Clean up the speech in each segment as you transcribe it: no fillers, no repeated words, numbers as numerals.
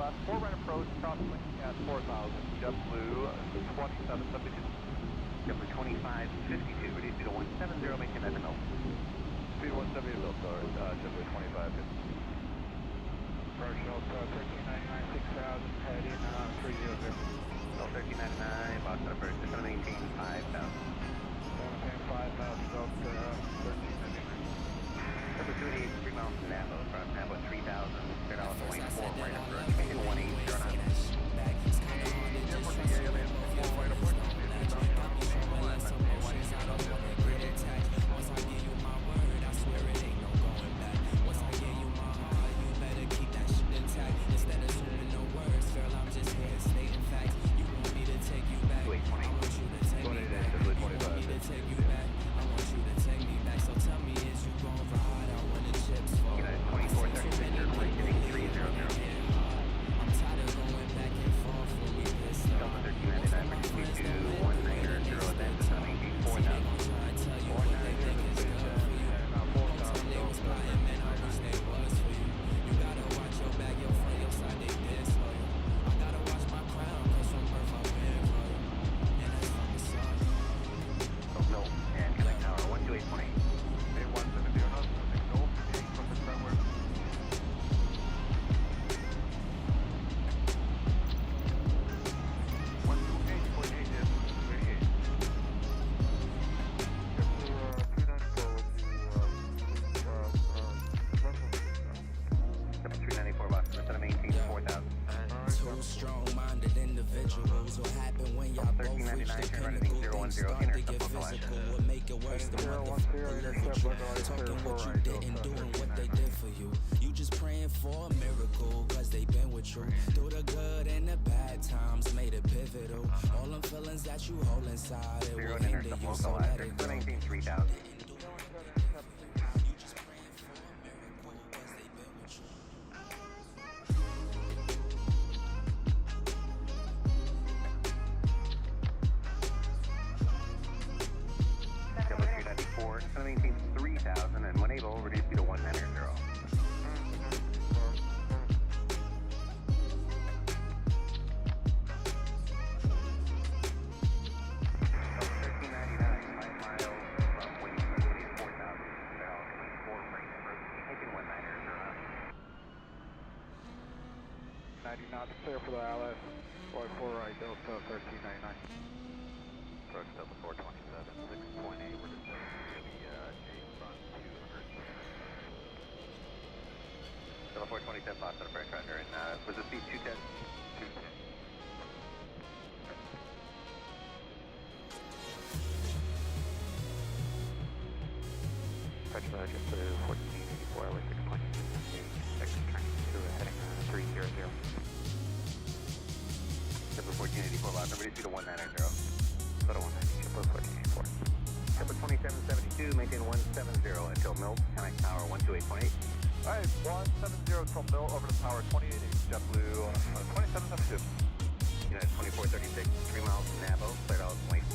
left, 4 right approach, crossing at 4,000, JetBlue 2772. JetBlue 2552, reduce speed to 170, maintain that to Mill. Speed 170 to Mill, sorry, JetBlue 2550. Approach Delta 1399, 6000, heading 300. Mill 1399, Boston approach, just going to maintain 5,000. Maintain 5,000, Delta 1399. JetBlue 288, 3 miles to Napa, across Napa 3,000, cleared out 24,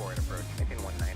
right approach, maintain 180,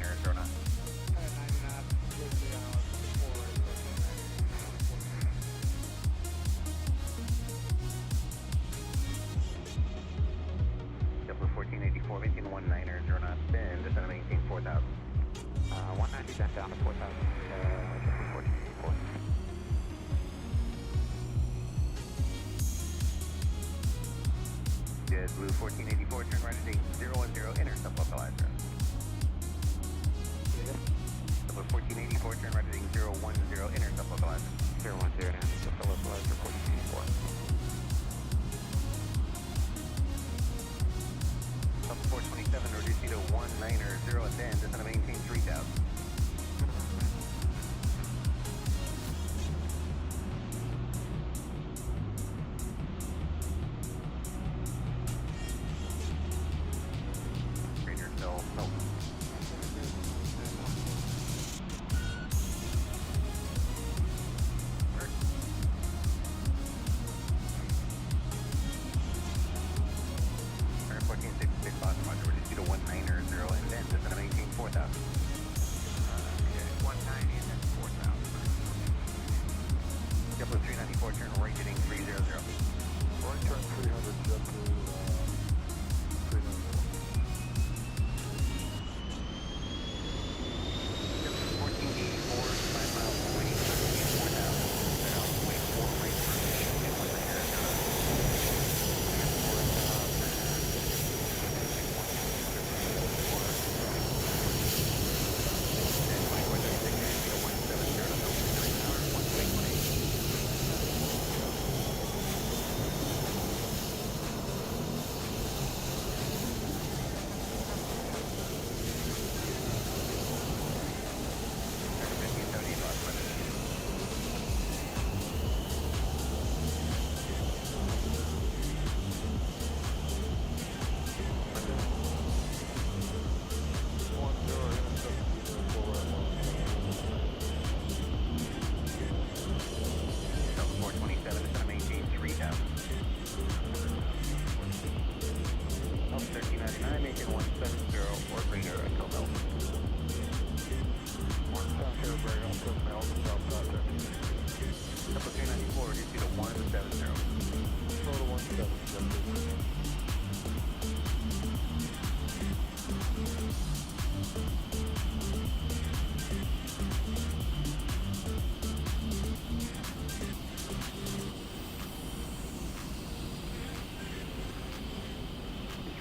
JetBlue 394, turn right heading 300. Right turn 300, JetBlue 394. 1484, 5 miles away, 4,000. Clear altitude 4, right for and 1 niner,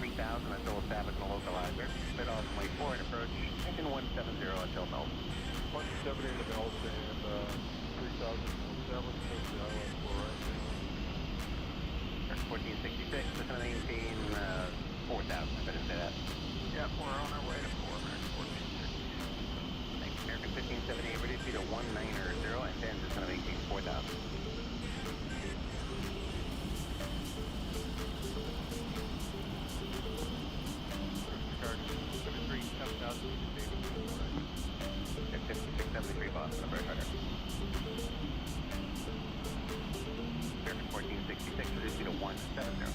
3000 until establishing a localizer. Clear altitude 4 and approach. Engine 170 until melt. 170 to melt and 3000 established with the ILS 4 right now. 1466, just going to maintain 4,000, if I didn't say that. Yeah, we're on our way to 4, American 1460. Thanks. American 1578, ready to speed of 190 and 10, just going to maintain 4,000. Boston, American 1466, reduced to 170.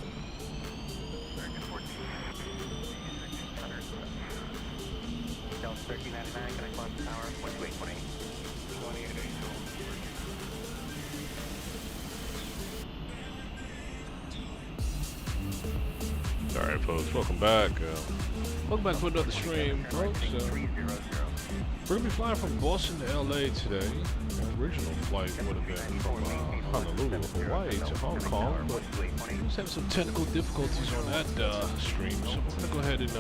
American 1466, Delta 1399, connect Boston Tower, 12818. 2880. Alright folks, welcome back. Welcome back to another stream, folks. We're going to be flying from Boston to LA today. The original flight would have been from Honolulu, Hawaii to Hong Kong, but we just had some technical difficulties on that stream, so we're going to go ahead and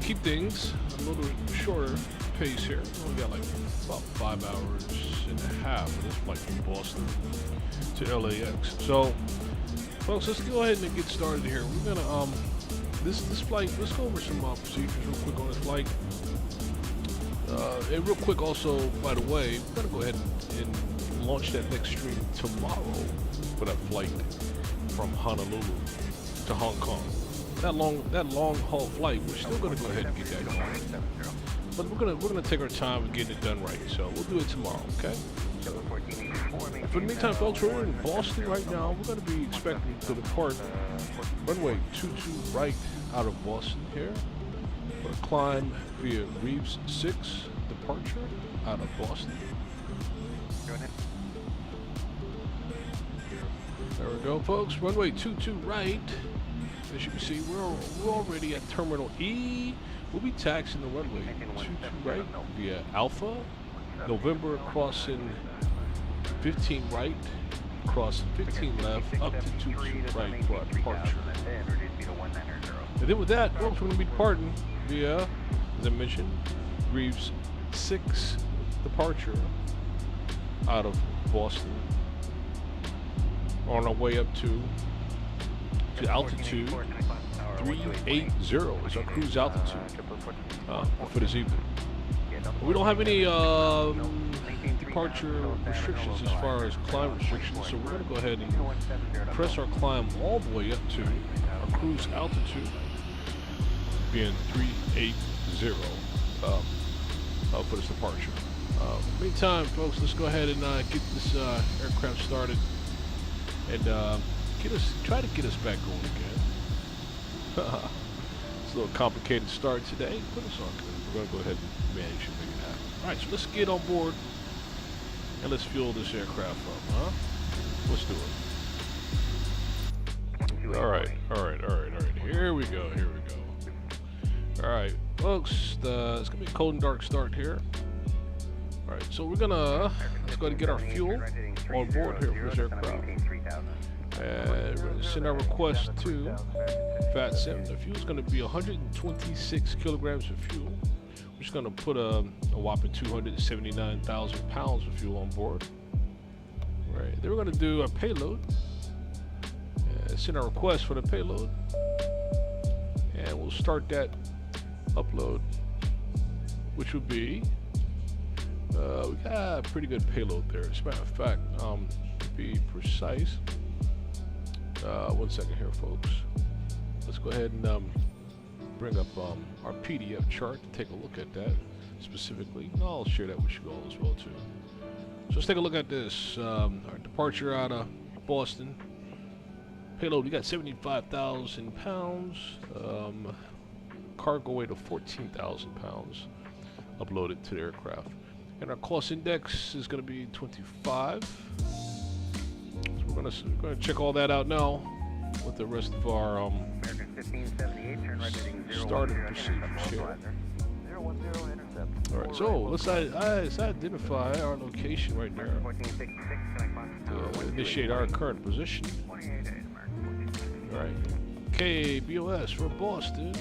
keep things a little shorter pace here. We only got like about 5 hours and a half of this flight from Boston to LAX. So, folks, let's go ahead and get started here. We're going to, this flight, let's go over some procedures real quick on this flight. And real quick also, by the way, we're going to go ahead and launch that next stream tomorrow for that flight from Honolulu to Hong Kong. That long haul flight, we're still going to go ahead and get that going. But we're gonna take our time and get it done right, so we'll do it tomorrow, okay? For the meantime, folks, we're in Boston right now. We're going to be expecting to depart runway 22 right out of Boston here. We're going to climb via Reeves 6 departure out of Boston. There we go, folks. Runway 22 right. As you can see, we're already at Terminal E. We'll be taxiing the runway 22 right via Alpha. November crossing 15 right, crossing 15 left, up to 22 right for our departure. And then with that, folks, we're going to be departing via, as I mentioned, Reeves 6 departure out of Boston. On our way up to altitude 380 is our cruise altitude for this evening. We don't have any departure restrictions as far as climb restrictions, so we're going to go ahead and press our climb all the way up to our cruise altitude, being 380 for this departure. Meantime, folks, let's go ahead and get this aircraft started and try to get us back going again. It's a little complicated start today, but it's all good. We're going to go ahead and manage and make it happen. Alright, so let's get on board and let's fuel this aircraft up, huh? Let's do it. we go. Here we go. All right, folks. It's gonna be a cold and dark start here. All right, so let's go ahead and get our fuel on board here for this aircraft. And we're going to send our request to VATSIM. The fuel is going to be 126 kilograms of fuel. We're just going to put a whopping 279,000 pounds of fuel on board. All right, then we're going to do a payload. Send our request for the payload. And we'll start that upload, which will be, we got a pretty good payload there. As a matter of fact, to be precise, 1 second here, folks. Let's go ahead and bring up our PDF chart to take a look at that specifically. And I'll share that with you all as well too. So let's take a look at this. Our departure out of Boston. Payload, we got 75,000 pounds. Cargo weight of 14,000 pounds uploaded to the aircraft. And our cost index is going to be 25. We're gonna check all that out now with the rest of our starting procedures here. All right, so let's identify our location right there to initiate our current position. All right, KBOS for Boston,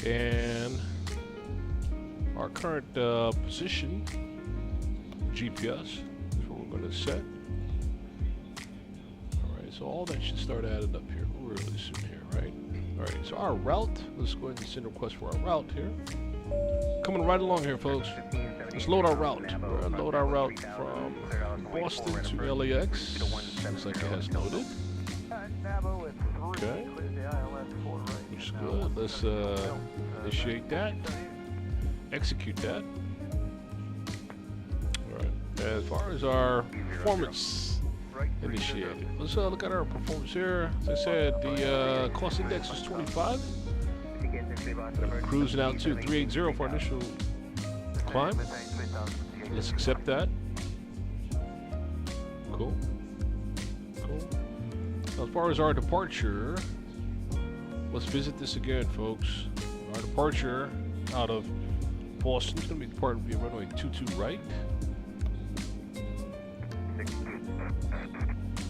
and our current position GPS is what we're going to set. So all that should start adding up here really soon here, right? All right, so our route, let's go ahead and send a request for our route here. Coming right along here, folks. Let's load our route. We're gonna load our route from Boston to LAX. Looks like it has loaded. Okay, which is good. Let's initiate that, execute that. All right, as far as our performance initiated. Let's look at our performance here. As I said, the cost index is 25. Cruising out to 380 for our initial climb. Let's accept that. Cool. Cool. Now, as far as our departure, let's visit this again, folks. Our departure out of Boston is going to be departing via runway 22 right.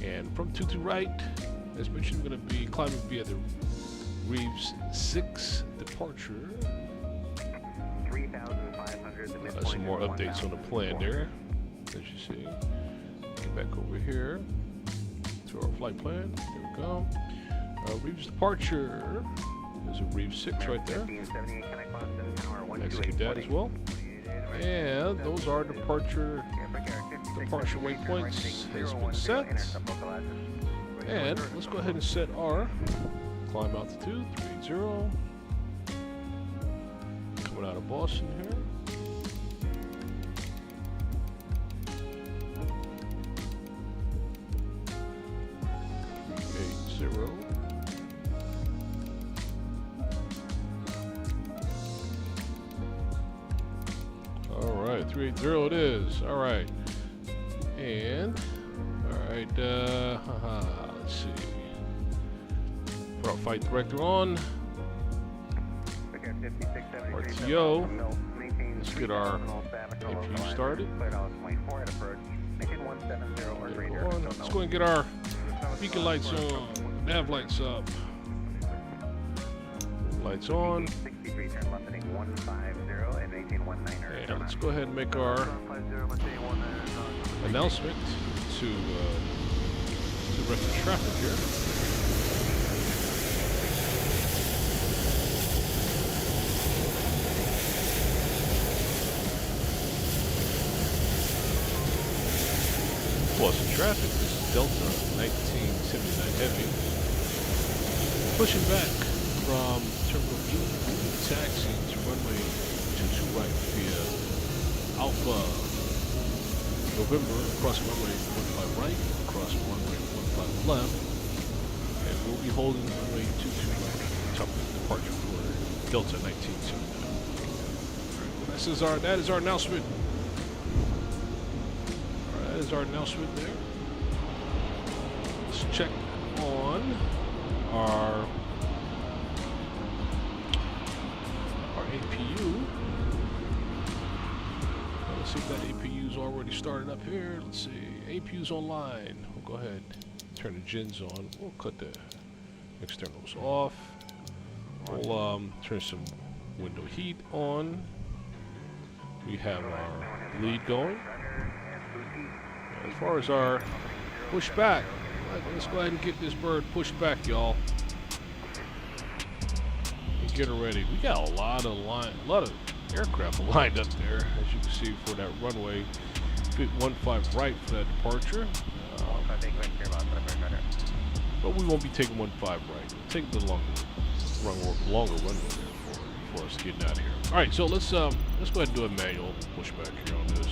And from 22 right, as mentioned, we're going to be climbing via the Reeves 6 departure. Some more updates on the plan there, as you see. Get back over here to our flight plan. There we go. Reeves departure. There's a Reeves 6 right there. Execute that as well. And those are departure waypoints has been set. And let's go ahead and set our climb altitude 380. Coming out of Boston here. 380. All right, 380 it is. All right. And, alright, let's see. Put our flight director on. RTO. Let's get our APU started. Let's go and get our beacon lights on. Nav lights up. Lights on. And let's go ahead and make our announcement to the rest of the traffic here. Boston traffic, this is Delta 1979 Heavy. Pushing back from Terminal E, taxiing to runway 22 right via Alpha November, across runway 15 right, across runway 15 left, and we'll be holding runway 22 right, top of the departure for Delta 1979. Right, that is our announcement. All right, that is our announcement there. Let's check on our APU. Let's see if that APU's already started up here. Let's see. APU's online. We'll go ahead, turn the gens on. We'll cut the externals off. We'll turn some window heat on. We have our lead going. As far as our push back, let's go ahead and get this bird pushed back, y'all. And get her ready. We got a lot of aircraft lined up there, as you can see, for that runway. 15 right for that departure. But we won't be taking 15 right. We'll take the longer runway there for us getting out of here. All right, so let's go ahead and do a manual pushback here on this.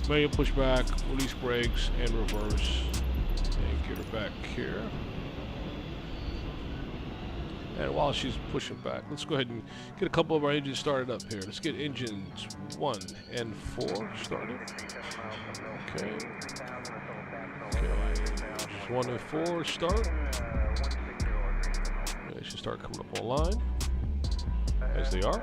Manual pushback, release brakes, and reverse, and get her back here. And while she's pushing back, let's go ahead and get a couple of our engines started up here. Let's get engines 1 and 4 started. Okay. Okay. 1 and 4 start. They should start coming up online, as they are.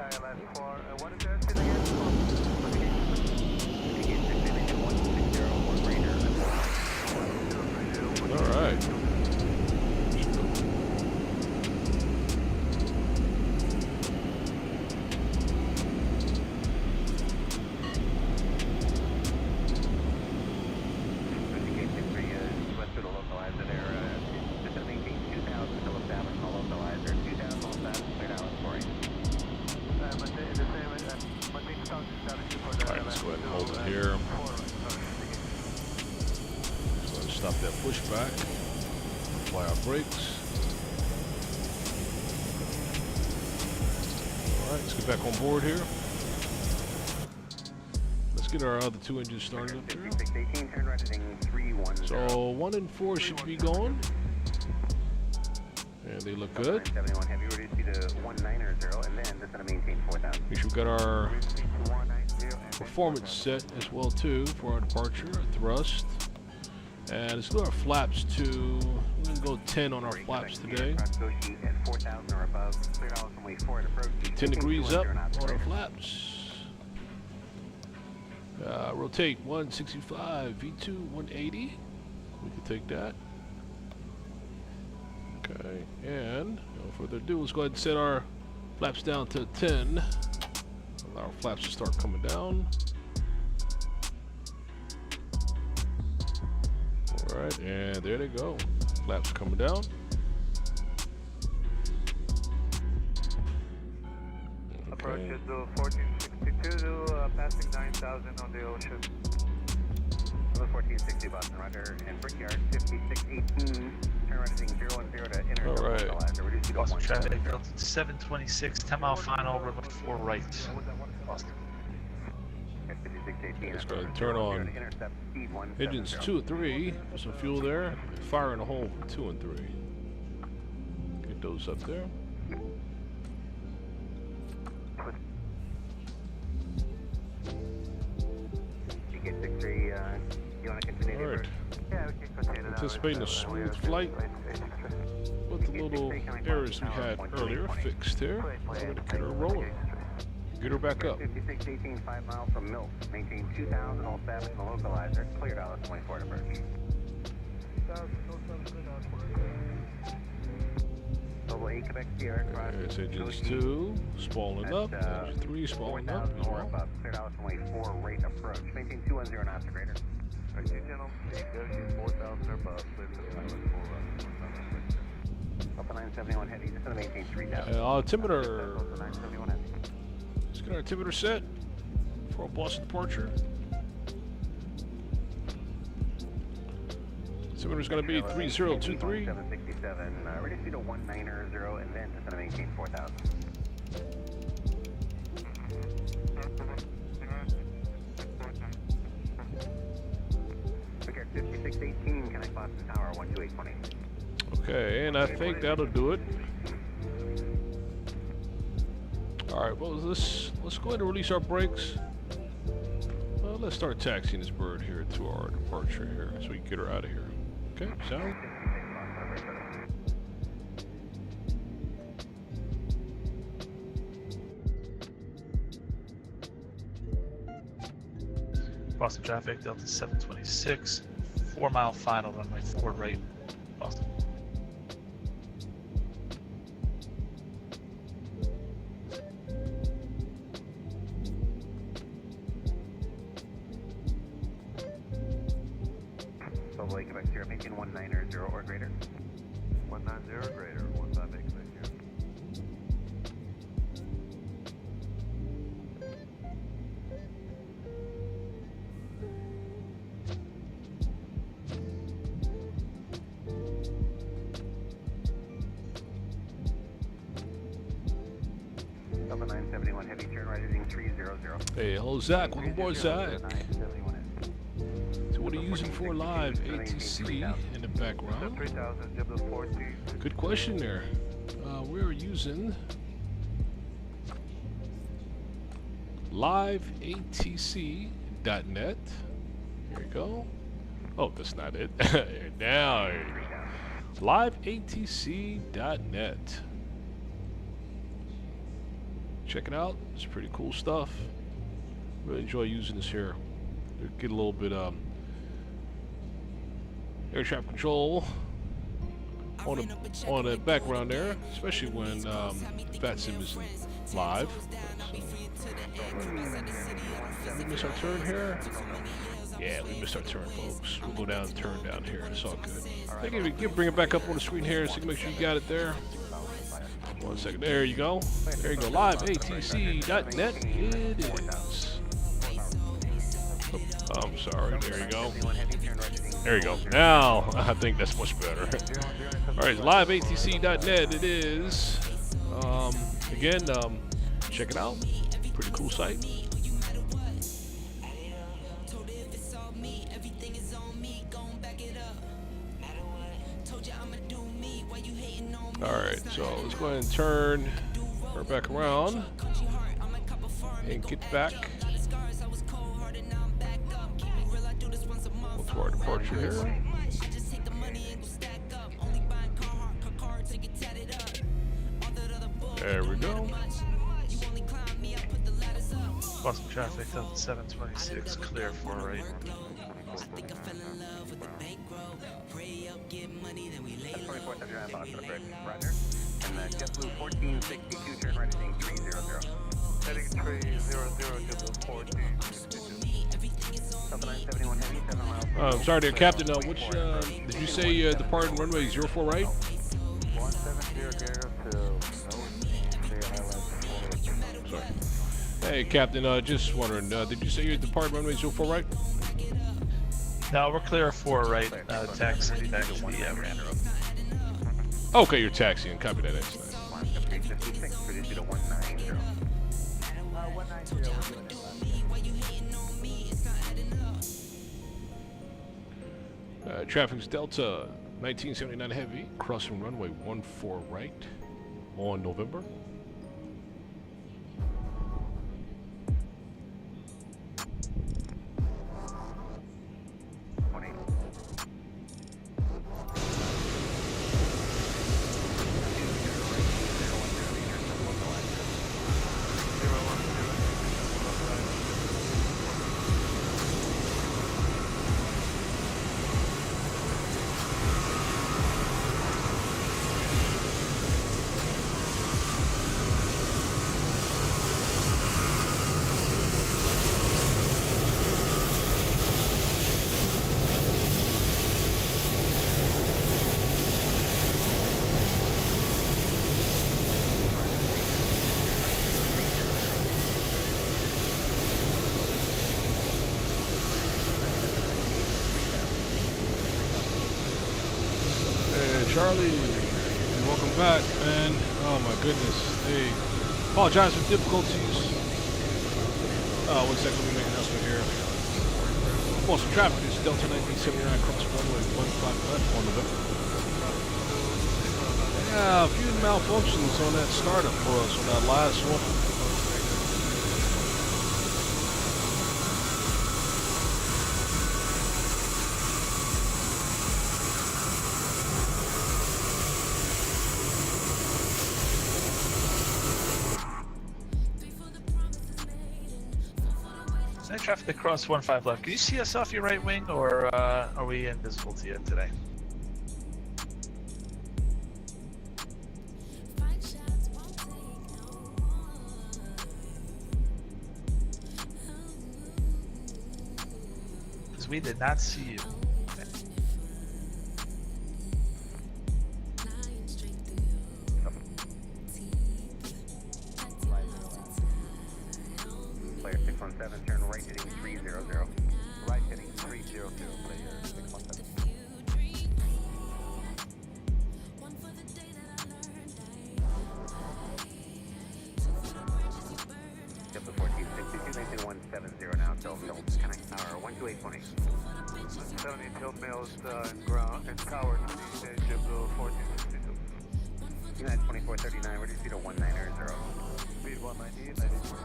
All right. Stop that pushback. Apply our brakes. Alright, let's get back on board here. Let's get our other 2 engines started up here. So 1 and 4 should be going. And they look good. Make sure we got our performance set as well too for our departure, thrust. And let's do our flaps too. We're going to go 10 on our flaps today. 10 degrees up on our flaps. Rotate 165, V2 180. We can take that. Okay, and no further ado, let's go ahead and set our flaps down to 10. Allow our flaps to start coming down. Alright, and there they go. Flaps coming down. Approach is 1462, passing 9,000 on the ocean. 1460 Boston, roger, and Brickyard 5618, turn right heading 010 to Intercontinental. Alright. Boston traffic, Delta 726, 10 mile final, runway 4 right. Boston. Let's go ahead and turn on engines 2 and 3. Put some fuel there. Fire in a hole for 2 and 3. Get those up there. Alright. Anticipating a smooth flight with the little errors we had earlier fixed here. We're going to get her rolling. Get her back up. 5618, 5 miles from Milk. Maintain 2,000, all staff in the localizer. Clear Dallas 24 to approach. Global 8 Quebec Sierra cross. There's engines 2, spalling up. Engine 3, spalling up. Clear Dallas 24, rate approach. Maintain 210 knots or greater. Alright, gentlemen, negotiate 4,000 or above. Please to the pilot 4 Alpha 971 heavy, just going to maintain 3,000. Altimeter. 971 heavy. Let's get our altimeter set for our Boston departure. Altimeter is going to be 3023. 767, ready to 190, and then just going to maintain 4,000. Brickyard 5618, connect Boston Tower 12820. Okay, and I think that'll do it. Alright, well, let's go ahead and release our brakes. Let's start taxiing this bird here to our departure here so we can get her out of here. Okay, sound? Boston traffic, Delta 726, 4 mile final, runway 4 right, Boston. Salt Lake, Quebec, Sierra, maintain 190 or greater. 190 or greater, 15 Quebec Sierra. Delta 971 heavy, turn right heading 300. Hey, hello Zach, welcome aboard Zach. 971 So what are you using for live ATC in the background? 3000, JetBlue 14. Good question there. We're using liveatc.net. Here you go. Oh, that's not it. Now, liveatc.net. Check it out. It's pretty cool stuff. Really enjoy using this here. Get a little bit air traffic control on the background there, especially when VATSIM isn't live. So, we missed our turn here. Yeah, we missed our turn, folks. We'll go down and turn down here. It's all good. Bring it back up on the screen here so you can make sure you got it there. 1 second. There you go. There you go. Liveatc.net. It is. Oh, I'm sorry. There you go. There you go. Now, I think that's much better. All right, liveatc.net. It is. Again, check it out. Pretty cool site. All right, so let's go ahead and turn her back around and get back. We'll to our departure here. There we go. Boston traffic, Delta 726, clear 4 right. That's 24 79 box for the bridge. Roger. And JetBlue 1462, turn right heading 300. Heading 300, JetBlue 1462. Delta 971 heavy, 7 miles. I'm sorry there, Captain. Which, did you say departing runway 04 right? 170 to Sorry. Hey, Captain, just wondering, did you say you departed runway 04 right? No, we're clear 4 right, taxi back to the ramp. Okay, you're taxiing. Copy that. That's nice. Traffic's Delta 1979 heavy, crossing runway 14 right on November. Charlie, welcome back, man. Oh my goodness. Hey, apologize for difficulties. 1 second, let me make an announcement here. Boston traffic is Delta 1979 cross runway 15 left on November. Yeah, a few malfunctions on that startup for us on that last one. traffic to cross 15 left. Can you see us off your right wing, or are we invisible to you today? Because we did not see you. Player 617, turn right heading 300. Right heading 300, player 617. Step to 1462, maintain 170 now, tilt mills, connect power 128.8. 170 tilt mills and ground and tower to the edge of the 1462. United 2439, ready speed of 190. Speed 190, 94.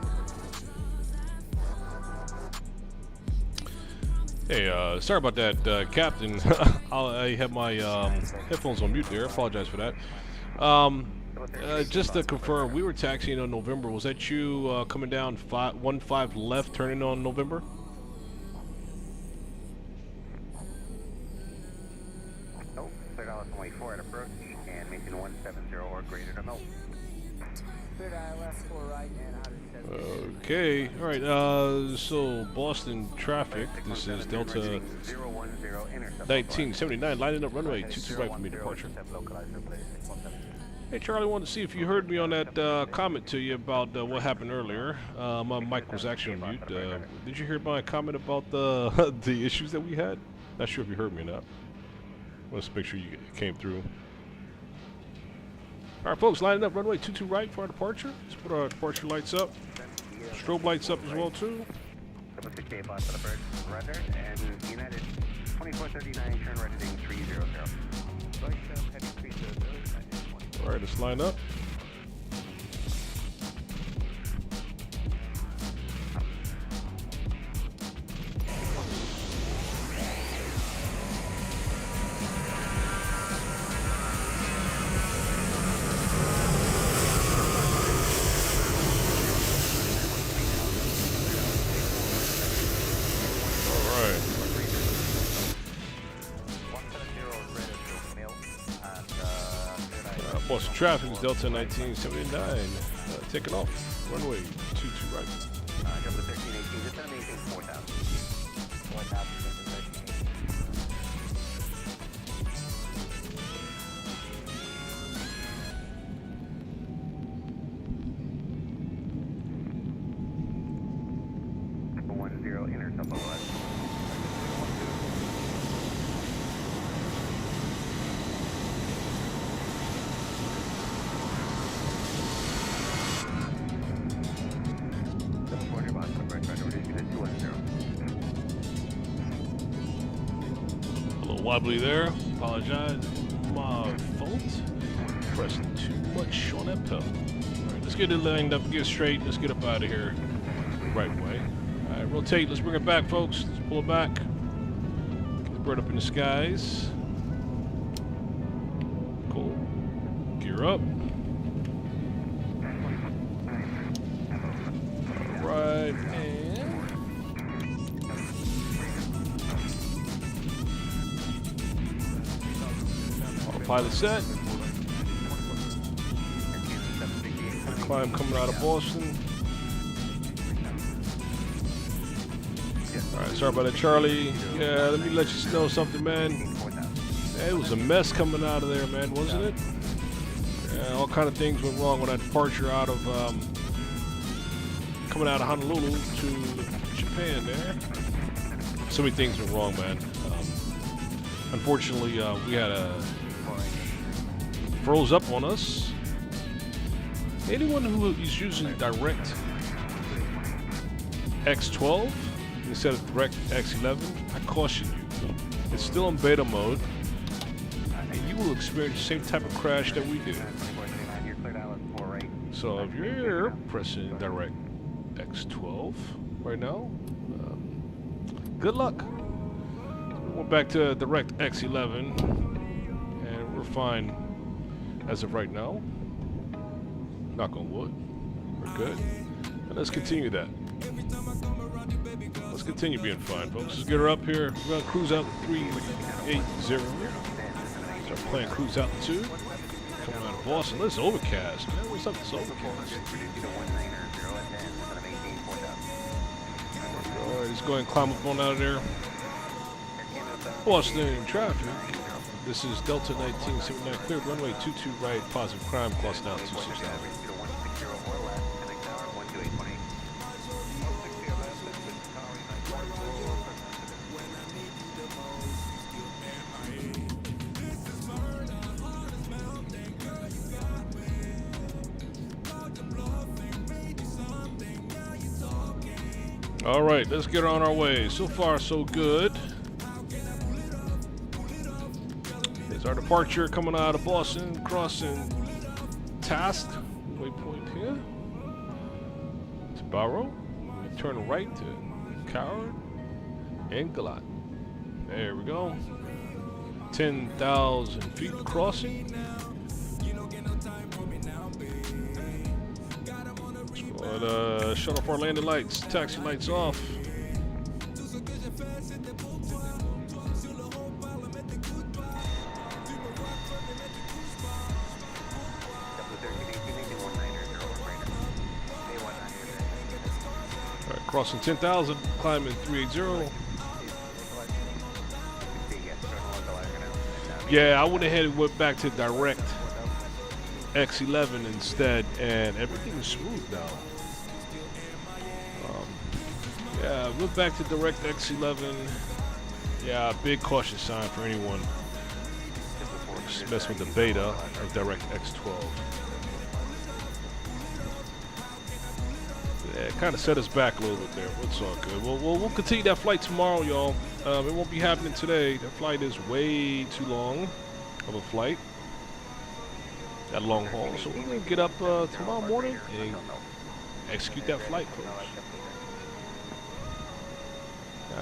Hey, sorry about that, Captain. I had my headphones on mute there. Apologize for that. Just to confirm, we were taxiing on November. Was that you coming down 15 left, turning on November? Oh, clear $1.4 at approach and maintain 170 or greater to melt. Clear ILS 4 right and 170. Okay, alright, so Boston traffic. This is Delta 1979, lining up runway 22 right for me, departure. Hey Charlie, wanted to see if you heard me on that comment to you about what happened earlier. My mic was actually on mute. Did you hear my comment about the the issues that we had? Not sure if you heard me or not. Let's make sure you came through. Alright folks, lining up runway 22 right for our departure. Let's put our departure lights up. Strobe lights up as well too. 68 for the bird, rudder, and United 2439, turn right heading 300. Right heading 300. Alright, let's line up. Boston traffic is Delta 1979. Taking off. Runway 22 right. Delta 1318, just anything 4,000. 4,000, 1318. 10, intercept below us. Wobbly there. Apologize. My fault. Pressing too much on that pedal. Alright, let's get it lined up, get straight. Let's get up out of here the right way. Alright, rotate. Let's bring it back, folks. Let's pull it back. Get the bird up in the skies. Cool. Gear up. Alright, and pilot set. Climb coming out of Boston. Alright, sorry about that, Charlie. Yeah, let me let you know something, man. Yeah, it was a mess coming out of there, man, wasn't it? Yeah, all kind of things went wrong with that departure out of coming out of Honolulu to Japan there. So many things went wrong, man. Unfortunately, we had a froze up on us. Anyone who is using direct X12 instead of direct X11, I caution you. It's still in beta mode, and you will experience the same type of crash that we did. So if you're pressing direct X12 right now, good luck. We're back to direct X11, and we're fine as of right now. Knock on wood. We're good. And let's continue that. let's continue being fine, folks. Let's get her up here. We're gonna cruise out 380. Start playing cruise altitude. Coming out of Boston. This is overcast. Man, what's up? This overcast. Alright, let's go ahead and climb up on out of there. Boston traffic. This is Delta 1979, cleared runway 22 right, positive climb, crossing out 269. All right, let's get on our way. So far, so good. There's our departure coming out of Boston, crossing Task waypoint here to Barrow. We turn right to Coward and Galat. There we go. 10,000 feet crossing. But shut off our landing lights, taxi lights off. Alright, crossing 10,000, climbing 380. Yeah, I went ahead and went back to direct X11 instead, and everything is smooth now. Yeah, went back to direct X11. Yeah, big caution sign for anyone just mess with the beta of direct X12. Yeah, it kind of set us back a little bit there, but it's all good. We'll continue that flight tomorrow, y'all. It won't be happening today. That flight is way too long of a flight. That long haul. So we're going to get up tomorrow morning and execute that flight, folks.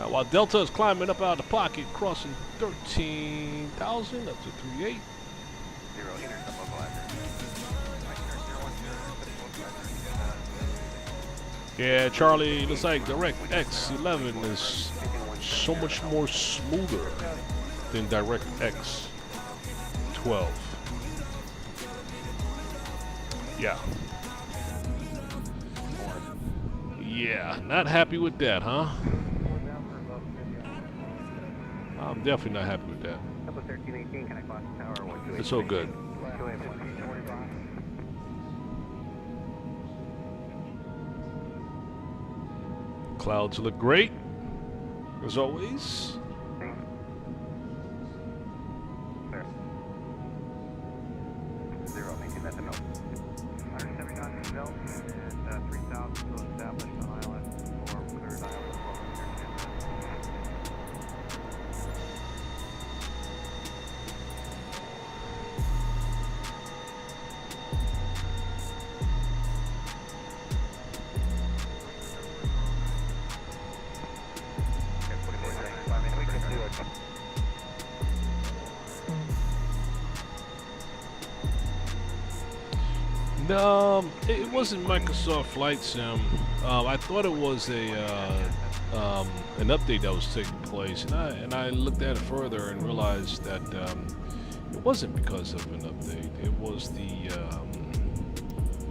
While Delta is climbing up out of the pocket, crossing 13,000 up to 38. Yeah, Charlie, looks like direct X11 is so much more smoother than direct X12. Yeah. Yeah, not happy with that, huh? I'm definitely not happy with that. It's so good. Clouds look great, as always. It wasn't Microsoft Flight Sim. I thought it was an update that was taking place, and I looked at it further and realized that it wasn't because of an update. It was the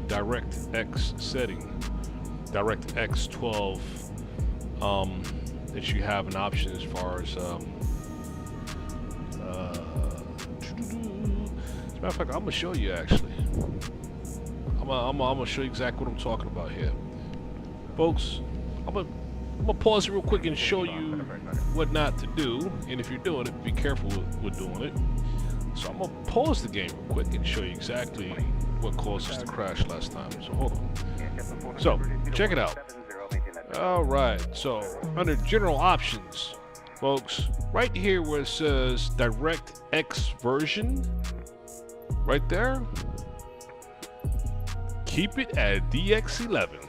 DirectX setting, DirectX 12, that you have an option as far as. As a matter of fact, I'm gonna show you actually. I'm gonna show you exactly what I'm talking about here, folks. I'm gonna pause it real quick and show you what not to do, and if you're doing it, be careful with doing it. So I'm gonna pause the game real quick and show you exactly what caused us to crash last time. So hold on. So check it out. All right. So under General Options, folks, right here where it says DirectX version, right there. Keep it at DX11,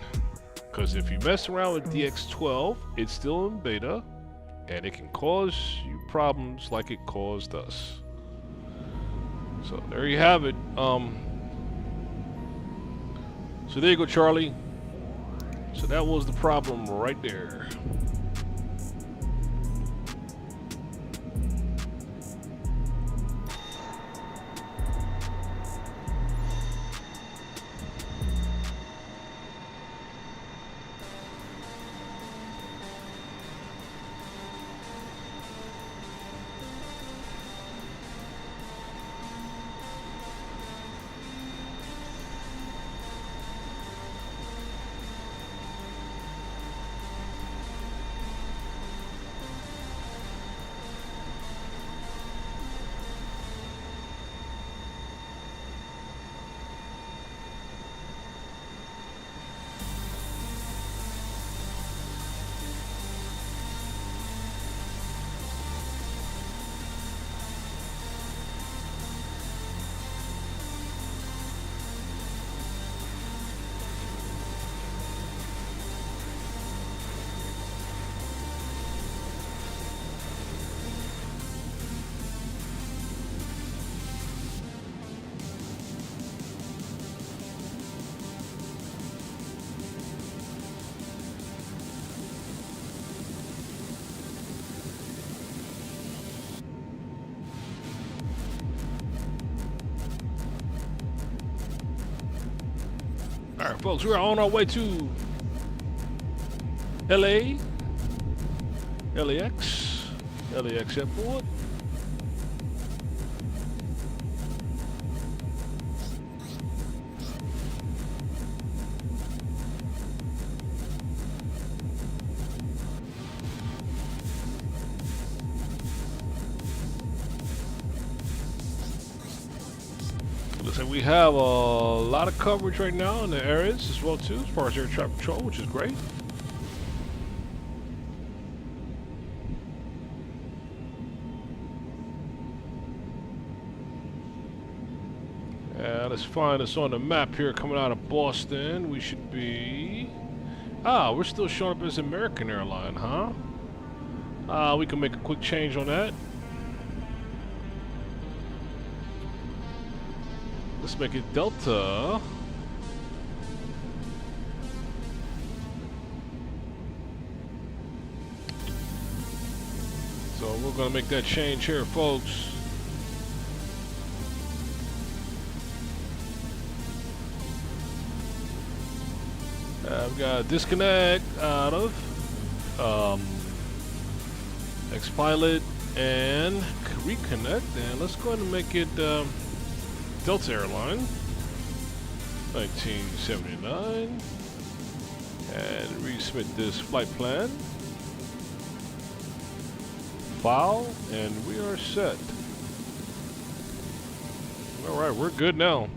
because if you mess around with DX12, it's still in beta, and it can cause you problems like it caused us. So there you have it. So there you go, Charlie. So that was the problem right there. Alright, folks, we're on our way to LAX Airport. Looks like we have a lot of coverage right now in the areas as well too, as far as air traffic control, which is great. Let's find us on the map here coming out of Boston. We should be... we're still showing up as American Airline, huh? We can make a quick change on that. Let's make it Delta. So we're gonna make that change here, folks. I've got a disconnect out of X-Pilot and reconnect, and let's go ahead and make it Delta Airline 1979 and resubmit this flight plan file, and we are set. Alright, we're good now.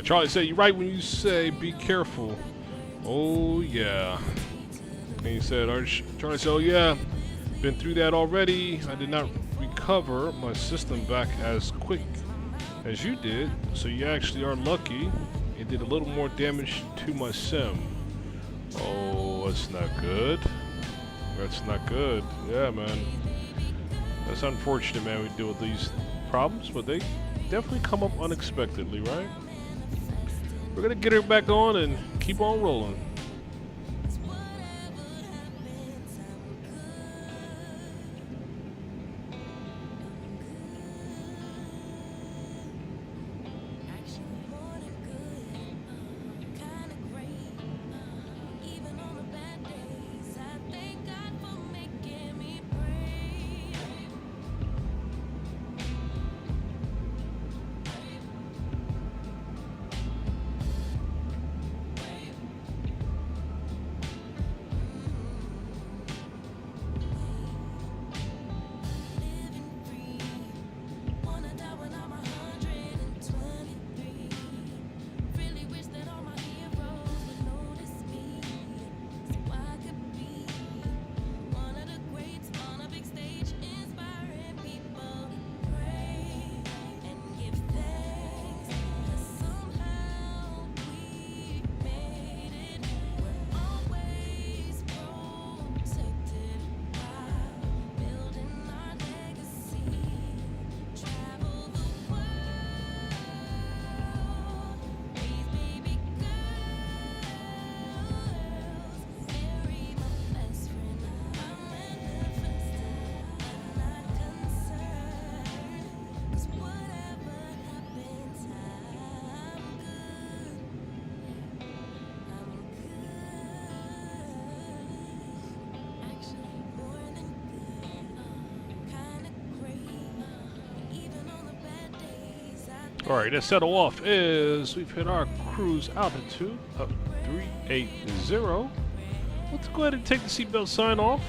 Charlie said, "You're right when you say be careful." Oh yeah. And he said, Charlie said, "Oh yeah, been through that already. I did not recover my system back as quick as you did, so you actually are lucky. It did a little more damage to my sim." Oh, that's not good. That's not good. Yeah, man. That's unfortunate, man. We deal with these problems, but they definitely come up unexpectedly, right? We're gonna get her back on and keep on rolling. Alright, that settle off is we've hit our cruise altitude up 380. Let's go ahead and take the seatbelt sign off.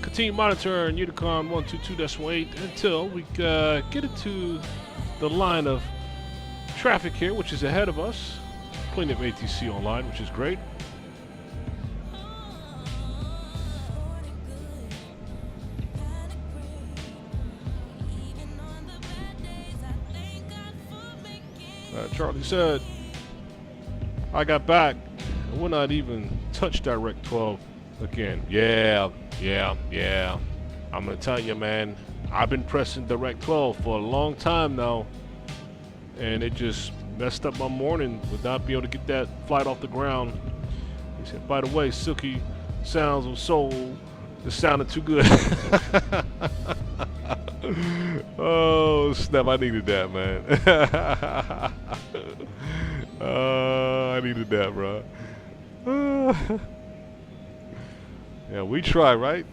Continue monitoring Unicon 122.8 until we get into the line of traffic here, which is ahead of us. Plenty of ATC online, which is great. Charlie said, I got back and we're not even touched Direct 12 again. Yeah. I'm gonna tell you, man, I've been pressing Direct 12 for a long time now, and it just messed up my morning with not being able to get that flight off the ground. He said, by the way, Silky Sounds of Soul, it sounded too good. Oh snap, I needed that, man. I needed that, bro. Yeah, we try, right?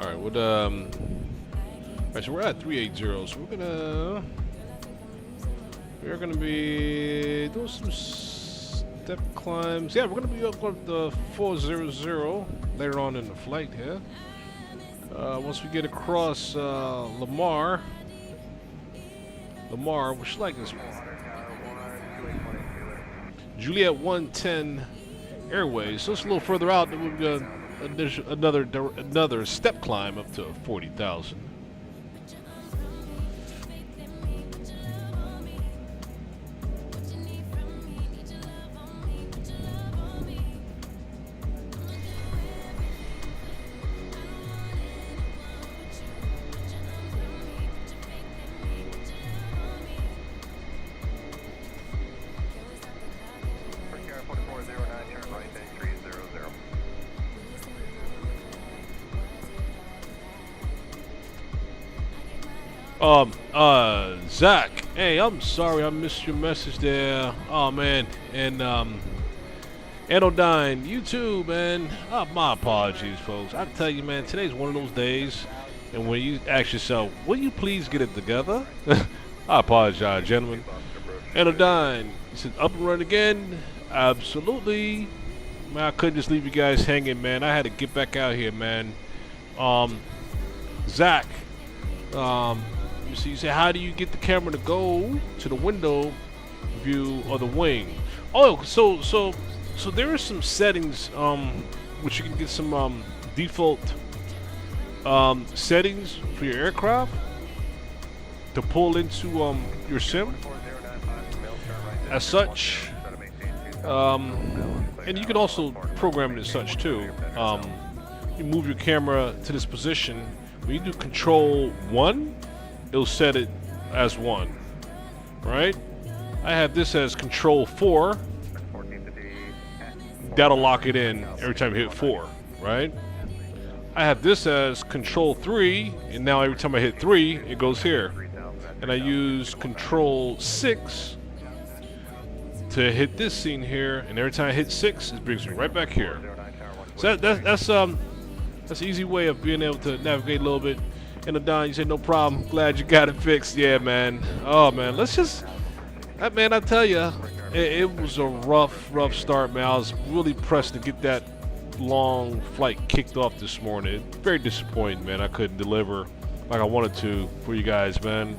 Alright, what alright, so we're at 380, so we're gonna be doing some step climbs. Yeah, we're gonna be up with the 400 later on in the flight here. Once we get across Lamar, which like this Juliet 110 Airways, so it's a little further out. Then we've got another step climb up to 40,000. Zach, hey, I'm sorry I missed your message there. Oh man, and Anodyne, you too, man. My apologies, folks. I tell you, man, today's one of those days, and when you ask yourself, will you please get it together? I apologize, gentlemen. Anodyne, he said, up and run again. Absolutely. Man, I couldn't just leave you guys hanging, man. I had to get back out here, man. Zach, so you say, how do you get the camera to go to the window view of the wing? Oh, so there are some settings which you can get some default settings for your aircraft to pull into your sim as such, and you can also program it as such too. You move your camera to this position. When you do Control 1, it'll set it as 1, right? I have this as Control 4. That'll lock it in every time you hit 4, right? I have this as Control 3, and now every time I hit 3, it goes here. And I use Control 6 to hit this scene here, and every time I hit 6, it brings me right back here. So that's an easy way of being able to navigate a little bit. And Don, you said no problem. Glad you got it fixed. Yeah, man. Oh man, man, I tell you, it was a rough start, man. I was really pressed to get that long flight kicked off this morning. Very disappointing, man. I couldn't deliver like I wanted to for you guys, man.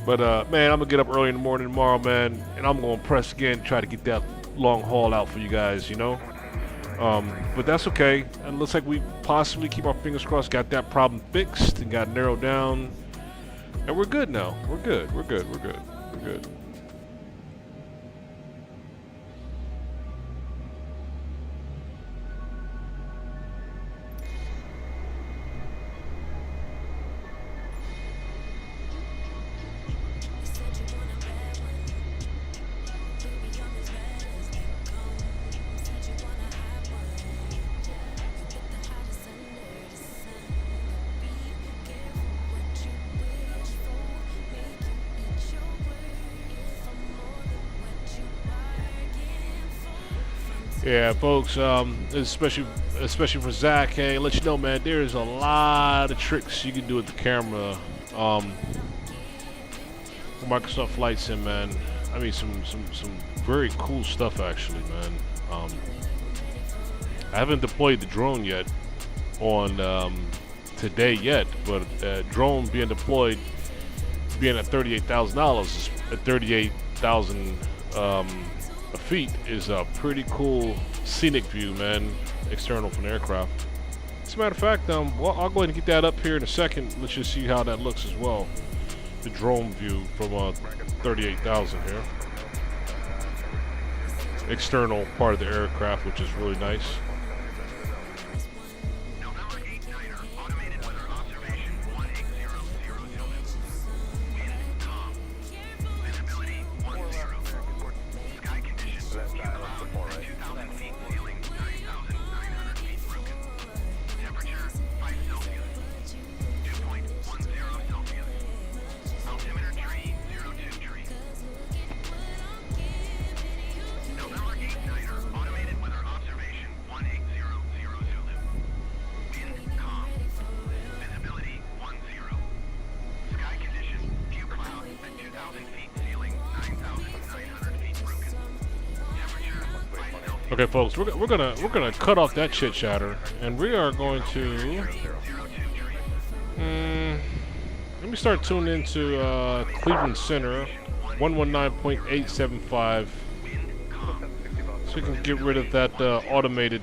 But man, I'm gonna get up early in the morning tomorrow, man, and I'm gonna press again, try to get that long haul out for you guys, you know. But that's okay. It looks like we possibly, keep our fingers crossed, got that problem fixed and got narrowed down, and we're good now. We're good. Yeah, folks, especially for Zach, hey, let you know, man, there's a lot of tricks you can do with the camera. Microsoft Flight Sim, man. I mean, some very cool stuff, actually, man. I haven't deployed the drone yet on today yet, but drone being deployed, being at $38,000, at 38,000 feet is a pretty cool scenic view, man. External from the aircraft. As a matter of fact, well, I'll go ahead and get that up here in a second. Let's just see how that looks as well. The drone view from 38,000 here. External part of the aircraft, which is really nice. Okay, folks, we're gonna cut off that chit chatter, and we are going to let me start tuning into Cleveland Center 119.875, so we can get rid of that automated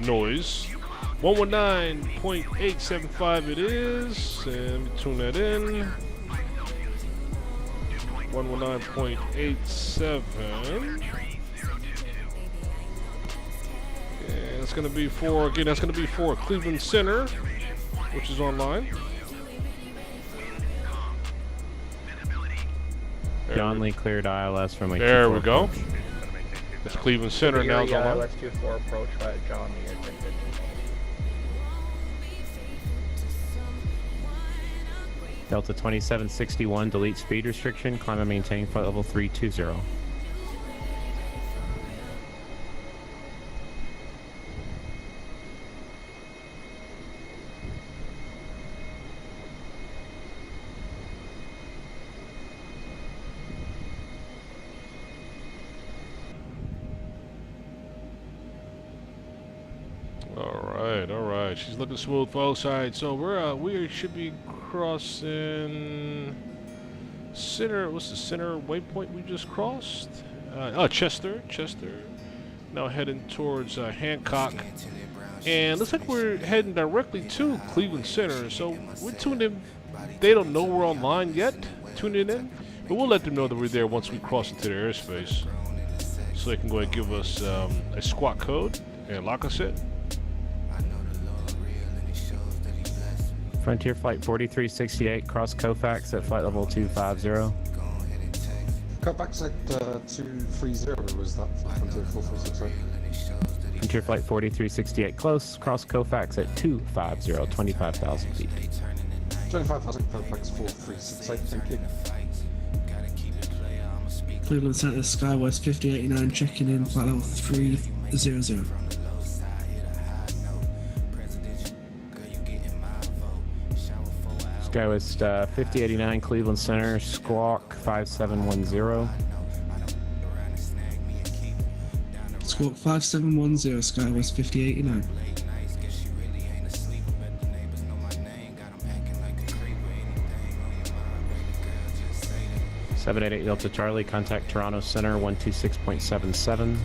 noise. 119.875 it is, and tune that in. 119.87. That's going to be for, again, that's going to be for Cleveland Center, which is online. John Lee cleared ILS from a there we go. That's Cleveland Center now. It's online. ILS 24 approach by John Lee. Delta 2761, delete speed restriction, climb and maintain flight level 320. All right. She's looking smooth, folks. All right, so we should be crossing center. What's the center waypoint we just crossed? Chester. Now heading towards Hancock, and looks like we're heading directly to Cleveland Center. So we're tuned in. They don't know we're online yet. Tuning in, but we'll let them know that we're there once we cross into their airspace, so they can go ahead and give us a squawk code and lock us in. Frontier Flight 4368, cross Kofax at flight level 250. Kofax at 230 was that Frontier 4368? Frontier Flight 4368, close, cross Kofax at 250, 25,000 feet. 25,000 Kofax 4368, thank you. Cleveland Center, Skywest 5089, checking in, flight level 300. Skywest 5089, Cleveland Center, squawk 5710. Squawk 5710, Skywest 5089. (788) Delta Charlie, contact Toronto Center 126.77.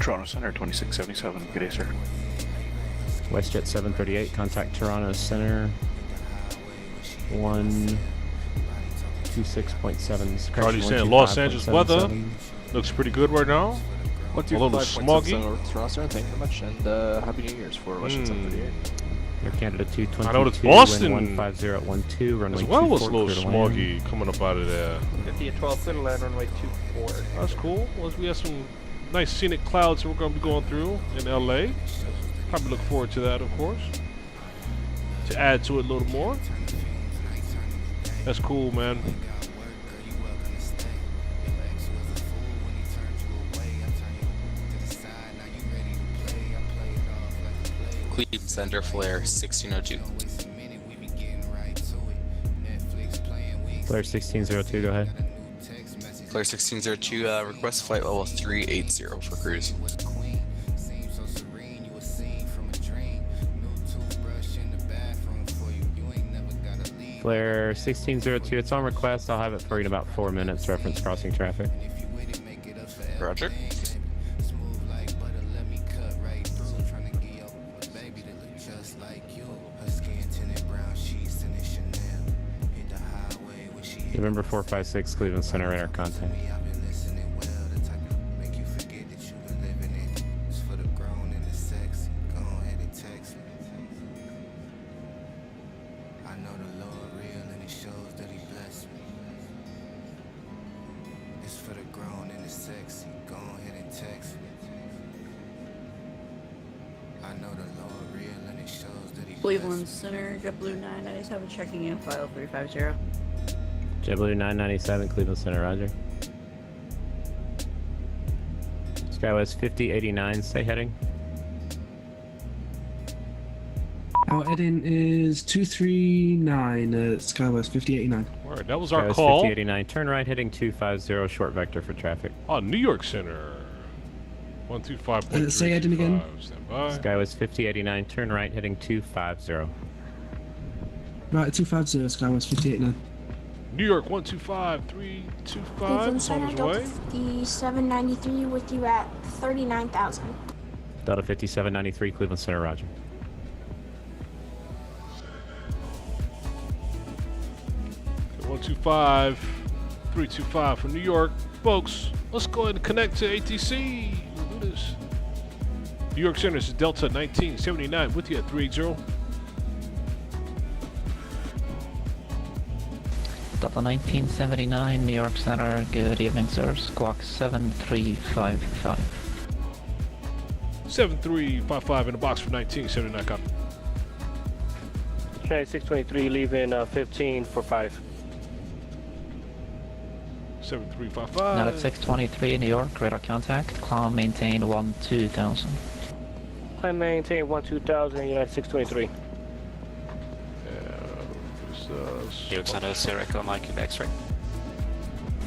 Toronto Center 2677. Good day, sir. WestJet 738, contact Toronto Center 126.7. Charlie saying Los Angeles weather looks pretty good right now. A little smoggy. Toronto Center, thank you very much, and Happy New Year's for WestJet 738. Air Canada 222. I know it's Boston. 150 runway as well 24, was a little smoggy land. coming up out of there. 50 at 12, clear to land, runway 24. That's cool. Well, we have some nice scenic clouds that we're going to be going through in LA. Probably look forward to that, of course. To add to it a little more. That's cool, man. Cleveland Center, flare 1602. Flare 1602, go ahead. Flare 1602, request flight level 380 for cruise. Flare 1602, it's on request. I'll have it for you in about 4 minutes. Reference crossing traffic. Roger. November 456, Cleveland Center, radar contact. Cleveland Center, JetBlue 997 checking in, file 350. JetBlue 997, Cleveland Center, roger. Skywest 5089, stay heading. Our heading is 239, Skywest 5089. Alright, that was our Skywest call. 5089, turn right heading 250, short vector for traffic. Oh, New York Center. 125.3. Say heading again. Stand by. Skywest 5089, turn right heading 250. Right, 250, Skywest 5089. New York 125325 Cleveland is on Center, his Delta way. 5793 with you at 39,000. Delta 5793, Cleveland Center, roger. Okay, 125-325 from New York. Folks, let's go ahead and connect to ATC. We'll do this. New York Center, this is Delta 1979 with you at 380. Delta 1979, New York Center, good evening, sir. Squawk 7355. 7355 in the box for 1979, copy. United 623, leaving 15 for 5. 7355. United 623, New York, radar contact. Climb maintain 12,000. Climb maintain 12,000, United 623. New York Center, Sierra Echo Mike in the X-ray.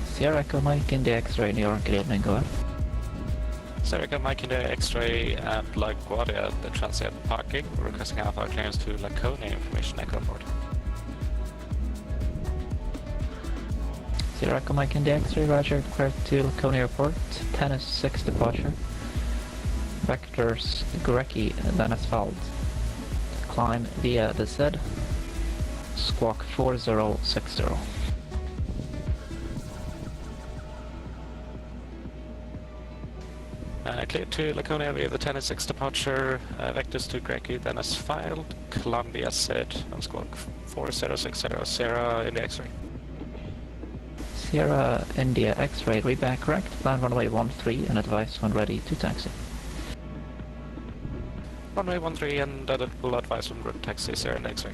Sierra Echo Mike in the X-ray, New York, good evening, go ahead. Sierra Echo Mike in the X-ray at LaGuardia, the transient parking. We're requesting Alpha clearance to Laconia, information Echo report. Sierra Echo Mike in the X-ray, roger, clear to Laconia Airport, tennis 6 departure. Vectors Grecki, then asphalt. Climb via the Z. Squawk 4060. Clear to Laconia via the 10-6 departure, vectors to Grecki, then as filed, Columbia said, on squawk 4060, Sierra in the X-ray. Sierra India X-ray, reback correct, plan runway 13 and advise when ready to taxi. Runway 13 and will advise when ready to taxi, Sierra in the X-ray.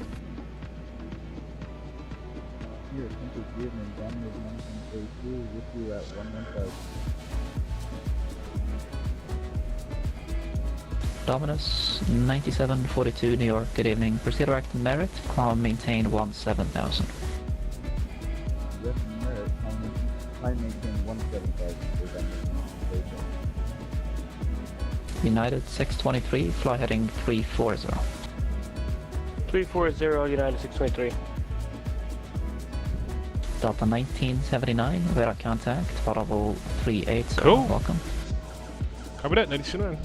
Here, Central Vietnam, Dominant 1982, with you at 115. Dominus 9742, New York, good evening. Proceed direct Merit, climb maintain 17,000. West Merit, climb maintain 17,000 for Dominant. United 623, fly heading 340. 340, United 623. Delta 1979, radar contact, audible 380. Cool. Welcome. Copy that, 99.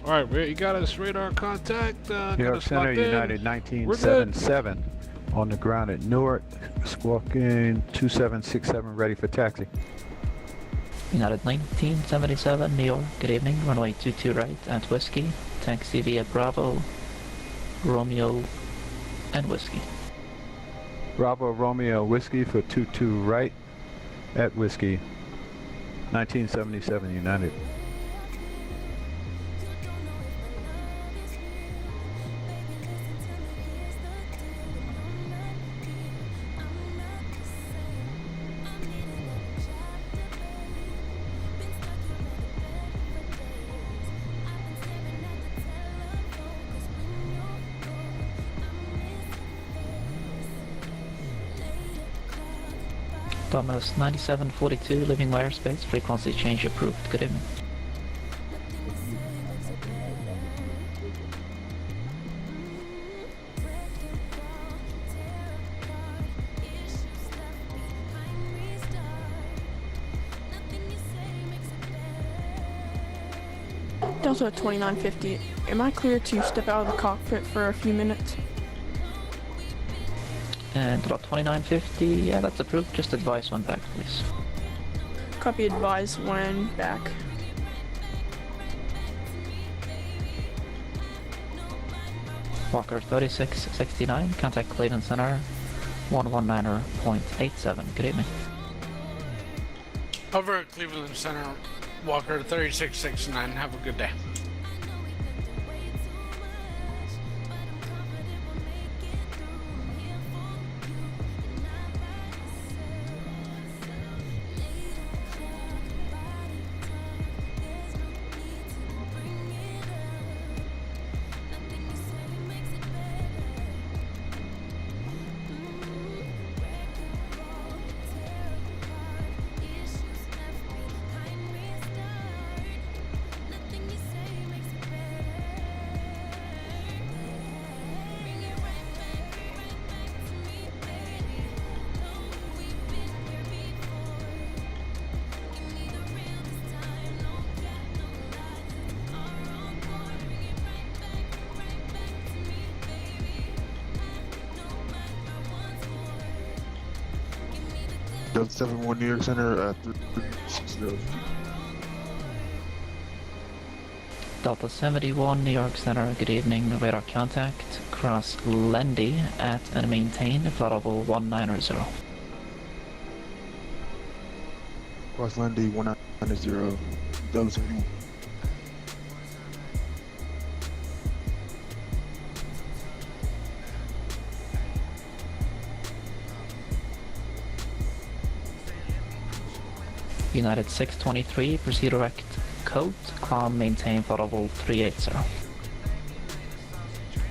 Alright, you got us radar contact. New York Center, United 1977 on the ground at Newark, squawking 2767, ready for taxi. United 1977, New York, good evening. Runway 22 right at Whiskey. Taxi via Bravo, Romeo, and Whiskey. Bravo Romeo Whiskey for 22 right at Whiskey, 1977 United. Thomas 9742, leaving my airspace, frequency change approved. Good evening. Delta 2950, am I clear to step out of the cockpit for a few minutes? And about 2950, yeah, that's approved. Just advise when back, please. Copy, advise when back. Walker 3669, contact Cleveland Center 119.87. Good evening. Over at Cleveland Center, Walker 3669. Have a good day. Delta 71 New York Center at 360. Delta 71, New York Center, good evening. Radar contact, cross Lendy at and maintain flight level 190. Cross Lendy 190, Delta 71. United 623, proceed direct code, climb, maintain flight level 380.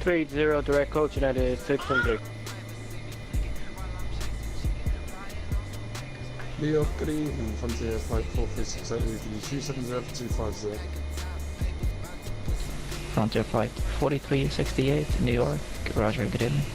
380, direct coach, United 623. New York, good evening. Frontier Flight 4368 with you, 270-250. Frontier Flight 4368, New York, roger, good evening.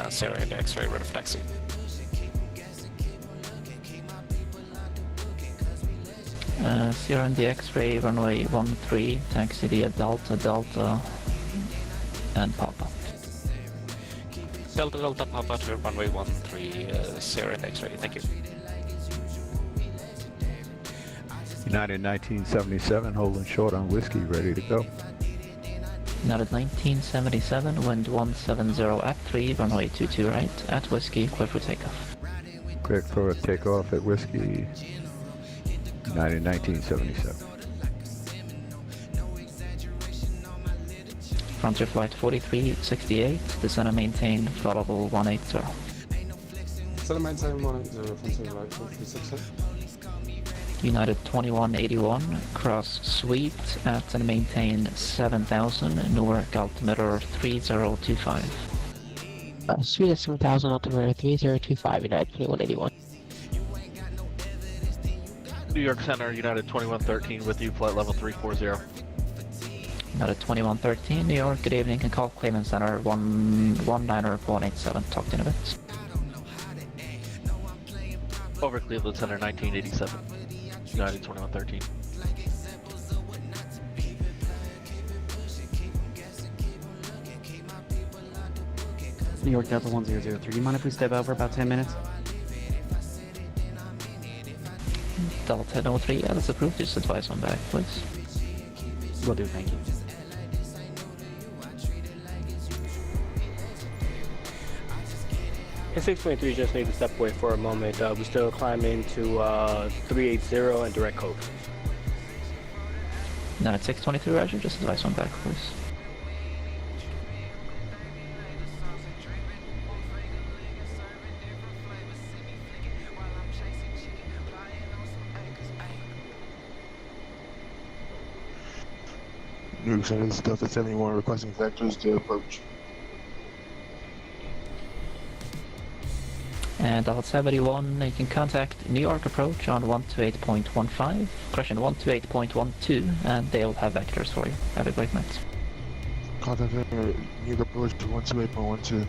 Sierra into X-ray, rate of taxi. Sierra and the X-ray, runway 13, taxi via Delta, and Papa. Delta Papa to runway 13, Sierra and X-ray, thank you. United 1977, holding short on whiskey, ready to go. United 1977, wind 170 at 3, runway 22 right, at whiskey, clear for takeoff. Clear for takeoff at whiskey. United 1977. Frontier Flight 4368, descend and maintain flight level 180. Descend and maintain 180, Frontier Flight 4368. United 2181, cross sweep at and maintain 7000, Newark altimeter 3025. Sweet at 7000, altimeter 3025, United 2181. New York Center, United 2113 with you, flight level 340. United 2113, New York, good evening, and call Cleveland Center 119.87, talk to you in a bit. Over Cleveland Center, 1987. United 2113. New York Delta 1003, do you mind if we step out for about 10 minutes? Delta 1003, that's approved. Just advise on back, please. Will do, thank you. And 623 just need to step away for a moment. We're still climbing to 380 and direct code. United 623, roger. Just advise on back, please. New York Center, this is Delta 71 requesting vectors to approach. And Delta 71, you can contact New York approach on 128.15, correction 128.12, and they'll have vectors for you. Have a great night. Contact New York approach to 128.12.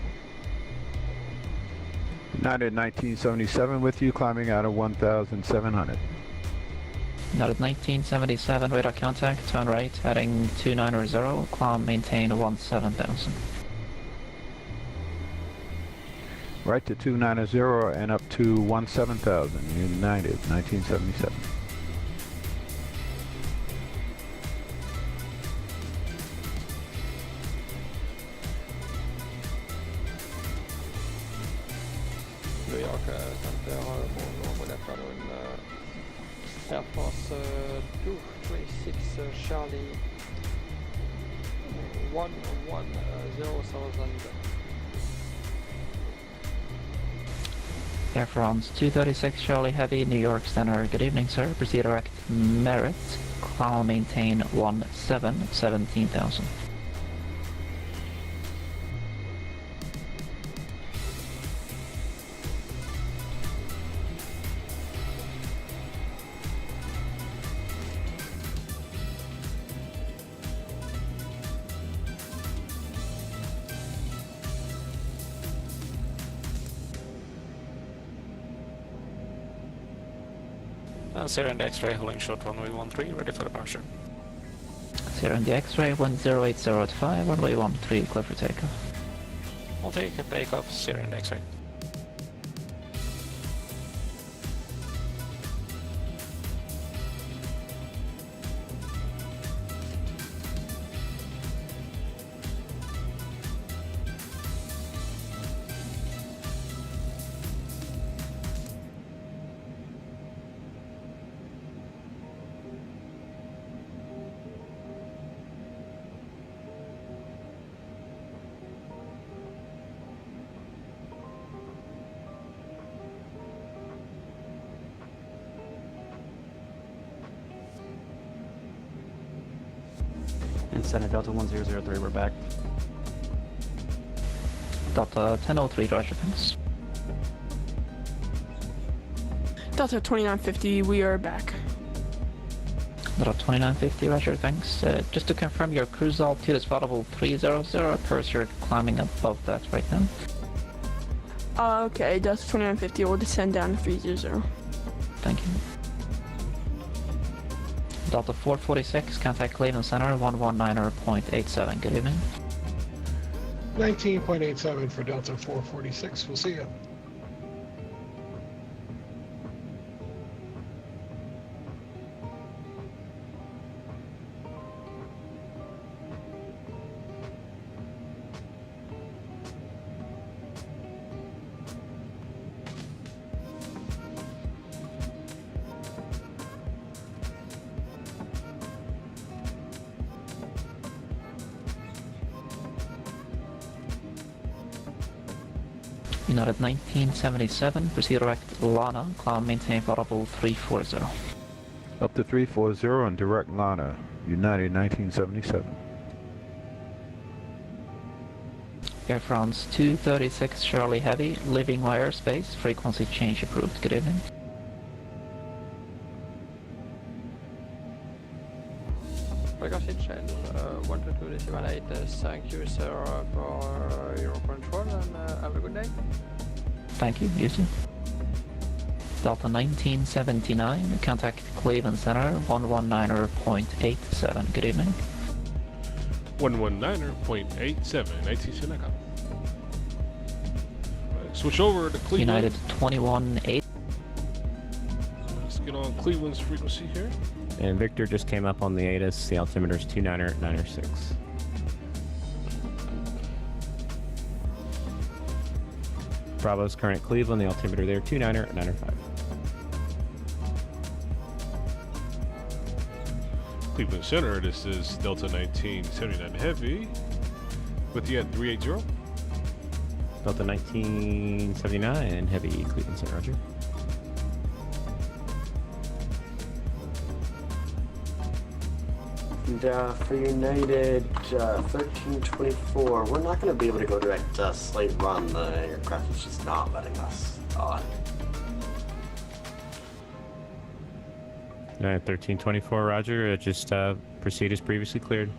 United 1977 with you, climbing out of 1,700. United 1977, radar contact, turn right, heading 290, climb, maintain 17,000. Right to 290 and up to 17,000. United 1977. New York Center will have Air Force 236 Charlie 110,000. Air France 236 Charlie Heavy, New York Center. Good evening, sir. Proceed direct Merit. Climb, maintain 17,000. Sierra and X-ray holding short runway 13, ready for departure. Sierra and the X-ray 10805, runway 13, clear for takeoff. We'll take a takeoff, Sierra and X-ray. And Center Delta 1003, we're back. Delta 1003, roger, thanks. Delta 2950, we are back. Delta 2950, roger, thanks. Just to confirm, your cruise altitude is level 300, appears you're climbing above that right now. Okay, Delta 2950 will descend down to 300. Thank you. Delta 446, contact Cleveland Center, 119.87. Good evening. 19.87 for Delta 446. We'll see you. United 1977, proceed direct Lana, climb, maintain level 340. Up to 340 and direct Lana, United 1977. Air France 236 Charlie Heavy, leaving my airspace, frequency change approved. Good evening. Shell 122.8, thank you sir for your control and have a good day. Thank you, you too. Delta 1979, contact Cleveland Center, 119.87. Good evening. 119.87, 19 Seneca. Switch over to Cleveland. United 21.8. Let's get on Cleveland's frequency here. And Victor just came up on the ATIS. The altimeter is 29906. Bravo's current Cleveland, the altimeter there, 29905. Cleveland Center, this is Delta 1979 Heavy. With you at 380. Delta 1979 Heavy, Cleveland Center, roger. And for United 1324, we're not going to be able to go direct slate run. The aircraft is just not letting us on. 1324, roger. Just proceed as previously cleared.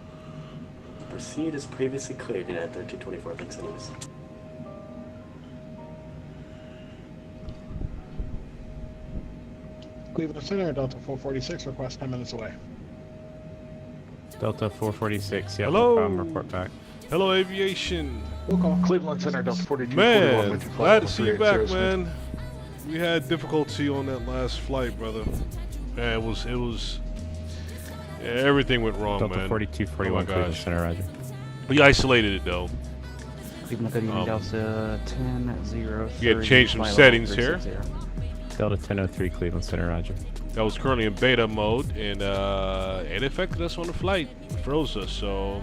Proceed as previously cleared, United 1324. Thanks, anyways. Cleveland Center, Delta 446, request 10 minutes away. Delta 446, yeah, hello. No problem, report back. Hello, aviation. We'll call. Cleveland Center, Delta 42. Man, glad to see you back, man. We had difficulty on that last flight, brother. Man, it was. Yeah, everything went wrong, Delta man. 4241, Cleveland Center, roger. We isolated it though. Cleveland Delta 10-0. We had to change some settings here. Delta 1003, Cleveland Center, roger. That was currently in beta mode, and it affected us on the flight. It froze us, so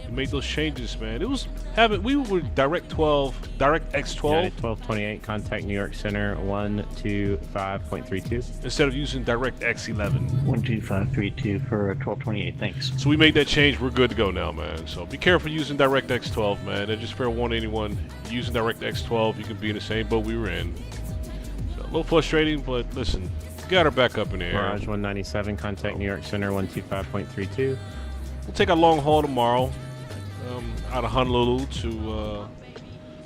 we made those changes, man. It was we were direct X12. United 1228, contact New York Center 125.32. Instead of using direct X11. 12532 for 1228, thanks. So we made that change. We're good to go now, man. So be careful using direct X12, man. And just fair warning anyone using direct X12, you can be in the same boat we were in. So a little frustrating, but listen. Got her back up in the air. Mirage 197, contact New York Center 125.32. We'll take a long haul tomorrow out of Honolulu to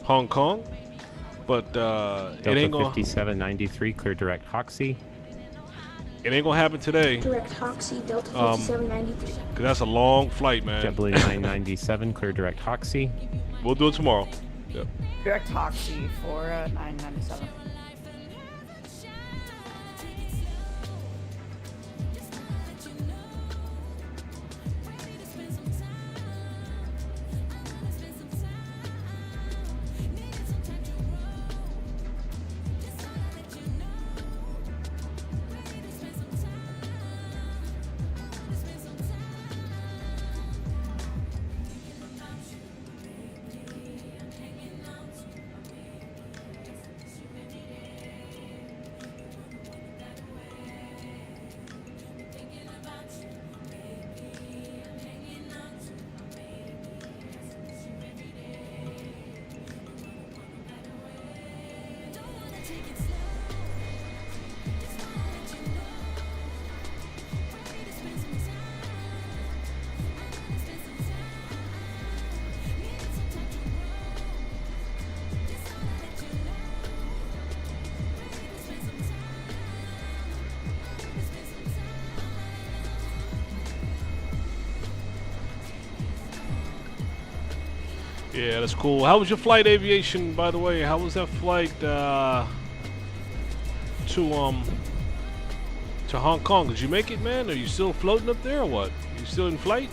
Hong Kong. But it ain't gonna... 5793, clear direct Hoxie. It ain't gonna happen today. Direct Hoxie, Delta 5793. Because that's a long flight, man. JetBlue 997, clear direct Hoxie. We'll do it tomorrow. Yep. Direct Hoxie for 997. Yeah, that's cool. How was your flight, aviation, by the way? How was that flight to Hong Kong? Did you make it, man? Are you still floating up there or what? You still in flight?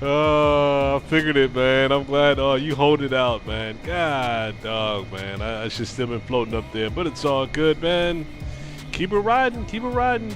I figured it, man. I'm glad you hold it out, man. God dog, man. I should still been floating up there, but it's all good, man. Keep it riding, keep it riding.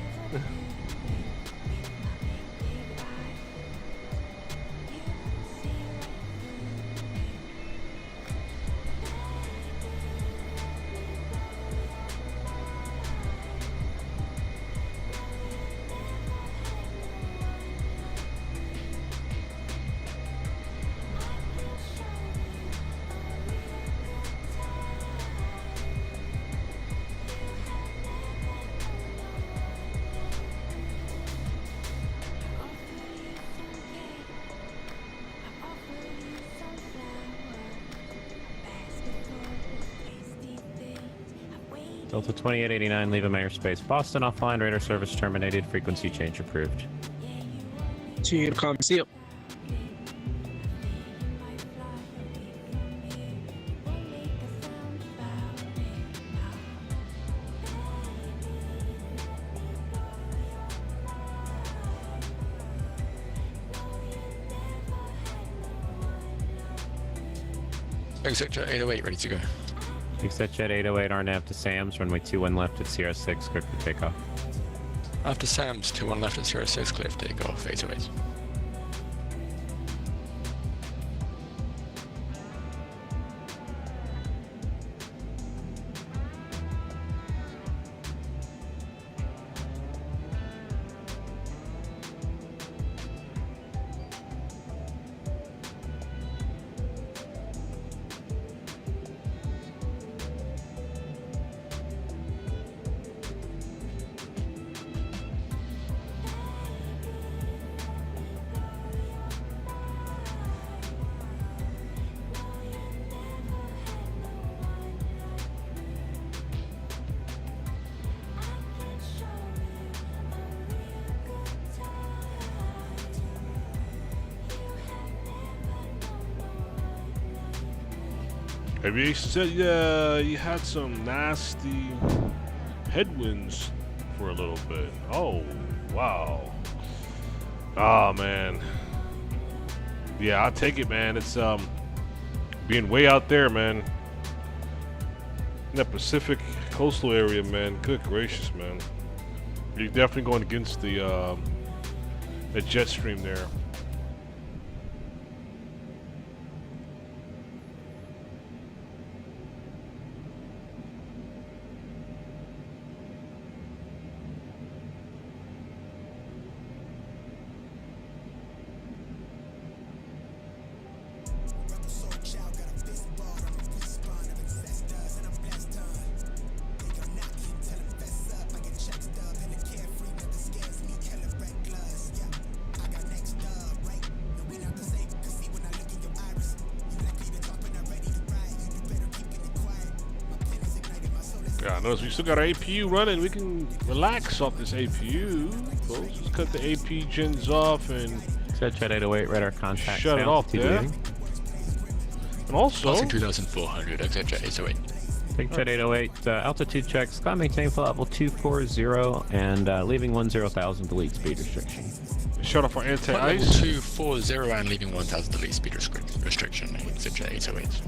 Delta 2889, leave airspace. Boston offline, radar service terminated, frequency change approved. See you. Exit jet 808, ready to go. Exit jet 808, RNAV to SAMS, runway 21 left at Sierra 6, clear for takeoff. After SAMS, 21 left at 06, clear for takeoff, 808. Aviation said you had some nasty headwinds for a little bit. Oh, wow. Oh, man. Yeah, I'll take it, man. It's being way out there, man. In that Pacific coastal area, man. Good gracious, man. You're definitely going against the jet stream there. Yeah, notice we still got our APU running. We can relax off this APU, folks. Just cut the AP gens off and Jet 808, radar contact. shut it off there. And also, passing 2,400, exit jet 808. Take jet 808, altitude check, sky maintain flight level 240, and leaving 10,000 delete speed restriction. Shut off our anti-ice. Level 240 and leaving 1,000 delete speed restriction, exit jet 808.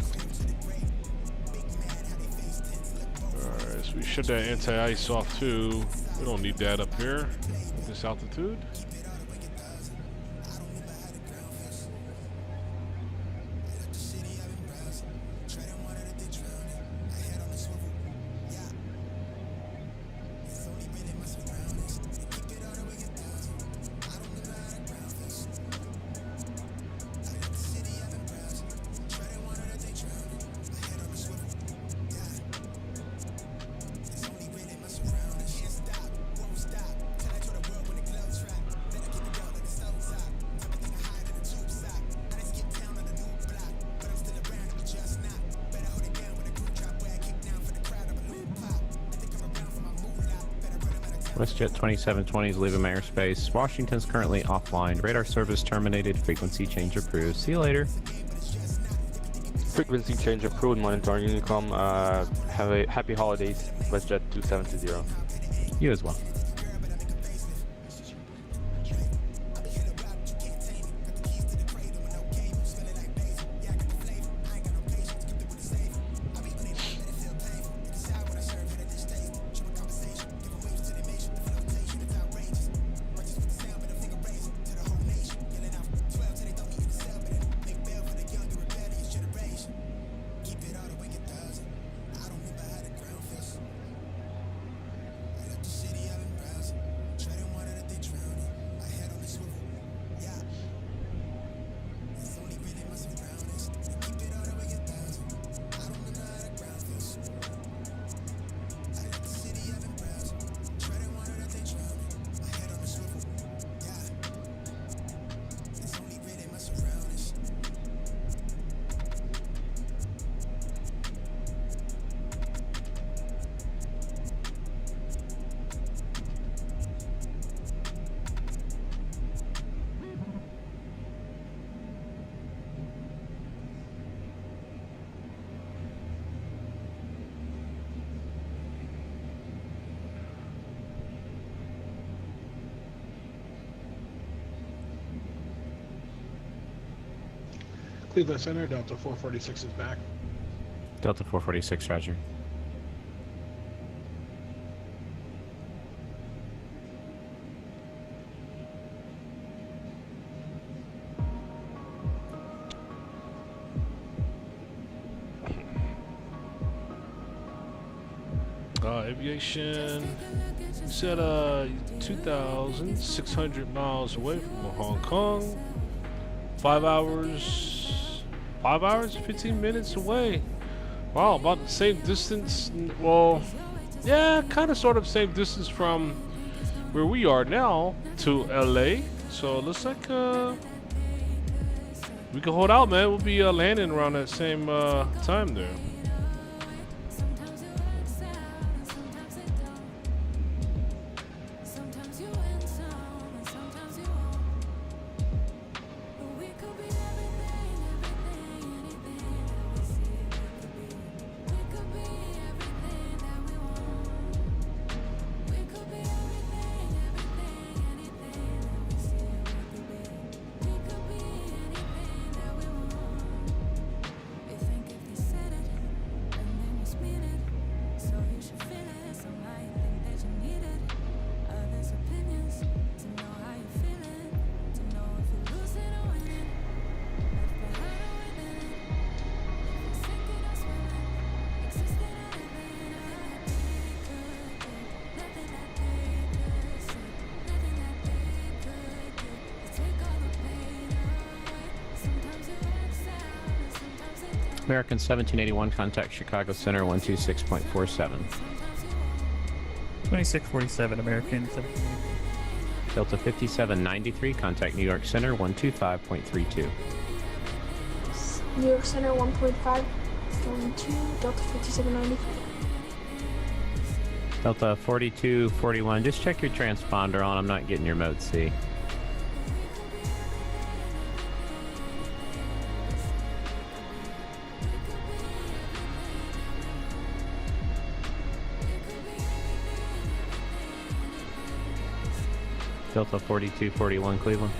Alright, so we shut that anti-ice off too. We don't need that up here at this altitude. WestJet 2720 is leaving airspace. Washington's currently offline. Radar service terminated. Frequency change approved. See you later. Frequency change approved, monitor Unicom. Have a happy holidays, WestJet 2720. You as well. Cleveland Center, Delta 446 is back. Delta 446, roger. Aviation set 2,600 miles away from Hong Kong. 5 hours, 15 minutes away. Wow, about the same distance. Well, yeah, kind of sort of same distance from where we are now to LA. So it looks like we can hold out, man. We'll be landing around that same time there. American 1781, contact Chicago Center 126.47. 2647, American 1781. Delta 5793, contact New York Center 125.32. New York Center 1.5, going to Delta 5793. Delta 4241, just check your transponder on. I'm not getting your mode C. Delta 4241, Cleveland.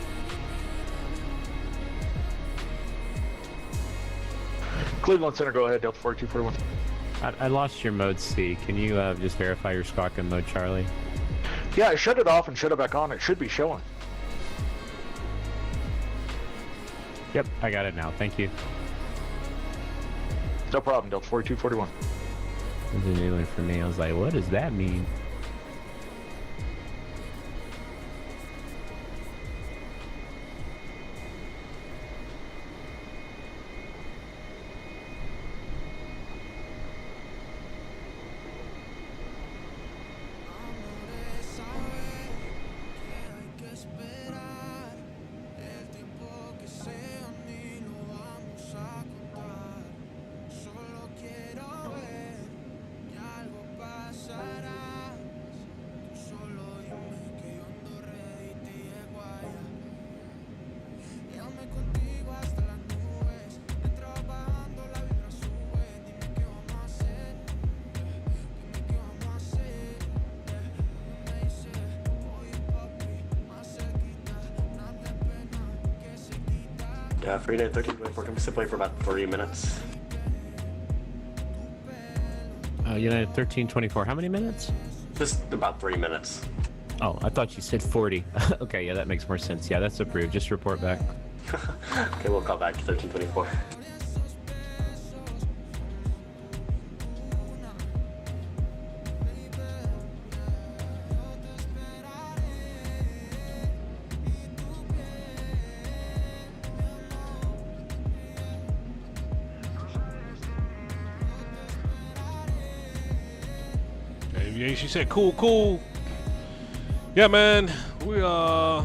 Cleveland Center, go ahead, Delta 4241. I lost your mode C. Can you just verify your squawk in mode Charlie? Yeah, I shut it off and shut it back on. It should be showing. Yep, I got it now. Thank you. No problem, Delta 4241. This is a new one for me. I was like, what does that mean? Freedom 1324, can we simply for about 3 minutes? United 1324, how many minutes? Just about 3 minutes. Oh, I thought you said 40. Okay, yeah, that makes more sense. Yeah, that's approved. Just report back. Okay, we'll call back to 1324. She said, cool. Yeah, man, we're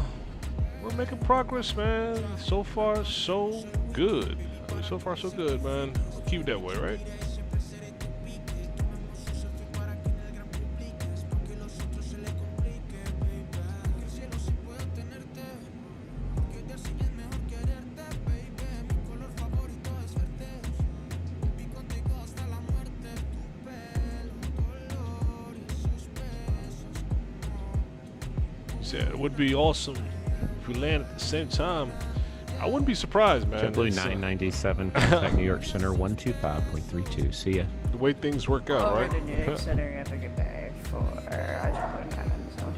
making progress, man. So far, so good. So far, so good, man. Keep it that way, right? It would be awesome if we land at the same time. I wouldn't be surprised, man. JetBlue 997, contact New York Center 125.32. See ya. The way things work out, Over right? to New York Center, have a good day for JetBlue 997.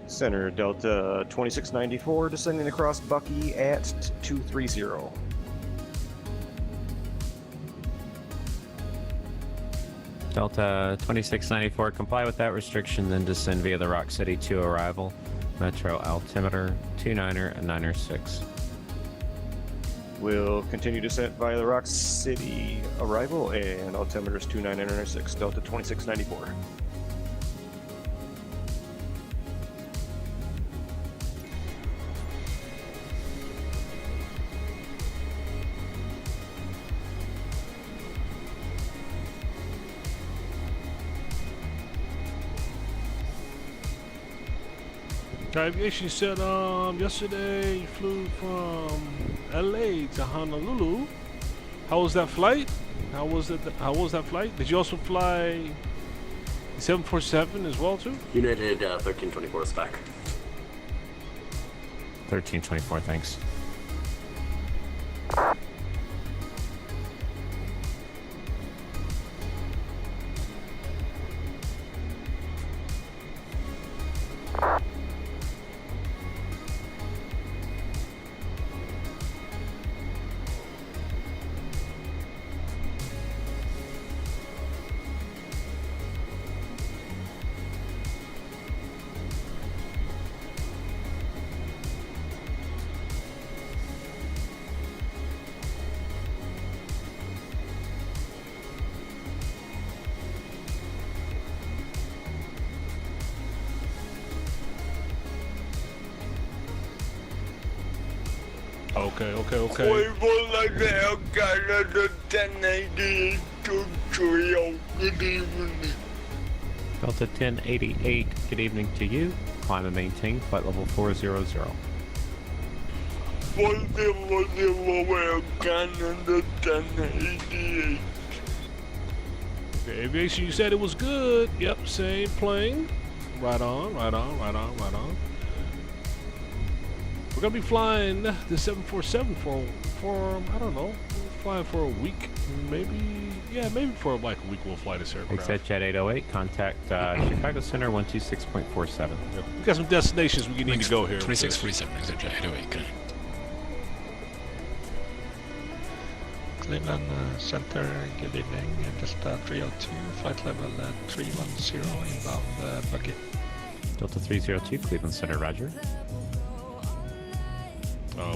Center, Delta 2694, descending across Bucky at 230. Delta 2694, comply with that restriction, then descend via the Rock City 2 arrival. Metro altimeter 29er and 96. We'll continue descent via the Rock City arrival and altimeters 29 and 96, Delta 2694. Aviation said yesterday you flew from LA to Honolulu. How was that flight? How was that flight? Did you also fly the 747 as well too? United 1324 is back. 1324, thanks. Okay. Delta 1088, good evening to you. Climb and maintain flight level 400. Okay, aviation, you said it was good. Yep, same plane. Right on. We're gonna be flying the 747 for I don't know, flying for a week, maybe for like a week we'll fly this aircraft. Exit Jet 808, contact Chicago Center 126.47. Yep. We got some destinations we need to go here. 2647, Exit Jet 808, good. Cleveland Center, good evening. Just 302, flight level 310 inbound Bucky. Delta 302, Cleveland Center, roger.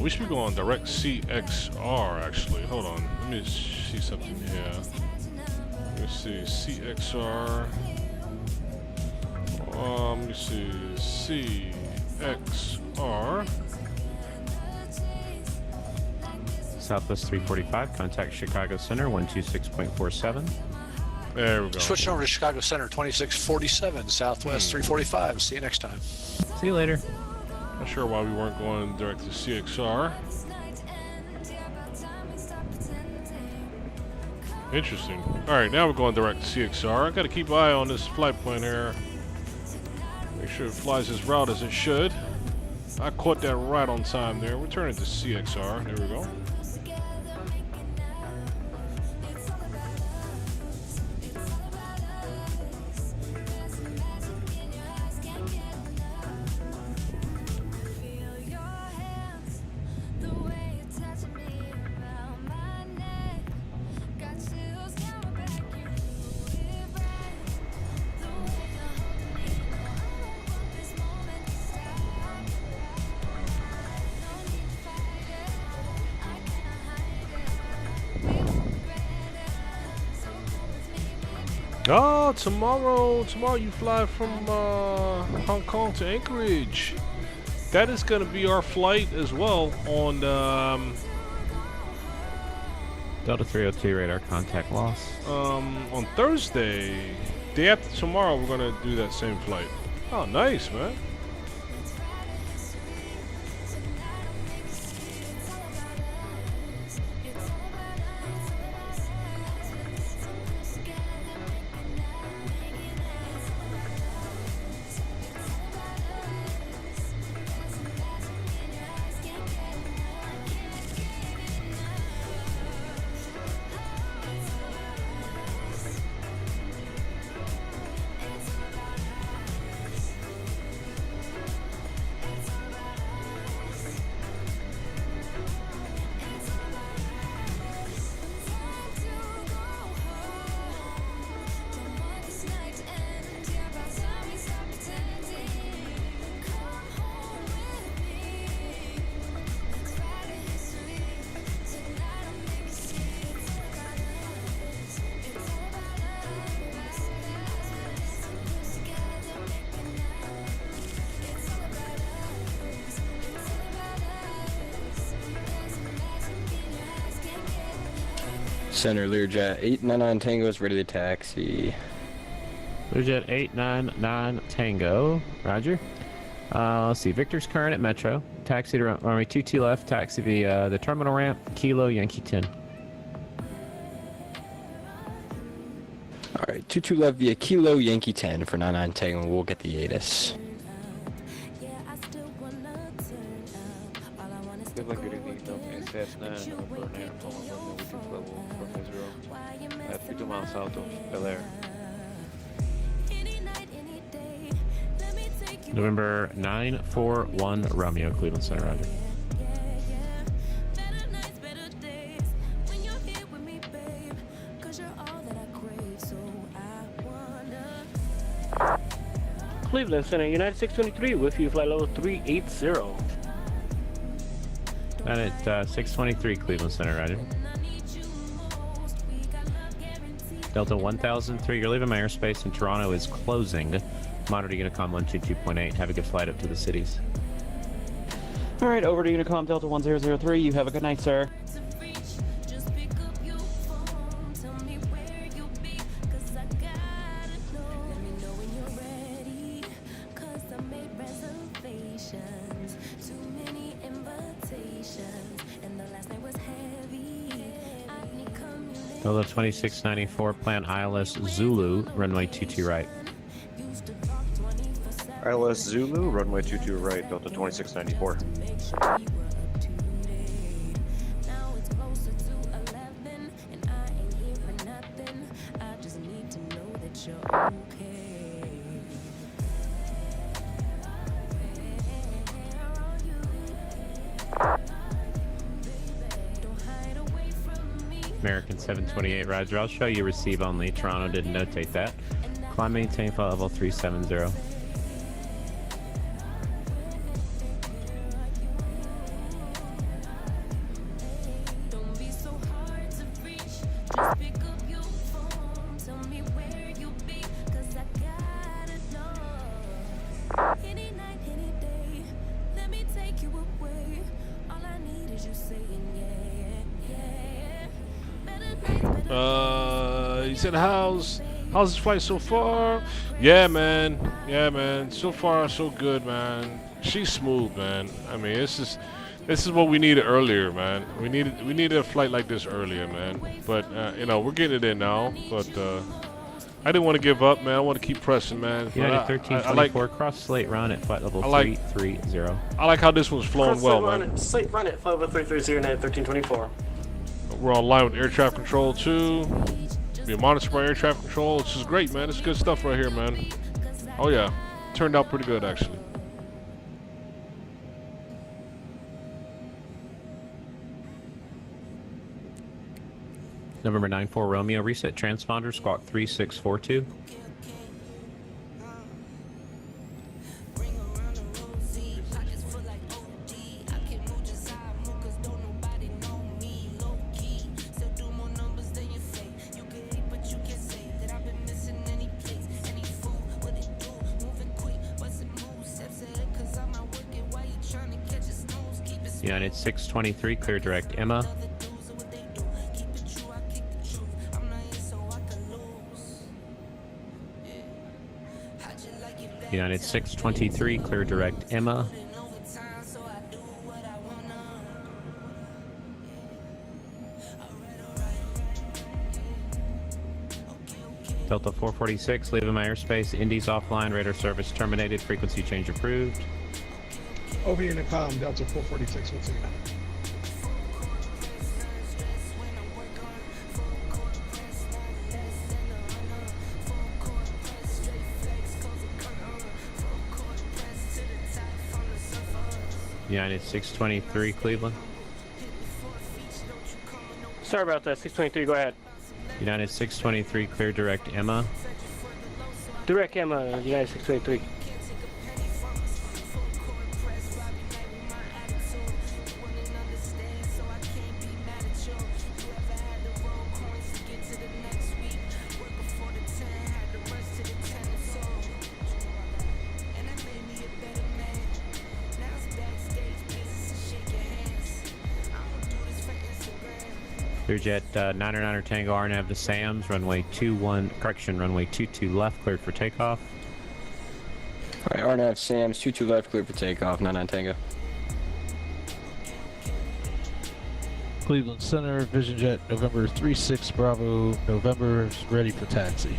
We should be going direct CXR actually. Hold on, let me see something here. Let's see, CXR. Let me see, CXR. Southwest 345, contact Chicago Center 126.47. There we go. Switching over to Chicago Center, 2647, Southwest 345. See you next time. See you later. Not sure why we weren't going direct to CXR. Interesting. Alright, now we're going direct to CXR. I gotta keep an eye on this flight plan here. Make sure it flies as route as it should. I caught that right on time there. We're turning to CXR. There we go. Oh, tomorrow you fly from Hong Kong to Anchorage. That is going to be our flight as well on Delta 302 radar contact loss. on Thursday. Day after tomorrow, we're going to do that same flight. Oh, nice, man. Center Learjet 899 Tango is ready to taxi. Learjet 899 Tango, roger. Let's see, Victor's current at Metro. Taxi to runway 22 left, taxi via the terminal ramp, Kilo Yankee 10. Alright, 22 left via Kilo Yankee 10 for 99 Tango. We'll get the ATIS. Good luck getting the SF9 over an airport with this level from Israel at 52 miles south of Bel Air. November 941 Romeo, Cleveland Center, roger. Cleveland Center, United 623 with you, flight level 380. And at 623 Cleveland Center, roger. Delta 1003, you're leaving my airspace and Toronto is closing. Monitor Unicom 122.8. Have a good flight up to the cities. Alright, over to Unicom Delta 1003. You have a good night, sir. Delta 2694, plan ILS Zulu, runway 22 right. ILS Zulu, runway 22 right, Delta 2694. American 728, roger. I'll show you receive only. Toronto didn't notate that. Climb maintain flight level 370. He said, how's this flight so far? Yeah, man. Yeah, man. So far, so good, man. She's smooth, man. I mean, this is what we needed earlier, man. We needed a flight like this earlier, man. But you know, we're getting it in now. But I didn't want to give up, man. I want to keep pressing, man. United 1324, cross slate run at flight level 330. I like how this one's flowing well, man. Slate run at flight level 330, United 1324. We're online with air traffic control too. Being monitored by air traffic control. This is great, man. It's good stuff right here, man. Oh yeah, turned out pretty good actually. November 94 Romeo, reset transponder, squawk 3642. United 623, clear direct Emma. United 623, clear direct Emma. Delta 446, leaving my airspace. Indy's offline, radar service terminated, frequency change approved. Over Unicom, Delta 446, what's it? United 623, Cleveland. Sorry about that, 623, go ahead. United 623, clear direct Emma. Direct Emma, United 623. Clearjet 909 Tango RNAV to SAMS, runway 22 left, cleared for takeoff. Alright, RNAV SAMS, 22 left, cleared for takeoff, 99 Tango. Cleveland Center, Vision Jet, November 36 Bravo, November, ready for taxi.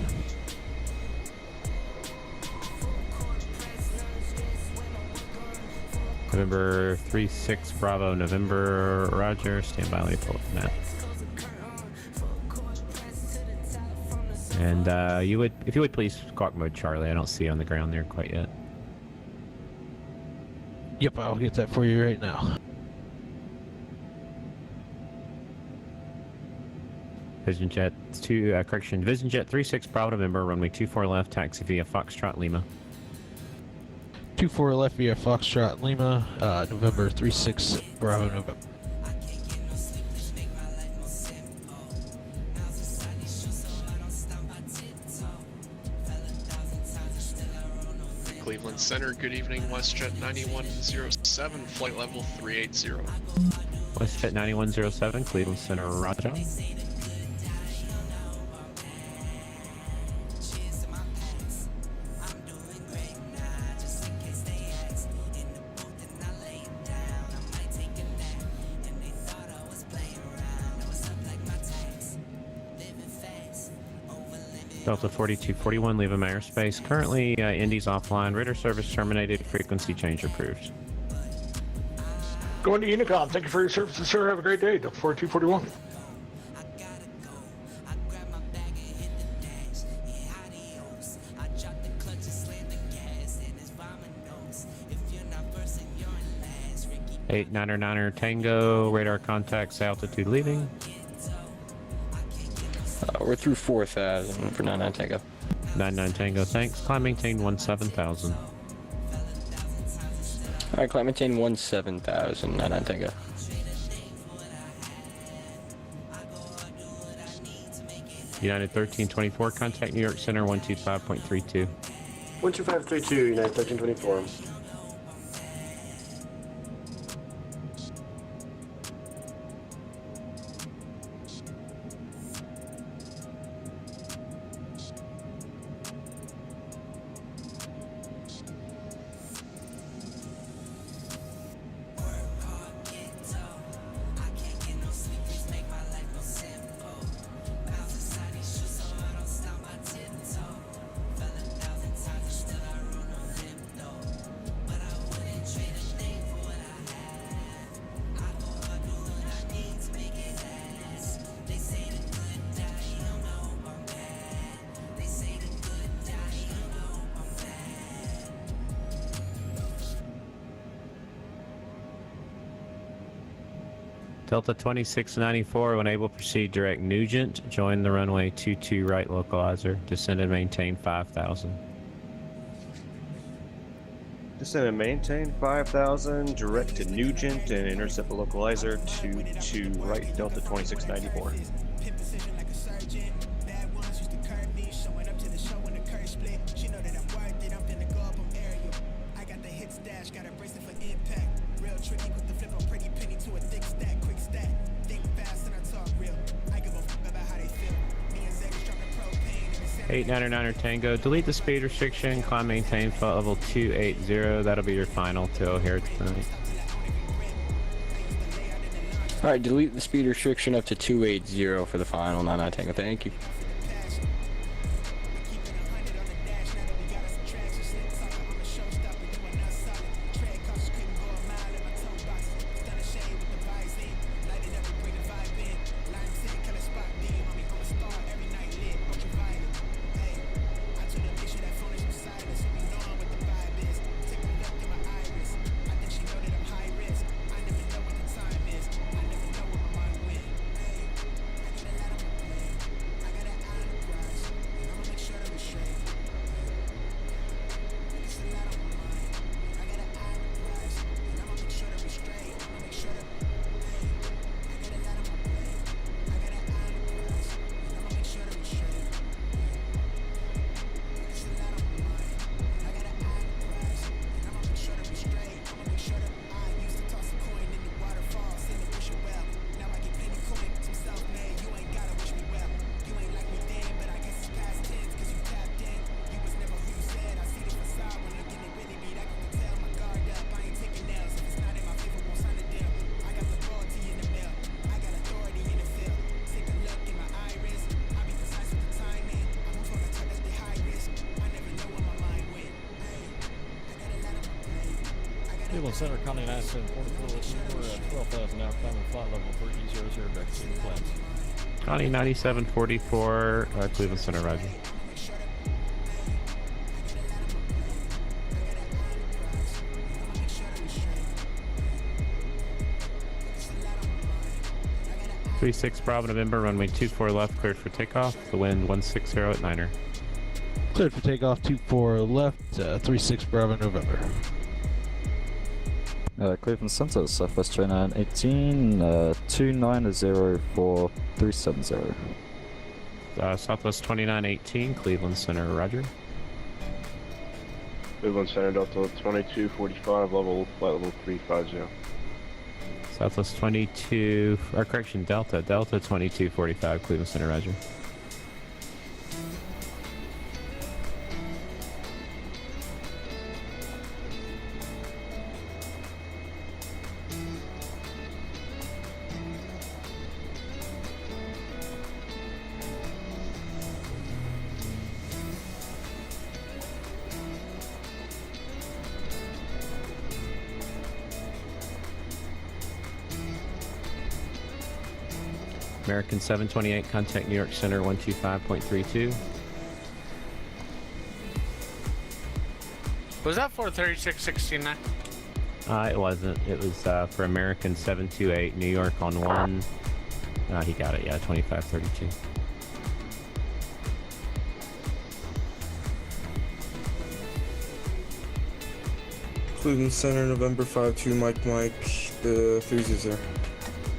November 36 Bravo, November, roger, stand by, let me pull up the map. And if you would please squawk mode Charlie, I don't see you on the ground there quite yet. Yep, I'll get that for you right now. Vision Jet 36 Bravo November, runway 24 left, taxi via Foxtrot Lima. 24 left via Foxtrot Lima, November 36 Bravo November. Cleveland Center, good evening, WestJet 9107, flight level 380. WestJet 9107, Cleveland Center, roger. Delta 4241, leaving my airspace. Currently, Indy's offline. Radar service terminated. Frequency change approved. Going to Unicom. Thank you for your services, sir. Have a great day. Delta 4241. Eight 909 Tango. Radar contacts. Altitude leaving. We're through 4,000 for 99 Tango. 99 Tango, thanks. Climb maintain 17,000. Alright, climb maintain 17,000, 99 Tango. United 1324, contact New York Center 125.32. 12532, United 1324. Delta 2694, when able, proceed direct Nugent. Join the runway 22 right localizer. Descend and maintain 5,000. Descend and maintain 5,000, direct to Nugent and intercept the localizer to right Delta 2694. Tricky, put the flip on pretty penny to a thick stack, quick stack. Think fast and I talk real. I give a fuck about how they feel. Me and Zach dropping propane. 899er Tango, delete the speed restriction, climb maintain flight level 280. That'll be your final till here tonight. Alright, delete the speed restriction up to 280 for the final 99 Tango. Thank you. Cleveland Center, County 9744, we're at 12,000 now, climbing flight level 300 back to the plans. Connie 9744, Cleveland Center, roger. Three 6 Bravo November, runway 24 left, cleared for takeoff. The wind 160 at Niner. Cleared for takeoff, 24 left, 36 Bravo November. Cleveland Center, Southwest 2918, 2904-370. Southwest 2918, Cleveland Center, roger. Cleveland Center, Delta 2245, flight level 350. Southwest 22, or correction, Delta 2245, Cleveland Center, roger. American 728, contact New York Center 125.32. Was that for 3669? It wasn't. It was for American 728, New York on 1. He got it, yeah, 2532. Cleveland Center, November 52, Mike, the 300.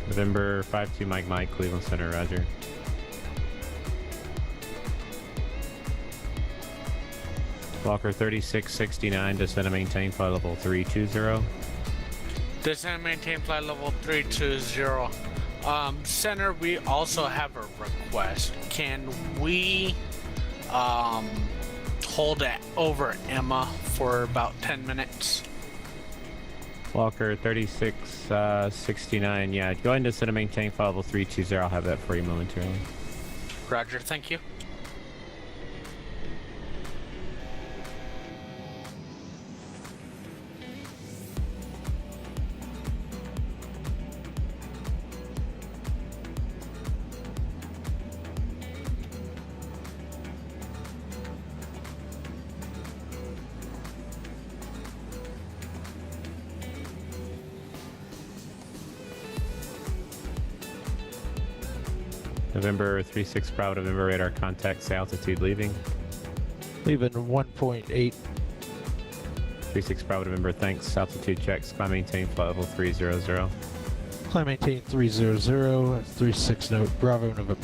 November 52, Mike, Cleveland Center, roger. Walker 3669, descend and maintain flight level 320. Descend and maintain flight level 320. Center, we also have a request. Can we hold it over Emma for about 10 minutes? Walker 3669, yeah, go ahead and descend and maintain flight level 320. I'll have that for you momentarily. Roger, thank you. November 36 Bravo, November radar contact, say altitude leaving. Leaving 1.8. 36 Bravo, November, thanks. Altitude checks, climb maintain, flight level 300. Climb maintain 300, 36 note, Bravo, November.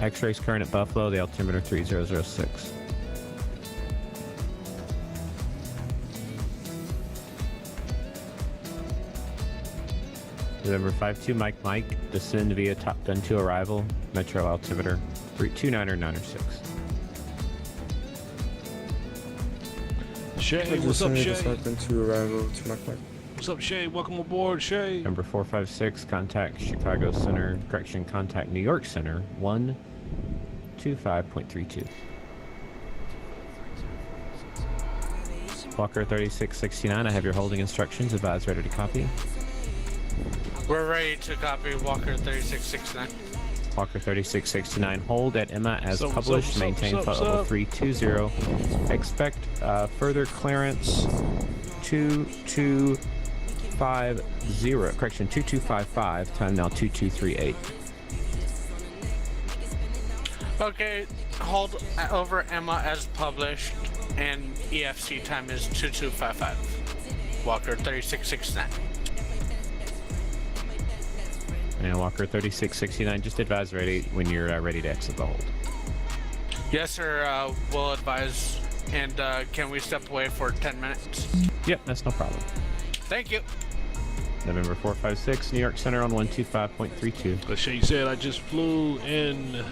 X-rays current at Buffalo, the altimeter 3006. November 52 Mike, descend via Top Gun 2 arrival, Metro altimeter 32996. Shay, what's up, Shay? Top Gun 2 arrival to Mike. What's up, Shay? Welcome aboard, Shay. Number 456, contact Chicago Center, correction, contact New York Center, 125.32. Walker 3669, I have your holding instructions, advise ready to copy. We're ready to copy Walker 3669. Walker 3669, hold at Emma as Sup, published, sup, maintain sup, flight sup. level 320. Expect further clearance 2250, correction, 2255, time now 2238. Okay, hold over Emma as published, and EFC time is 2255. Walker 3669. And Walker 3669, just advise ready when you're ready to exit the hold. Yes, sir. We'll advise. And can we step away for 10 minutes? Yep, that's no problem. Thank you. November 456, New York Center on 125.32. Let's say you said I just flew in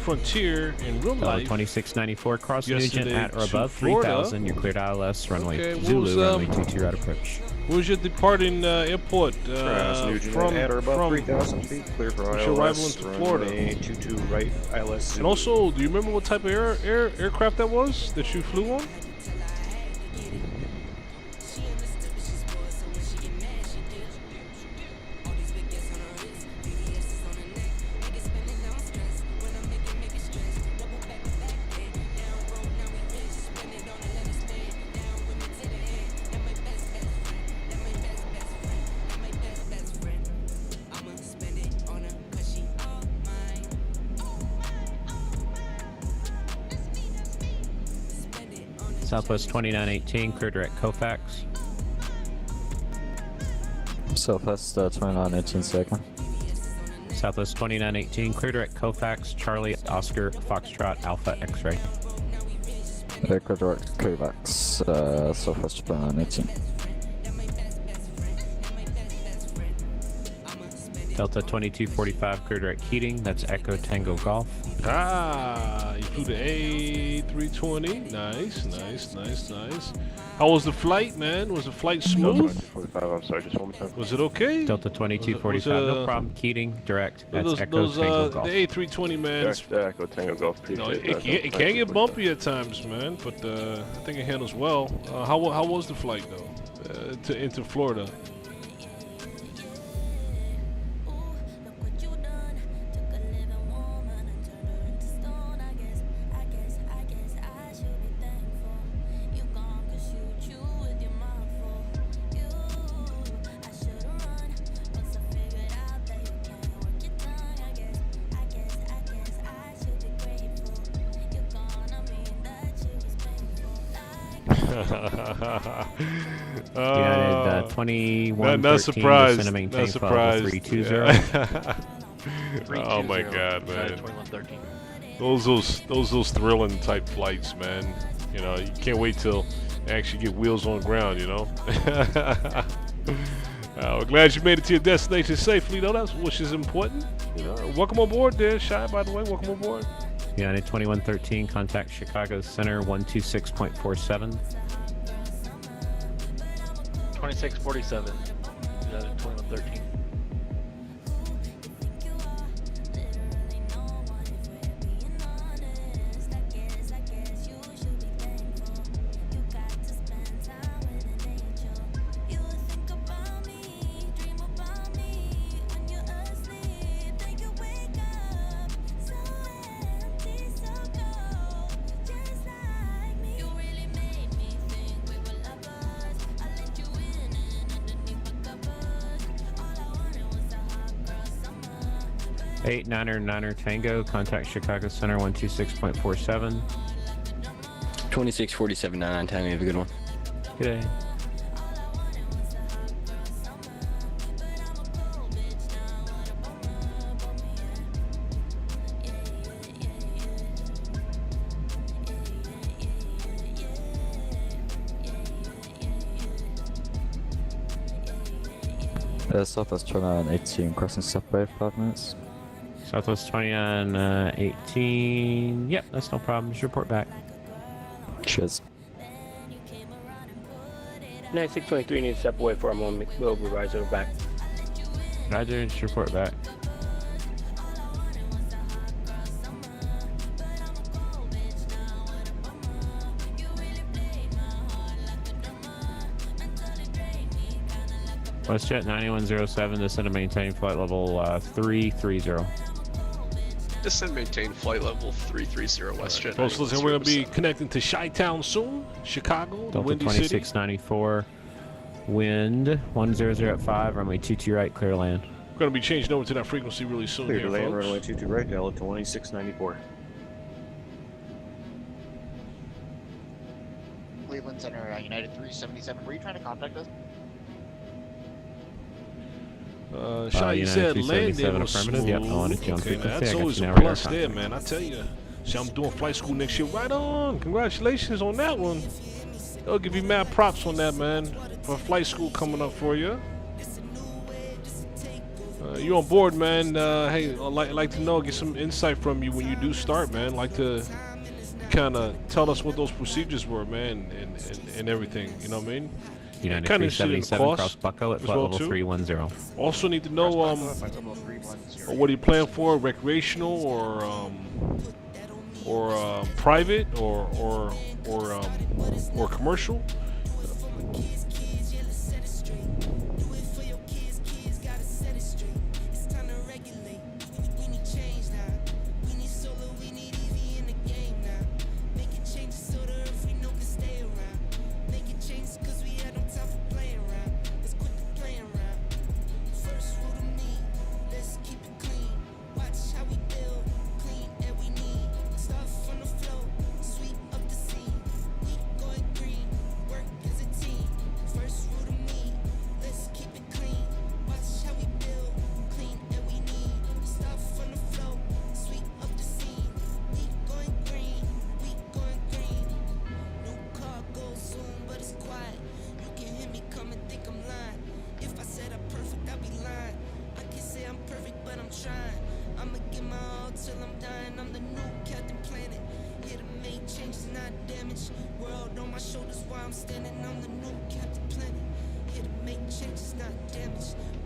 Frontier in real life. 2694, cross Nugent yesterday at or to above Florida. 3000. You're cleared ILS, runway Okay, what Zulu, was, runway 22 route approach. What was your departing airport from at or above 3,000 from feet, clear for what's your arrival ILS, into Florida? runway 22 right, ILS. And also, do you remember what type of aircraft that was that you flew on? Southwest 2918, clear direct Kofax. Southwest 2918 second. Southwest 2918, clear direct Kofax, Charlie, Oscar, Foxtrot, Alpha, X-ray. Clear direct Kovacs, Southwest 2918. Delta 2245, clear direct Keating, that's Echo Tango Golf. Ah, you flew the A320. Nice, nice, nice, nice. How was the flight, man? Was the flight smooth? 45, I'm sorry, just one more time. Was it okay? Delta 2245, no problem, Keating, direct, that's Echo Tango Golf. The A320, man. Echo Tango Golf. No, it can get bumpy at times, man, but I think it handles well. How was the flight, though, into Florida? United 2113, not surprised. descend and maintain Not surprised. 320. Oh my god, man. Those thrilling type flights, man. You know, you can't wait till you actually get wheels on the ground, you know. We're glad you made it to your destination safely, though. That's which is important. You know, welcome aboard there, Shy, by the way. Welcome aboard. United 2113, contact Chicago Center 126.47. 2647. United 2113. 89er Tango, contact Chicago Center 126.47. 264799 Tango, you have a good one. Good day. Southwest 2918, crossing subway, 5 minutes. Southwest 29, 18. Yep, that's no problem. Just report back. Cheers. 9623 needs to step away for a moment. We'll revise it back. Roger, just report back. WestJet 9107, descend and maintain flight level 330. Descend maintain flight level 330 WestJet. Folks, listen, we're going to be connecting to Chi-Town soon. Chicago, the Delta Windy 2694, wind 10 at 5, runway 22 right, clear land. We're going to be changing over to that frequency really soon. Clear here, to land, folks. runway 22 right, Delta 2694. Cleveland Center, United 377. Were you trying to contact us? Shy, said landing was smooth. Yep, I wanted to Okay, frequency. that's I got always you a now. plus there, man. I tell you. See, I'm doing flight school next year. Right on. Congratulations on that one. They'll give you mad props on that, man. For flight school coming up for you. You on board, man. Hey, I'd like to know, get some insight from you when you do start, man. Like to kind of tell us what those procedures were, man, and everything. You know what I mean? United Kind of interested in the 377 cost cross Bucko at as flight well, level too. 310. Also need to know what do you plan for, recreational or private or commercial.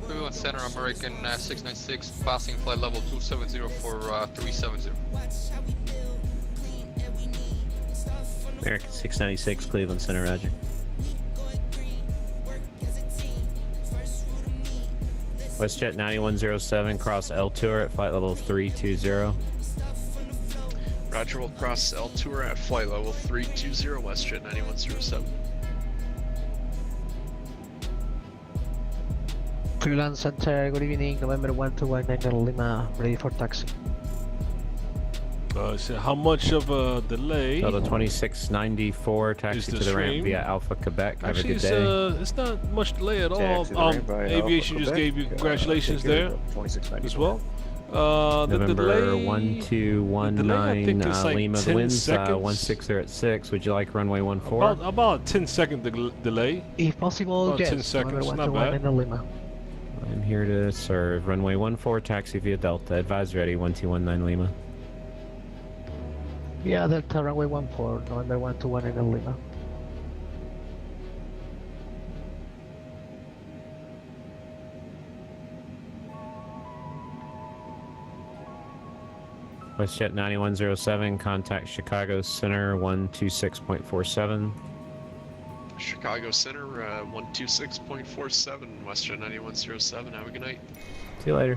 Cleveland Center, American 696, passing flight level 270 for 370. American 696, Cleveland Center, roger. WestJet 9107, cross L Tour at flight level 320. Roger, will cross L Tour at flight level 320, WestJet 9107. Cleveland Center, good evening, November 1219 Lima, ready for taxi. So how much of a delay? Delta 2694, taxi to the ramp via Alpha Quebec. Have Actually, a good day. It's not much delay at all. Taxi to the ramp via Aviation Alpha just Quebec. gave you congratulations there 2694. as well. The November delay, 1219 it's like Lima. The 10 wind's seconds. 16 at 6. Would you like runway 14? About a 10-second delay. If possible, About yes. 10 seconds, November not bad. 1219 Lima. I'm here to serve. Runway 14, taxi via Delta. Advise ready, 1219 Lima. Yeah, Delta runway 14, November 1219 Lima. WestJet 9107, contact Chicago Center 126.47. Chicago Center, 126.47, WestJet 9107. Have a good night. See you later.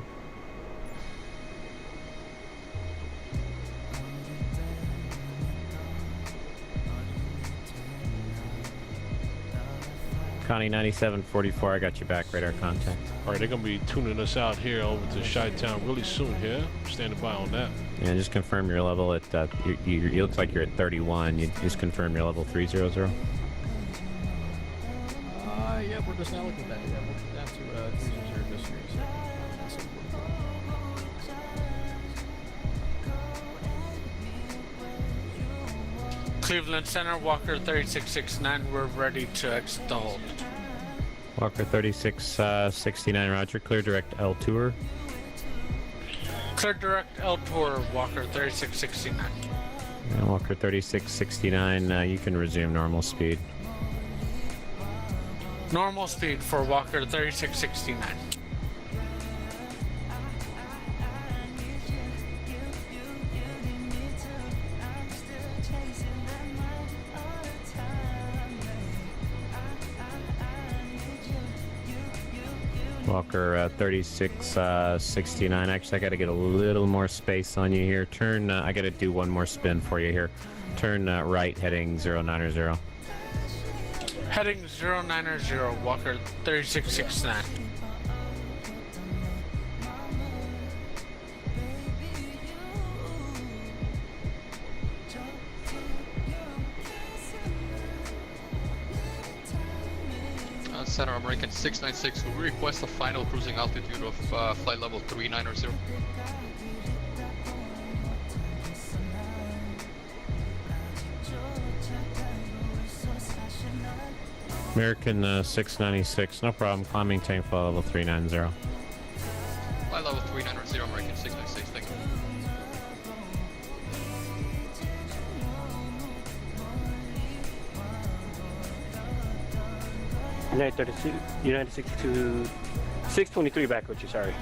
Connie 9744, I got you back. Radar contact. All right, they're gonna be tuning us out here over to Chi-Town really soon here. Standing by on that. Yeah, just confirm your level at, you looks like you're at 31. You just confirm your level 300. Yeah, we're just now looking at that. Yeah, we're down to 300 this year. Cleveland Center, Walker 3669, we're ready to exit the hold. Walker 3669, roger. Clear direct L tour. Clear direct L tour, Walker 3669. And Walker 3669, you can resume normal speed. Normal speed for Walker 3669. Walker 3669. Actually, I got to get a little more space on you here. Turn, I got to do one more spin for you here. Turn right, heading 090. Heading 090, Walker 3669. Center American 696, will we request a final cruising altitude of flight level 390? American 696, no problem. Climb, maintain flight level 390. Flight level 390, American 696, thank you. United 32, United 62, 623 back with you, sorry.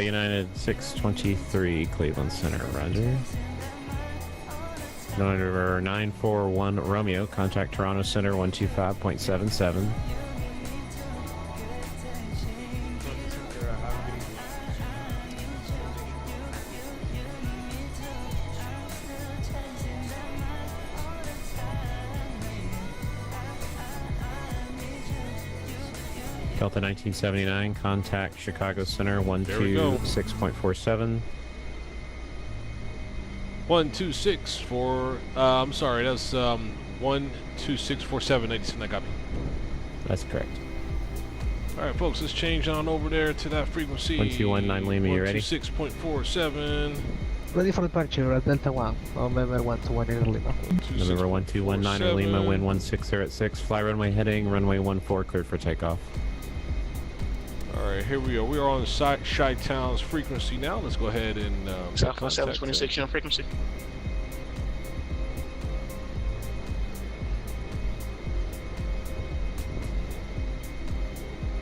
United 623, Cleveland Center, roger. Number 941 Romeo, contact Toronto Center 125.77. Delta 1979, contact Chicago Center 126.47. 126 for, I'm sorry, that's 12647, 87, that got me. That's correct. All right, folks, let's change on over there to that frequency. 1219 Lima, you ready? 126.47. Ready for departure at Delta 1, November 121 Lima. November 1219 Lima, wind 16 at 6, fly runway heading, runway 14, cleared for takeoff. All right, here we are. We are on Chi-Town's frequency now. Let's go ahead and Southwest 726 on frequency.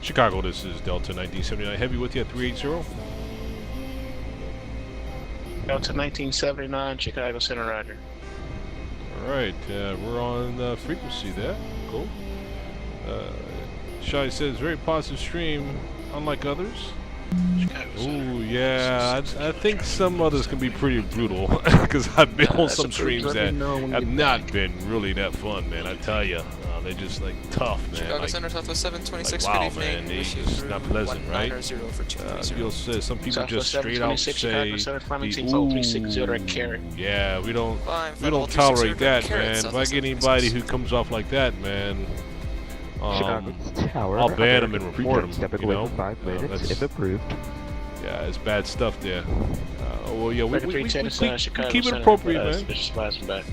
Chicago, this is Delta 1979 Heavy with you at 380. Delta 1979, Chicago Center, roger. All right, we're on frequency there. Cool. Shai says, very positive stream, unlike others. Ooh, yeah, I think some others can be pretty brutal, because I've been on some streams that have not been really that fun, man, I tell you. They're just, like, tough, man. Chicago like, Center, Southwest 726, like, wow, good evening. man, they just not pleasant, right? You'll say, some people just straight out say, yeah, we don't tolerate that, man. If I get anybody who comes off like that, man, I'll ban them and report them, you know? If approved. Yeah, it's bad stuff there. Well, yeah, we keep it appropriate, man.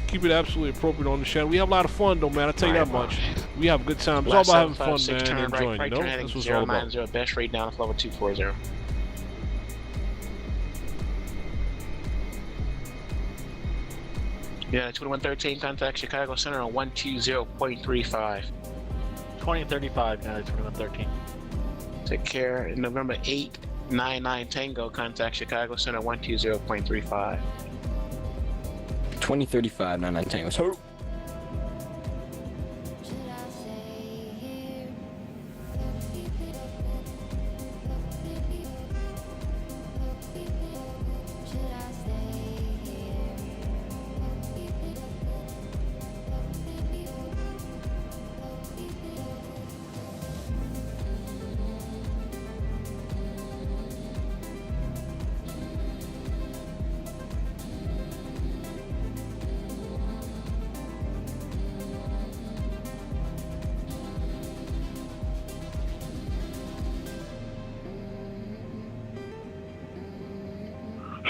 Keep it absolutely appropriate on the channel. We have a lot of fun, though, man. I tell you that much. We have a good time. It's all about having fun, man, and enjoying, you know? That's what it's all about. Best rate down to level 240. Yeah, 2113, contact Chicago Center on 120.35. 2035, now 2113. Take care. November 899 Tango, contact Chicago Center 120.35. 2035, 99 Tango. So.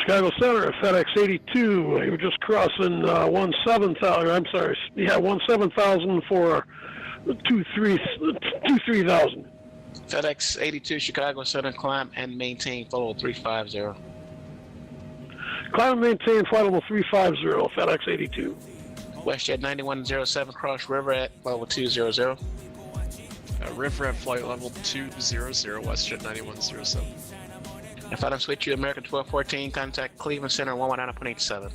Chicago Center, FedEx 82. You're just crossing 17,000. I'm sorry. Yeah, 17,000 for 23,000. FedEx 82 Chicago Center, climb and maintain flight level 350. Climb and maintain flight level 350, FedEx 82. WestJet 9107, cross river at level 200. River at flight level 200, WestJet 9107. If I don't switch you, American 1214, contact Cleveland Center 119.87.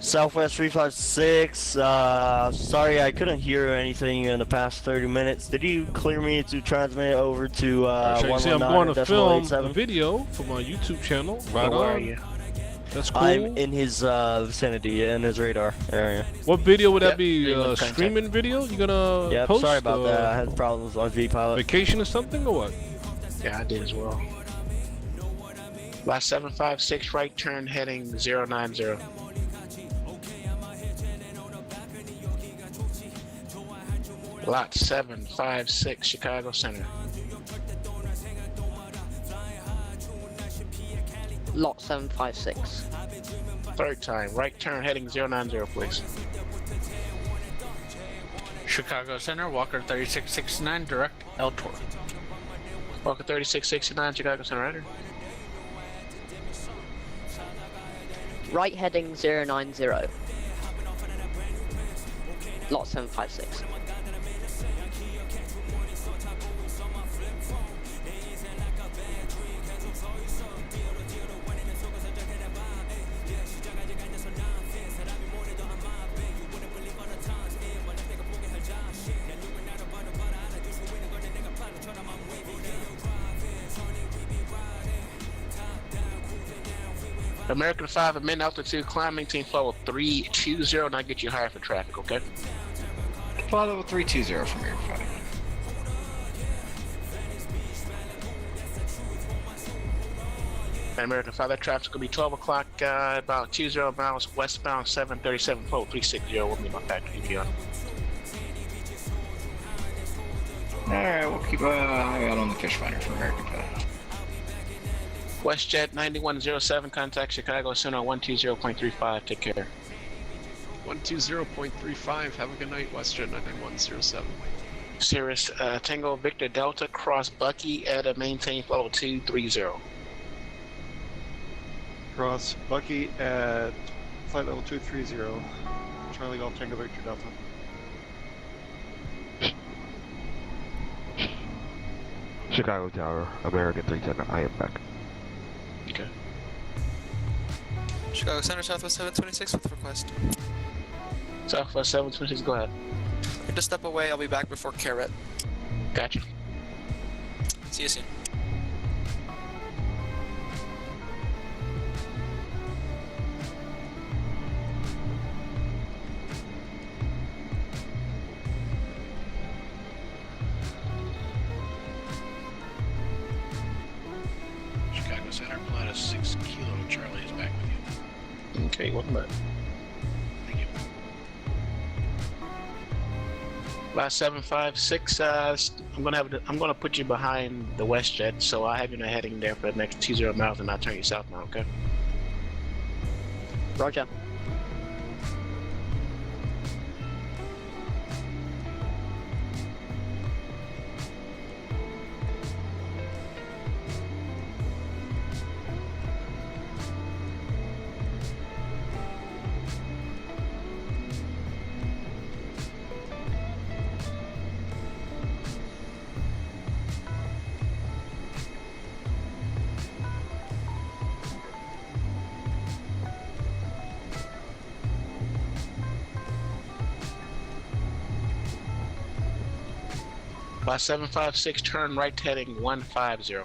Southwest 356, sorry I couldn't hear anything in the past 30 minutes. Did you clear me to transmit over to So you see I'm going to film a video for my YouTube channel. Right Where on. are you? That's cool. I'm in his vicinity, in his radar area. What video would that be? Streaming video? You gonna Yep, post? sorry about that. I had problems on VPilot. Vacation or something or what? Yeah, I did as well. Last 756, right turn heading 090. Lot 756, Chicago Center. Lot 756. Third time, right turn heading 090, please. Chicago Center, Walker 3669, direct L tour. Walker 3669, Chicago Center, right? Right heading 090. Lot 756. American 5 at mid-altitude, climb, maintain flight level 320, not get you higher for traffic, okay? Flight level 320 from American 5. American 5, that traffic's going to be 12 o'clock, about 20 miles westbound, 737, flight 360, will be my factory beyond. Alright, we'll keep an eye out on the fish finder from American 5. WestJet 9107, contact Chicago Center 120.35, take care. 120.35, have a good night, WestJet 9107. Cirrus Tango Victor Delta, cross Bucky at a maintain flight level 230. Cross Bucky at flight level 230, Charlie Golf Tango Victor Delta. Chicago Tower, American 310, I am back. Okay. Chicago Center, Southwest 726 with request. Southwest 726, go ahead. Just step away, I'll be back before Carrot. Gotcha. See you soon. Chicago Center, Planet 6 Kilo Charlie is back with you. Okay, welcome back. Thank you. Last 756, I'm gonna put you behind the WestJet, so I'll have you heading there for the next 20 miles and I'll turn you south now, okay? Roger. By 756, turn right heading 150.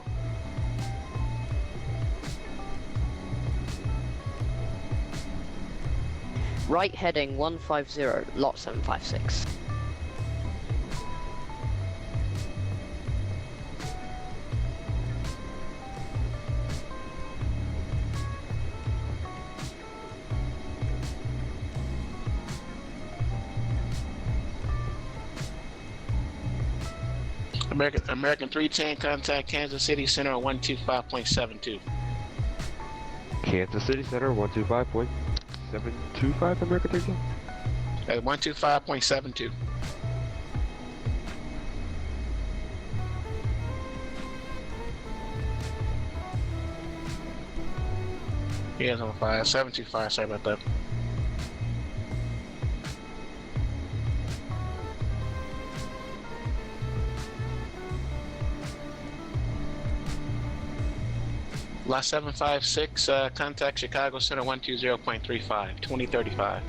Right heading 150, lot 756. American 310, contact Kansas City Center on 125.72. Kansas City Center, 125.725 American 310. 125.72. Yes, on 725, sorry about that. Lot 756, contact Chicago Center 120.35, 2035.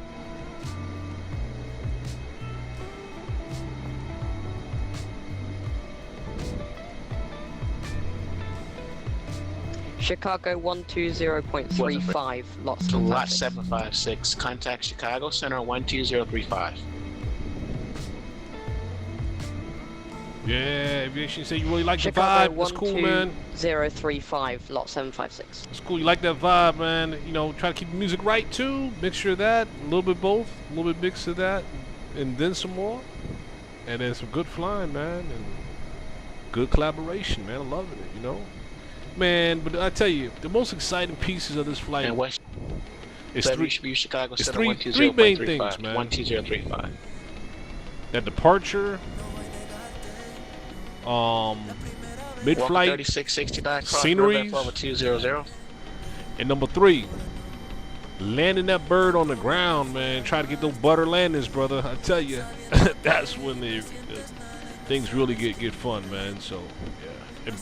Chicago 120.35, lot 756, contact Chicago Center 12035. Yeah, aviation say you really like Chicago the vibe. That's cool, man. 12035, lot 756. It's cool. You like that vibe, man. You know, try to keep the music right too. Mixture of that, a little bit both, a little bit mix of that, and then some more, and then some good flying, man, and good collaboration, man. I'm loving it, you know, man. But I tell you, the most exciting pieces of this flight is Chicago Center three main things, man. 12035. That departure, mid-flight 3669 sceneries, 200. and number 3, landing that bird on the ground, man. Try to get those butter landings, brother. I tell you, that's when the things really get fun, man. So yeah. And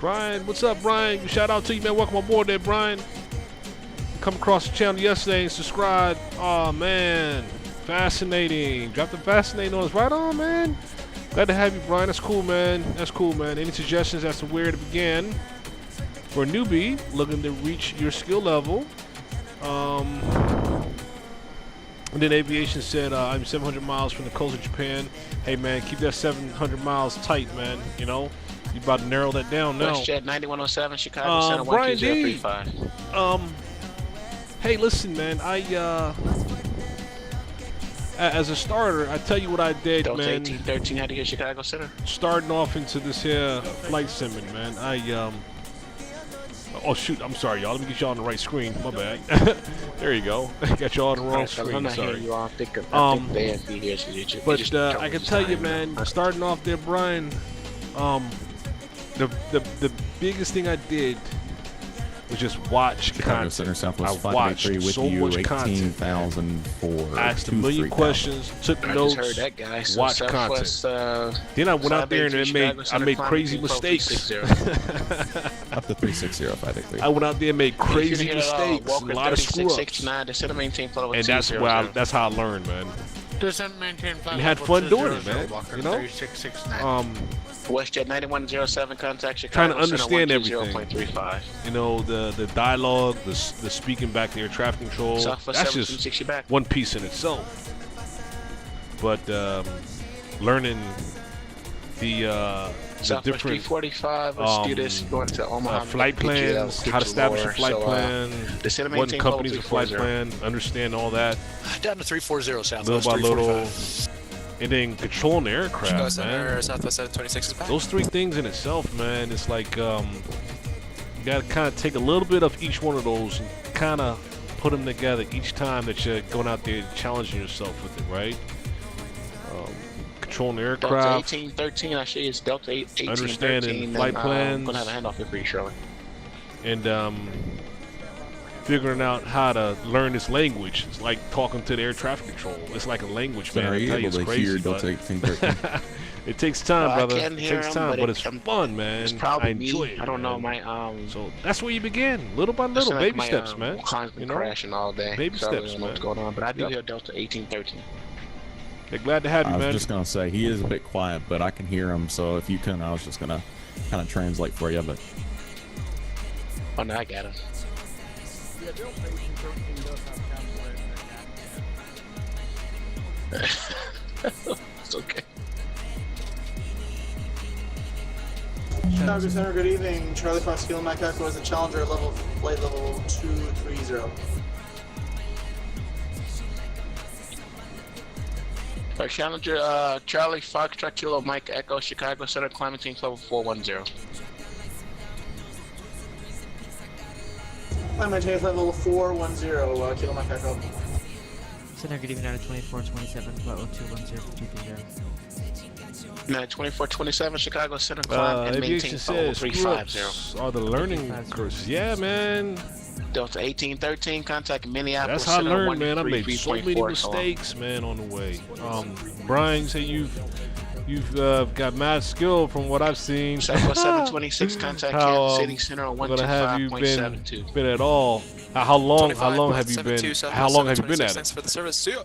Brian, what's up, Brian? Shout out to you, man. Welcome aboard there, Brian. Come across the channel yesterday and subscribe. Oh man, fascinating. Drop the fascinating on us. Right on, man. Glad to have you, Brian. That's cool, man. That's cool, man. Any suggestions as to where to begin for a newbie looking to reach your skill level? And then aviation said, I'm 700 miles from the coast of Japan. Hey, man, keep that 700 miles tight, man. You know, you about to narrow that down now. WestJet 9107, Chicago Center Brian 12035. Hey, listen, man. As a starter, I tell you what I did, Delta man. 1813, how to get Chicago Center? Starting off into this here flight simming, man. Oh shoot, I'm sorry, y'all. Let me get y'all on the right screen. My bad. There you go. Got y'all on the wrong screen. I'm not sorry. hearing you all. I think they here, so but I can tell you, man. Starting off there, Brian. The biggest thing I did was just watch Chicago content. Center Southwest I watched 583 with so you, much content. 18,004. Asked a million questions, took notes, I just heard that guy. So watched content. Then I went out there and I made crazy mistakes. Up to 360, 583. I went out there and made crazy mistakes, a lot of screw ups. And that's how I learned, man. And had fun doing it, man. You know? WestJet 9107, contact Chicago Trying to understand Center everything. 120.35. You know, the dialogue, the speaking back to air traffic control. That's just one piece in itself. But learning the different 345, let's do this. Going to Omaha, flight plans, how to establish a flight plan, what companies a flight 340. plan, understand all that. Down to 340 Southwest Little by little. 345. And then controlling the aircraft, man. Southwest 726 is back. Those 3 things in itself, man, it's like you gotta kind of take a little bit of each one of those and kind of put them together each time that you're going out there challenging yourself with it, right? Controlling the aircraft. Delta 1813, I show you it's Delta 1813. Understanding flight plans. I'm gonna have a handoff here for you, Shirley. And figuring out how to learn this language. It's like talking to the air traffic control. It's like a language, man. Are you able it's to crazy, hear Delta 1813? It takes time, brother. I can It hear takes him, time, but it's I'm- fun, man. It's probably I enjoy me. it. I don't know man. my So that's where you begin, little by little, like baby my, steps, man. Client's been You know, crashing all day. baby so I steps, don't know man. what's going on, but I do Yep. hear Delta 1813. They're glad to have you, I was man. just gonna say he is a bit quiet, but I can hear him. So if you can, I was just gonna kind of translate for you. But Oh no, I got him. Yeah, Delta 1813 does have cancellation. It's okay. Chicago Center, good evening. Charlie Fox Kilo Mike Echo is the Challenger flight level 230. Alright, Challenger, Charlie, Foxtrot, Kilo, Mike, Echo, Chicago Center, climbing team level 410. I'm maintain flight level 410, Kilo Mike Echo. Center, good evening, United 2427, flight level 210 for 230. United 2427, Chicago Center, climb and maintain Aviation flight level says 350. are the learning curse. Yeah, man. Delta 1813, contact Minneapolis That's how I Center, learned, man. I made so many 133.4. mistakes, man, on the way. Brian, say you've got mad skill from what I've seen. Southwest 726, contact Kansas City Center on 125.72. Been at all? How long have you been? How long have you been at Thanks it? for the service. See ya.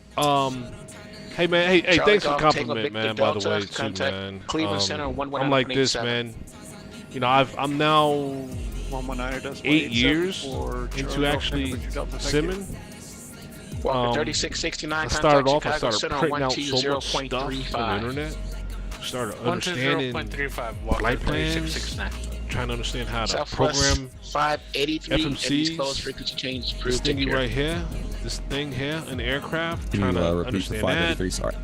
Hey man, hey, Charlie thanks for Golf, compliment, Tango man. Victor By the Delta, way, too, contact man. Cleveland Center, I'm 119.87. like this, man. You know, I'm now 8 years into actually simming. Walker 3669, I started off. contact I Chicago started Center printing out so much stuff on the 120.35. internet. Started understanding 120.35, Walker flight plans. 3669. Trying to understand how to Southwest program 583 and East Coast FMCs. frequency change This approved. thingy right here, this thing here, an aircraft. Can Trying you to repeat the understand 583? that. Sorry.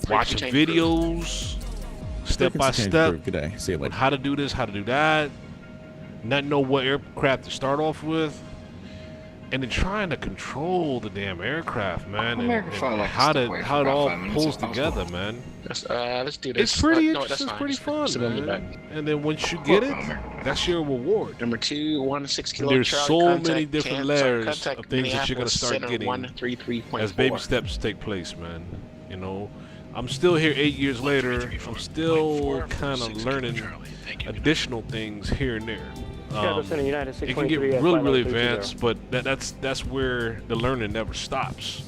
Watching change videos, step by Frequency change step, approved. Good day. See you on later. how to do this, how to do that. Not know what aircraft to start off with, and then trying to control the damn aircraft, man, and how it all pulls together, man. Let's do this. It's pretty no, that's interesting. It's fine. pretty Just fun, sit on your man. back. And then once you get it, that's your reward. Number 216 kilo. There's Charlie, so contact many different Kansas, layers contact of things that you're gonna Minneapolis start Center, getting 133.4. as baby steps take place, man. You know, I'm still here 8 years later. I'm still kind of learning additional things here and there. It can get really advanced, but that's where the learning never stops.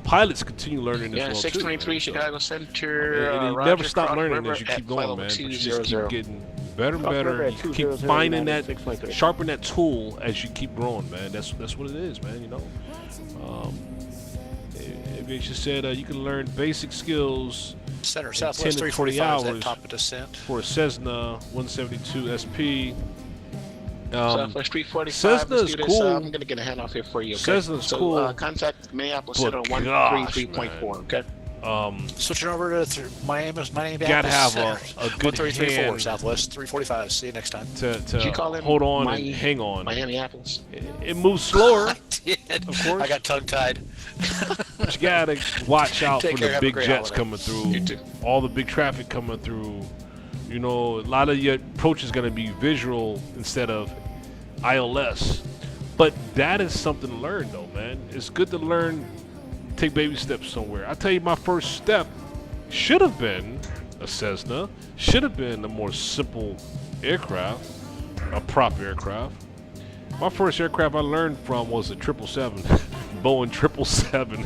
Pilots continue learning as Yeah, well 623 too. Chicago Center. And you Roger, never stop Cross learning River as you at keep flight going, level man. But you just 200. keep getting better and better. You keep finding that, sharpen that tool as you keep growing, man. That's what it is, man. You know. Aviation said you can learn basic skills. Center, in Southwest 10 to 20 345 is hours that top of descent. for a Cessna 172 SP. Southwest 345. Cessna Let's is do this. cool. I'm gonna get a handoff here for you. Okay? Cessna's so, cool. Contact Minneapolis But Center on gosh, 133.4. Okay. Switching over to Miami. Gotta have a good 1334 hand Southwest 345. See you next time. Did you call to him hold on and hang on. Miami-Apples? It moves slower, I did. of course. I got tongue-tied. But you gotta watch out Take for care, the have a big great jets holiday. coming through, all the big traffic coming through. You know, a lot of your approach is gonna be visual instead of ILS. But that is something to learn, though, man. It's good to learn, take baby steps somewhere. I tell you, my first step should have been a Cessna, should have been a more simple aircraft, a prop aircraft. My first aircraft I learned from was a 777, Boeing 777.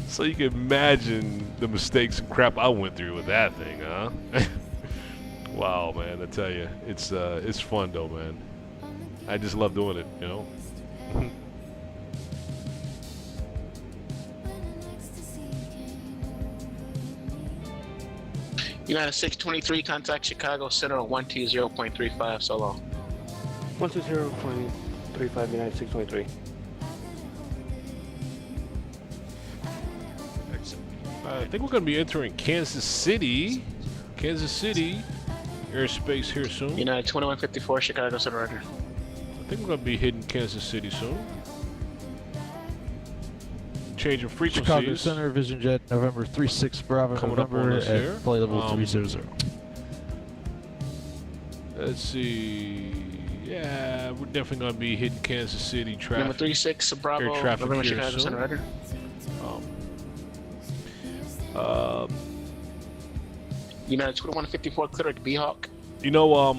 So you can imagine the mistakes and crap I went through with that thing, huh? Wow, man, I tell you, it's fun though, man. I just love doing it, you know. United 623, contact Chicago Center on 120.35. So long. 120.35 United 623. I think we're going to be entering Kansas City airspace here soon. United 2154, Chicago Center right here. I think we're going to be hitting Kansas City soon. Changing frequencies. Chicago Center, Vision Jet, November 36 Bravo, Coming up November on us at here. flight level 300. Let's see. Yeah, we're definitely going to be hitting Kansas City traffic. Number 36 Bravo, air traffic November here Chicago soon. Center right here. United 2154, clear at B-Hawk. You know,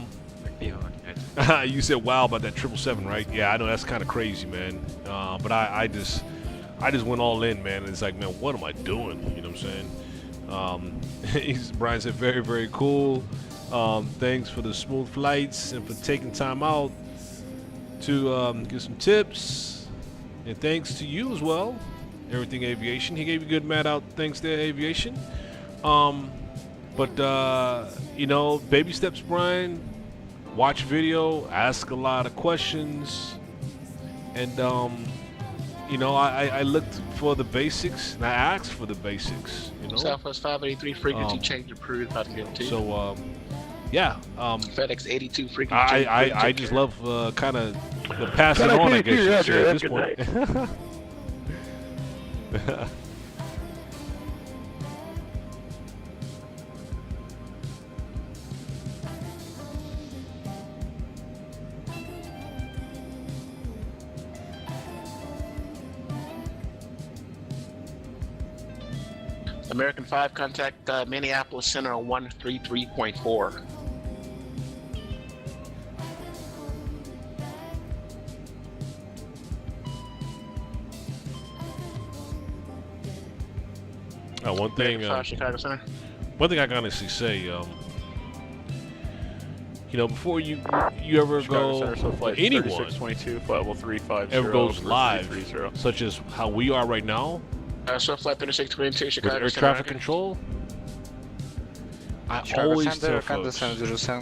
you said wow about that 777, right? Yeah, I know that's kind of crazy, man. But I just went all in, man. And it's like, man, what am I doing? You know what I'm saying? Brian said, very, very cool. Thanks for the smooth flights and for taking time out to give some tips. And thanks to you as well, Everything Aviation. He gave you a good mat out. Thanks to Aviation. But you know, baby steps, Brian. Watch video, ask a lot of questions, and you know, I looked for the basics, and I asked for the basics. You know. Southwest 583 frequency change approved by the DOT. So yeah. FedEx 82 frequency. I just love kind of passing on, I guess you could say, at this point. American 5, contact Minneapolis Center 133.4. One thing, Chicago Center. One thing I can honestly say, you know, before you ever Chicago go, Center, so flight anyone 3622, flight level 350, ever goes for live, 330. such as how we are right now, so flight 3622, Chicago with air Center. traffic control, I always tell folks,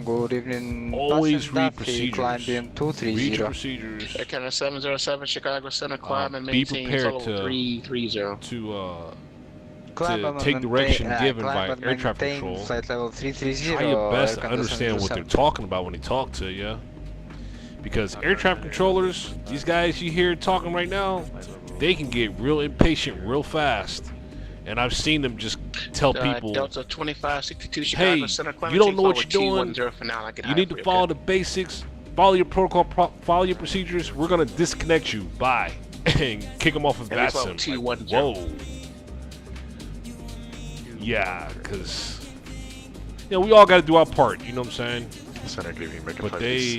good evening. always read procedures. Climb beam 230. Read your procedures. Air Canada 707, Chicago Center, climb and Be maintain prepared level 330. To take direction given by air traffic control. Flight level 330. Try your best to understand what they're talking about when they talk to you. Because air traffic controllers, these guys you hear talking right now, they can get real impatient real fast. And I've seen them just tell people, Delta 2562, Chicago hey, Center, you don't know what you're doing. You need to follow the basics, follow your protocol, follow your procedures. We're going to disconnect you. Bye. And kick them off of VATSIM. Like, whoa. Yeah, because you know, we all got to do our part. You know what I'm saying? But they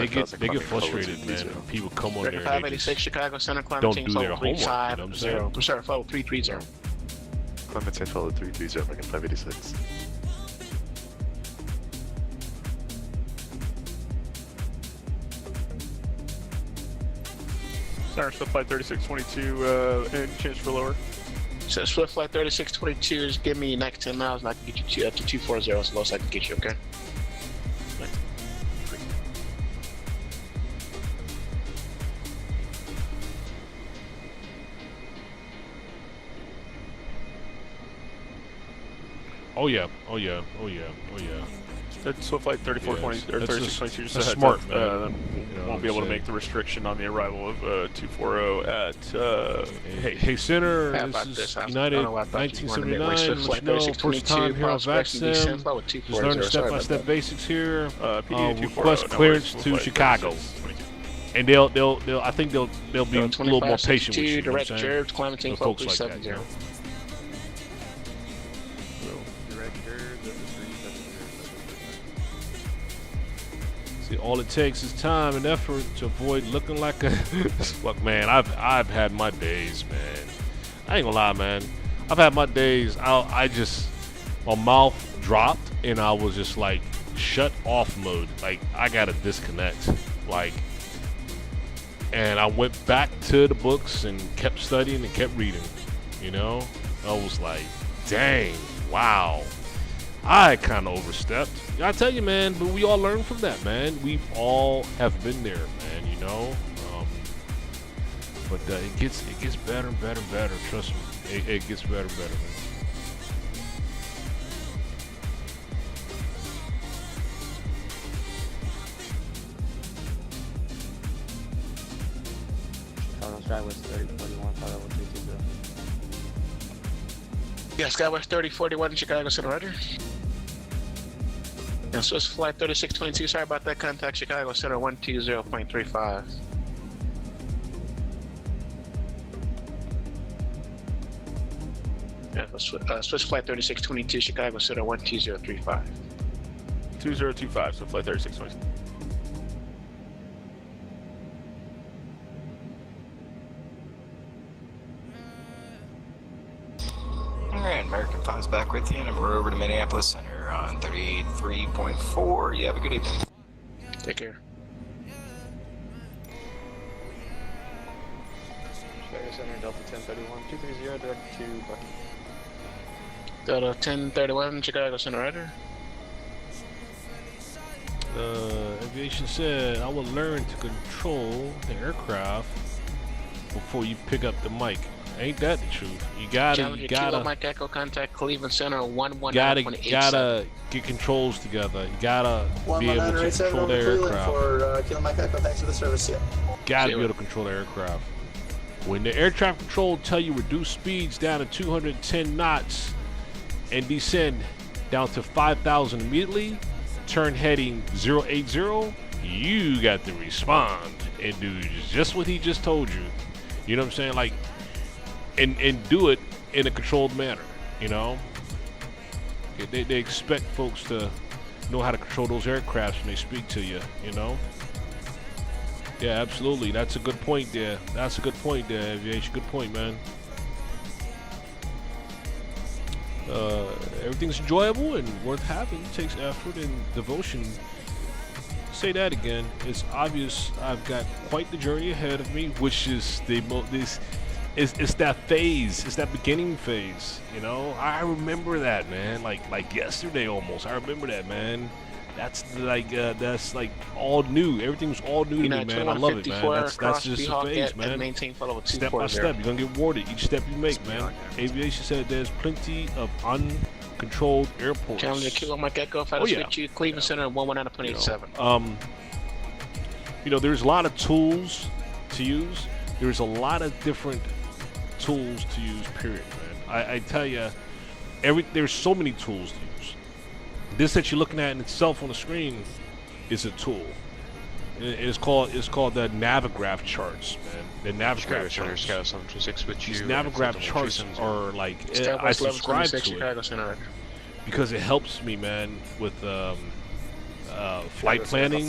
get frustrated, man. When people come on there and 586, Chicago Center, don't do their homework. You know what I'm saying? I'm sorry, follow 330. Climate change follow 330, American 586. Center, so flight 3622, and change for lower. So Swift Flight 3622, just give me next 10 miles and I can get you up to 240 as low as I can get you, okay? Oh yeah, oh yeah, oh yeah, oh yeah. That's Swift Flight 3420 or 3622. Just that's a smart, heads man. up, won't be able to make the restriction on the arrival of 240 at. Hey, Center, this is United 1979. Let you know, first time here on VATSIM. Just learning step-by-step basics here. Request clearance to Chicago. And they'll I think they'll be a little more patient with you. You know what I'm saying? So folks like that, you know? See, all it takes is time and effort to avoid looking like a. Look, man, I've had my days, man. I ain't gonna lie, man. I've had my days. I just, my mouth dropped and I was just like shut off mode. Like I gotta disconnect. Like, and I went back to the books and kept studying and kept reading. You know, I was like, dang, wow. I kind of overstepped. I tell you, man, but we all learn from that, man. We all have been there, man, you know. But it gets better and better and better. Trust me, it gets better and better, man. Skywest 3041, flight level 320. Yeah, Skywest 3041, Chicago Center, roger. Yeah, Swiss Flight 3622, sorry about that, contact Chicago Center 120.35. Yeah, Swiss Flight 3622, Chicago Center 12035. 2025, so flight 3622. Alright, American 5's back with you, and we're over to Minneapolis Center on 33.4. You have a good evening. Take care. Chicago Center, Delta 1031, 230, direct to Bucky. Delta 1031, Chicago Center, roger. Aviation said, I will learn to control the aircraft before you pick up the mic. Ain't that the truth? You gotta Mike Echo, contact Cleveland Center 119.87. gotta get controls together. You gotta be able to control the aircraft. For Kilo Mike Echo, thanks for the service. Yeah. Gotta be able to control the aircraft. When the air traffic control tell you reduce speeds down to 210 knots and descend down to 5,000 immediately, turn heading 080, you got to respond and do just what he just told you. You know what I'm saying? Like, and do it in a controlled manner, you know? They expect folks to know how to control those aircrafts when they speak to you, you know? Yeah, absolutely. That's a good point there. That's a good point there, Aviation. Good point, man. Everything's enjoyable and worth having. It takes effort and devotion. Say that again. It's obvious I've got quite the journey ahead of me, which is it's that phase. It's that beginning phase. You know, I remember that, man. Like yesterday almost. I remember that, man. That's like all new. Everything's all new to me, man. I love it, man. That's just a phase, man. Step by step, you're gonna get rewarded each step you make, man. Aviation said there's plenty of uncontrolled airports. Challenger Kilo Mike Echo, if I switch you, Cleveland Center 119.87. You know, there's a lot of tools to use. There's a lot of different tools to use. Period, man. I tell you, there's so many tools to use. This that you're looking at in itself on the screen is a tool. It's called the Navigraph charts, man. The Navigraph charts. These Navigraph charts are like I subscribe to it because it helps me, man, with flight planning.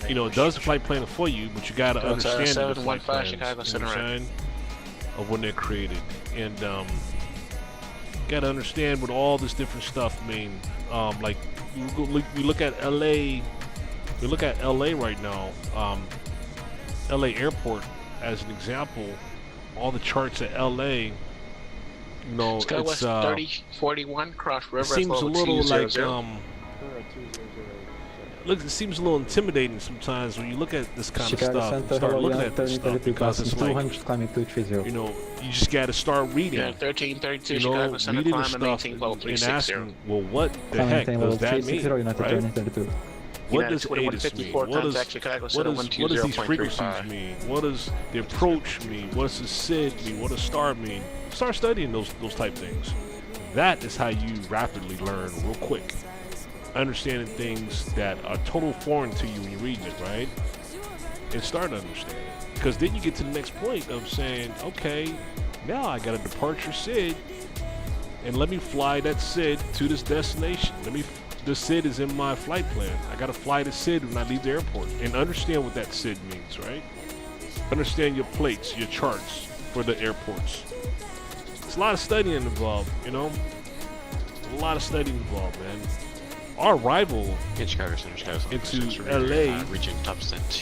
You know, it does flight planning for you, but you got to understand the flight plans, you know what I'm saying, of when they're created, and got to understand what all this different stuff mean. Like we look at LA. We look at LA right now. LA Airport as an example. All the charts at LA. You know, it's 3041 cross river. It seems a little like Look, it seems a little intimidating sometimes when you look at this kind of stuff. Start looking at this stuff because it's like, you know, you just got to start reading. Yeah, 1332 you know, Chicago Center reading the climb stuff and asking, well, what the heck does that mean, right? What does ATIS mean? What does these frequencies mean? What does the approach mean? What does the SID mean? What does STAR mean? Start studying those type things. That is how you rapidly learn real quick. Understanding things that are total foreign to you when you're reading it, right? And start understanding. Because then you get to the next point of saying, okay, now I got a departure SID, and let me fly that SID to this destination. The SID is in my flight plan. I got to fly the SID when I leave the airport and understand what that SID means, right? Understand your plates, your charts for the airports. It's a lot of studying involved, you know? A lot of studying involved, man. Our arrival into LA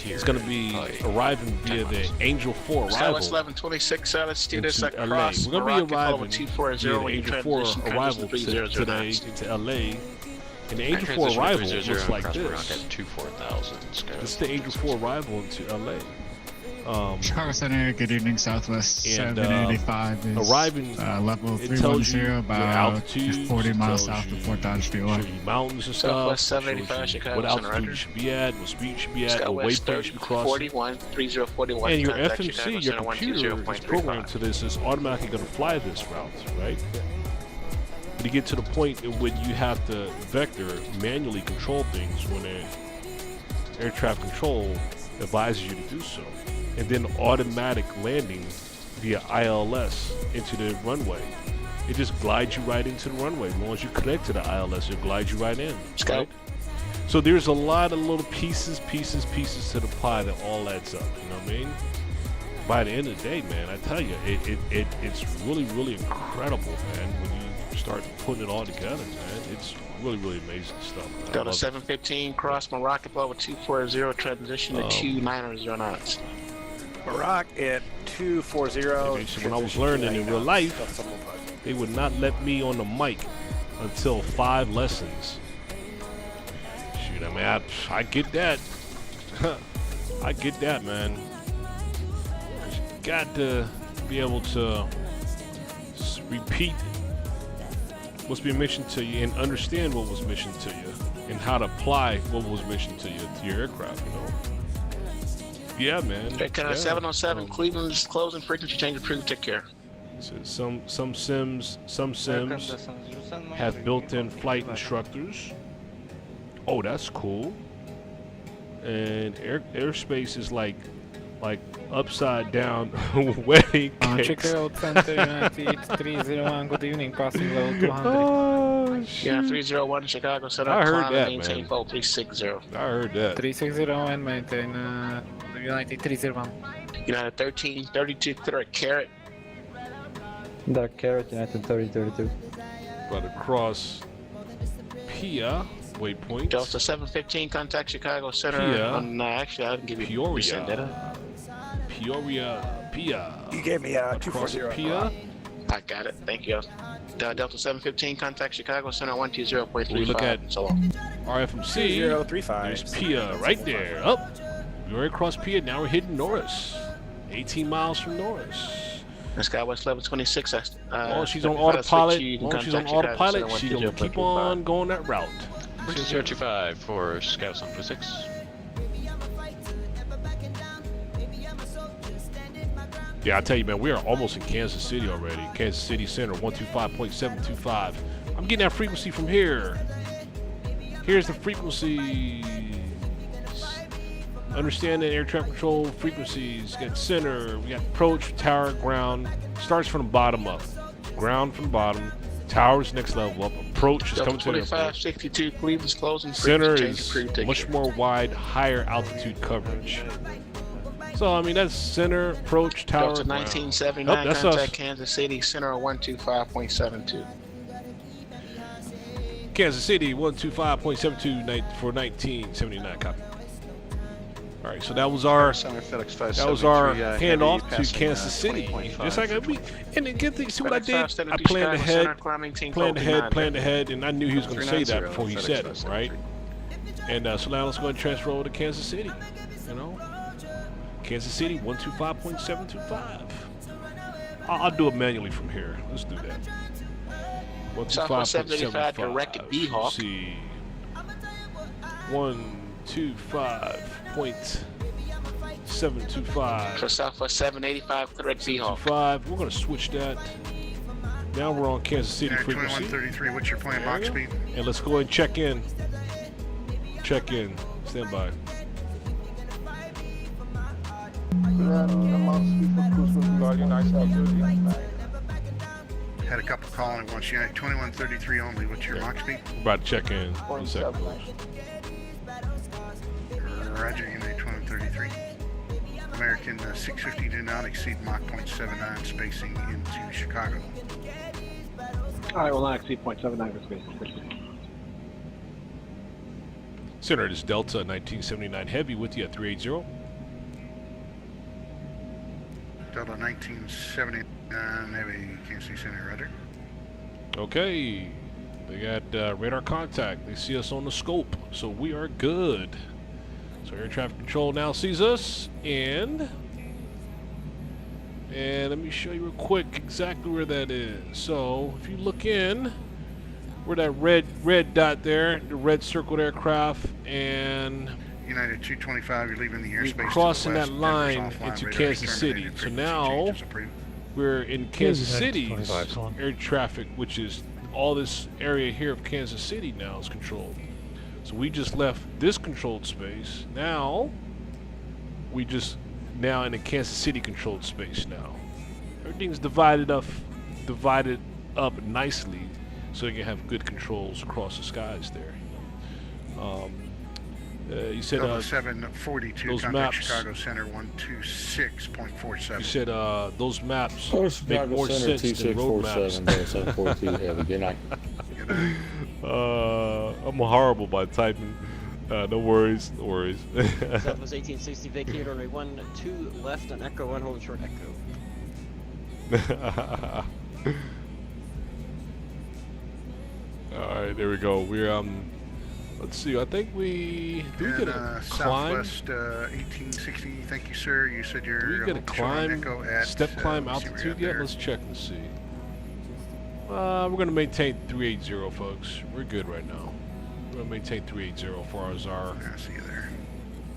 is going to be arriving via the Angel 4 arrival. Southwest 1126, let's do this LA. We're going to be arriving via the Angel 4 arrival today into LA. And the Angel 4 arrival looks like this. This is the Angel 4 arrival into LA. Chicago Center, good evening, Southwest 785 is arriving, level 310, about 40 miles south of Fort Dodge Field. Mountains and stuff. Southwest 785 Chicago what altitude you should be at, what speed you should be at, what waypoint you should be crossing. 3041. And your FMC, your computer is programmed to this, is automatically going to fly this route, right? But you get to the point in which you have to vector manually control things when air traffic control advises you to do so. And then automatic landing via ILS into the runway. It just glides you right into the runway. As long as you connect to the ILS, it glides you right in. Right? So there's a lot of little pieces to the pie that all adds up. You know what I mean? By the end of the day, man, I tell you, it's really, really incredible, man, when you start putting it all together, man. It's really amazing stuff. Man. Got a 715 cross Morocco level 240 transition to 290 knots. Morocco at 240. So when I was learning in real life, they would not let me on the mic until 5 lessons. Shoot, I mean, I get that. I get that, man. You got to be able to repeat what's being mentioned to you and understand what was mentioned to you and how to apply what was mentioned to you to your aircraft, you know. Yeah, man. Okay, 707, Cleveland is closing, frequency change approved, take care. So some sims have built-in flight instructors. Oh, that's cool. And airspace is like upside down wedding cakes. Chicago 301, good evening, passing level 200. Oh, Yeah, 301 Chicago Center. I heard that, maintain man. fault 360. I heard that. 360 and maintain United 301. United 1332, clear at Carrot. Dark Carrot, United 3032. About to cross Pia waypoint. Delta 715, contact Chicago Center. Pia. Actually, I didn't give you resend data. Pia. You gave me 240. Pia. I got it. Thank you. Delta 715, contact Chicago Center 120.35. We look at so long. RFMC. 2035. There's Pia right there. Up. We already crossed Pia. Now we're hitting Norris. 18 miles from Norris. Skywest level 26. Oh, she's on autopilot. She's on autopilot. She's gonna keep on going that route. 025 for Scout 726. Yeah, I tell you, man, we are almost in Kansas City already. Kansas City Center 125.725. I'm getting that frequency from here. Here's the frequency. Understanding air traffic control frequencies. We got center, we got approach, tower, ground. Starts from the bottom up. Ground from the bottom. Tower's next level up. Approach is coming to the airport. 2562, Cleveland's closing. Center is much more wide, higher altitude coverage. So, I mean, that's center, approach, tower, Delta ground. 1979, that's contact us. Kansas City, center 125.72. Kansas City 125.72 for 1979 copy. All right, so that was our handoff to Kansas City. Just like we, and again, see what I did? I planned ahead, and I knew he was going to say that before he said it, right? And so now let's go ahead and transfer over to Kansas City. You know, Kansas City 125.725. I'll do it manually from here. Let's do that. 125.75 to Raked B-Hawk. See, 125.725. For Southwest 785, correct B-Hawk. We're going to switch that. Now we're on Kansas City frequency. 2133, what's your planned Mach speed? And let's go ahead and check in. Check in. Stand by. Had a couple calling at once. United 2133 only. What's your Mach speed? We're about to check in. 1 second. Roger, United 2133. American 650 do not exceed Mach 0.79 spacing into Chicago. I will not exceed 0.79 for spacing. Center, it is Delta 1979 Heavy with you at 380. Delta 1979 Heavy, Kansas City Center, Roger. Okay. They got radar contact. They see us on the scope, so we are good. So air traffic control now sees us, and let me show you real quick exactly where that is. So if you look in, where that red dot there, the red circled aircraft, and United 225, you're leaving the airspace. we're crossing to the that west. line into Kansas City. So now we're in Kansas City's air traffic, which is all this area here of Kansas City now is controlled. So we just left this controlled space. Now we just in the Kansas City controlled space now. Everything's divided up nicely, so you can have good controls across the skies there. You said 742 those contact maps. Chicago Center 126.47. You said those maps make more sense than road maps. I'm horrible by typing. No worries, no worries. Southwest 1860, vacate runway 12 left on Echo 1, hold short Echo. All right, there we go. We're Let's see. I think we get a climb. Southwest 1860. Thank you, sir. You said you're. Do we get a climb? Step climb altitude yet? Let's check and see. We're gonna maintain 380, folks. We're good right now. We're gonna maintain 380 for our I see you there.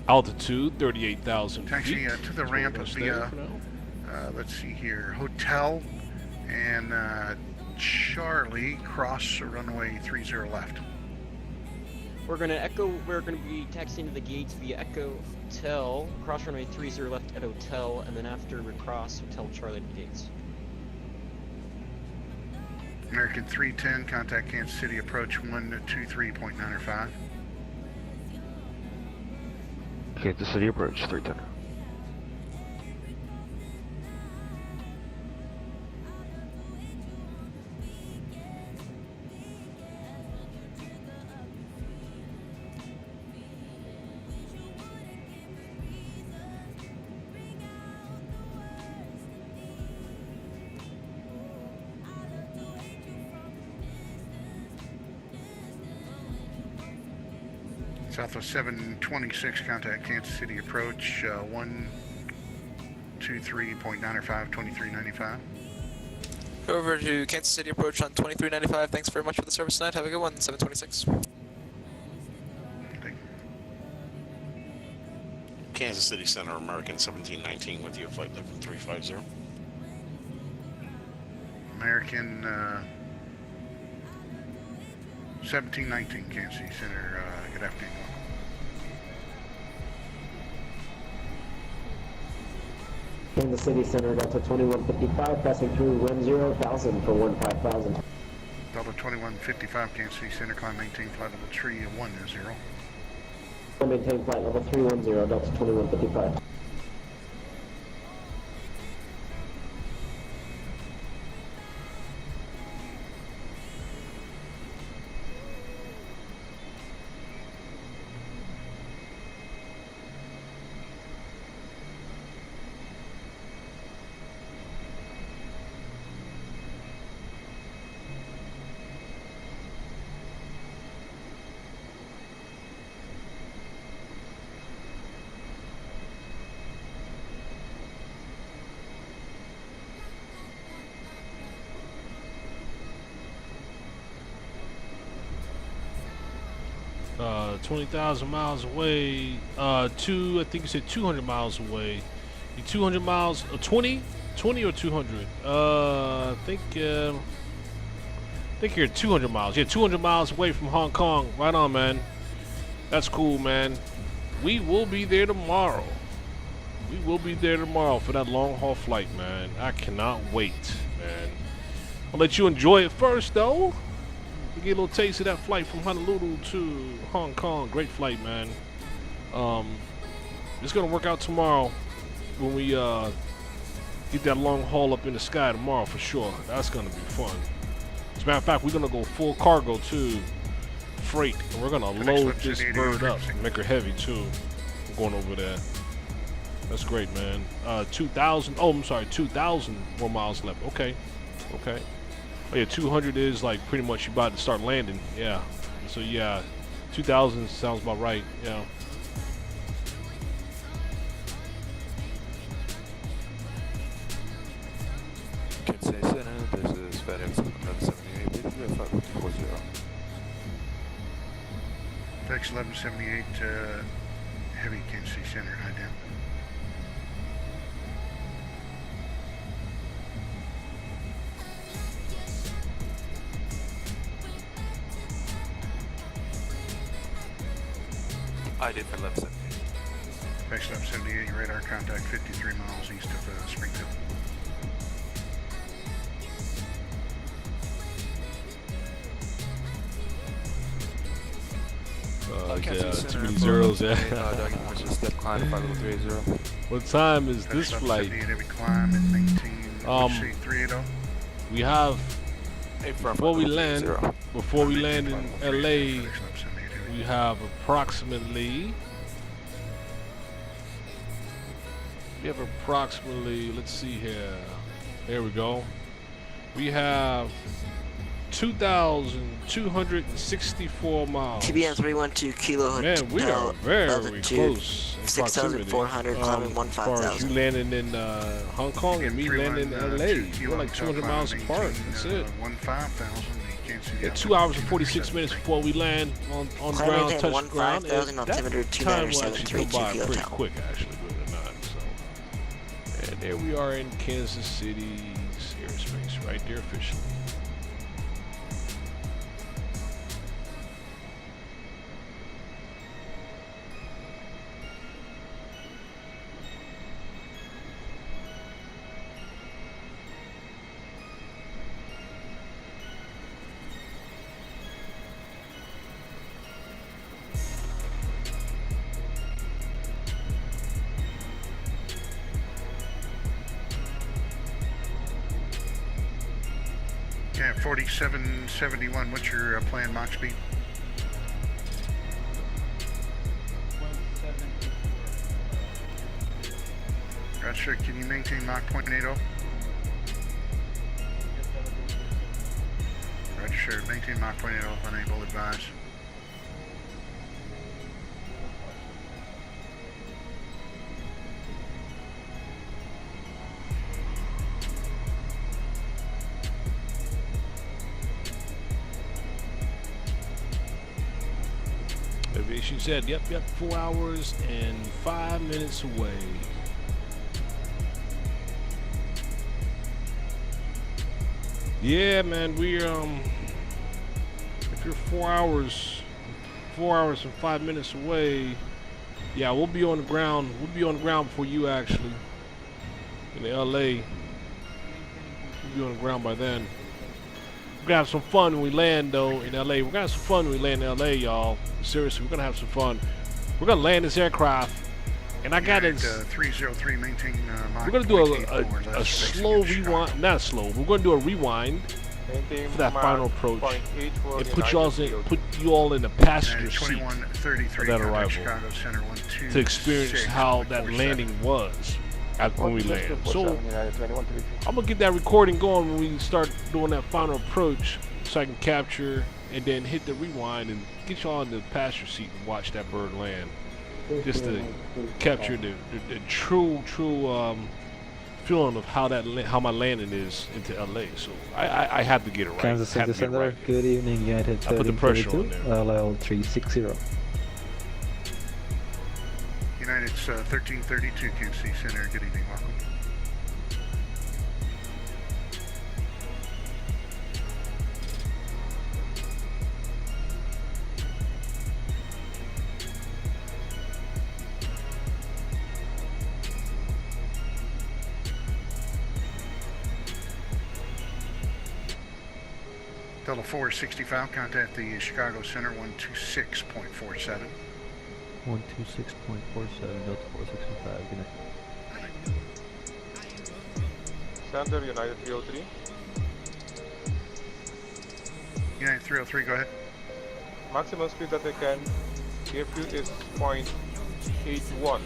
altitude, 38,000 feet. Actually, to the ramp would be let's see here, hotel and Charlie cross runway 30 left. We're gonna be taxiing to the gates via Echo Hotel, cross runway 30 left at Hotel, and then after we cross Hotel Charlie to the gates. American 310, contact Kansas City approach 123.905. Kansas City approach 310. Southwest 726, contact Kansas City approach 123.905, 2395. Over to Kansas City approach on 2395. Thanks very much for the service tonight. Have a good one. 726. Kansas City Center, American 1719 with you, flight level 350. American 1719, Kansas City Center. Good afternoon. Kansas City Center, Delta 2155, passing through 10,000 for 15,000. Delta 2155, Kansas City Center, climb maintain flight level 310. Maintain flight level 310, Delta 2155. Uh, 20,000 miles away. I think you said 200 miles away. You 200 miles, 20 or 200? I think you're 200 miles. Yeah, 200 miles away from Hong Kong. Right on, man. That's cool, man. We will be there tomorrow. We will be there tomorrow for that long haul flight, man. I cannot wait, man. I'll let you enjoy it first, though. You get a little taste of that flight from Honolulu to Hong Kong. Great flight, man. It's gonna work out tomorrow when we get that long haul up in the sky tomorrow for sure. That's gonna be fun. As a matter of fact, we're gonna go full cargo too, freight, and we're gonna load this bird up, make her heavy too. We're going over there. That's great, man. 2,000. Oh, I'm sorry, 2,000 more miles left. Okay, okay. Oh yeah, 200 is like pretty much you about to start landing. Yeah. So yeah, 2,000 sounds about right. Yeah. Kansas City Center, this is FedEx 1178. Please do a 5140. FedEx 1178, heavy Kansas City Center, high down. I did for 1178. FedEx 1178, radar contact 53 miles east of Springfield. Too many zeros. Yeah. Step climb, flight level 380. What time is this flight? We have before we land in LA. We have approximately. Let's see here. There we go. We have 2,264 miles. TBM 312 Kilo Man, we are very altitude, close in 6,400, climbing as far as you 15,000. landing in Hong Kong and me landing in LA. We're like 200 miles apart. That's it. 15,000. Yeah, 2 hours and 46 minutes before we land on ground, touch ground. And that time will actually go by pretty quick, actually, believe it or not. So, and there we are in Kansas City's airspace, right there officially. Yeah, 4771. What's your planned Mach speed? Roger. Can you maintain Mach 0.80? Roger. Maintain Mach 0.80. Unable to advise. Aviation said, yep, 4 hours and 5 minutes away. Yeah, man, we're if you're 4 hours and 5 minutes away, yeah, we'll be on the ground. We'll be on the ground before you actually. In LA, we'll be on the ground by then. We're gonna have some fun when we land though in LA. We're gonna have some fun when we land in LA, y'all. Seriously, we're gonna have some fun. We're gonna land this aircraft, and I got this. 303. Maintain. Mach We're gonna do .84 a slow rewind. Not slow. We're gonna do a rewind for that final approach, and put you all in the passenger seat of that arrival to experience how that landing was when we land. So I'm gonna get that recording going when we start doing that final approach, so I can capture and then hit the rewind and get y'all in the passenger seat and watch that bird land, just to capture the true feeling of how my landing is into LA. So I have to get it right. Kansas City Center, right. Good evening, United 1332, I put the pressure on there. LL 360. United's 1332, Kansas City Center. Good evening, welcome. Delta 465, contact the Chicago Center 126.47. 126.47, Delta 465, good night. Center, United 303. United 303, go ahead. Maximum speed that I can give you is 0.81.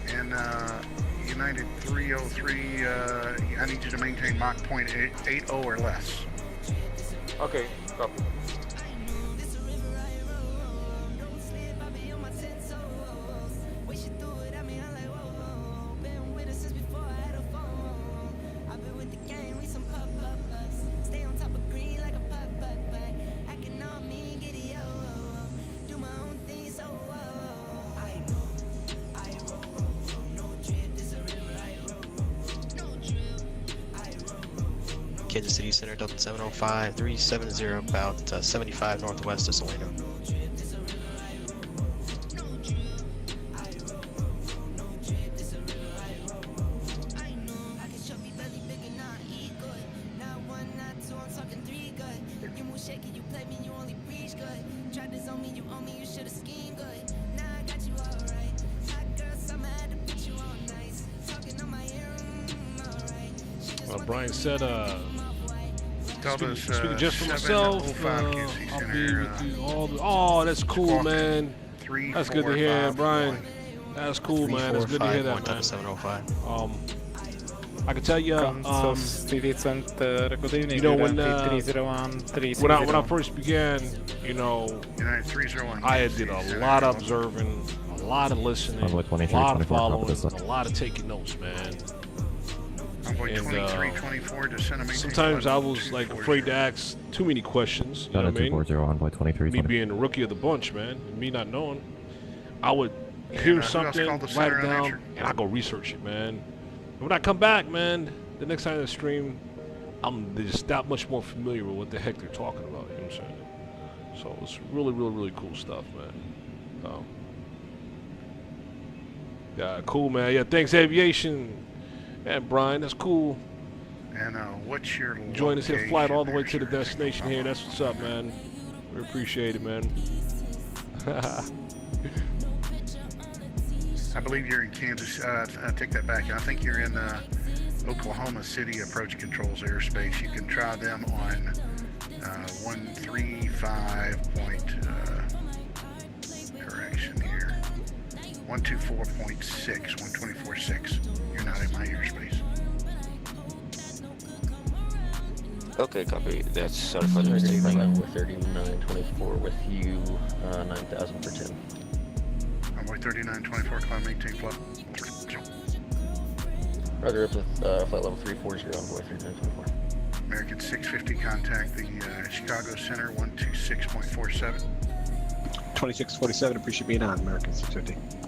And United 303, I need you to maintain Mach 0.80 or less. Okay, copy. Kansas City Center, Delta 705, 370, about 75 northwest of Salino. Brian said, speaking just for myself, I'll be with you all the, oh, that's cool, man. That's good to hear, Brian. That's cool, man. It's good to hear that, man. 705. I can tell you, City Center, good evening. you know, when I first began, you know, I did a lot of observing, a lot of listening, a lot of following, a lot of taking notes, man. And sometimes I was like afraid to ask too many questions. You know what I mean? Me being the rookie of the bunch, man, and me not knowing, I would hear something, write it down, and I go research it, man. And when I come back, man, the next time I stream, I'm just that much more familiar with what the heck they're talking about. You know what I'm saying? So it's really, really, really cool stuff, man. Yeah, cool, man. Yeah, thanks, Aviation. And Brian, that's cool. And what's your join us here, flight all the way to the destination here. That's what's up, man. We appreciate it, man. I believe you're in Kansas. Take that back. I think you're in Oklahoma City Approach Controls airspace. You can try them on 135 point. Correction here. 124.6, 124.6. You're not in my airspace. Okay, copy. That's certified mistake. Runway 3924 with you, 9,000 for 10. Runway 3924, climb 18 flight. Roger, up with flight level 340, envoy 3924. American 650, contact the Chicago Center, 126.47. 2647, appreciate being on, American 650.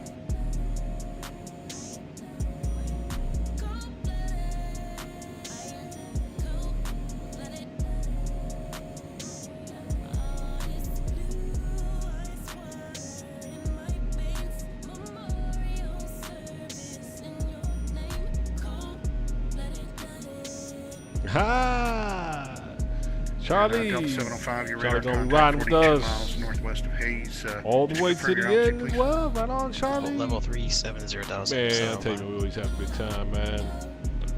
Ha! Charlie! Delta 705, you're Charlie's radar gonna contact ride with 42 us miles northwest of Hayes. all the way to confirm the your end object, as well. Right on, Charlie. Level 370,000. Man, I tell you, we always have a good time, man.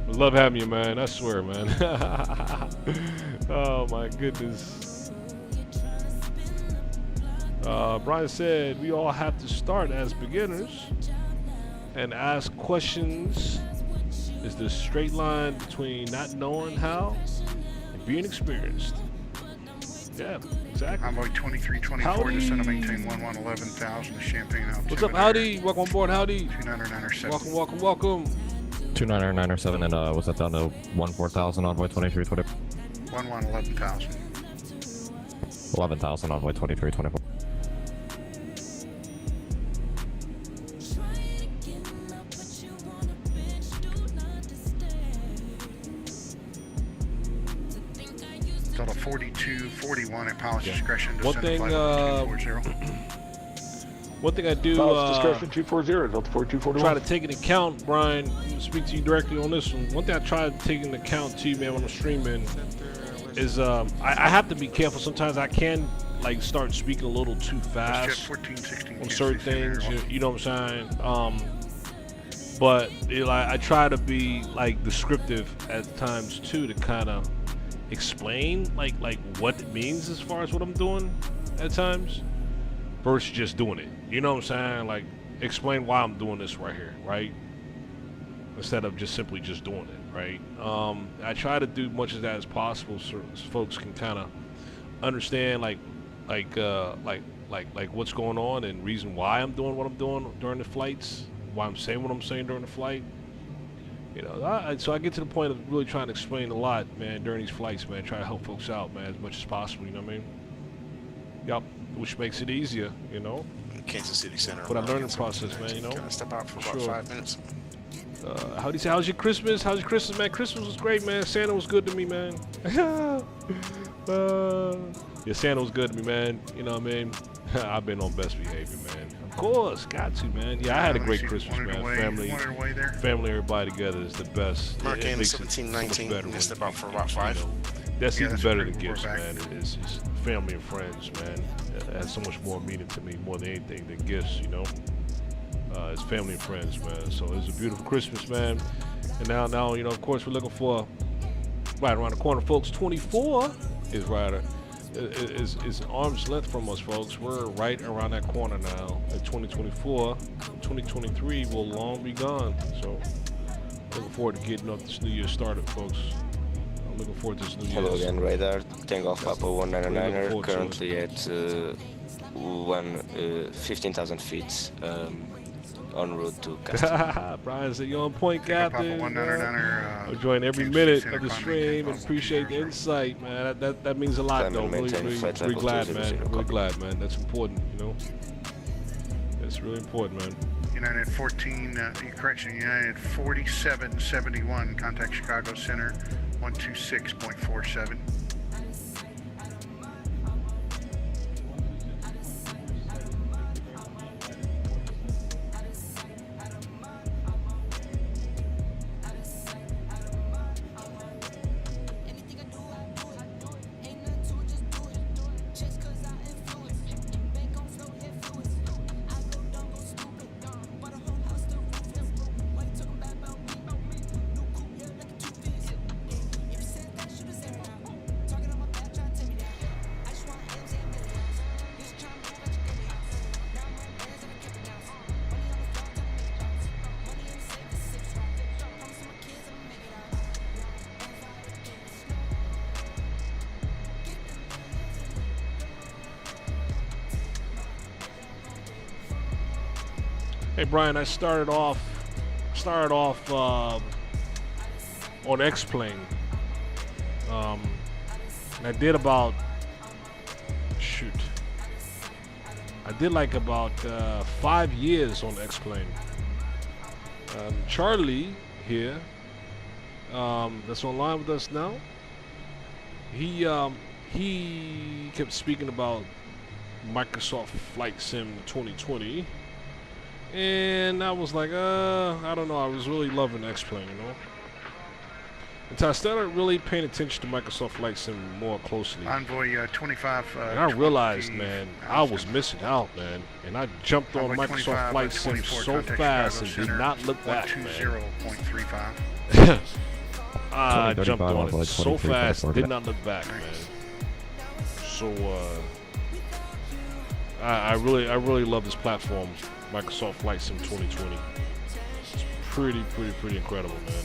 We love having you, man. I swear, man. Oh my goodness. Brian said we all have to start as beginners and ask questions. Is the straight line between not knowing how and being experienced. Yeah, exactly. Envoy 2324, descend to maintain 11,000 to Champaign altitude. What's up, Howdy? Welcome on board, Howdy. 2997. Welcome, welcome, welcome. 29907 and what's that down to 14,000 envoy 2324. 11,000. 11,000 envoy 2324. Delta 4241 at pilot's discretion. One thing, one thing I do discretion 240, Delta 4241. try to take into account, Brian, speak to you directly on this one. One thing I try to take into account too, man, when I'm streaming, is I have to be careful. Sometimes I can like start speaking a little too fast on certain things. You know what I'm saying? But I try to be like descriptive at times too, to kind of explain like what it means as far as what I'm doing at times versus just doing it. You know what I'm saying? Like explain why I'm doing this right here, right? Instead of just simply just doing it, right? I try to do much of that as possible so folks can kind of understand like what's going on and reason why I'm doing what I'm doing during the flights, why I'm saying what I'm saying during the flight. You know, so I get to the point of really trying to explain a lot, man, during these flights, man. Try to help folks out, man, as much as possible. You know what I mean? Yep, which makes it easier, you know. Kansas City Center. But I learned the process, man. You know. Gonna step out for about 5 minutes. How do you say? How's your Christmas? How's your Christmas, man? Christmas was great, man. Santa was good to me, man. Yeah, Santa was good to me, man. You know what I mean? I've been on best behavior, man. Of course, got to, man. Yeah, I had a great Christmas, man. Family, everybody together is the best. Hurricane 1719, missed about for about 5. You know, that's even better than gifts, man. It's family and friends, man. It has so much more meaning to me, more than anything than gifts, you know. It's family and friends, man. So it's a beautiful Christmas, man. And now, you know, of course, we're looking for right around the corner, folks. 24 is right. It's an arm's length from us, folks. We're right around that corner now at 2024. 2023 will long be gone. So looking forward to getting up this new year started, folks. I'm looking forward to this new year. Hello again, radar. Takeoff Papa Really 199er, currently at 15,000 feet en route to Castle. Brian said, you're on point, Captain. Papa 199er. Enjoying every Kansas minute City of the Center, stream and Climate appreciate the insight, man. That means a lot, though. Really glad, man. Really glad, man. That's important, you know. That's really important, man. United 14, correction, United 4771, contact Chicago Center 126.47. Hey Brian, I started off on X-Plane. And I did about I did like about 5 years on X-Plane. Charlie here, that's online with us now. He kept speaking about Microsoft Flight Sim 2020. And I was like, I don't know. I was really loving X-Plane, you know. Until I started really paying attention to Microsoft Flight Sim more closely. Envoy 25. And I realized, man, I was missing out, man. And I jumped on Microsoft Flight Sim so fast and did not look back, man. 120.35. I jumped on it so fast, did not look back, man. So, I really love this platform. Microsoft Flight Sim 2020. It's pretty incredible, man.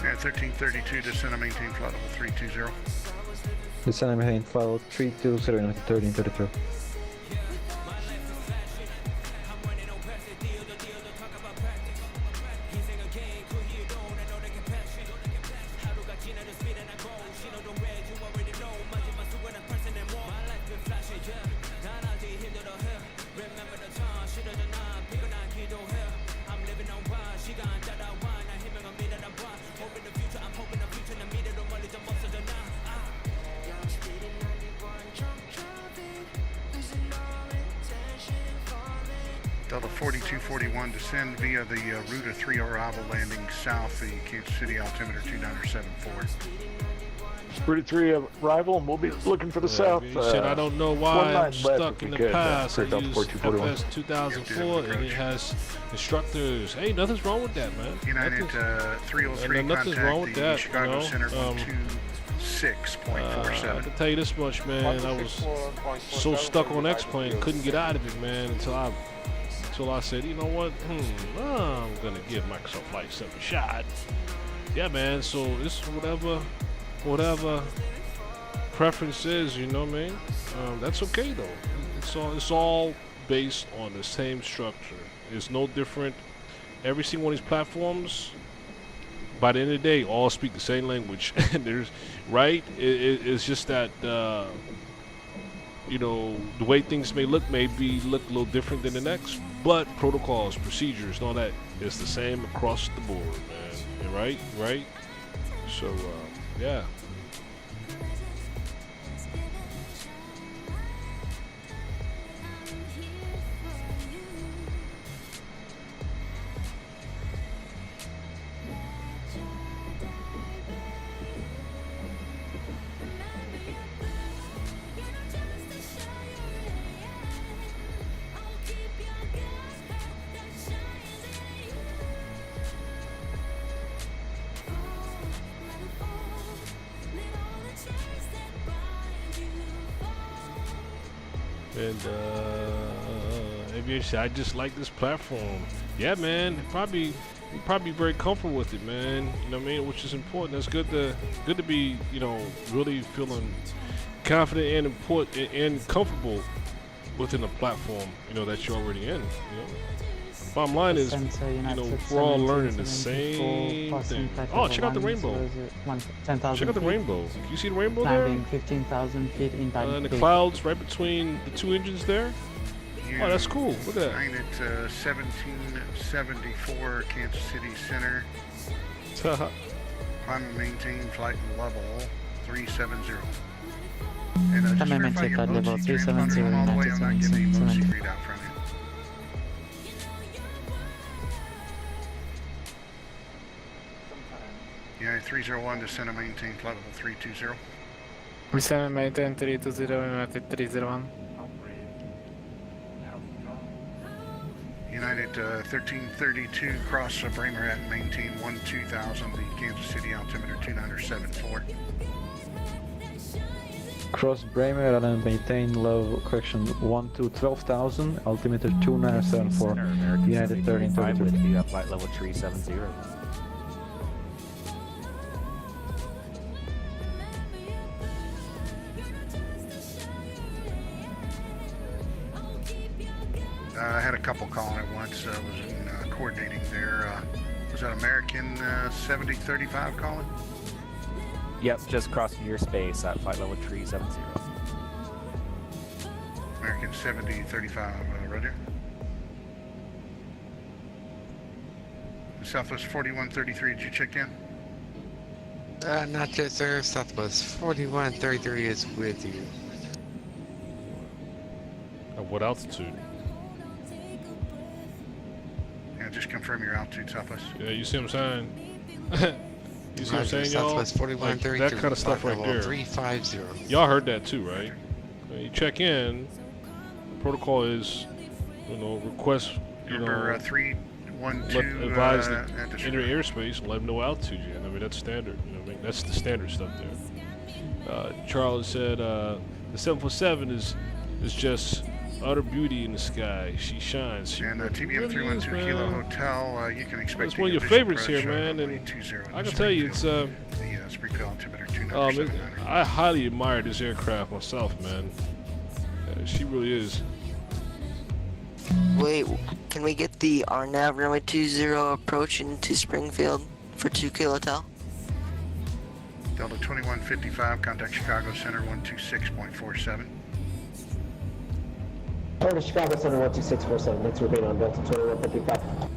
Yeah, 1332, descend and maintain flight level 320. Descend and maintain flight level 320 and 1332. Delta 4241, descend via the route of 3 arrival landing south, the Kansas City altimeter 2974. Route 3 arrival, and we'll be looking for the south. He said, I don't know why I'm stuck in the past. I use FS 2004 and it has instructors. Hey, nothing's wrong with that, man. United 303, nothing's wrong with that, Chicago Center 126.47. I can tell you this much, man. I was so stuck on X-Plane, couldn't get out of it, man, until I said, you know what, I'm gonna give Microsoft Flight Sim a shot. Yeah, man. So it's whatever preference is, you know what I mean? That's okay though. It's all based on the same structure. It's no different every single one of these platforms, by the end of the day, all speak the same language. And there's, right? It's just that, you know, the way things may look a little different than the next, but protocols, procedures, and all that is the same across the board, man. Right? Right? So, yeah. And aviation, I just like this platform. Yeah, man, probably very comfortable with it, man. You know what I mean? Which is important. That's good to be, you know, really feeling confident and important and comfortable within the platform, you know, that you're already in. You know, bottom line is, you know, we're all learning the same thing. Oh, check out the rainbow. Check out the rainbow. Can you see the rainbow there? 15,000 feet in and the clouds right between the two engines there. Oh, that's cool. Look at that. Line at 1774 Kansas City Center. Climb and maintain flight level 370. And just verify your level MOC transponder going all the way. I'm not getting a MOC readout from you. Yeah, 301 descend and maintain flight level 320. Descend and maintain 320, United 301. United 1332, cross Bremer at and maintain 12,000, the Kansas City altimeter 2974. Cross Bremer and maintain low correction 12,000, altimeter 2974. United 1332 with the flight level 370. I had a couple calling at once. Was in coordinating there. Was that American 7035 calling? Yep, just crossing your space at flight level 370. American 7035, Roger. Southwest 4133, did you check in? Not yet, sir. Southwest 4133 is with you. At what altitude? Yeah, just confirm your altitude, Southwest. Yeah, you see what I'm saying? You see what I'm saying, y'all? Southwest 4133. Like, that kind of stuff right there. 350. Y'all heard that too, right? When you check in, the protocol is, you know, request, you know, 312, advise that enter airspace and let them know altitude you're in. I mean, that's standard. You know what I mean? That's the standard stuff there. Charles said the 747 is just utter beauty in the sky. She shines. She and TBM really 312 is, Kilo Hotel, you can expect it's one of your favorites here, man. And I can tell you, it's Springfield altimeter 297. I highly admire this aircraft myself, man. She really is. Wait, can we get the RNAV runway 20 approach into Springfield for 2 Kilo Hotel? Delta 2155, contact Chicago Center 126.47. Over to Chicago Center 12647. Next repeat on Delta 2155.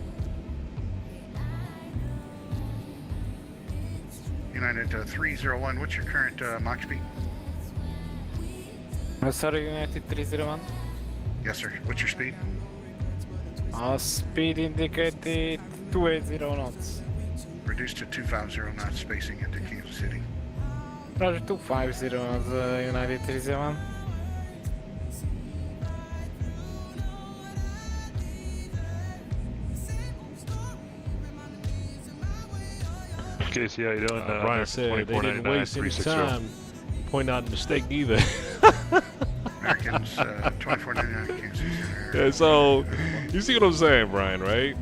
United 301, what's your current Mach speed? Sorry, United 301. Yes, sir. What's your speed? Speed indicated 280 knots. Reduced to 250 knots, spacing into Kansas City. Roger, 250 knots, United 301. Casey, how you doing? Brian said they didn't waste any time pointing out the mistake either. Americans 2499 Kansas City. Yeah, so you see what I'm saying, Brian, right?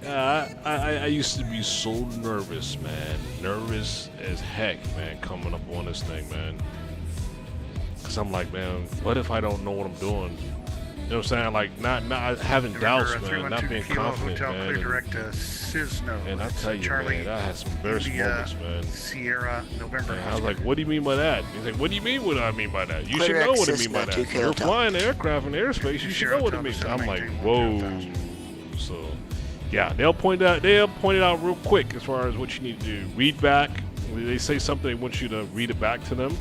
I used to be so nervous, man. Nervous as heck, man, coming up on this thing, man. Cause I'm like, man, what if I don't know what I'm doing? You know what I'm saying? Like not having doubts, man, not being Kilo confident, Hotel man. Clear direct to Cisno. And I tell you, Charlie, man, I had some embarrassing moments, man. Sierra, November. And I was like, what do you mean by that? He's like, what do you mean what I mean by that? You Clear should know what I access mean by not that. 2K You're hotel. flying aircraft in airspace, you should know what it means. I'm like, whoa. So, yeah, they'll point it out real quick as far as what you need to do. Read back. When they say something, they want you to read it back to them.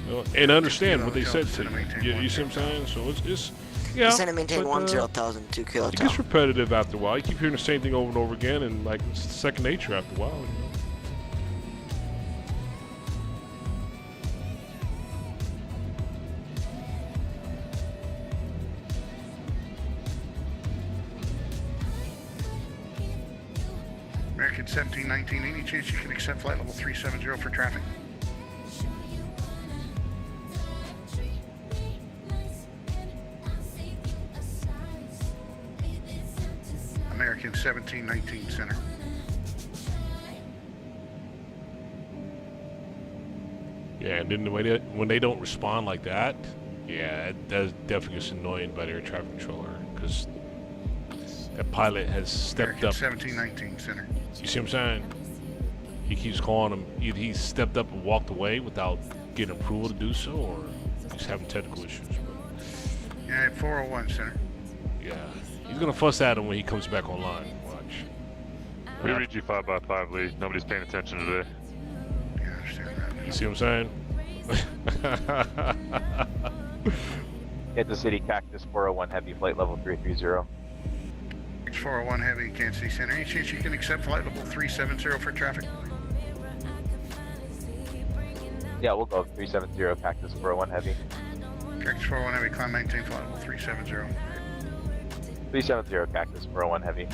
You know, and understand what they said to you. You see what I'm saying? So it's yeah. Descend and maintain but, 10,000, 2 kilo it gets repetitive after a while. You keep hearing the same thing over and over again, and like it's second nature after a while. You know? American 1719, any chance you can accept flight level 370 for traffic? American 1719 center. Yeah, and then the way when they don't respond like that, yeah, that definitely gets annoying by the air traffic controller because that pilot has stepped American up. 1719 center. You see what I'm saying? He keeps calling him. Either he's stepped up and walked away without getting approval to do so, or he's having technical issues. But Yeah, 401 center. yeah, he's gonna fuss at him when he comes back online. Watch. We read you 5x5, Lee. Nobody's paying attention today. Yeah, I understand that. You see what I'm saying? Kansas City Cactus 401 Heavy flight level 330. 401 Heavy, Kansas City Center. Any chance you can accept flight level 370 for traffic? Yeah, we'll go 370 Cactus 401 Heavy. Cactus 401 Heavy, climb maintain flight level 370. 370 Cactus 401 Heavy.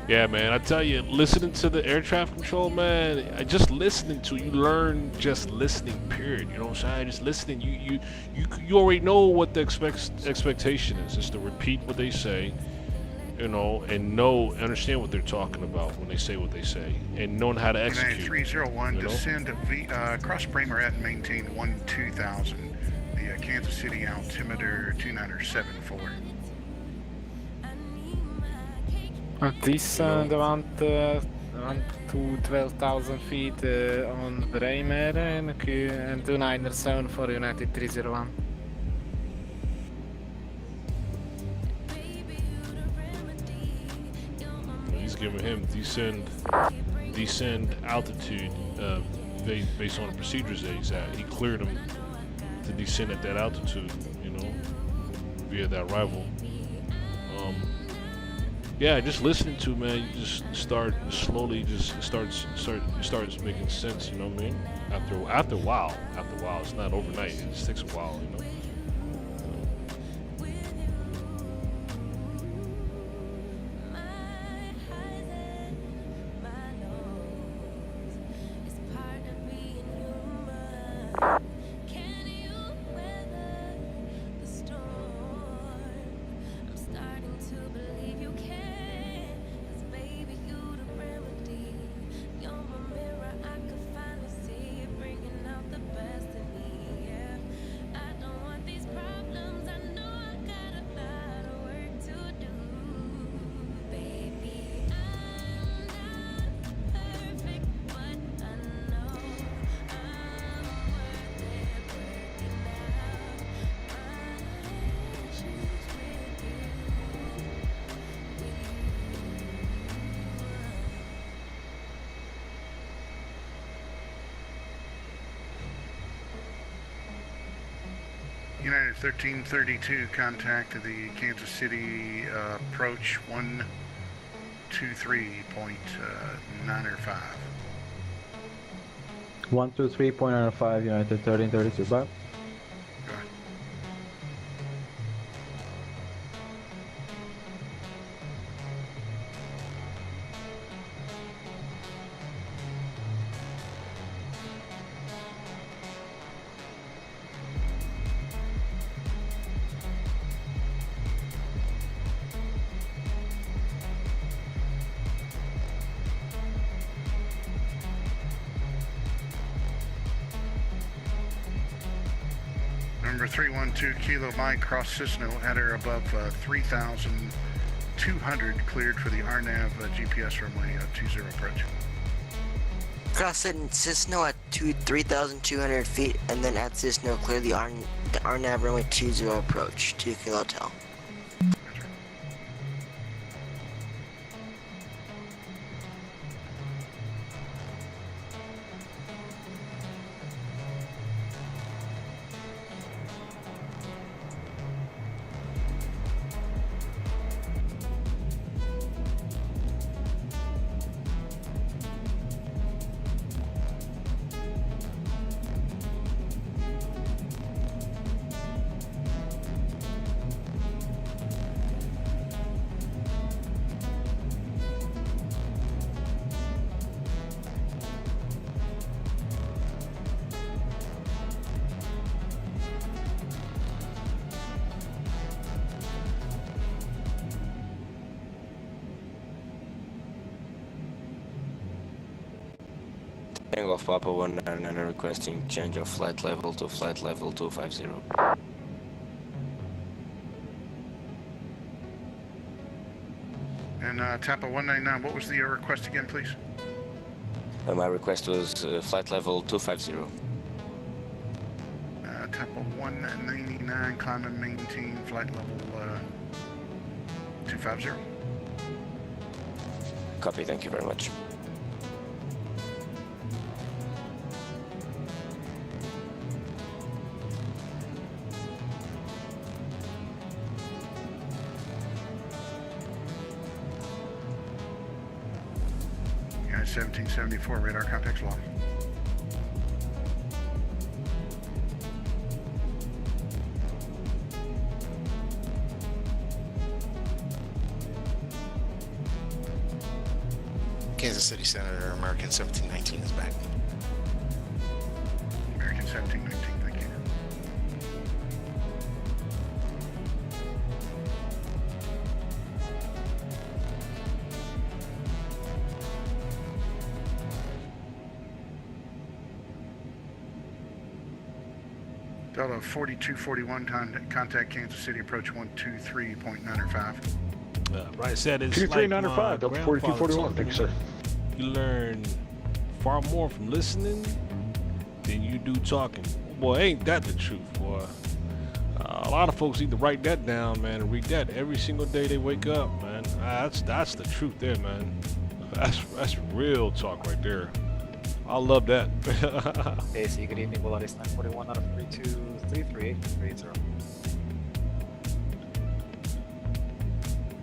Yeah, man, I tell you, listening to the air traffic control, man, just listening to you learn just listening, period. You know what I'm saying? Just listening, you already know what the expectation is. Just to repeat what they say, you know, and understand what they're talking about when they say what they say, and knowing how to execute. 301, you know? descend to cross Bremer at and maintain 2000. The Kansas City altimeter 2974. Descend want to 12,000 feet on Bremer and 297 for United 301. He's giving him descend altitude based on the procedures that he's at. He cleared him to descend at that altitude, you know, via that arrival. Yeah, just listening to, man, you just start slowly, just starts making sense. You know what I mean? After a while, it's not overnight. It just takes a while, you know. United 1332, contact to the Kansas City approach 123.905. 123.95 United 1332, bye. Number 312 Kilo Mike, cross Cisno at or above 3,200, cleared for the RNAV GPS runway 20 approach. Cross Cisno at 3,200 feet, and then at Cisno clear the RNAV runway 20 approach, 2 Kilo Hotel. Takeoff Papa 199 requesting change of flight level to flight level 250. And Tampa 199, what was the request again, please? My request was flight level 250. Tampa 199, climb and maintain flight level 250. Copy, thank you very much. Guys, 1774, radar contacts lost. Kansas City Senator, American 1719 is back. American 1719, thank you. Delta 4241, contact Kansas City, approach 123.905. Right, said it's 2395, like Delta 4241, thank you, sir. You learn far more from listening than you do talking. Boy, ain't that the truth, boy. A lot of folks need to write that down, man, and read that every single day they wake up, man. That's the truth there, man. That's real talk right there. I love that. AC, good evening, Volaris 941 out of 32338380.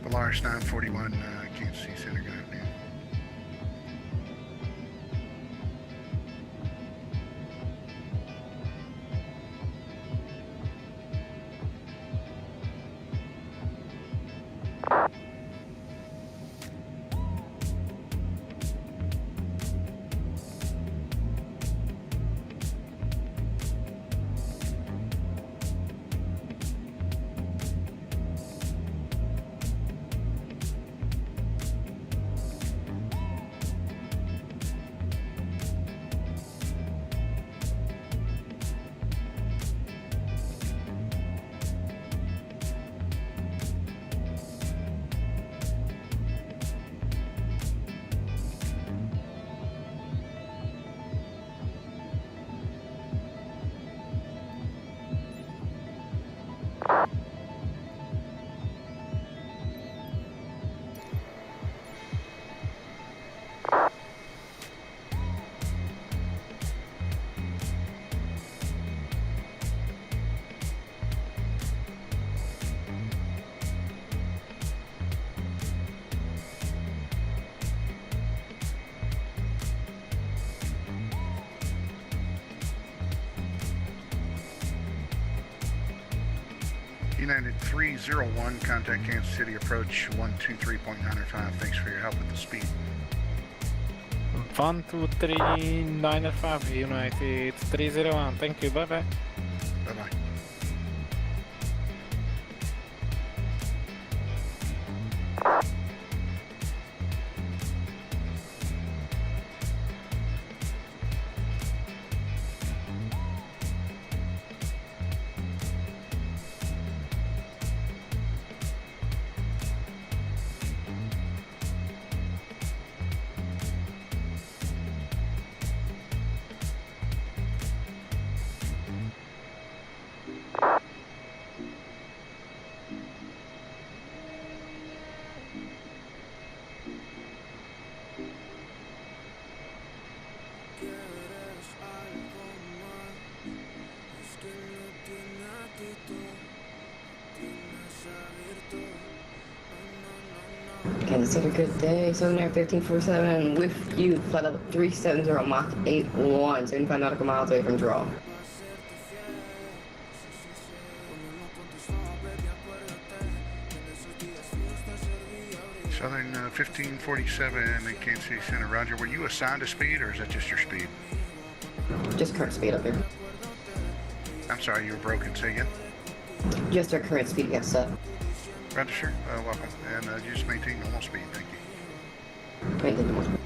Polaris 941, Kansas City Center, good afternoon. United 301, contact Kansas City, approach 123.905. Thanks for your help with the speed. 12395 United 301, thank you, bye bye. Bye bye. Kansas City, good day. 7 Air 1547 with you. Flight level 370 Mach 81, 75 nautical miles away from draw. Southern 1547 in Kansas City Center. Roger, were you assigned a speed or is that just your speed? Just current speed up here. I'm sorry, you were broken. Say again? Just our current speed, yes, sir. Roger, sure. Welcome. And you just maintain normal speed. Thank you. Maintain normal speed.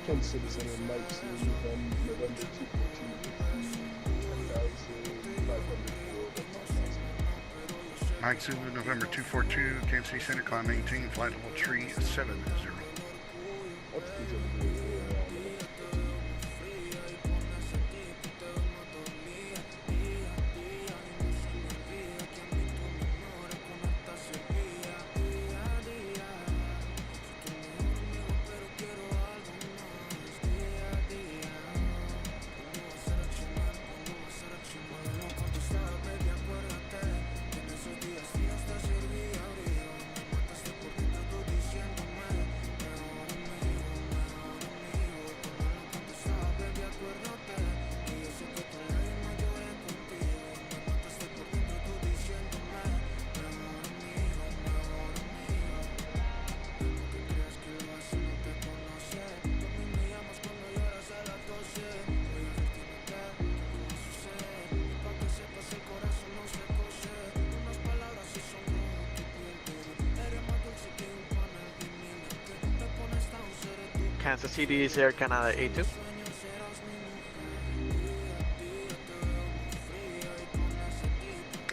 Kansas City Center, Mike Zulu, November 242, Mike Zulu, November 242, Kansas City Center, climb 18, flight level 370. Kansas City is Air Canada A2.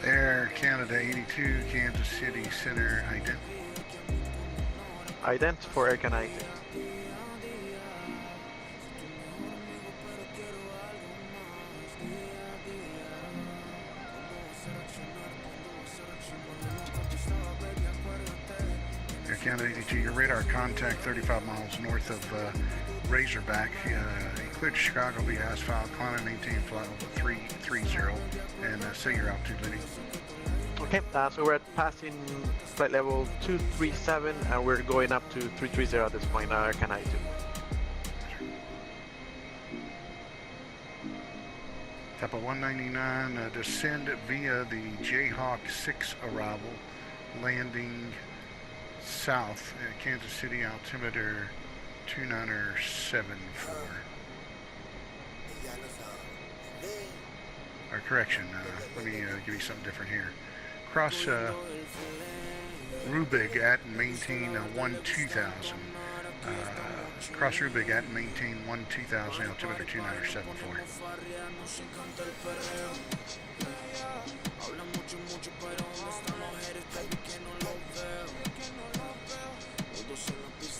Air Canada 82, Kansas City Center, ident. Ident for Air Canada A2. Air Canada 82, your radar contact 35 miles north of Razorback. You cleared Chicago via asphalt, climb and maintain flight level 330, and say your altitude leading. Okay, so we're passing flight level 237 and we're going up to 330 at this point, Air Canada A2. Tampa 199, descend via the Jayhawk 6 arrival, landing south at Kansas City, altimeter 2974. Or correction, let me give you something different here. Cross Rubig at and maintain 1-2000. Cross Rubig at and maintain 1-2000, altimeter 2974.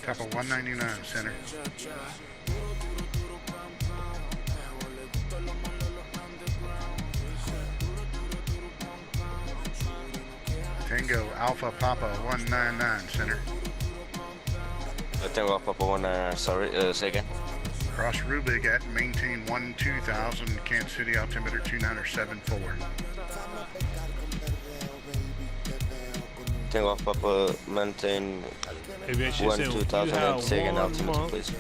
Top of 199 center. Tango Alpha Papa 199 center. Tango Alpha Papa 199, sorry, say again. Cross Rubig at maintain 1-2000, Kansas City, altimeter 2974. Tango Alpha Papa maintain Aviation 1-2000 and say again altimeter, month please.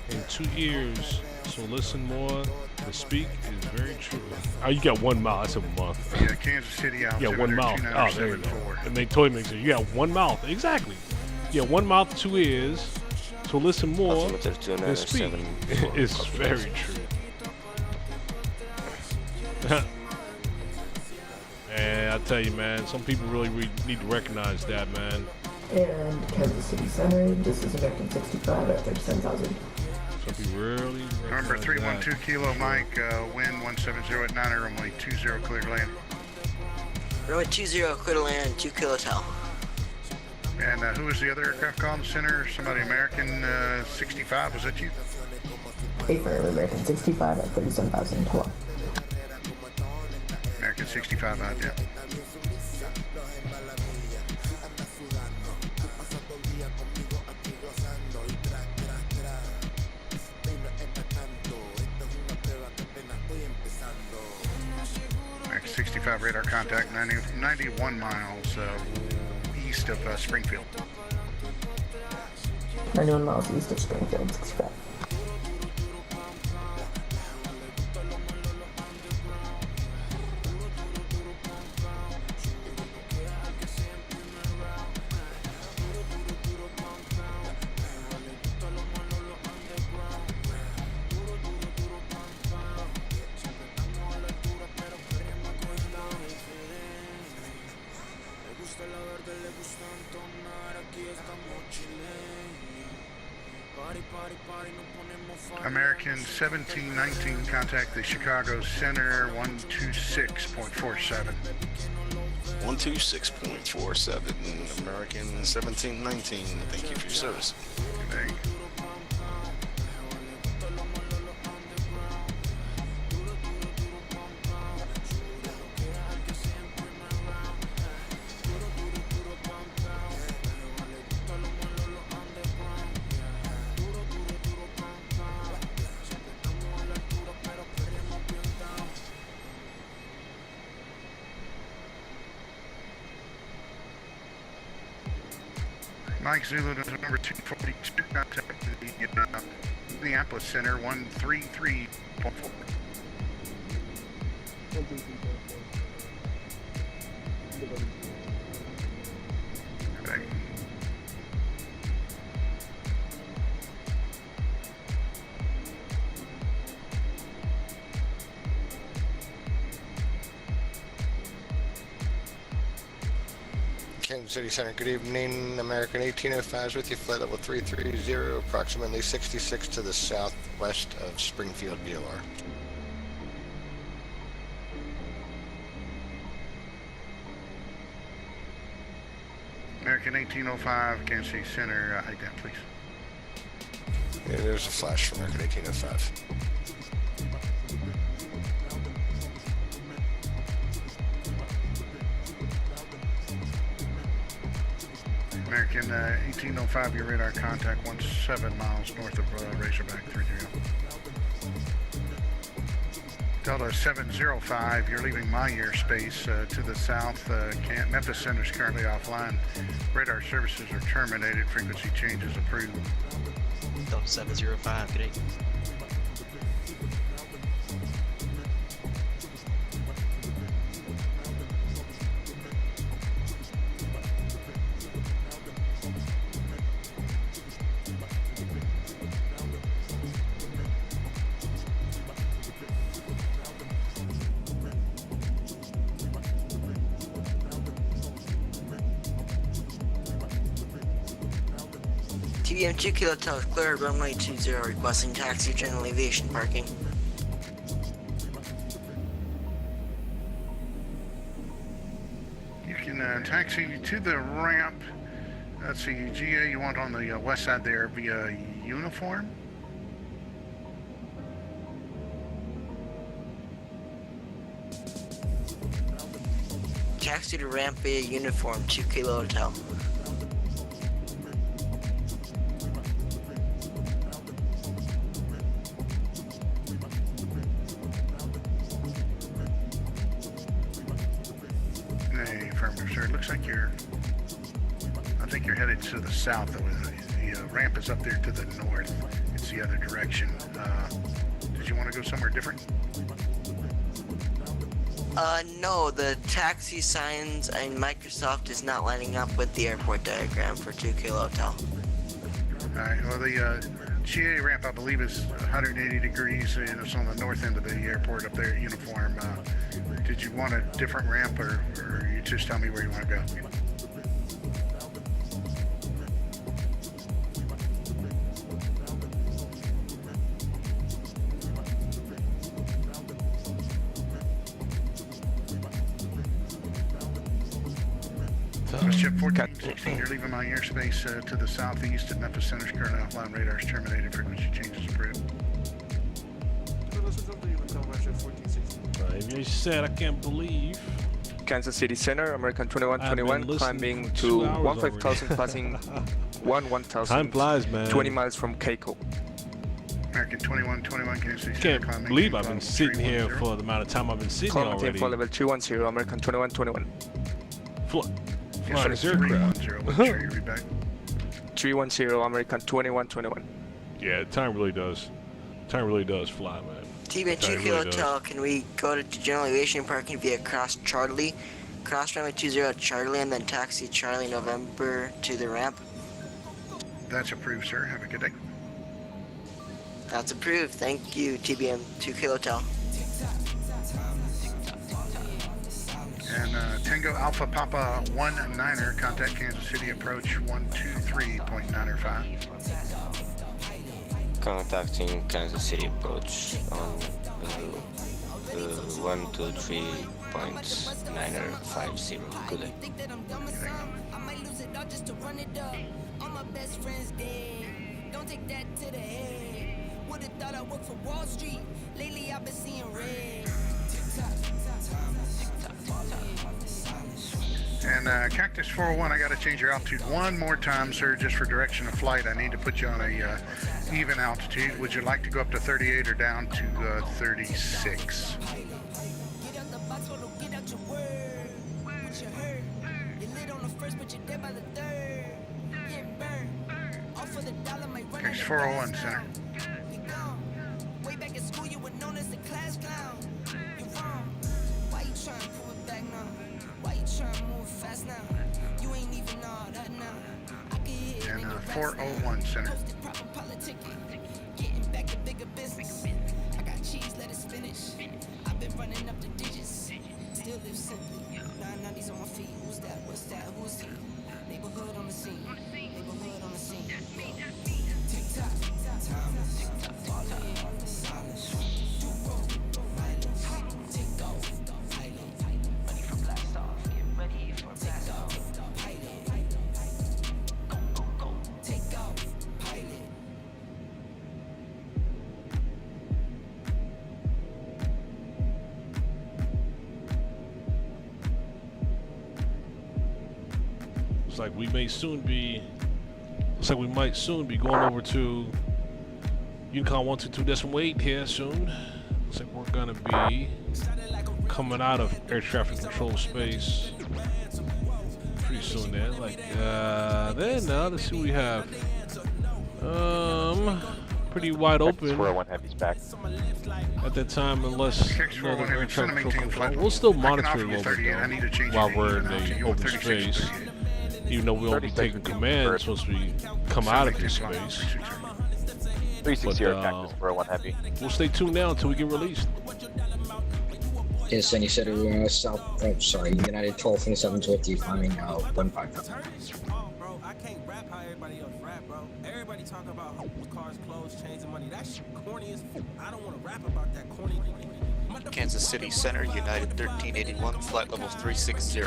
in 2 years, so listen more. The speak is very true. Oh, you got 1 mouth. That's a month. Yeah, Kansas City, altimeter Yeah, 1 mouth. Oh, there you go. 2974. And they told me, you got 1 mouth. Exactly. Yeah, 1 mouth, 2 ears. So listen more. Altimeter The speak 2974. is very true. And I tell you, man, some people really need to recognize that, man. And Kansas City Center, this is American 65 at 37,000. Some people really Number recognize 312 Kilo Mike, wind 170 at 9, runway 20 clear to land. Runway 20 clear to land, 2 kilotel. And who was the other aircraft called in the center? Somebody American 65, was that you? Affirm, American 65 at 37,000. Hello. American 65 out there. 65 radar contact, 91 miles east of Springfield. 91 miles east of Springfield, 65. American 1719, contact the Chicago Center 126.47. 126.47, American 1719. Thank you for your service. Good day. Mike Zulu to number 242, contact the Minneapolis Center 133.4. Okay. Kansas City Center, good evening. American 1805 is with you, flight level 330, approximately 66 to the southwest of Springfield, VOR. American 1805, Kansas City Center, ident, please. Yeah, there's a flash for American 1805. American 1805, your radar contact 17 miles north of Razorback 330. Delta 705, you're leaving my airspace to the south. Memphis Center is currently offline. Radar services are terminated. Frequency changes approved. Delta 705, good day. TBM 2 Kilo Hotel is clear, runway 20, requesting taxi, general aviation parking. You can taxi to the ramp. Let's see, GA, you want on the west side there via uniform? Taxi to ramp via uniform, 2 Kilo Hotel. Hey, affirmative, sir. It looks like I think you're headed to the south. The ramp is up there to the north. It's the other direction. Did you want to go somewhere different? No, the taxi signs and Microsoft is not lining up with the airport diagram for 2 Kilo Hotel. Alright, well the GA ramp I believe is 180 degrees and it's on the north end of the airport up there at uniform. Did you want a different ramp or you just tell me where you want to go? Ship 1416, you're leaving my airspace to the southeast at Memphis Center's current offline radar is terminated. Frequency changes approved. You said I can't believe. Kansas City Center, American 2121, climbing to 15,000, passing 1,000. Time flies, man. 20 miles from Keiko. American 2121, Kansas City. Can't believe I've been sitting here for the amount of time I've been sitting Climb maintain already. flight level 310, American 2121. Flying this aircraft. 310, American 2121. Yeah, time really does fly, man. TBN 2 Kilo Hotel, can we go to General Aviation parking via cross Charlie, cross runway 20 Charlie, and then taxi Charlie November to the ramp? That's approved, sir. Have a good day. That's approved. Thank you, TBM 2 Kilo Hotel. And Tango Alpha Papa 19er, contact Kansas City approach 123.905. Contacting Kansas City approach on 123.950. Good day. Don't take that to the head. Would've thought I worked for Wall Street. Lately I've been seeing red. And Cactus 401, I got to change your altitude one more time, sir, just for direction of flight. I need to put you on a even altitude. Would you like to go up to 38 or down to 36? Cactus 401, center. Way back in school, you were known as the class clown. You're wrong. Why you trying to pull it back now? Why you trying to move fast now? You ain't even all that now. I can hear it in your 401, center. Getting back to bigger business. I got cheese, let it spinach. I've been running up the digits. Still live simply. 990s on my feet. Who's that? What's that? Who's he? Neighborhood on the scene. Neighborhood on the scene. Tick-tock. Time. Falling. Silence. Take off. Ready for blast off. Get ready for blast off. Go. Take off. Pilot. Looks like we might soon be going over to Unicon 122.8 here soon. Looks like we're gonna be coming out of air traffic control space pretty soon there. Then let's see what we have. Pretty wide open. 401 Heavy's back. At that time, unless another air traffic control. We'll still monitor it a little bit though, while we're in the open space. Even though we won't be taking commands once we come out of this space. 360 Cactus 401 Heavy. We'll stay tuned now until we get released. Yes, and you said United 1227 with you climbing 155. Everybody talking about cars, clothes, chains, and money. That shit corny as I don't want to rap about that corny. Kansas City Center, United 1381, flight level 360.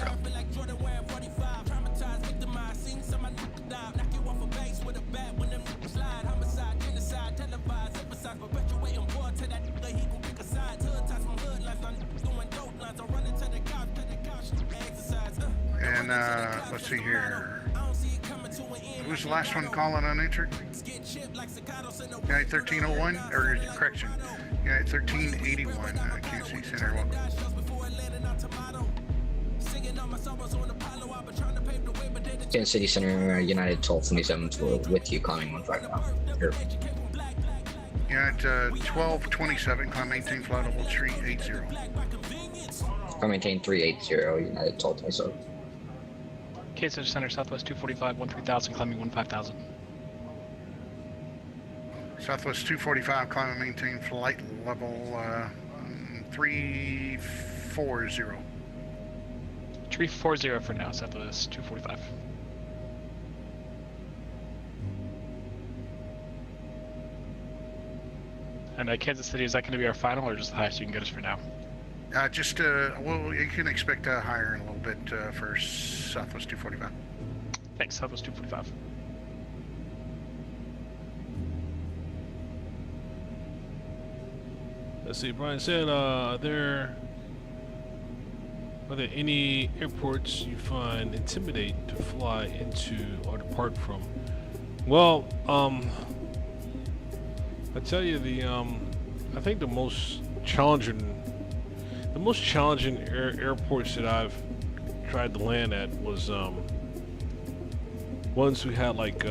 And let's see here. Who's the last one calling unanswered? United 1301, or correction, United 1381, Kansas City Center. Welcome. Kansas City Center, United 1227 with you climbing 155. Here. United 1227, climb maintain flight level 380. Climb maintain 380, United 1227. Kansas Center, Southwest 245, 13,000, climbing 15,000. Southwest 245, climb and maintain flight level 340. 340 for now, Southwest 245. And Kansas City, is that going to be our final or just the highest you can get us for now? Well, you can expect higher in a little bit for Southwest 245. Thanks, Southwest 245. Let's see, Brian said, are there any airports you find intimidating to fly into or depart from? Well, I tell you, I think the most challenging airports that I've tried to land at was ones we had like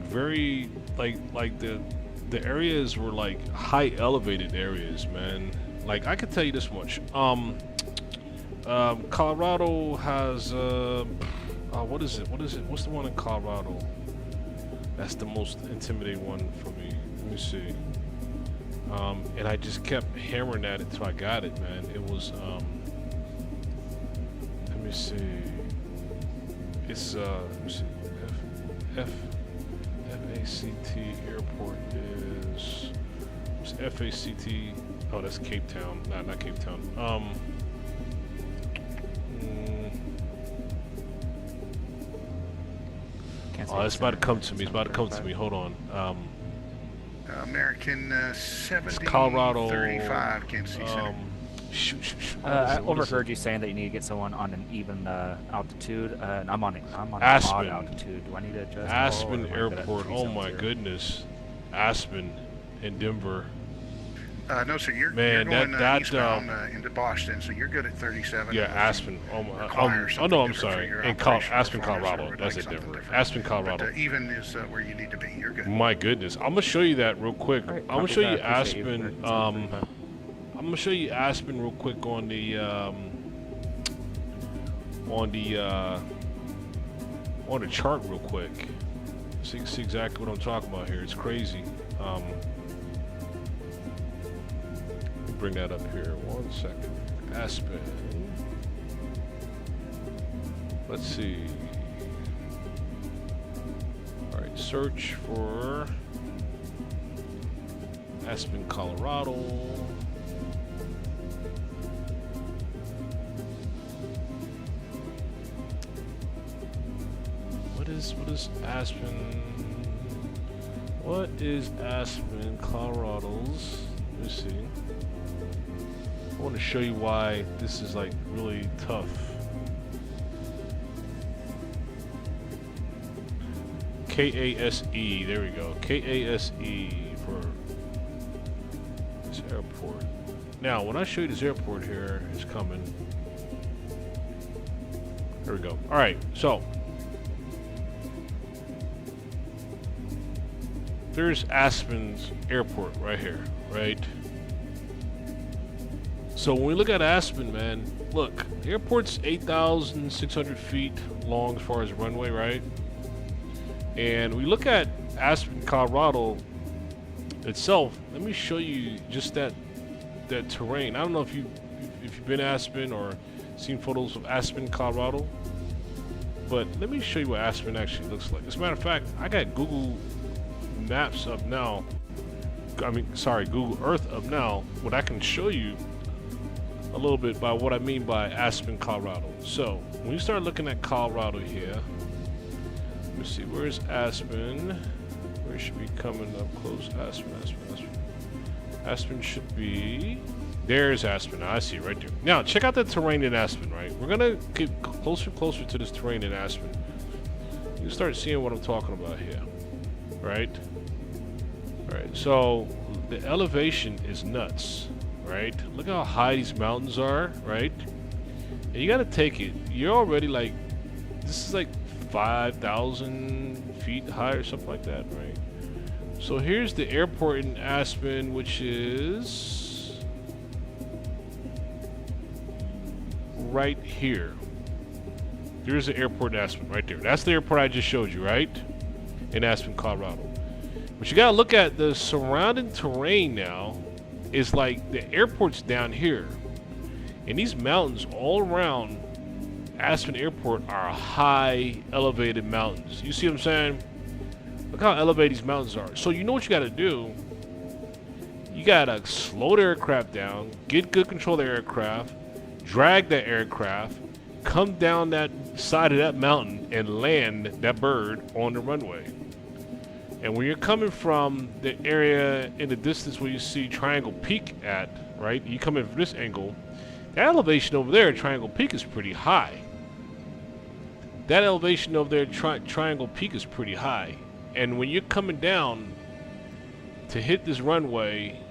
very the areas were like high elevated areas, man. Like I could tell you this much. Colorado has what is it? What's the one in Colorado? That's the most intimidating one for me. Let me see. And I just kept hammering at it till I got it, man. It was let me see. It's let me see. FACT airport is FACT. Oh, that's Cape Town. Not Cape Town. Oh, it's about to come to me. It's about to come to me. Hold on. American 70 Colorado 35 Kansas City Center. Shoot. I overheard you saying that you need to get someone on an even altitude. And I'm on Aspen. odd altitude. Do I need to adjust? Aspen Airport. Oh my goodness. Aspen in Denver. No, sir. You're Man, going eastbound that into Boston, so you're good at 37. yeah, Aspen. Oh no, I'm sorry. In Aspen, Colorado. That's it, Denver. Aspen, Colorado. But even is where you need to be. You're good. My goodness, I'm gonna show you that real quick. Right, I'm gonna show you appreciate Aspen. you. I'm gonna show you Aspen real quick on the chart real quick. See exactly what I'm talking about here. It's crazy. Bring that up here. 1 second. Aspen. Let's see. All right, search for Aspen, Colorado. What is Aspen? What is Aspen, Colorado's? Let me see. I want to show you why this is like really tough. KASE, there we go. KASE for this airport. Now, when I show you this airport here, it's coming. There we go. All right, so there's Aspen's airport right here, right? So when we look at Aspen, man, look, the airport's 8,600 feet long as far as the runway, right? And we look at Aspen, Colorado itself. Let me show you just that terrain. I don't know if you've been to Aspen or seen photos of Aspen, Colorado, but let me show you what Aspen actually looks like. As a matter of fact, I got Google Maps up now. Google Earth up now. What I can show you a little bit by what I mean by Aspen, Colorado. So when you start looking at Colorado here, let me see, where's Aspen? Where should be coming up close? Aspen should be, there's Aspen. I see it right there. Now check out the terrain in Aspen, right? We're gonna get closer to this terrain in Aspen. You start seeing what I'm talking about here, right? All right, so the elevation is nuts. Right? Look how high these mountains are, right? And you gotta take it. You're already like, this is like 5,000 feet high or something like that, right? So here's the airport in Aspen, which is right here. There's the airport in Aspen, right there. That's the airport I just showed you, right? In Aspen, Colorado. But you gotta look at the surrounding terrain now. Is like the airport's down here, and these mountains all around Aspen Airport are high elevated mountains. You see what I'm saying? Look how elevated these mountains are. So you know what you got to do? You got to slow the aircraft down, get good control of the aircraft, drag that aircraft, come down that side of that mountain and land that bird on the runway. And when you're coming from the area in the distance where you see Triangle Peak at, right? You come in from this angle, the elevation over there at Triangle Peak is pretty high. that elevation over there, Triangle Peak, is pretty high. And when you're coming down to hit this runway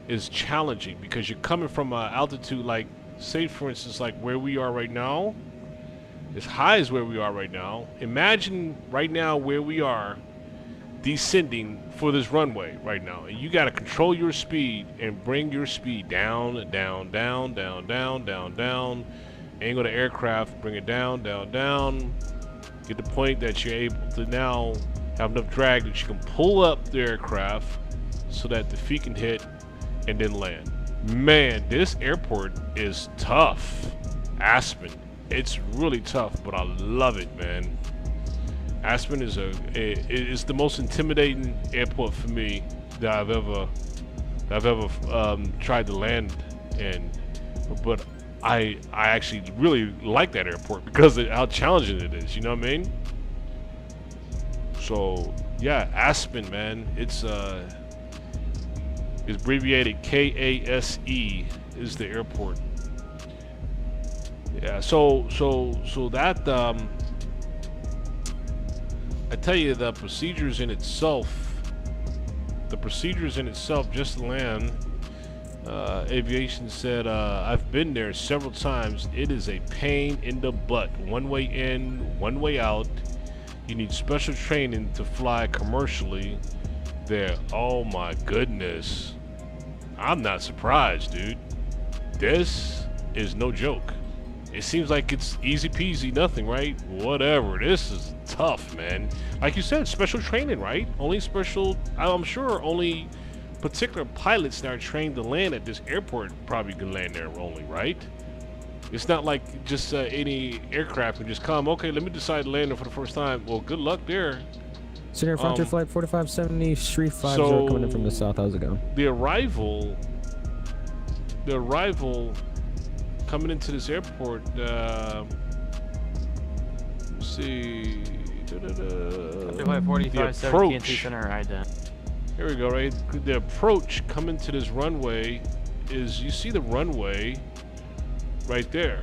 is challenging because you're coming from an altitude like, say for instance, like where we are right now, as high as where we are right now. Imagine right now where we are descending for this runway right now. And you got to control your speed and bring your speed down, down, down, down, down, down, down. Angle the aircraft, bring it down, down, down. Get the point that you're able to now have enough drag that you can pull up the aircraft so that the feet can hit and then land. Man, this airport is tough. Aspen, it's really tough, but I love it, man. Aspen is is the most intimidating airport for me that I've ever tried to land in. But I actually really like that airport because of how challenging it is. You know what I mean? So yeah, Aspen, man. It's abbreviated KASE is the airport. Yeah. So that I tell you, the procedures in itself just to land. Aviation said, I've been there several times. It is a pain in the butt. One way in, one way out. You need special training to fly commercially there. Oh my goodness. I'm not surprised, dude. This is no joke. It seems like it's easy peasy, nothing, right? Whatever. This is tough, man. Like you said, special training, right? Only special, I'm sure only particular pilots that are trained to land at this airport probably can land there only, right? It's not like just any aircraft can just come, okay, let me decide to land there for the first time. Well, good luck there. Senior Frontier Flight 4570, Street 50 coming in from the south. How's it going? The arrival coming into this airport, let's see, the approach. Here we go, right? The approach coming to this runway is, you see the runway right there.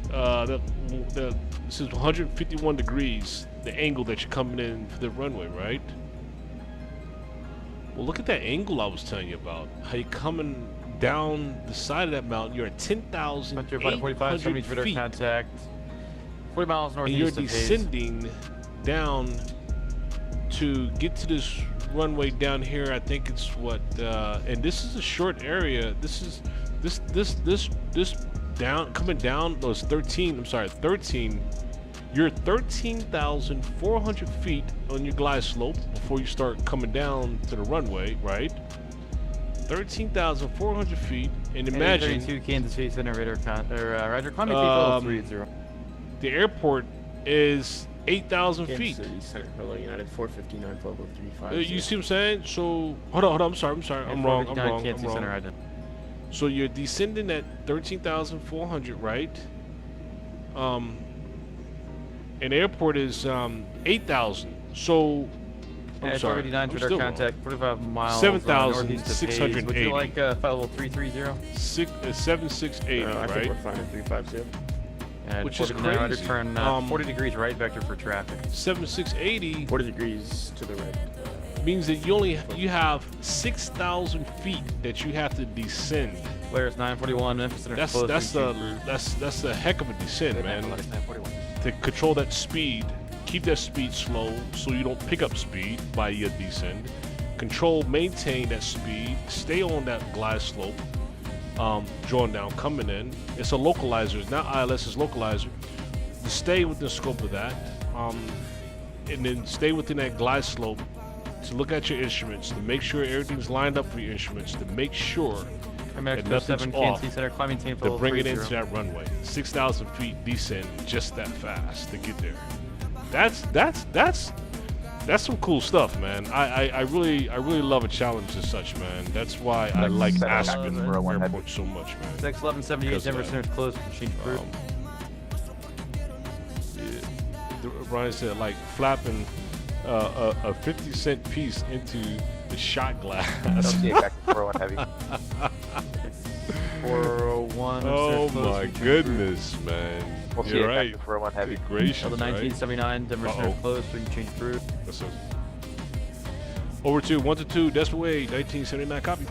This is 151 degrees, the angle that you're coming in for the runway, right? Well, look at that angle I was telling you about. How you're coming down the side of that mountain. You're at 10,800 feet. Contact. 40 miles northeast. And you're of descending down to get to this runway down here. I think it's what, and this is a short area. This is this down, coming down those 13. I'm sorry, 13. You're 13,400 feet on your glide slope before you start coming down to the runway, right? 13,400 feet, and imagine 32 Kansas City Center radar Roger, climbing level 30. The airport is 8,000 feet. City Center, hello United 459 level 350. You see what I'm saying? So hold on, I'm sorry, I'm wrong. So you're descending at 13,400, right? And the airport is 8,000. So I'm sorry. 39 radar contact, 45 miles. 7,680. Would you like flight level 330? 768, I right? think we're fine at 350. Which is crazy. Turn 40 degrees right vector for traffic. 7680. 40 degrees to the right. Means that you have 6,000 feet that you have to descend. Players 941 Memphis Center. That's a heck of a descent, man. To control that speed, keep that speed slow so you don't pick up speed by your descent. Maintain that speed, stay on that glide slope. Drawing down, coming in. It's a localizer, it's not ILS, it's localizer. To stay within the scope of that, and then stay within that glide slope. To look at your instruments, to make sure everything's lined up for your instruments, to make sure that nothing's off, to bring it into that runway. 6,000 feet descent just that fast to get there. That's some cool stuff, man. I really love a challenge as such, man. That's why I like Aspen Airport so much, man. 61178 Denver Center's closed for machine crew. Brian said, like flapping a 50-cent piece into the shot glass. Back to 401 heavy. 401. Oh my goodness, man. We'll see You're you right. Cactus 401 Heavy. Good gracious, Delta 1979, Denver Center closed, so you can change route. Yes, sir. Over to 122, Decimal Way, 1979, copy.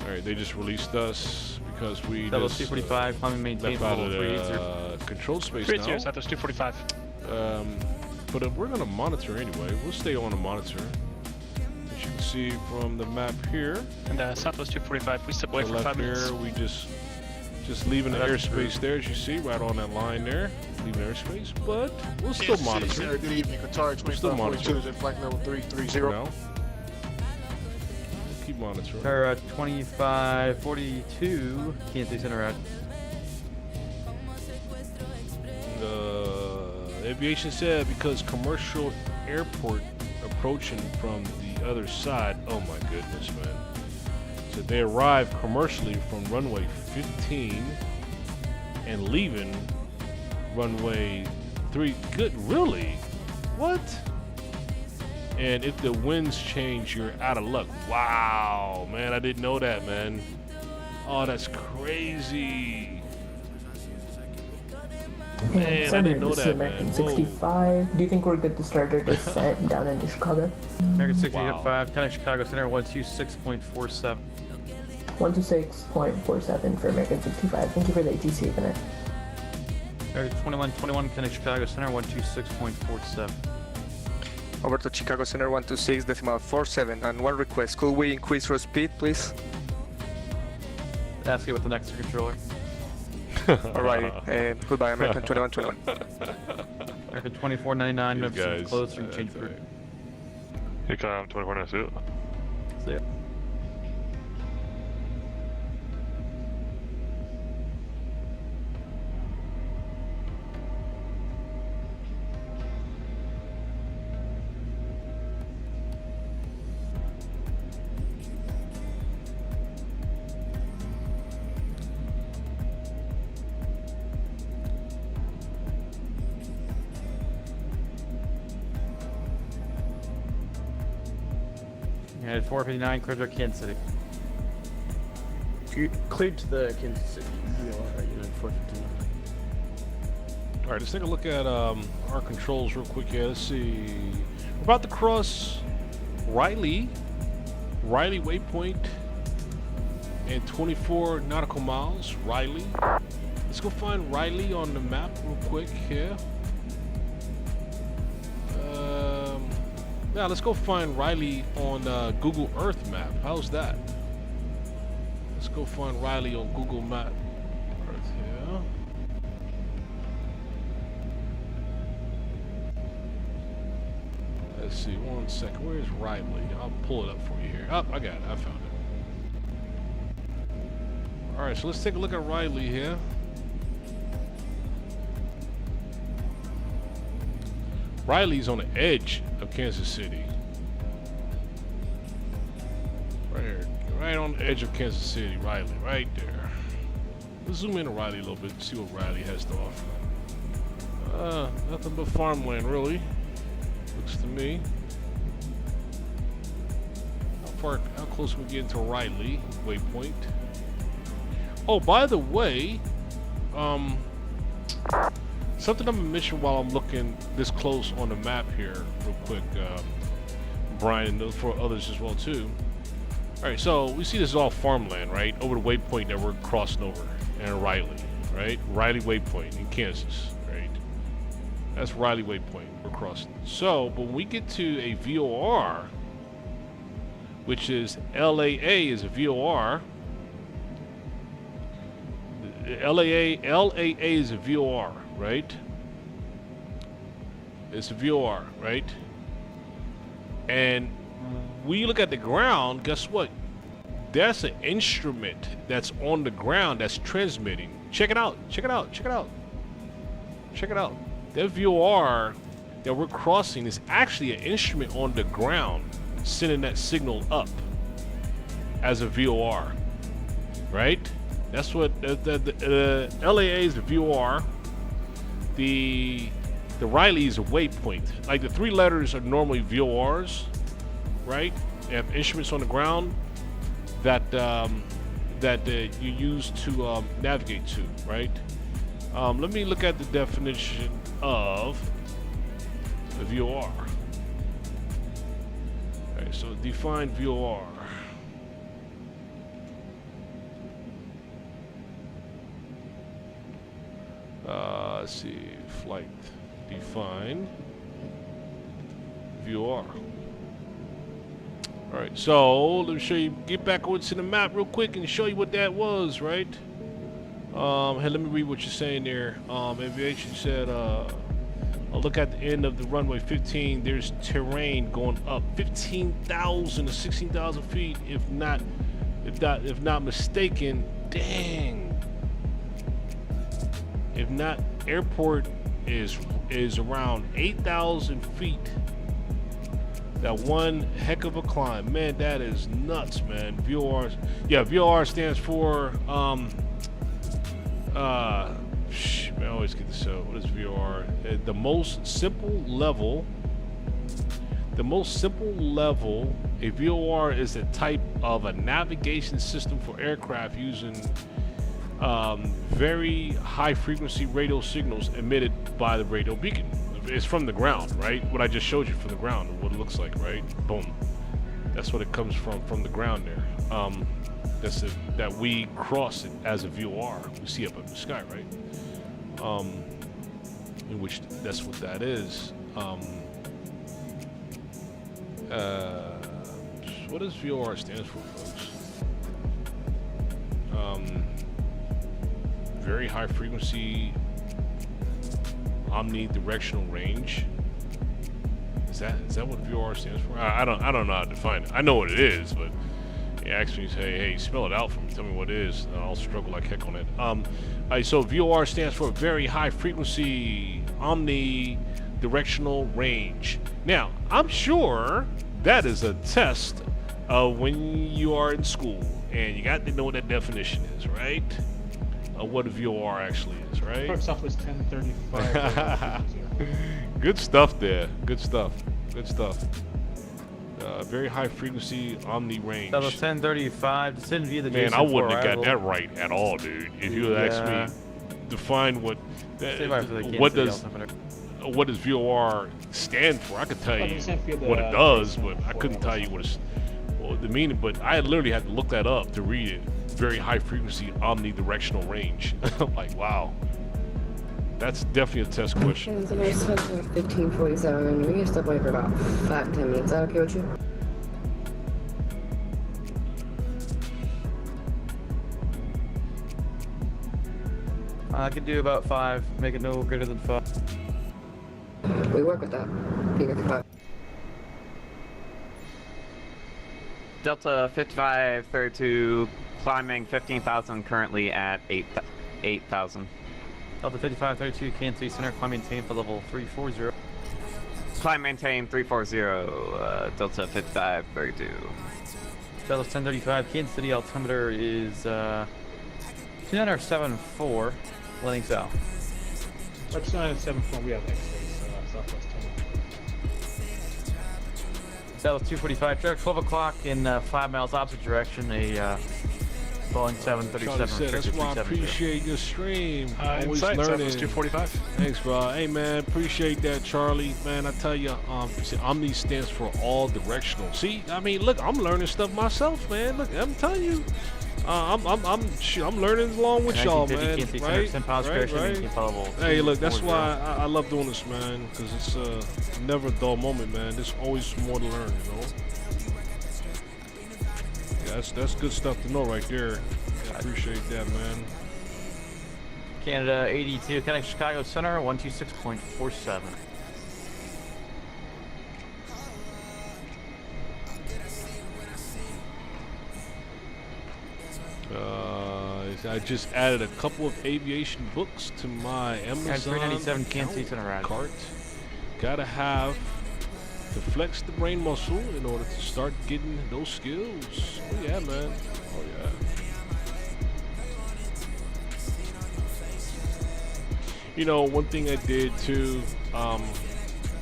Alright, they just released us because we Level just 245, climbing maintain left out of level the control space 380, now. Southwest 245. But we're going to monitor anyway. We'll stay on the monitor. As you can see from the map here. And Southwest 245, please step away for left 5 minutes. here, we just leaving the airspace there, as you see, right on that line there. Leaving airspace, but we'll still monitor. Good evening, Qatar 2542 is at flight level 330. We'll keep monitoring. Qatar 2542, Kansas City Center at. Aviation said because commercial airport approaching from the other side. Oh my goodness, man. So they arrived commercially from runway 15 and leaving runway 3. Good, really? What? And if the winds change, you're out of luck. Wow, man, I didn't know that, man. Oh, that's crazy. Man, I didn't know that, man. American 65. Do you think we're good to start our descent down into Chicago? American 65, connect Chicago Center 126.47. 126.47 for American 65. Thank you for the ATC connect. American 2121, connect Chicago Center 126.47. Over to Chicago Center 126.47, and one request, could we increase your speed, please? Ask it with the next controller. Alrighty, and goodbye, American 2121. American 2499, These guys, closed, so you can change route. Hey, 2492. See ya. At 459, clear to Kansas City. Cleared to the Kansas City United 459. All right, let's take a look at our controls real quick here. Let's see. We're about to cross Riley waypoint and 24 nautical miles. Riley. Let's go find Riley on the map real quick here. Now let's go find Riley on Google Earth map. How's that? Let's go find Riley on Google Map Earth here. Let's see, 1 second. Where's Riley? I'll pull it up for you here. Oh, I got it. I found it. All right, so let's take a look at Riley here. Riley's on the edge of Kansas City. Right here. Right on the edge of Kansas City, Riley, right there. Let's zoom in on Riley a little bit and see what Riley has to offer. Nothing but farmland, really. Looks to me. How close we get to Riley waypoint? Oh, by the way, something I'm gonna mention while I'm looking this close on the map here, real quick, Brian, and for others as well too. All right, so we see this is all farmland, right? Over the waypoint that we're crossing over, and Riley, right? Riley waypoint in Kansas, right? That's Riley waypoint we're crossing. So, but when we get to a VOR, which is LAA is a VOR. LAA is a VOR, right? It's a VOR, right? And when you look at the ground, guess what? That's an instrument that's on the ground that's transmitting. Check it out. Check it out. Check it out. Check it out. That VOR that we're crossing is actually an instrument on the ground sending that signal up as a VOR, right? That's what the LAA is the VOR. The Riley is a waypoint. Like the three letters are normally VORs, right? They have instruments on the ground that you use to navigate to, right? Let me look at the definition of the VOR. Alright, so define VOR. Let's see, flight define VOR. Alright, so let me show you, get back over to the map real quick and show you what that was, right? Hey, let me read what you're saying there. Aviation said, look at the end of the runway 15, there's terrain going up 15,000 to 16,000 feet, if not mistaken. Dang. If not, airport is around 8,000 feet. That one heck of a climb, man. That is nuts, man. VOR, yeah, VOR stands for man, I always get this out. What is VOR? The most simple level. The most simple level. A VOR is a type of a navigation system for aircraft using very high frequency radio signals emitted by the radio beacon. It's from the ground, right? What I just showed you from the ground, what it looks like, right? Boom. That's what it comes from the ground there. That's it, that we cross it as a VOR. We see up in the sky, right? In which that's what that is. What does VOR stands for, folks? Very high frequency omnidirectional range. Is that what VOR stands for? I don't know how to define it. I know what it is, but you ask me, say, hey, spell it out for me. Tell me what it is. And I'll struggle like heck on it. Alright, so VOR stands for very high frequency omnidirectional range. Now, I'm sure that is a test of when you are in school, and you got to know what that definition is, right? What a VOR actually is, right? First off was 1035. Good stuff there. Good stuff. Good stuff. Very high frequency omni range. That was 1035. Descend via the Man, I wouldn't have got that right at all, dude. If you had asked me define what does VOR stand for, I could tell you what it does, but I couldn't tell you what the meaning. But I literally had to look that up to read it. Very high frequency omnidirectional range. Like, wow. That's definitely a test question. So my switch at 1547. We can step away for about 5-10 minutes. Is that okay with you? I could do about 5. Make it no greater than 5. We work with that. Be good for 5. Delta 5532, climbing 15,000, currently at 8,000. Delta 5532, Kansas City Center, climb maintain for level 340. Climb maintain 340, Delta 5532. Delta 1035, Kansas City altimeter is 2974, landing south. That's 974, we have next space, southwest 10. That was 245, traffic 12 o'clock in 5 miles opposite direction, a Boeing 737. Said, that's why I appreciate your stream. Always learning. 245. Thanks, bro. Hey, man, appreciate that, Charlie. Man, I tell you, Omni stands for all directional. See, I mean, look, I'm learning stuff myself, man. Look, I'm telling you, I'm learning along with y'all, man. Right? Hey, look, that's why I love doing this, man, because it's never a dull moment, man. There's always more to learn, you know. That's good stuff to know right there. I appreciate that, man. Canada 82, connect Chicago Center, 126.47. I just added a couple of aviation books to my Amazon 397 Kansas Center cart. Gotta have to flex the brain muscle in order to start getting those skills. Oh yeah, man. Oh yeah. You know, one thing I did too,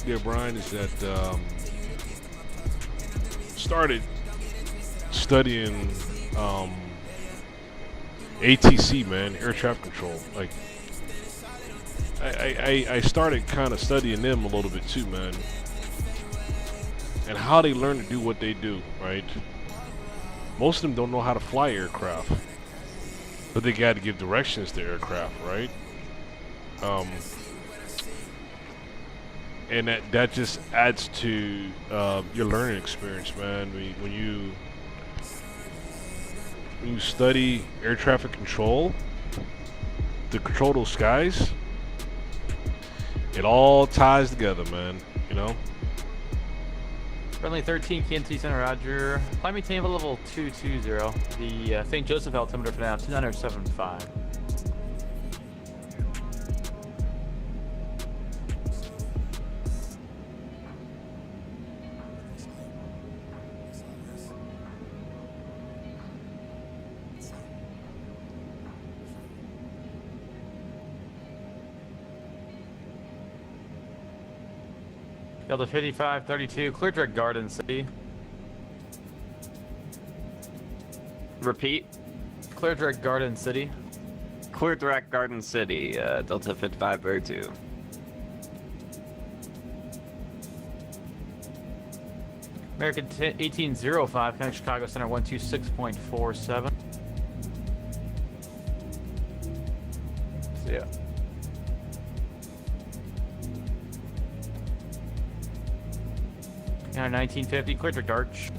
dear Brian, is that started studying ATC, man, air traffic control. Like, I started kind of studying them a little bit too, man, and how they learn to do what they do, right? Most of them don't know how to fly aircraft, but they got to give directions to aircraft, right? And that just adds to your learning experience, man. When you study air traffic control, to control those skies, it all ties together, man. You know. Friendly 13, KNC Center, Roger. Climb maintain level 220. The St. Joseph altimeter for now, 207.5. Delta 5532, clear direct Garden City. Repeat. Clear direct Garden City. Clear direct Garden City, Delta 5532. American 1805, Connect Chicago Center 126.47. See ya. Now 1950, clear direct Arch.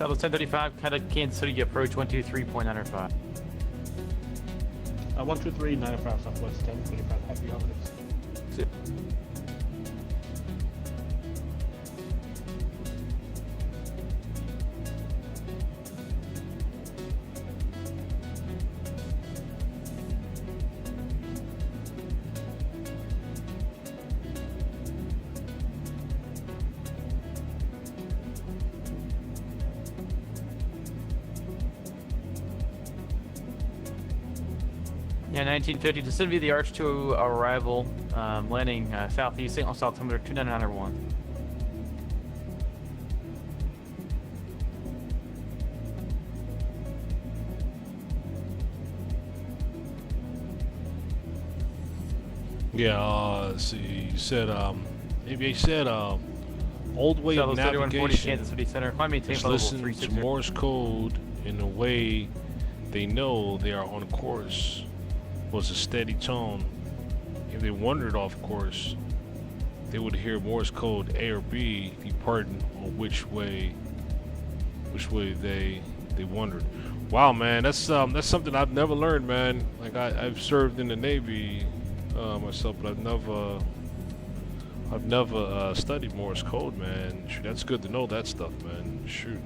Southwest 1035, kind of Kansas City approach 123.95. 123.95 Southwest 1035, happy holidays. See ya. Yeah, 1950, descend via the arch to arrival, landing southeast, St. Louis altimeter 29901. Yeah, let's see, you said, maybe you said, old way of navigation Kansas City Center. Climb maintain is level listen 360. to Morse code in a way they know they are on course, was a steady tone. If they wandered off course, they would hear Morse code A or B departing on which way they wandered. Wow, man, that's something I've never learned, man. Like I've served in the Navy myself, but I've never studied Morse code, man. Shoot, that's good to know that stuff, man. Shoot.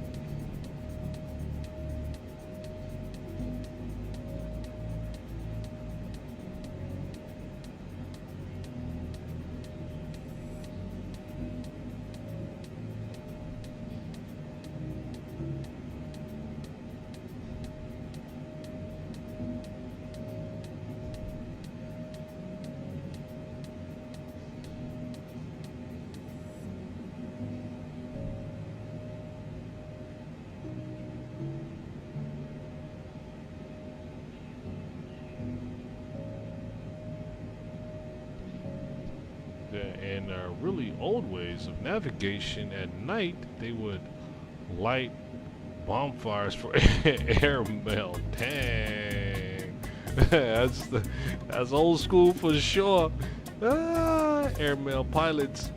in really old ways of navigation, at night they would light bonfires for airmail. Dang. that's old school for sure. Airmail pilots.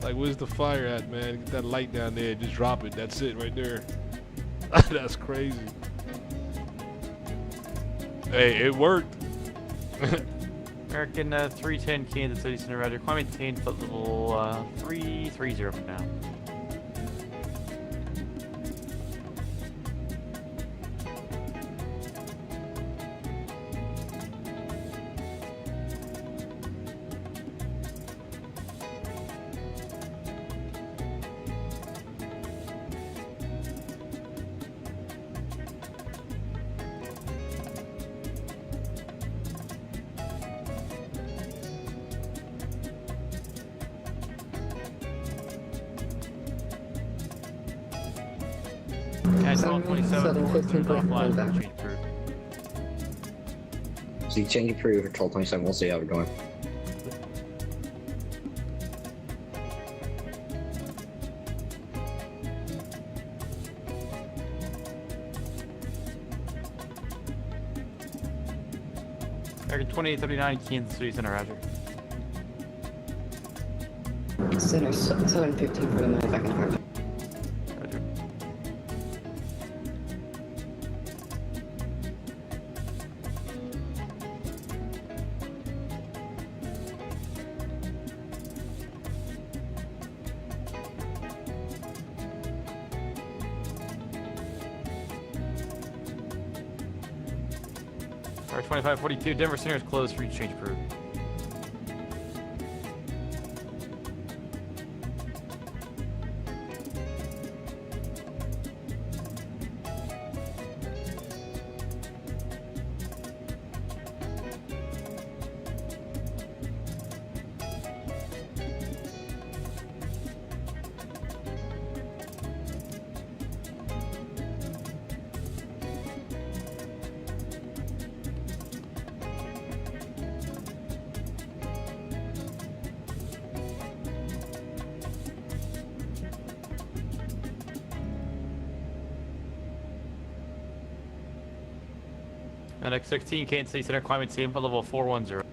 Like, where's the fire at, man? Get that light down there. Just drop it. That's it right there. That's crazy. Hey, it worked. American 310 Kansas City Center, roger. Climb maintain foot level 330 for now. Yeah, 1227, 15.5, change approved. So you change approved for 1227, we'll see how we're going. American 2839 Kansas City Center, roger. Center 715 for the minute back in departure. Roger. Alright, 2542, Denver Center is closed for you to change approved. And X16 Kansas City Center, climate team for level 410.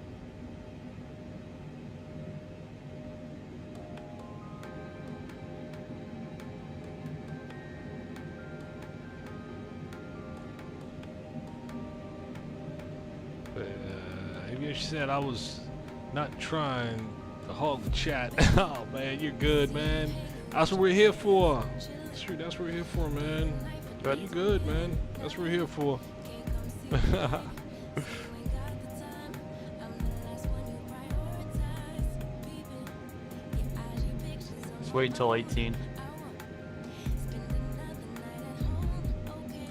Aviation said I was not trying to hog the chat. Oh man, you're good, man. That's what we're here for. Shoot, that's what we're here for, man. But you good, man. That's what we're here for. Just wait until 18.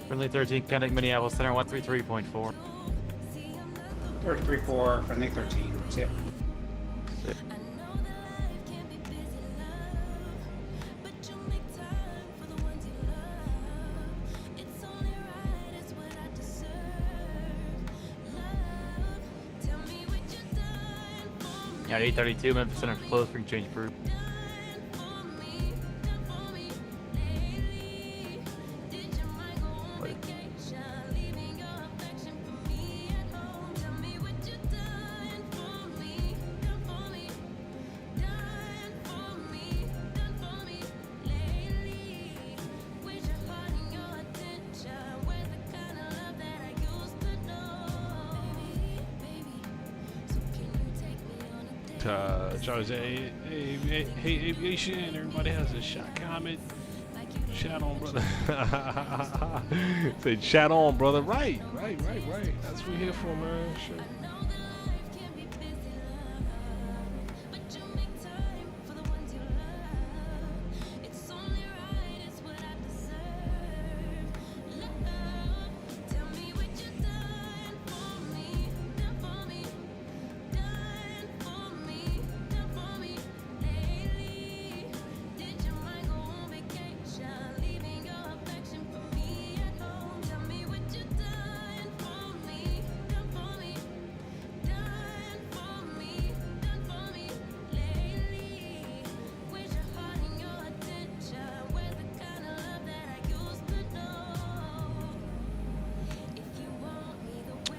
Friendly 13, Connect Minneapolis Center 133.4. 334, friendly 13. See ya. Yeah, 832, Memphis Center closed for change approved. Charles, hey, aviation, everybody has a shot comment. Chat on, brother. Say chat on, brother. Right. That's what we're here for, man. Sure.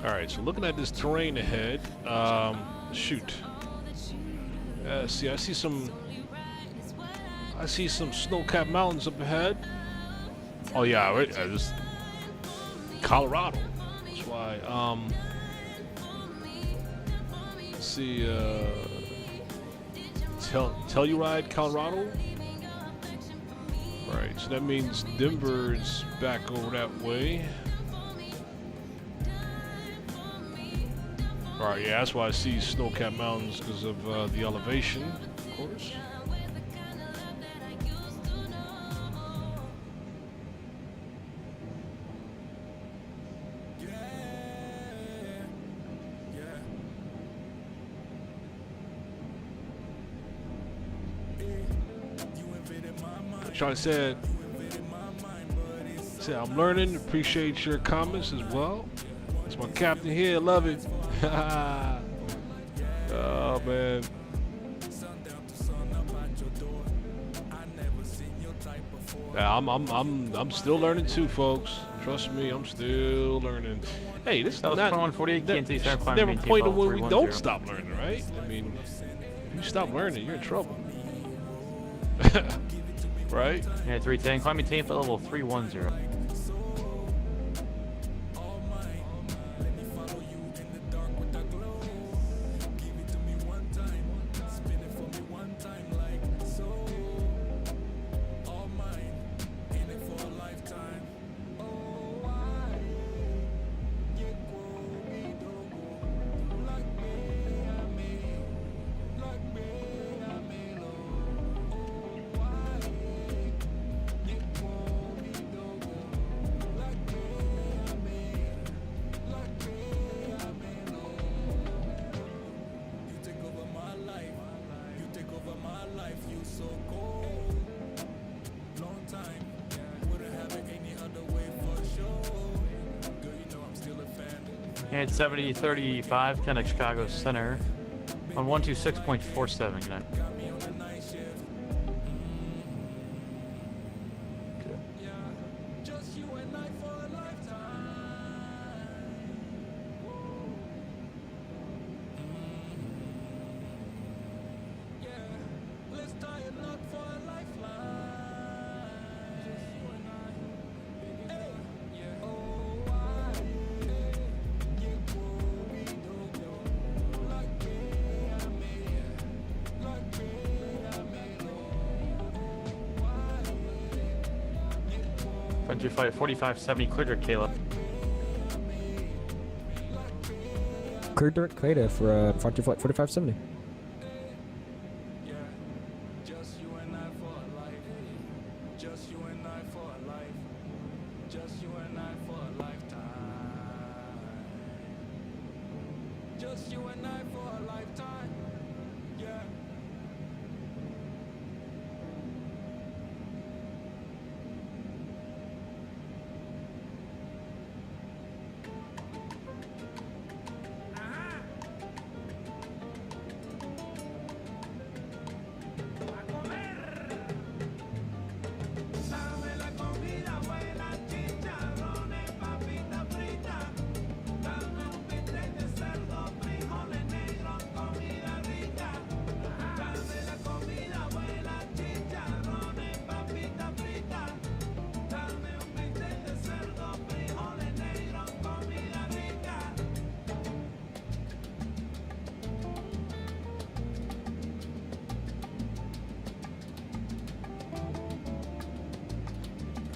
Alright, so looking at this terrain ahead, shoot. See, I see some snow-capped mountains up ahead. Oh yeah, right, just Colorado. That's why, let's see, Telluride, Colorado. Right, so that means Denver's back over that way. Alright, yeah, that's why I see snow-capped mountains, because of the elevation, of course. Charlie said, I'm learning, appreciate your comments as well. It's my captain here, love it. Oh man. Yeah, I'm still learning too, folks. Trust me, I'm still learning. Hey, this is not never point of when we don't stop learning, right? I mean, if you stop learning, you're in trouble. Right? Yeah, 310. Climb maintain for level 310. And 7035, Connect Chicago Center on 126.47. Good night. Frontier Flight 4570, clear direct Caleb. Clear direct Caleb for Frontier Flight 4570.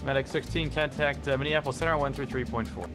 Medic 16, contact Minneapolis Center 133.4.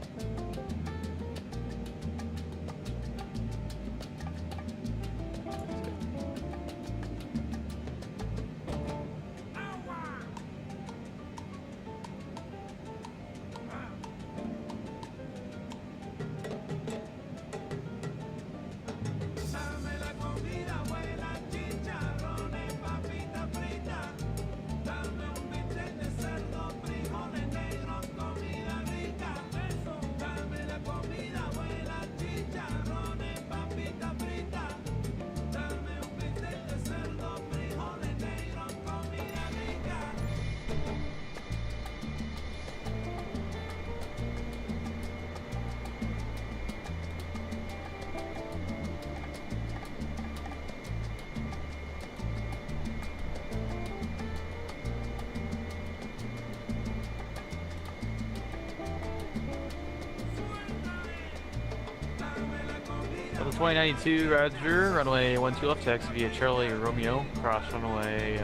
Southwest 2092, Roger. Runway 12 left, taxi via Charlie Romeo. Cross runway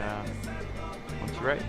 12 right.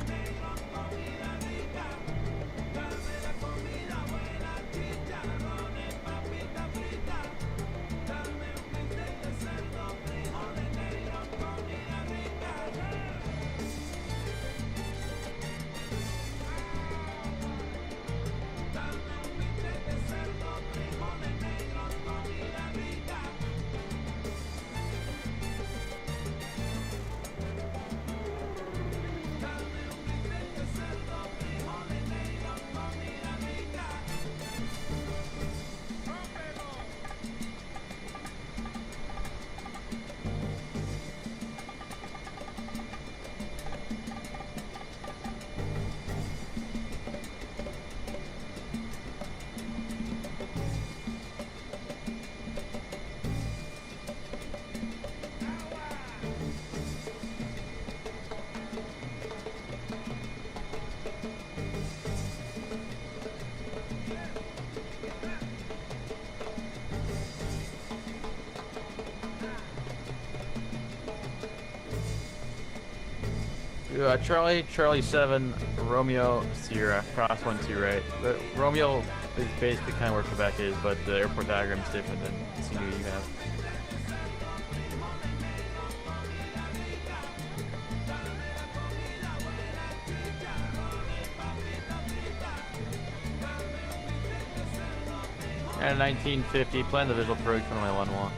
Charlie 7, Romeo Sierra, cross 12 right. The Romeo is basically kind of where Quebec is, but the airport diagram is different than CU you have. And 1950, plan the visual approach for my 1-1.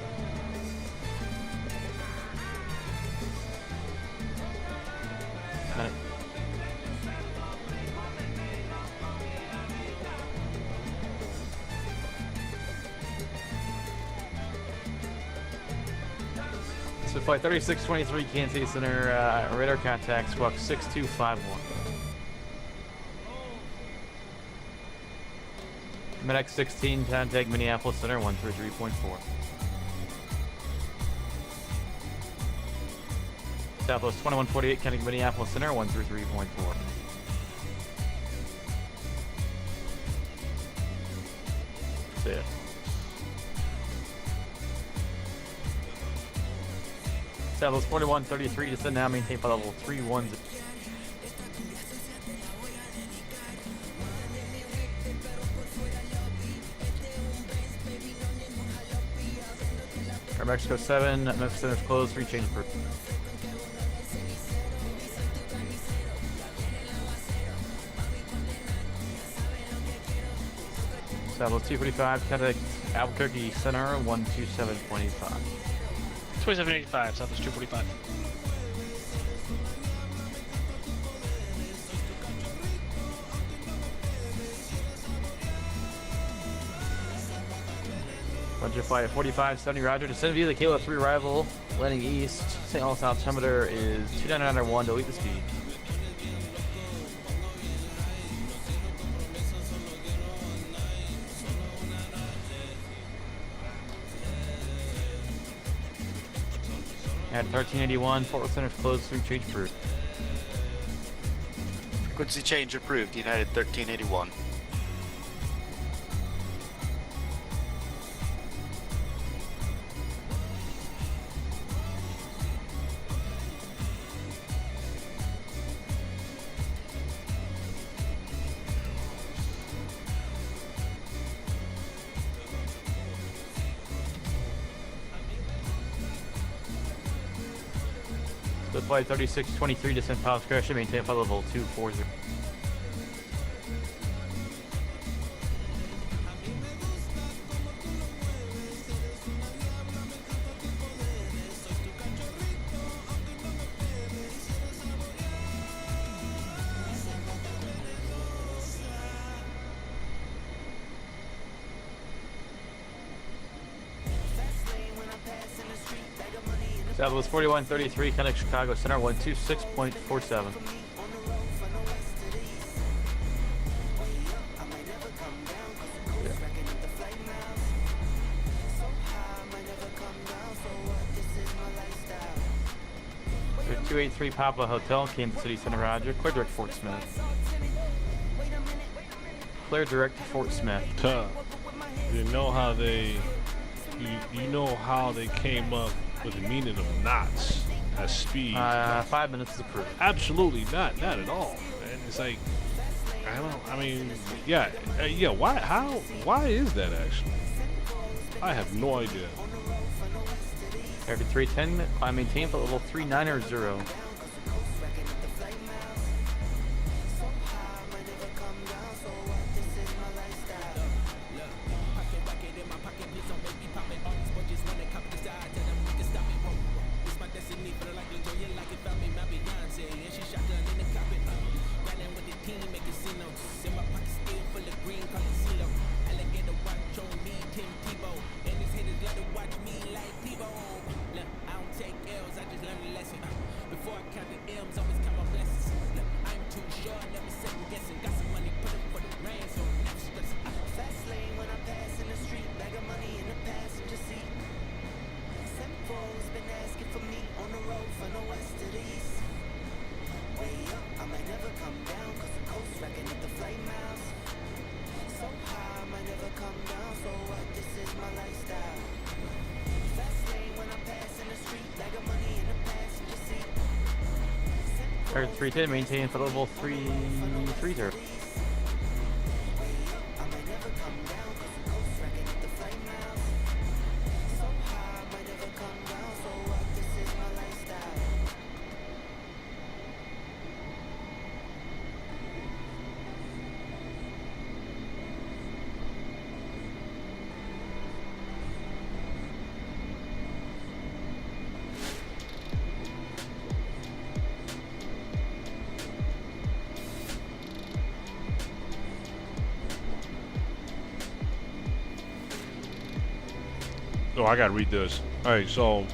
So flight 3623, Kansas City Center, radar contact, squawk 6251. MedX 16, contact Minneapolis Center 133.4. Southwest 2148, contact Minneapolis Center 133.4. See ya. Southwest 4133, descend now, maintain flight level 31. Air Mexico 7, Memphis Center's closed, rechange approved. Southwest 245, contact Albuquerque Center 127.85. 2785, Southwest 245. Roger, flight at 4570, Roger. Descend via the Kilo 3 arrival, landing east. St. Louis altimeter is 29991, delete the speed. At 1381, Fort Worth Center's closed, through change approved. Frequency change approved, United 1381. Flight 3623, descent pilots crash, maintain flight level 240. Southwest 4133, connect Chicago Center 126.47. Yeah. 283 Papa Hotel, Kansas City Center, Roger. Clear direct Fort Smith. Clear direct Fort Smith. You know how they Do you know how they came up with the meaning of knots as speed? 5 minutes is approved. Absolutely not at all, man. It's like, I mean, yeah. Why is that actually? I have no idea. Every 310, I maintain for level 390. Target 310, maintain for level 330. Oh, I gotta read this. Alright, so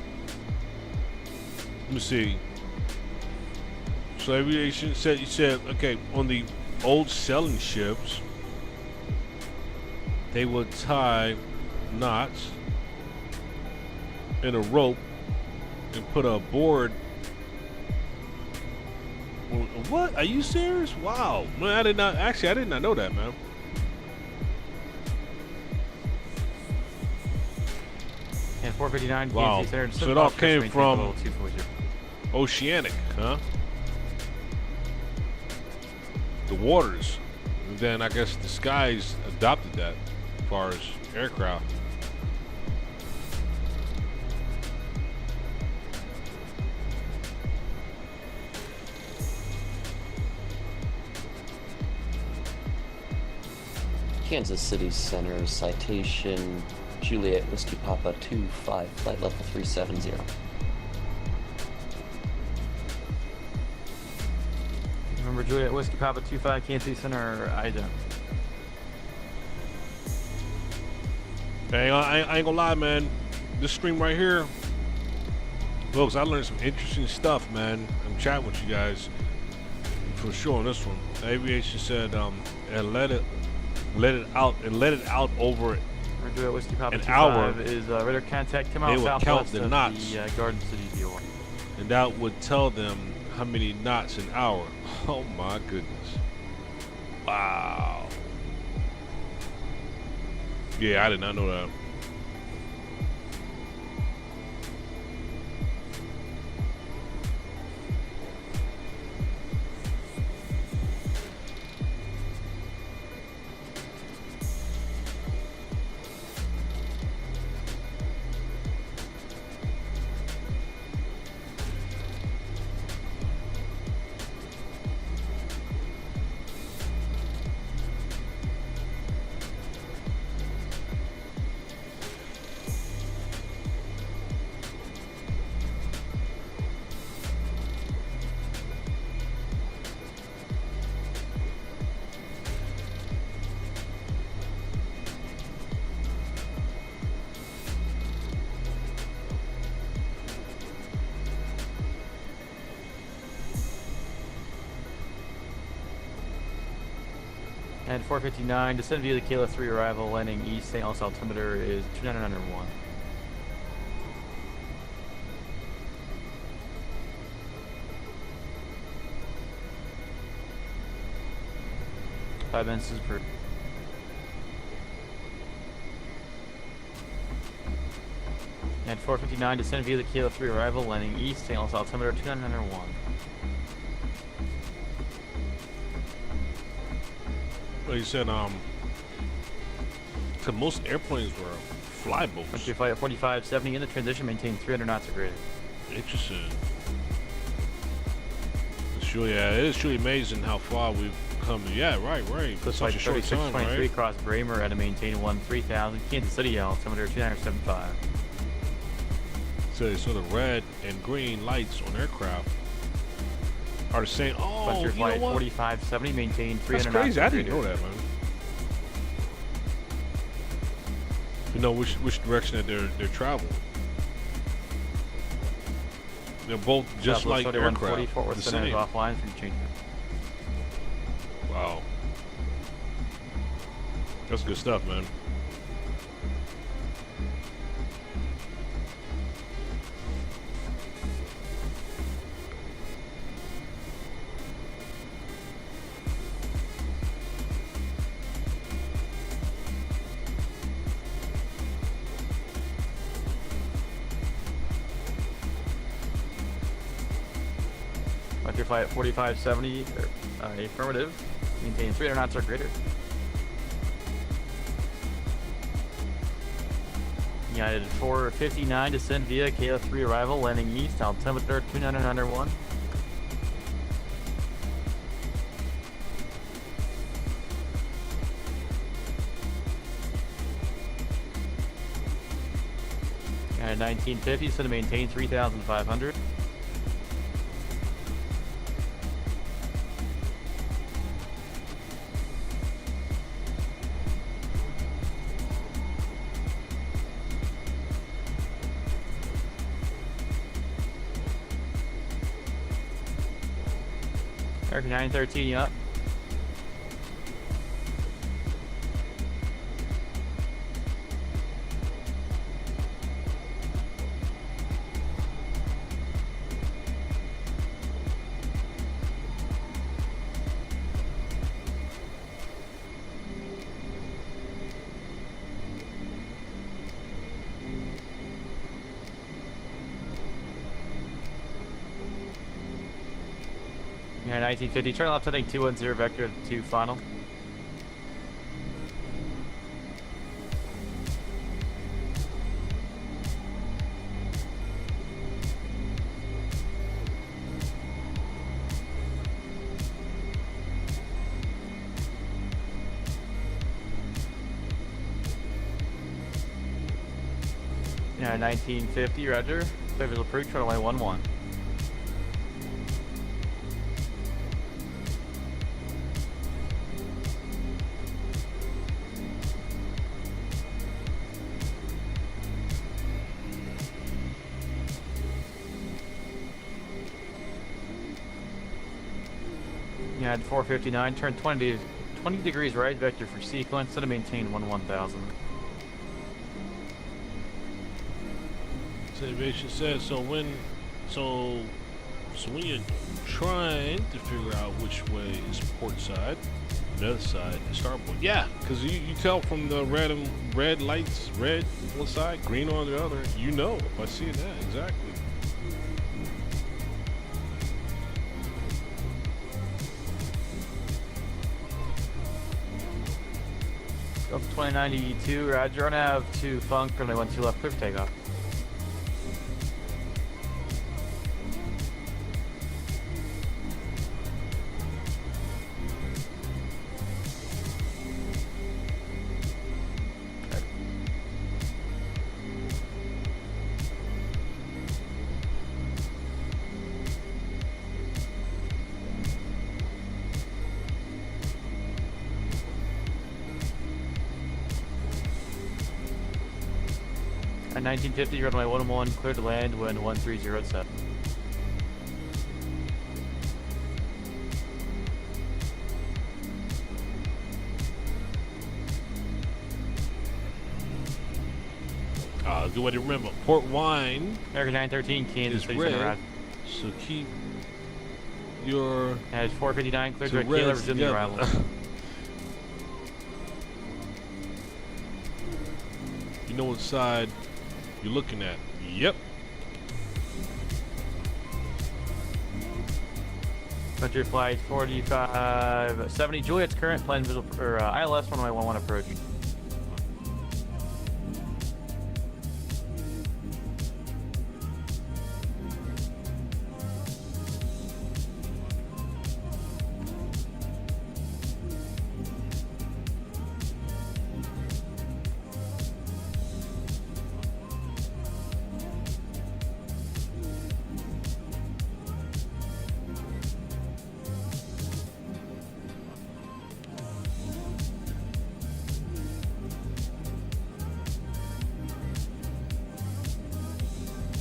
let me see. So aviation said, you said, okay, on the old sailing ships, they would tie knots in a rope and put a board. What? Are you serious? Wow. Man, I did not know that, man. And 459. Wow. So it all came from Oceanic, huh? The waters. And then I guess the skies adopted that as far as aircraft. Kansas City Center, citation Juliet Whiskey Papa 25, flight level 370. Remember Juliet Whiskey Papa 25, Kansas City Center, I don't. Hey, I ain't gonna lie, man. This stream right here, folks, I learned some interesting stuff, man. I'm chatting with you guys for sure on this one. The aviation said, and let it out over an hour. Is radar contact come out they would southwest count the of knots, the Garden City deal. and that would tell them how many knots an hour. Oh my goodness! Wow. Yeah, I did not know that. And 459, descend via the Kayla 3 arrival, landing east, St. Louis altimeter is 2901. Five minutes is approved. At 4:59, descend via the Kilo 3 arrival, landing east, St. altimeter 2901. Well, you said, cause most airplanes were flyboats. Once you flight at 4570 in the transition, maintain 300 knots or greater. Interesting. It's sure, yeah, it is truly amazing how far we've come. Yeah, right. For such a short time, 3623 right? across Bramer at a maintain 3000, Kansas City, altimeter 2975. So the red and green lights on aircraft are the same. Oh, Once your you flight know what? 4570, maintain 300 That's crazy. knots. I didn't know that, man. You know which direction that they're traveling. They're both just like aircraft. The same. Offline from change. Wow. That's good stuff, man. Once your flight at 4570, affirmative, maintain 300 knots or greater. United 459, descend via Kilo 3 arrival, landing east, altimeter 2901. United 1950, so to maintain 3500. American 913, you up? Yeah, 1950. Turn left heading 210 vector to final. Yeah, 1950. Roger. Clear visual approved. Turn away 11. Yeah, at 459, turn 20 degrees right vector for sequence, and maintain 1000. So aviation says so when you're trying to figure out which way is port side, the other side is starboard. Yeah, because you tell from the red lights, red on one side, green on the other. You know by seeing that exactly. Go for 2092, Roger. On nav to Funk, runway 12 left, clear for takeoff. At 1950, runway 11, clear to land, wind 1307. Good way to remember. Port wine. American 913, Kansas City red, Center. so keep your. At 459, clear to red Kilo, resume the arrival. You know what side you're looking at. Yep. Country flight 4570 Juliet's current plane visual or ILS 111 approaching.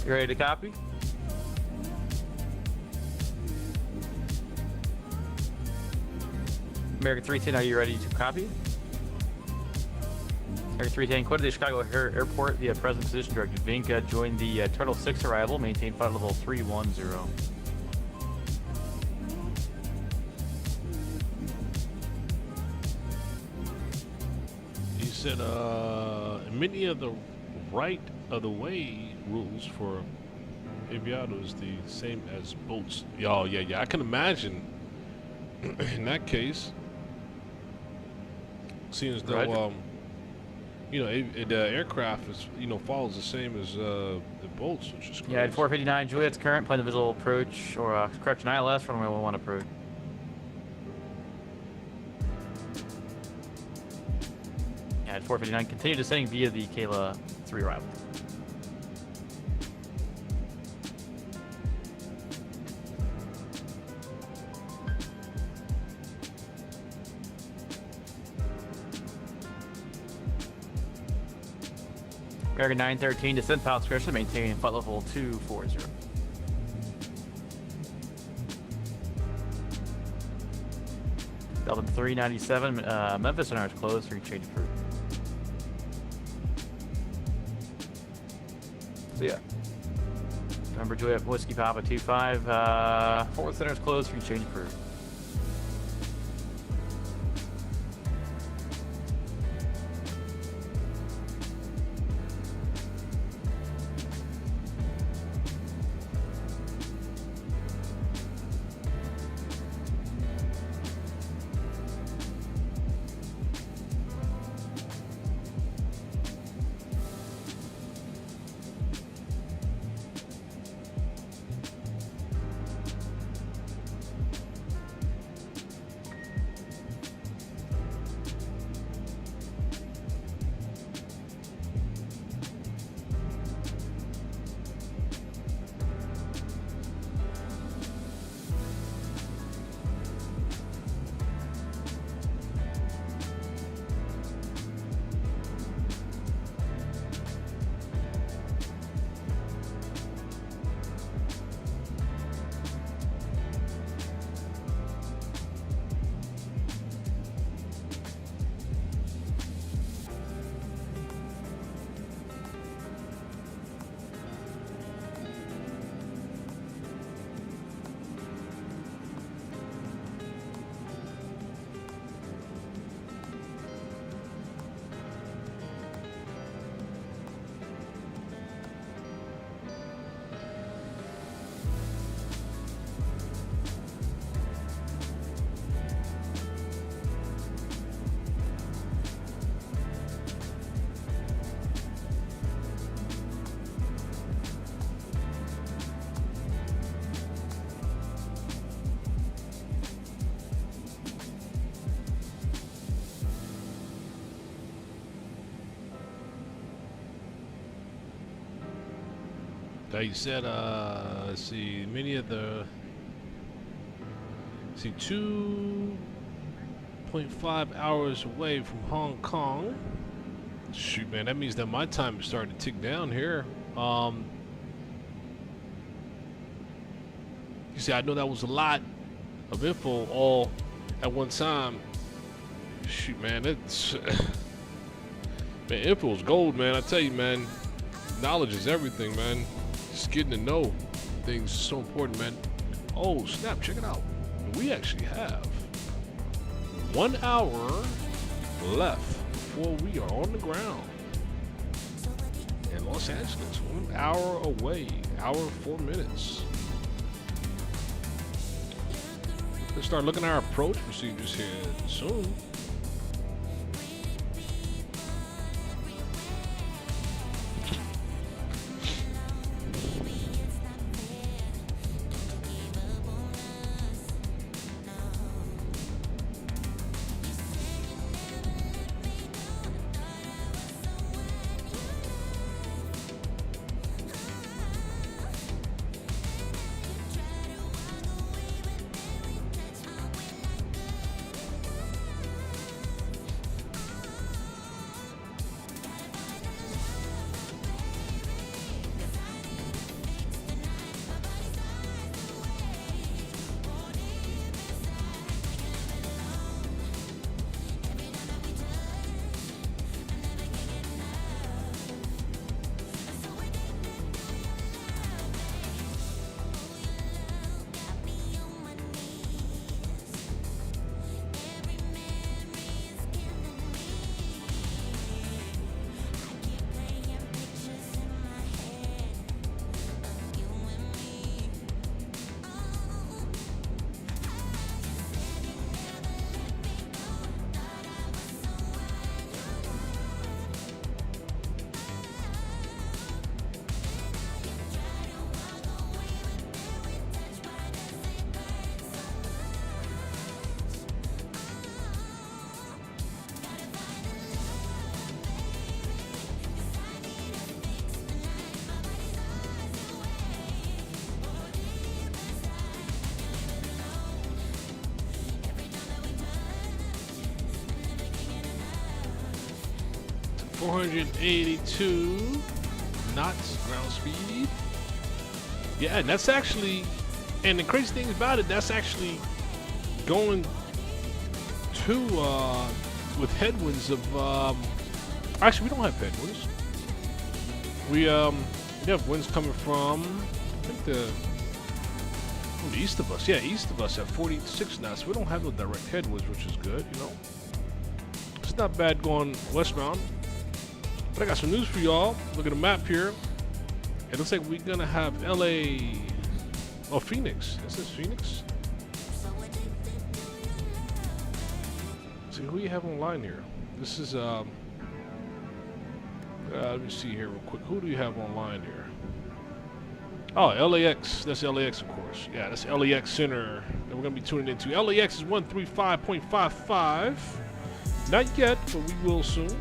You ready to copy? American 310, are you ready to copy? American 310, quit the Chicago Airport via present position directed. Vinca, join the Turtle 6 arrival, maintain flight level 310. He said, many of the right of the way rules for aviato is the same as boats. Oh, yeah. I can imagine in that case, seeing as though, the aircraft is, follows the same as the boats, which is crazy. Yeah, at 459 Juliet's current plane the visual approach, or correction, ILS runway 11 approach. Yeah, at 459, continue descending via the Kayla 3 arrival. American 913, descent pilot discretion, maintaining flight level 240. Delta 397, Memphis Center is closed for change of route. So yeah. Remember Juliet Whiskey Papa 25, Fort Center is closed for change of route. They said, let's see, many of the, 2.5 hours away from Hong Kong. Shoot, man, that means that my time is starting to tick down here. You see, I know that was a lot of info all at one time. Shoot, man, it's man, info is gold, man. I tell you, man, knowledge is everything, man. Just getting to know things is so important, man. Oh, snap, check it out. We actually have 1 hour left before we are on the ground. in Los Angeles. 1 hour away, hour 4 minutes. Let's start looking at our approach procedures here soon. .482 knots ground speed. Yeah, and that's actually, and the crazy thing about it, that's actually going to with headwinds of actually we don't have headwinds. We have winds coming from I think the east of us. Yeah, east of us at 46 knots. We don't have no direct headwinds, which is good, you know. It's not bad going westbound. But I got some news for y'all. Look at the map here. It looks like we're gonna have LA, oh Phoenix. This is Phoenix. Let's see who you have online here. This is let me see here real quick. Who do you have online here? Oh, LAX. That's LAX, of course. Yeah, that's LAX Center that we're gonna be tuning into. LAX is 135.55. Not yet, but we will soon.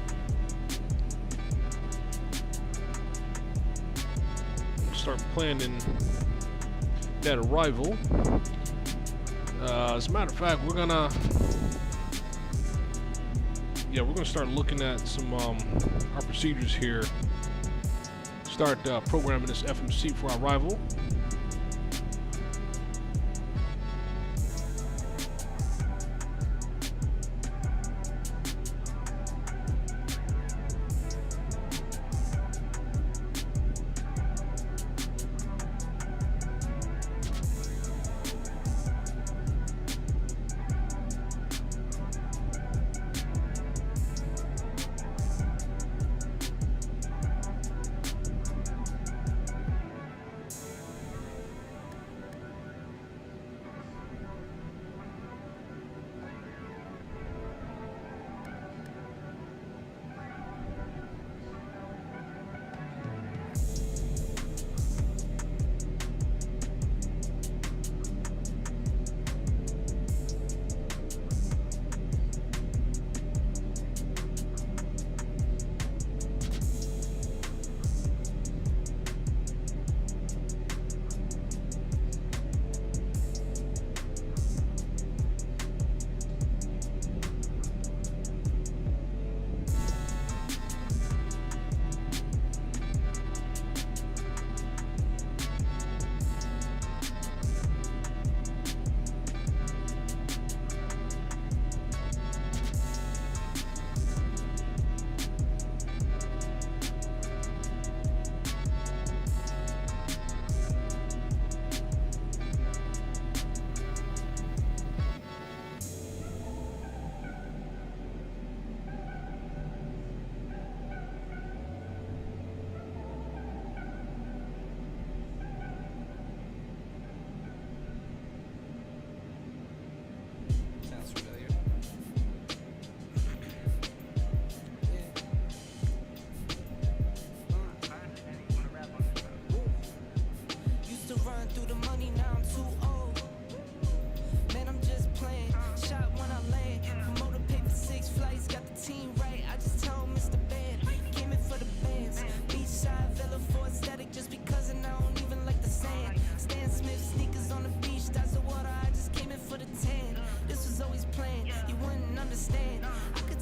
Start planning that arrival. As a matter of fact, we're gonna start looking at some our procedures here. Start programming this FMC for our arrival.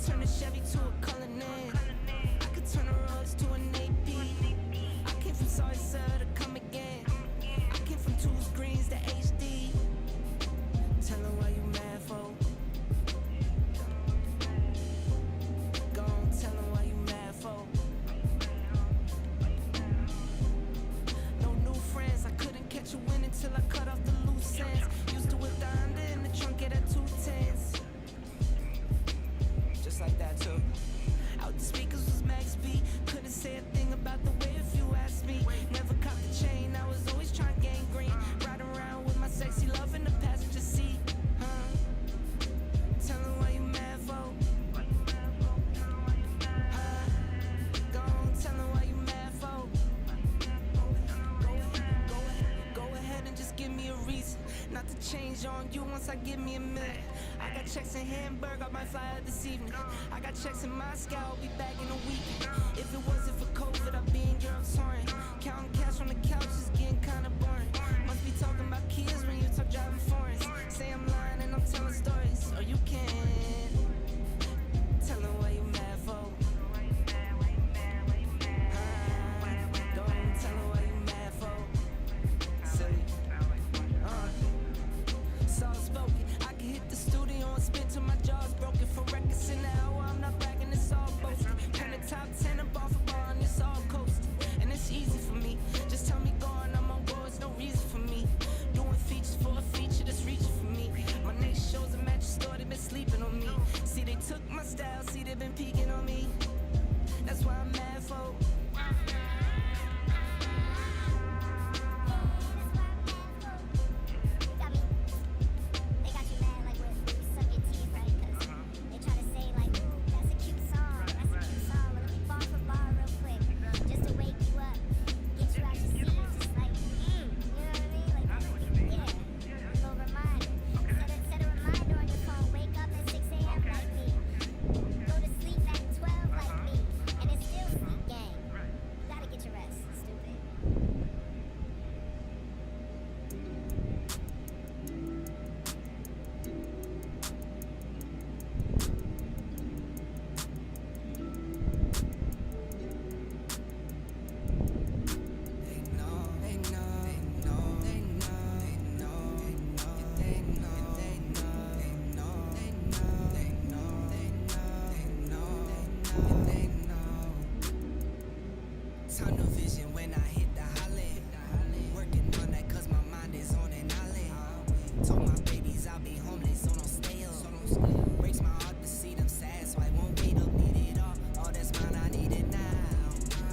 turn a Chevy to a Cullinan. I could turn a Rolls to an AP. I came from Sorry Sir to come again. I came from Tools Greens to HD. Tell her why you mad for. Go on, tell her why you mad for. No new friends, I couldn't catch a win until I cut off the loose ends. Used to whip the Honda in the trunk at 210s. Just like that too. Out the speakers was Max B. Couldn't say a thing about the way if you asked me. Never caught the chain, I was always trying to gain green. Riding around with my sexy love in the passenger seat. Tell her why you mad for. Go on, tell her why you mad for. Go ahead and just give me a reason not to change on you once I give me a minute. I got checks in Hamburg, I might fly out this evening. I got checks in Moscow, I'll be back in a week. If it wasn't for COVID, I'd be in Europe touring. Counting cash on the couch is getting kinda boring. Must be talking about kids when you talk driving foreigns. Say I'm lying and I'm telling stories, or you can tell her why you mad for. Go on, tell her why you mad for. Silly. Soft spoken, I can hit the studio and spin till my jaw's broken. For records in the hour, I'm not bragging, it's all boasting. Turn the top 10 up off a bar and it's all coasting. And it's easy for me, just tell me go and I'm on board, it's no reason for me. Doing features for a feature that's reaching for me. My next show's a mattress store, they been sleeping on me. See, they took my style, see, they been peeking on me. That's why I'm mad for. Tunnel vision when I hit the holly. Working on that cause my mind is on an alley. Told my babies I'll be homeless, so don't stay up. Breaks my heart to see them sad, so I won't wait up, need it all. All that's mine, I need it now.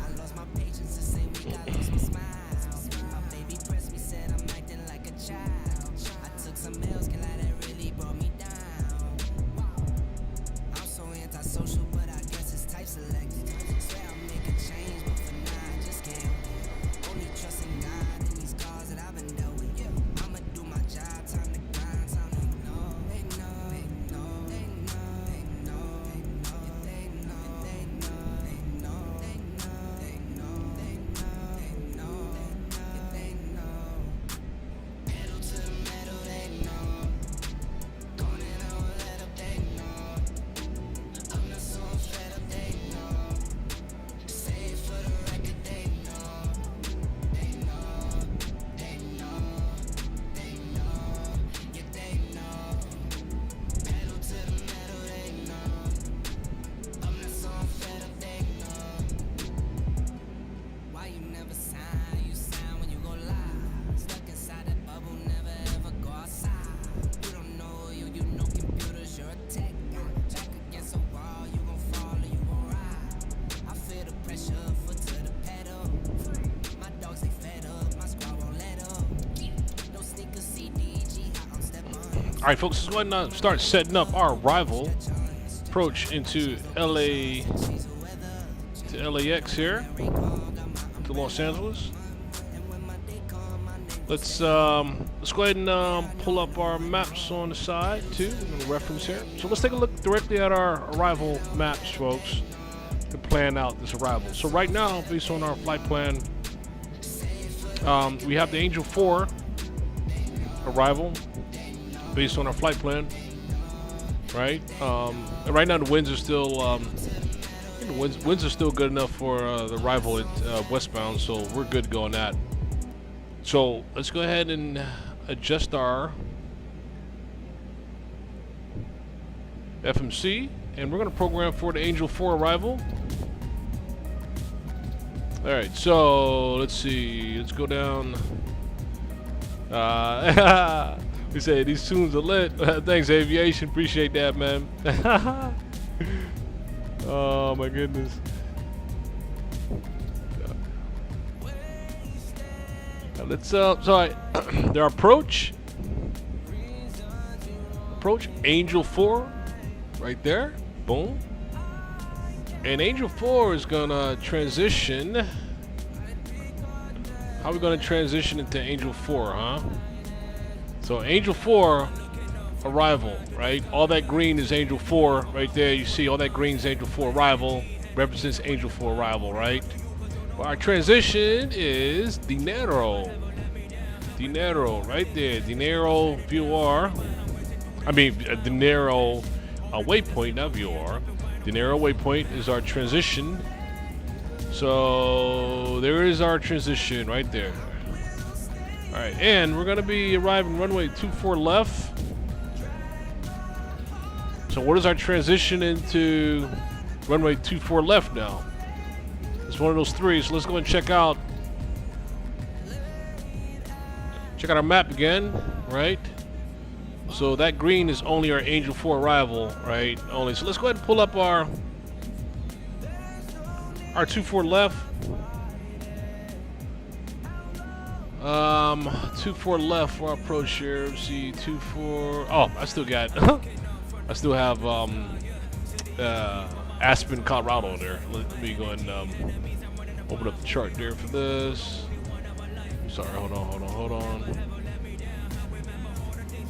I lost my patience the same week I lost my smile. My baby pressed me, said I'm acting like a child. I took some L's, can lie, that really brought me down. I'm so antisocial, but I guess it's type selected. Swear I'll make a change, but for now I just can't. Only trusting God in these scars that I've been dealt with. I'ma do my job, time to grind, time to know. They know, they know, they know, they know, they know, they know, they know, they know, they know, they know, they know. Pedal to the metal, they know. Going in, I won't let up, they know. I'm not so fed up, they know. Say it for the record, they know. They know, they know, they know, yeah, they know. Pedal to the metal, they know. I'm not so fed up, they know. Why you never sign? You sign when you go live. Stuck inside that bubble, never ever go outside. You don't know you know computers, you're a tech guy. Jack against a wall, you gon' fall or you gon' ride. I feel the pressure, foot to the pedal. My dogs they fed up, my squad won't let up. No sneakers, CDG, I'm stepping on. All right, folks, let's go ahead and start setting up our arrival approach into LA to LAX here to Los Angeles. Let's go ahead and pull up our maps on the side too. We're gonna reference here. So let's take a look directly at our arrival maps, folks, to plan out this arrival. So right now, based on our flight plan, we have the Angel 4 arrival based on our flight plan. right? Right now the winds are still winds are still good enough for the arrival at westbound, so we're good to go on that. So let's go ahead and adjust our FMC, and we're going to program for the Angel 4 arrival. All right, so let's see. Let's go down. We say these tunes are lit. Thanks, Aviation. Appreciate that, man. Oh my goodness. Now let's sorry. Their approach Angel 4 right there. Boom. And Angel 4 is gonna transition. How are we gonna transition into Angel 4, huh? So Angel 4 arrival, right? All that green is Angel 4 right there. You see all that green is Angel 4 arrival. Represents Angel 4 arrival, right? Well, our transition is Dinero. Dinero, right there. Dinero VOR. I mean, Dinero waypoint, not VOR. Dinero waypoint is our transition. So there is our transition right there. All right, and we're gonna be arriving runway 24 left. So what is our transition into runway 24 left now? It's one of those three, so let's go and check out our map again, right? So that green is only our Angel 4 arrival, right? Only. So let's go ahead and pull up our 24 left. 24 left for our approach here. See 24. Oh, I still got. I still have Aspen, Colorado there. Let me go ahead and open up the chart there for this. Sorry, hold on.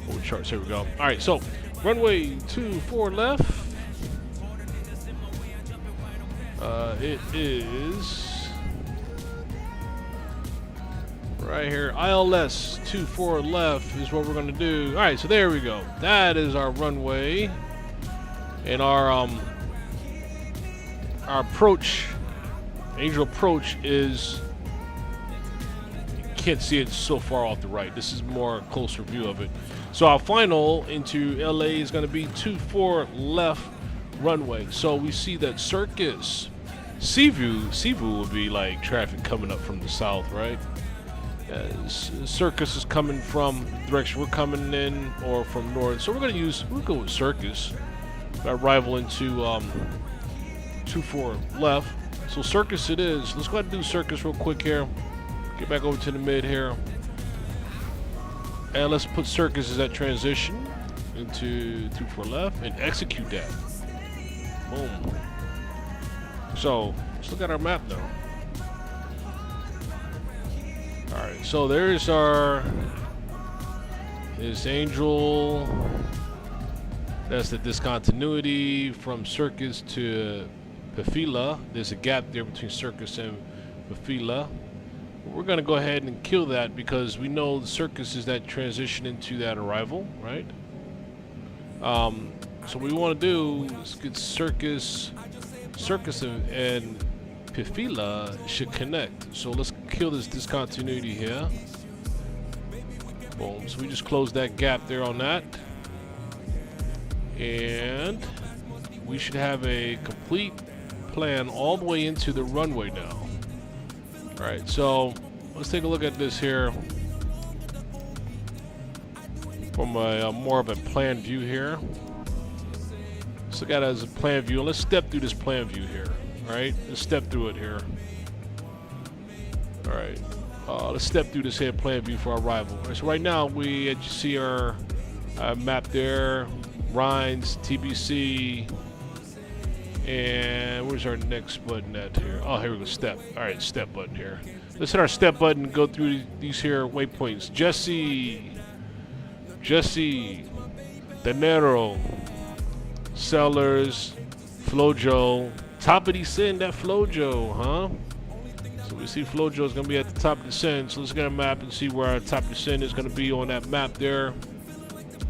Oh, charts, here we go. All right, so runway 24 left. It is right here. ILS 24 left is what we're gonna do. All right, so there we go. That is our runway, and our approach, Angel approach is. Can't see it so far off the right. This is more closer view of it. So our final into LA is going to be 24 left runway. So we see that Circus, Seaview will be like traffic coming up from the south, right? Circus is coming from the direction we're coming in, or from north. So we'll go with Circus. Arrival into 24 left. So Circus it is. Let's go ahead and do Circus real quick here. Get back over to the mid here. And let's put Circus as that transition into 24 left and execute that. Boom. So let's look at our map now. Alright, so there's this Angel. That's the discontinuity from Circus to Pafila. There's a gap there between Circus and Pafila. We're going to go ahead and kill that because we know the Circus is that transition into that arrival, right? So what we want to do is get Circus and Pafila should connect. So let's kill this discontinuity here. Boom. So we just close that gap there on that. And we should have a complete plan all the way into the runway now. Alright, so let's take a look at this here from a more of a plan view here. Let's look at it as a plan view, and let's step through this plan view here. Alright, let's step through it here. Alright, let's step through this here plan view for our arrival. Right, so right now we, as you see our map there, Rhines, TBC, and where's our next button at here? Oh, here we go, step. All right, step button here. Let's hit our step button and go through these here waypoints. Jesse, Dinero, Sellers, Flojo. Top of descent, that Flojo, huh? So we see Flojo is going to be at the top of descent. So let's get a map and see where our top descent is going to be on that map there,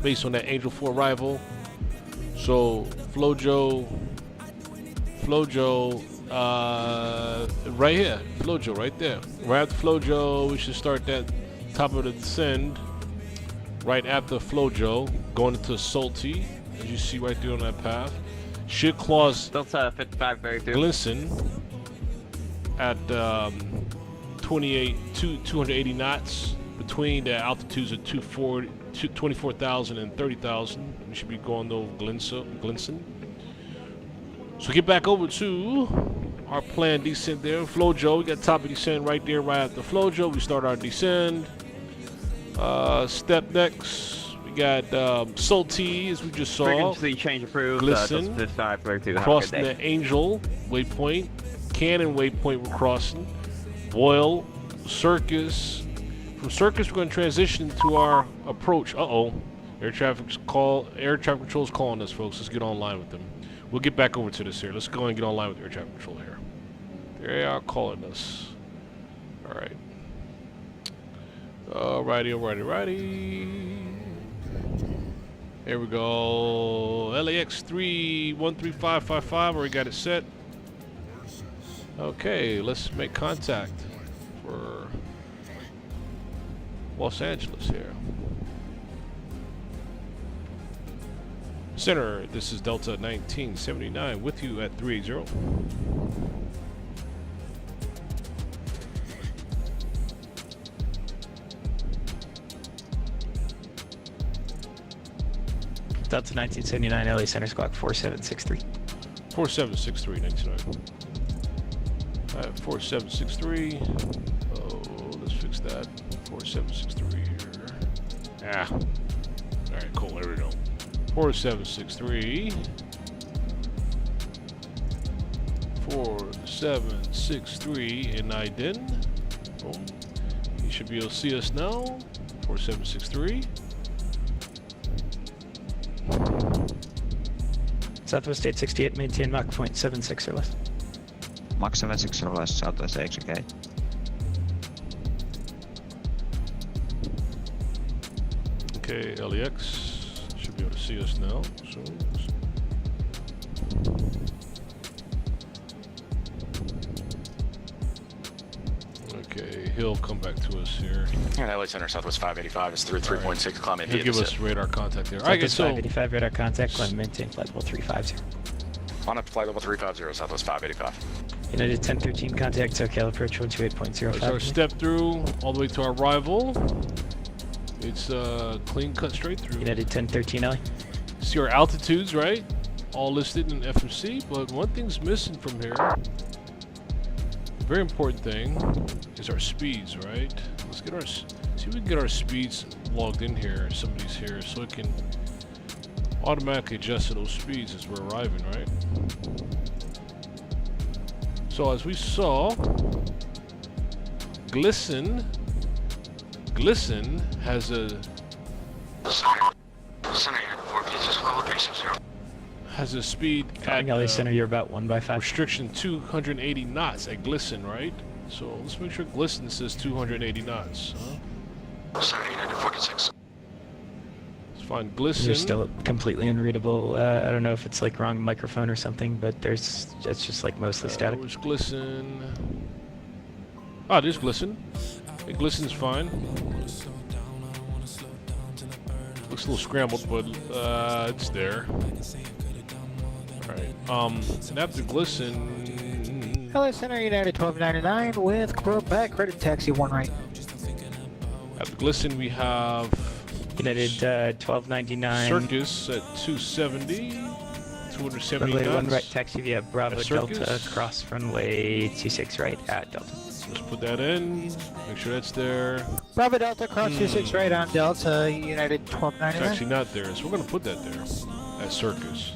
based on that Angel 4 arrival. So Flojo, right here, Flojo, right there. Right after Flojo, we should start that top of the descend. Right after Flojo, going into Salty, as you see right there on that path. Should cross Delta 55 very through. Glisten at 280 knots between the altitudes of 24,000 and 30,000. We should be going over Glinson. So get back over to our planned descent there. Flojo, we got top of descent right there, right after Flojo. We start our descend. Step next. We got Salty, as we just saw. Frequency change approved. Glisten. Delta 55 very through. Crossing the Angel waypoint. Cannon waypoint we're crossing. Boyle. Circus. From Circus, we're going to transition to our approach. Air traffic control's calling us, folks. Let's get online with them. We'll get back over to this here. Let's go and get online with air traffic control here. They are calling us. All right. Alrighty. Here we go. LAX 313555. Already got it set. Okay, let's make contact for Los Angeles here. Center, this is Delta 1979 with you at 380. Delta 1979 LA Center Squawk 4763. 4763, 99. Alright, 4763. Oh, let's fix that. 4763 here. Alright, cool, there we go. 4763. 4763 in Maiden. Boom. You should be able to see us now. 4763. Southwest 868, maintain Mach 0.76 or less. Mach 76 or less, Southwest AXK. Okay, LEX should be able to see us now. So, okay, he'll come back to us here. And LA Center Southwest 585 is through 3.6 climate. He'll give us radar contact there. Alright, Southwest 585 radar contact, climb maintain flight level 350. On up to flight level 350, Southwest 585. United 1013 contact, SoCal approach 128.05. That's our step through all the way to our arrival. It's clean cut straight through. United 1013 LA. See our altitudes, right? All listed in FMC, but one thing's missing from here. Very important thing is our speeds, right? Let's get our, see if we can get our speeds logged in here, some of these here, so it can automatically adjust to those speeds as we're arriving, right? So as we saw, Glisten has a speed at LA Center, you're about 1/5. restriction 280 knots at Glisten, right? So let's make sure Glisten says 280 knots. Let's find Glisten. You're still completely unreadable. I don't know if it's like wrong microphone or something, but it's just like mostly static. Where's Glisten? Ah, there's Glisten. Hey, Glisten's fine. Looks a little scrambled, but it's there. Alright, and after Glisten... LA Center United 1299 with Quebec credit taxi 1 right. After Glisten we have... United 1299. Circus at 270. 270 runway knots. 1 right taxi via Bravo Delta, cross runway 26 right at Delta. Let's put that in, make sure that's there. Bravo Delta, cross 26 right on Delta, United It's 1299. actually not there, so we're going to put that there, at Circus.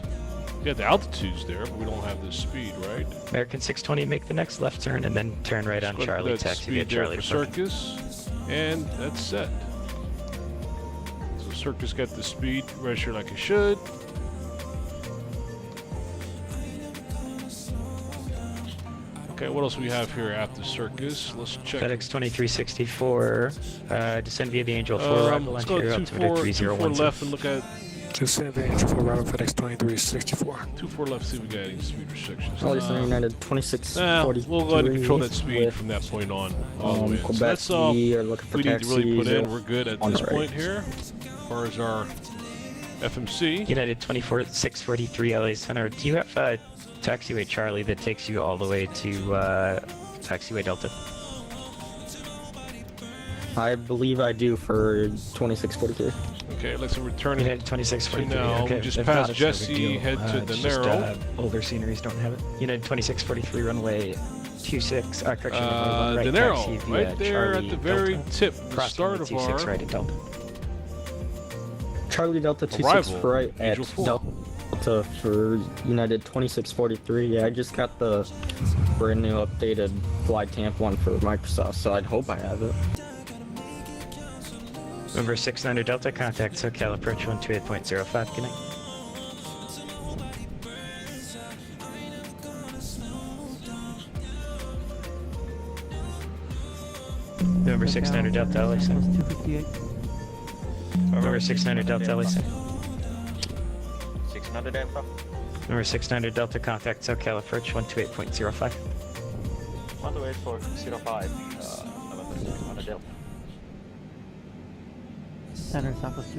Yeah, the altitude's there, but we don't have the speed, right? American 620, make the next left turn and then turn right on Charlie, taxi via Charlie for to Circus, and that's set. So Circus got the speed registered like it should. Okay, what else we have here after Circus? Let's check. FedEx 2364, descend via the Angel 4, arrival let's on go altimeter 24 3010. left and look at 27, Angel 4 arrival FedEx 2364. 24 left, see if we got any speed restrictions. Charlie Center United 2640. We'll go ahead and control that speed from that point on all the way in. So Quebec, that's all we are looking for we need to really put taxis in. We're good at this point here. As far as our FMC. United 24643 LA Center. Do you have taxiway Charlie that takes you all the way to taxiway Delta? I believe I do for 2643. Okay, let's return it. United 2643. Now, okay. we just If passed not, it's no big Jesse, deal. head to the It's narrow. Just, older sceneries don't have it. United 2643 runway 26. Correction. Runway right, the narrow, taxi via right there Charlie at the very Delta. tip, the Crossing start with of our 26 right at Delta. Charlie Delta 26 Arrival, right at Angel 4. Delta for United 2643. Yeah, I just got the brand new updated flight tamp one for Microsoft, so I'd hope I have it. Number 600 Delta, contact SoCal approach 128.05. Good night. Number 600 Delta, LA Center. 258. Number 600 Delta, LA Center. 600 Delta. Number 600 Delta, contact SoCal approach 128.05. 128.05. November 600 Delta. Center Southwest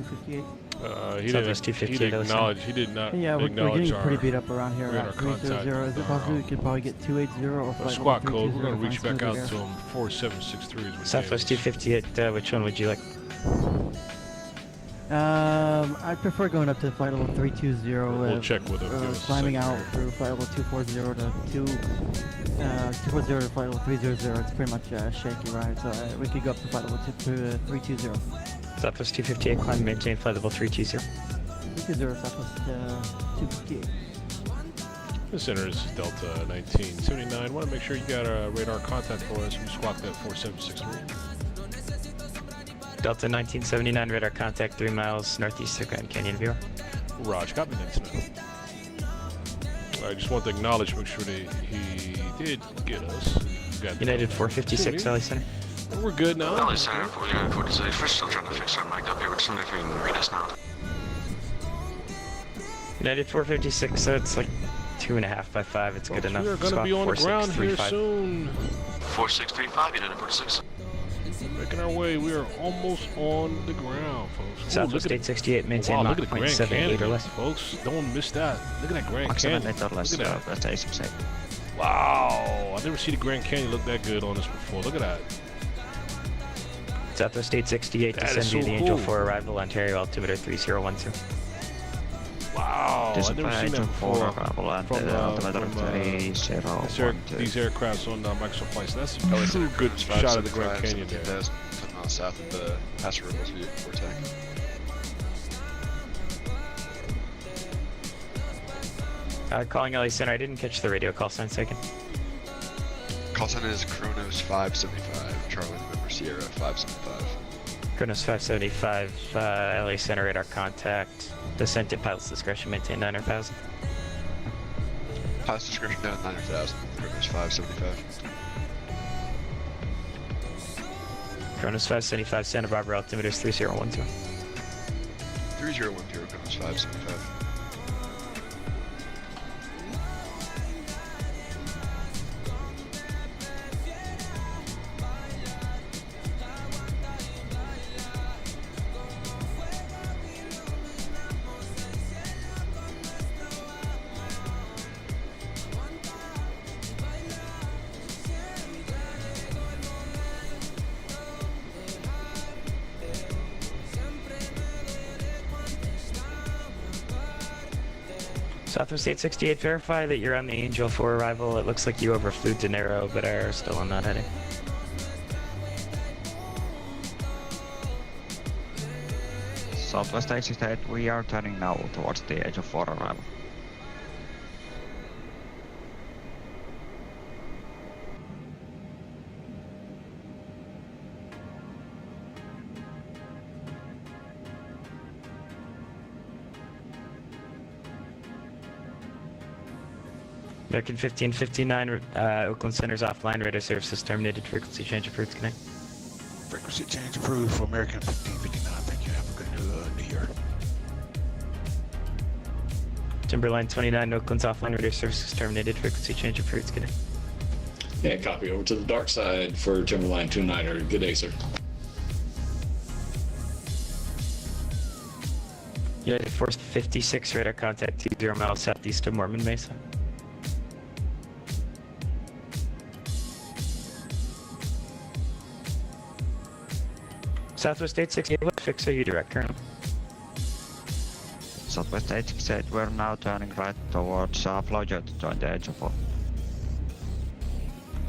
258. He didn't acknowledge. He did not Yeah, we're acknowledge getting our. pretty beat up around here. We're in our 300. Is it possible we could probably get 280 or flight squawk level code. We're going to 320 reach back out find to him. 4763 is what Southwest 258, which one would you like? I'd prefer going up to flight level 320. We'll check with him. Climbing out through flight level 240 to 240 to flight level 300. It's pretty much a shaky ride, so we could go up to flight level 320. Southwest 258, climb, maintain flight level 320. 320 Southwest 258. The center is Delta 1979. Want to make sure you got a radar contact for us. We squawk that 4763. Delta 1979, radar contact 3 miles northeast of Grand Canyon Viewer. Raj, copy next now. I just want to acknowledge, make sure that he did get us. United 456, LA Center. We're good now. LA Center 4946. We're still trying to fix our mic up here. We're just wondering if you can read us now. United 456, so it's like 2.5 by 5. It's good enough. We're going to be on the ground here soon. 4635, United 46. Making our way. We are almost on the ground, folks. Southwest 868, maintain Mach 0.78 or less. Folks, don't miss that. Look at that Grand Canyon. Look at that. Wow, I've never seen the Grand Canyon look that good on this before. Look at that. Southwest 868, descend via the Angel 4 arrival, Ontario, altimeter 3012. Wow, I've never seen that before. These aircrafts on Microsoft flights. That's a good shot of the Grand Canyon there. 10 miles south of the passenger rebels for attack. Calling LA Center, I didn't catch the radio call sign second. Call sign is Kronos 575, Charlie November Sierra 575. Kronos 575, LA Center radar contact. Descent at pilot's discretion, maintain 9,000. Pilot's discretion down 9,000, Kronos 575. Kronos 575, Santa Barbara, altimeter is 3012. 3010, Kronos 575. Southwest 868, verify that you're on the Angel 4 arrival. It looks like you overflew De Niro, but are still on that heading. Southwest 868, we are turning now towards the Angel 4 arrival. American 1559, Oakland Center's offline, radar services terminated, frequency change approved, connect. Frequency change approved for American 1559. Thank you. Have a good new year. Timberline 29, Oakland's offline radar services terminated. Frequency change approved. Good day. Yeah, copy. Over to the dark side for Timberline 29er. Good day, sir. United Force 56 radar contact 20 miles southeast of Mormon Mesa. Southwest 868, what fix are you direct currently? Southwest 868, we're now turning right towards Flojo to join the Angel 4.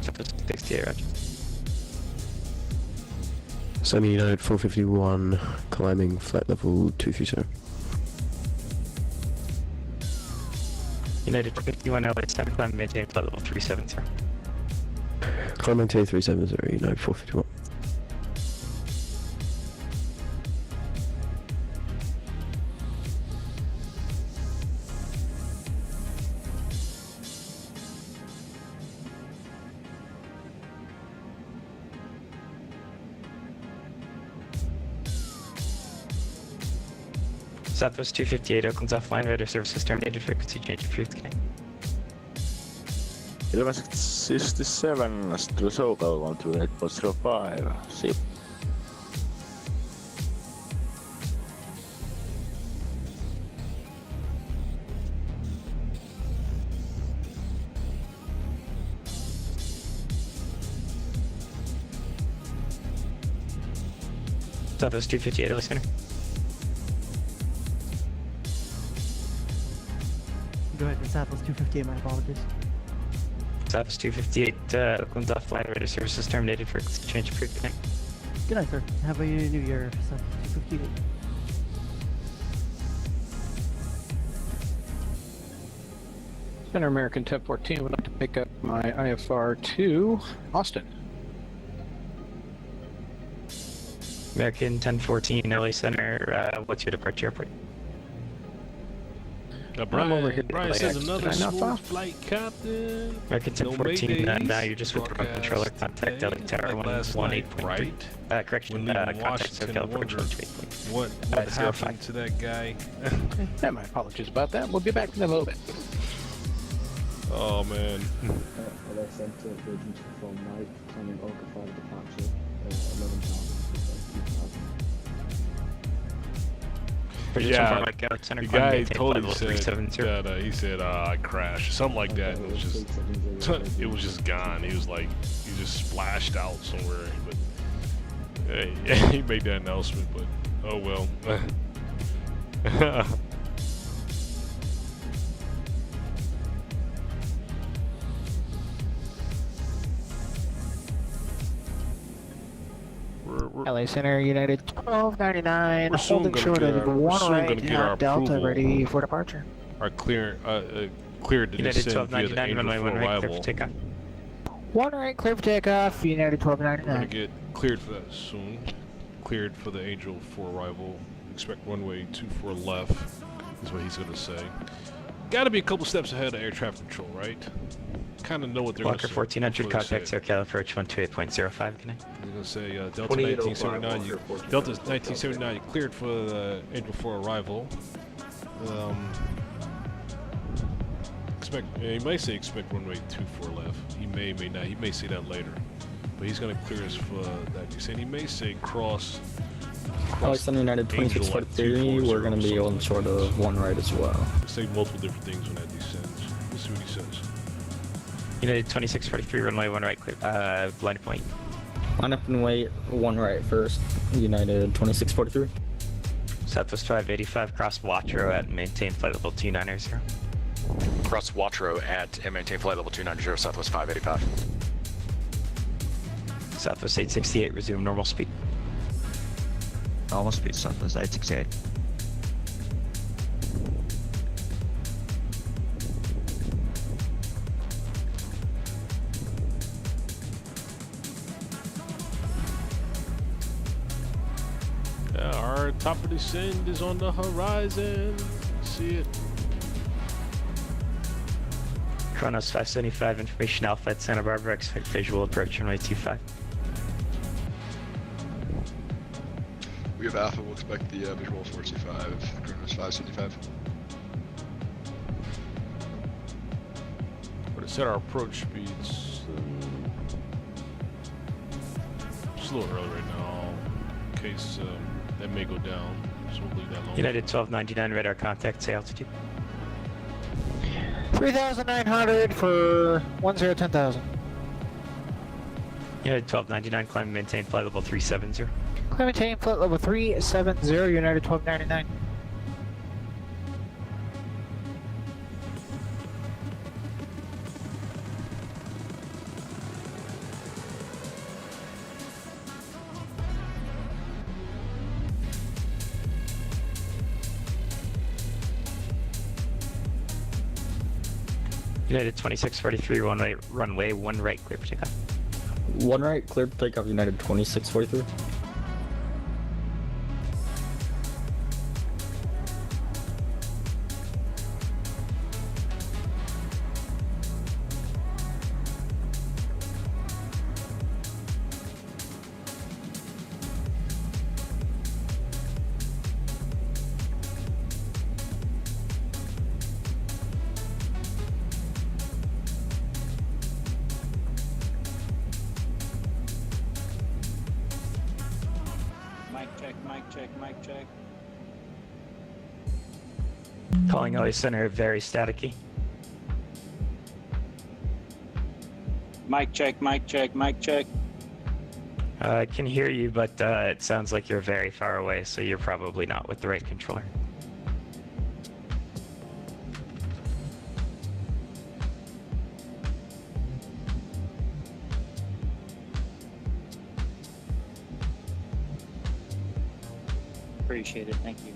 Southwest 68, roger. Semi United 451, climbing flight level 230. United 51 LA 7, climb maintain flight level 370. Climb maintain 370, United 451. Southwest 258, Oakland's offline radar services terminated. Frequency change approved. Connect. Ilmeisesti 67 still SoCal 128.05. See. Southwest 258, LA Center. Go ahead, Southwest 258, my apologies. Southwest 258, Oakland's offline radar services terminated. Frequency change approved. Connect. Good night, sir. Have a new year, Southwest 258. Center American 1014 would like to pick up my IFR to Austin. American 1014, LA Center, what's your departure airport? Brian says another smooth flight, Captain. American 1014, now you're just with the controller. Contact LA Tower 118.3. Right? Correction, contact SoCal approach 128. What happened to that guy? Yeah, my apologies about that. We'll get back to that in a little bit. Oh, man. LA Center, Virgin from Mike, climbing Takeoff and Departure, 11,000. Yeah, the guy totally said that he said I crashed, something like that. It was just gone. He was like, he just splashed out somewhere. But he made that announcement. But oh well. LA Center, United 1299, holding short of one right, Delta ready for departure. Our cleared to United descend via the 1299, Angel runway 4 1 right, clear arrival. for takeoff. One right, clear for takeoff, United We're gonna 1299. get cleared for that soon. Cleared for the Angel 4 arrival. Expect runway 24 left, is what he's gonna say. Gotta be a couple steps ahead of air traffic control, right? Kind of know what they're Walker gonna 1400, say. contact SoCal approach 128.05. Connect. They're gonna say Delta 1979. Delta 1979. You cleared for the Angel 4 arrival. He may say expect runway 24 left. He may not. He may say that later. But he's gonna clear us for that. He's saying he may say cross. Alexander United 2643, we're going to be on sort of one right as well. Say multiple different things when that descends. Let's see what he says. United 2643, runway 1 right, clear. Line of point. Line up and wait, one right first. United 2643. Southwest 585, cross Watro at maintain flight level 290. Cross Watro at and maintain flight level 290, Southwest 585. Southwest 868, resume normal speed. Normal speed, Southwest 868. Our top of descent is on the horizon. See it. Kronos 575, information Alpha at Santa Barbara, expect visual approach runway 25. We have Alpha, we'll expect the visual 425, Kronos 575. Set our approach speeds. Just a little early right now, in case that may go down. So we'll leave that alone. United 1299 radar contact, say altitude. 3,900 for 1010,000. United 1299, climb and maintain flight level 370. Climb and maintain flight level 370, United 1299. United 2643, runway 1 right, clear for takeoff. 1 right, clear for takeoff, United 2643. Mic check. Calling LA Center, very staticky. Mic check. I can hear you, but it sounds like you're very far away, so you're probably not with the right controller. Appreciate it, thank you.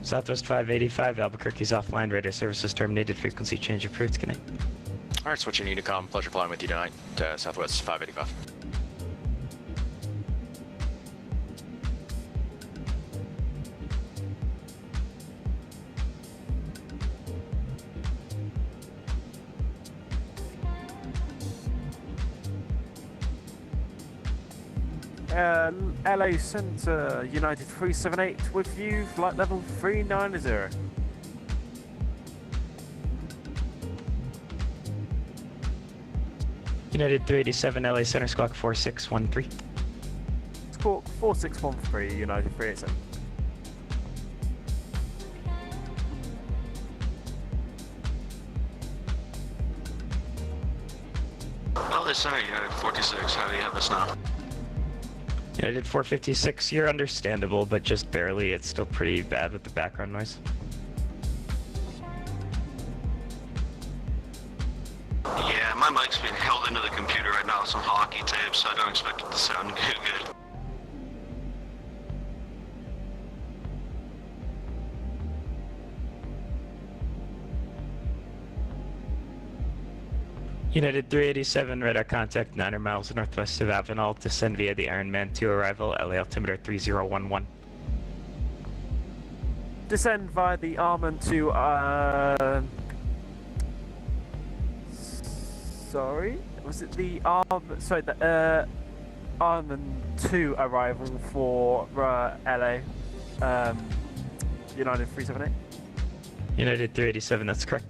Southwest 585, Albuquerque's offline, radar services terminated, frequency change approved, connect. Alright, switching Unicom. Pleasure flying with you tonight to Southwest 585. LA Center, United 378 with you, flight level 390. United 387, LA Center, squawk 4613. Squawk 4613, United 387. LA Center, United 46, how do you have us now? United 456, you're understandable, but just barely. It's still pretty bad with the background noise. Yeah, my mic's being held into the computer right now with some hockey tape, so I don't expect it to sound good. United 387, radar contact 900 miles northwest of Avenal, descend via the Iron Man 2 arrival, LA altimeter 3011. Descend via the Armand to, sorry? Was it the Armand 2 arrival for, LA, United 378? United 387, that's correct.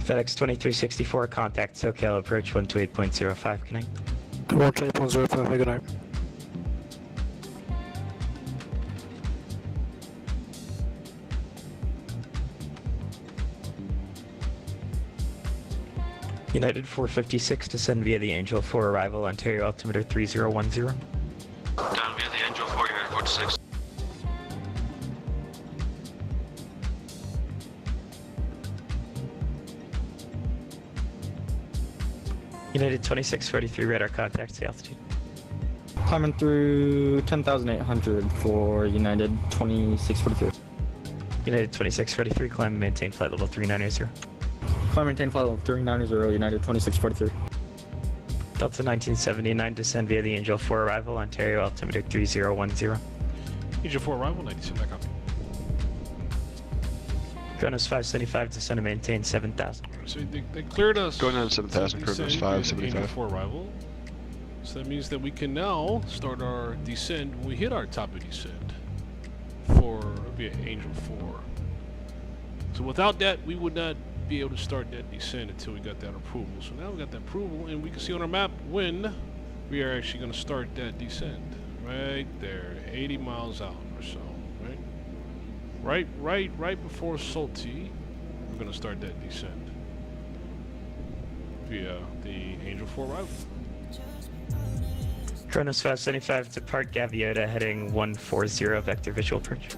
FedEx 2364, contact SoCal approach 128.05, connect. 128.05, good night. United 456, descend via the Angel 4 arrival, Ontario altimeter 3010. Down via the Angel 4, United 46. United 2643, radar contact, the altitude. Climbing through 10,800 for United 2643. United 2643, climb and maintain flight level 390. Climb and maintain flight level 390, United 2643. Delta 1979, descend via the Angel 4 arrival, Ontario altimeter 3010. Angel 4 arrival, 97, that copy. Kronos 575, descend and maintain 7,000. So they cleared us. Going on 7,000, Kronos 575. Angel 4 arrival. So that means that we can now start our descent when we hit our top of descent for via Angel 4. So without that, we would not be able to start that descent until we got that approval. So now we got that approval, and we can see on our map when we are actually going to start that descent. Right there, 80 miles out or so, right? Right before Salty, we're going to start that descent via the Angel 4 arrival. Kronos 575, depart Gaviota, heading 140, vector visual approach.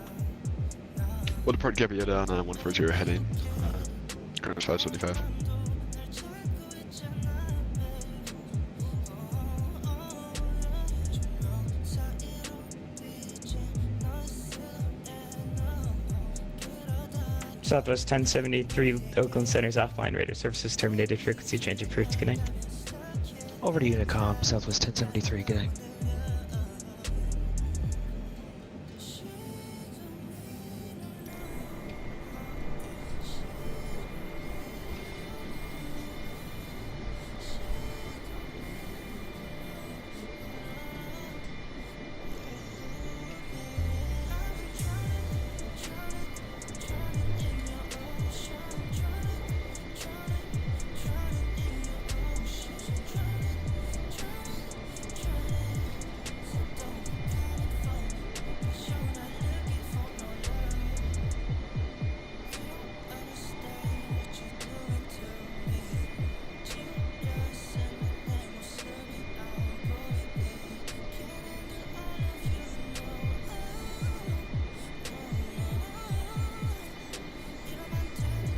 We'll depart Gaviota on 140 heading Kronos 575. Southwest 1073, Oakland Center's offline radar services terminated, frequency change approved. Good night. Over to Unicom, Southwest 1073, good night.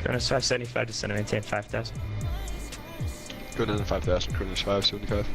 Kronos 575, descend and maintain 5,000. Go down to 5,000, Kronos 575.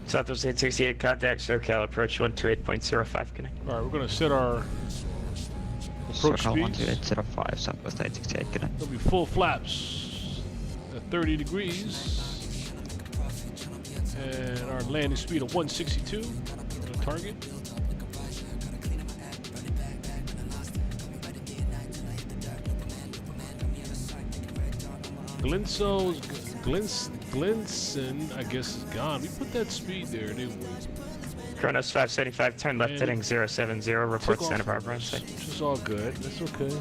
Southwest 868, contact SoCal, approach 128.05, connect. Alright, we're going to set our approach SoCal speeds. 128.05, Southwest 868, connect. It'll be full flaps at 30 degrees. And our landing speed of 162 on the target. Glinson, I guess, is gone. We put that speed there, didn't we? Kronos 575, turn left, And heading 070, report took Santa off Barbara on site. Which is all good. That's okay.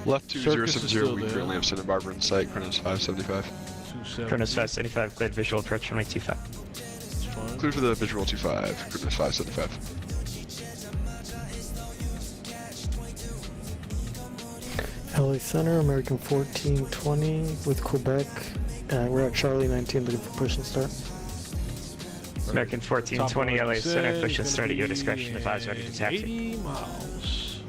Left Circus is 2070, still we there. currently have Santa Barbara in sight, Kronos 575. 270. Kronos 575, cleared visual approach runway 25. That's fine. Clear for the visual 25, Kronos 575. LA Center, American 1420 with Quebec. We're at Charlie 19 looking for push and start. American 1420, LA Center, Descent push and is start at gonna your be discretion, advise ready to taxi. 80 miles.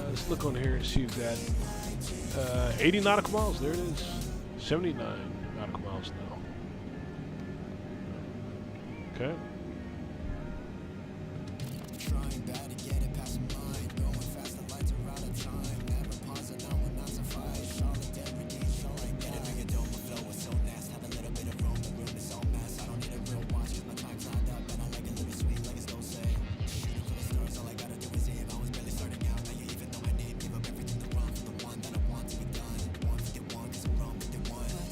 Let's look on here and see if that 80 nautical miles. There it is. 79 nautical miles now. Okay.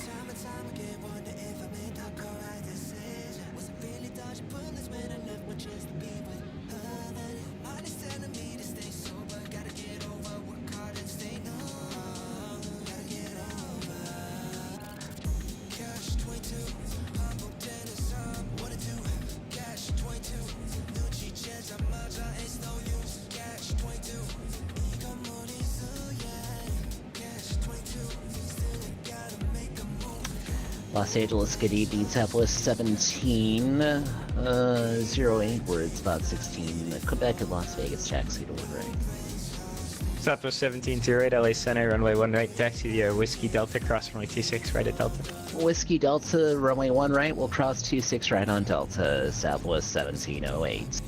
Time and time again, wonder if I made the correct decision. Was it really dodging? Los Angeles, good evening. Southwest 17, 08, words about 16. Quebec and Las Vegas, taxi to right. Southwest 1708, LA Center, runway 1 right, taxi via Whiskey Delta, cross runway 26 right at Delta. Whiskey Delta, runway 1 right, we'll cross 26 right on Delta, Southwest 1708.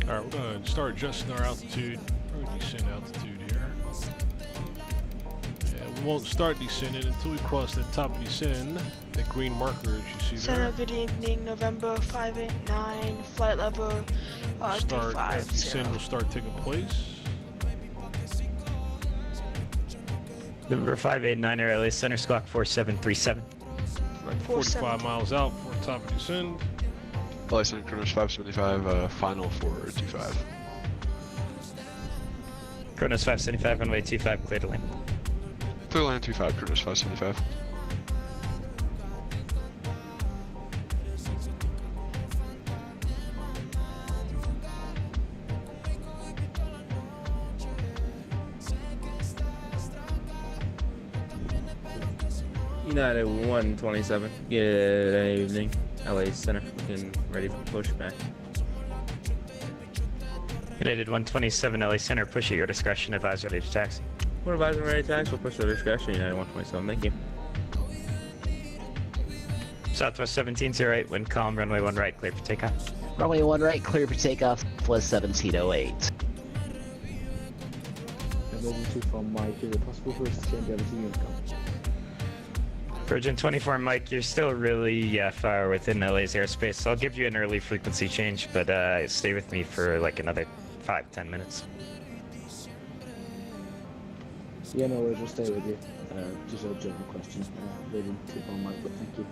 Alright, we're going to start adjusting our altitude, or descent altitude here. And we won't start descending until we cross the top of descend, that green marker as you see Center, there. good evening, November 589, flight level Descend will start taking place. November 589, LA Center, squawk 4737. Like 45 miles out for top of descend. LA Center, Kronos 575, final for 25. Kronos 575, runway 25, clear to land. Clear land 25, Kronos 575. United 127. Good evening. LA Center, looking ready for pushback. United 127, LA Center, push at your discretion, advise ready to taxi. We're advising ready to taxi, we'll push at discretion, United 127, thank you. Southwest 1708, wind calm, runway 1 right, clear for takeoff. Runway 1 right, clear for takeoff, Southwest 1708. Emergency from Mike, is it possible for us to change everything you've got? Virgin 24, Mike, you're still really far within LA's airspace, so I'll give you an early frequency change, but stay with me for like another 5-10 minutes. Yeah, no, we'll just stay with you. Just a general question. Emergency from Mike, but thank you.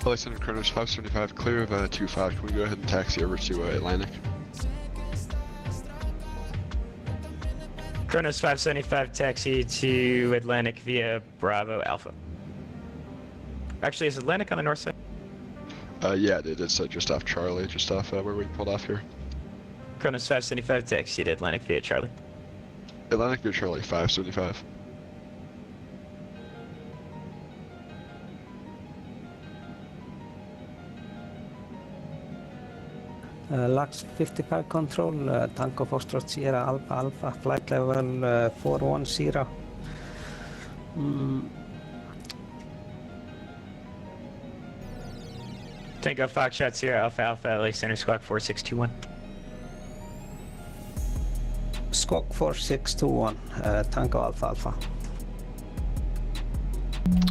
LA Center, Kronos 575, clear of 25. Can we go ahead and taxi over to Atlantic? Kronos 575, taxi to Atlantic via Bravo Alpha. Actually, is Atlantic on the north side? Yeah, it is just off Charlie, just off where we pulled off here. Kronos 575, taxi to Atlantic via Charlie. Atlantic via Charlie 575. Lux 55 control, Tango Foxtrot Sierra Alpha Alpha, flight level 410. Tango Foxtrot Sierra Alpha Alpha, LA Center, squawk 4621. Squawk 4621, Tango Alpha Alpha.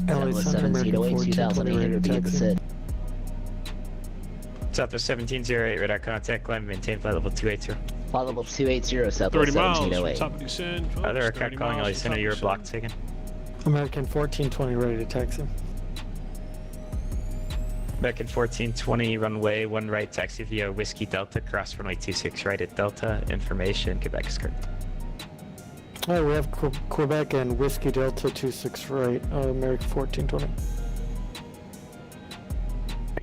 LA Center, American 1420 ready to taxi. Southwest 1708, radar contact, climb, maintain flight level 280. Flight level 280, Southwest 30 miles from 1708. top of descent, folks. Other 30 aircraft calling miles LA from Center, top you're of block descent. taken. American 1420 ready to taxi. American 1420, runway 1 right, taxi via Whiskey Delta, cross runway 26 right at Delta, information, Quebec is correct. Alright, we have Quebec and Whiskey Delta 26 right, American 1420.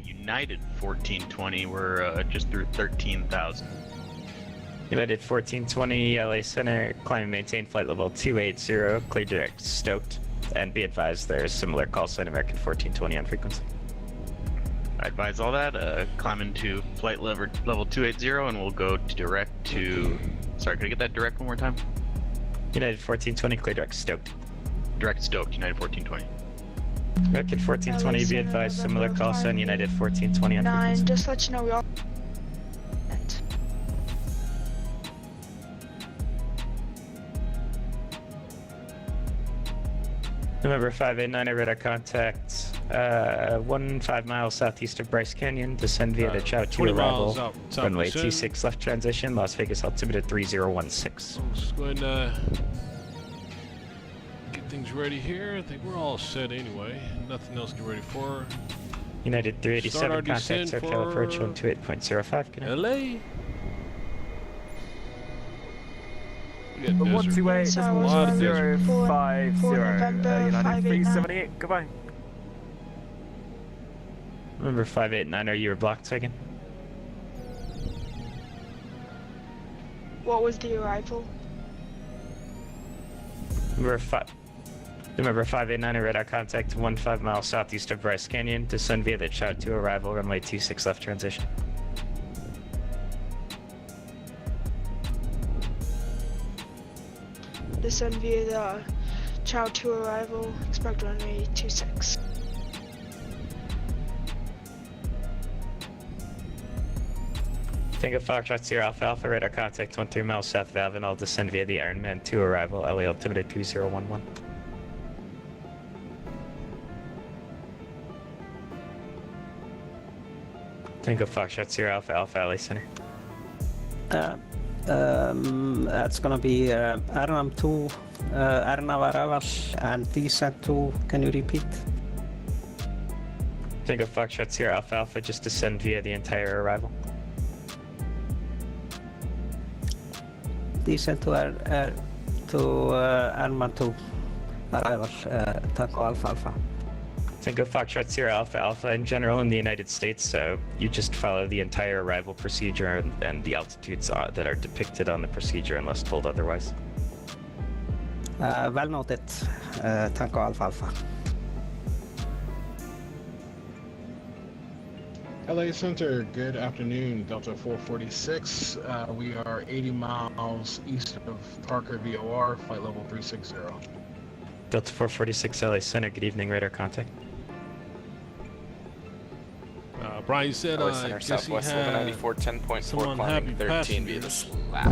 United 1420, we're just through 13,000. United 1420, LA Center, climb and maintain flight level 280, clear direct stoked, and be advised there's similar call sign American 1420 on frequency. I advise all that, climbing to flight level 280, and we'll go direct to, sorry, could I get that direct one more time? United 1420, clear direct stoked. Direct stoked, United 1420. American 1420, be advised similar call sign United 1420 on frequency. Just let you know we all. November 589, radar contact, 15 miles southeast of Bryce Canyon, descend via the Chow 2 20 miles arrival, out, runway descend. 26 left transition, Las Vegas altimeter 3016. Let's go ahead and get things ready here. I think we're all set anyway. Nothing else to get ready for. United 387, our contact descent SoCal approach for 128.05. Good night. LA. We got The desert. 128, A lot of desert. 1050, November United 589. 378, goodbye. November 589, are you block taken? What was the arrival? November 589, radar contact 15 miles southeast of Bryce Canyon, descend via the Chow 2 arrival, runway 26 left transition. Descend via the Chow 2 arrival, expect runway 26. Tango Foxtrot Sierra Alpha Alpha, radar contact 13 miles south of Avenal, descend via the Iron Man 2 arrival, LA altimeter 2011. Tango Foxtrot Sierra Alpha Alpha, LA Center. That's gonna be Arnam 2, Arnav arrival and descent 2. Can you repeat? Tango Foxtrot Sierra Alpha Alpha, just descend via the entire arrival. Descent to Arnam 2 arrival, Tango Alpha Alpha. Tango Foxtrot Sierra Alpha Alpha, in general in the United States, so you just follow the entire arrival procedure and the altitudes that are depicted on the procedure unless told otherwise. Well noted, Tango Alpha Alpha. LA Center, good afternoon, Delta 446. We are 80 miles east of Parker VOR, flight level 360. Delta 446 LA Center, good evening, radar contact. Brian said, LA Center, guess Southwest he had 1194, 10.4, some climbing unhappy 13 via the passengers. slap.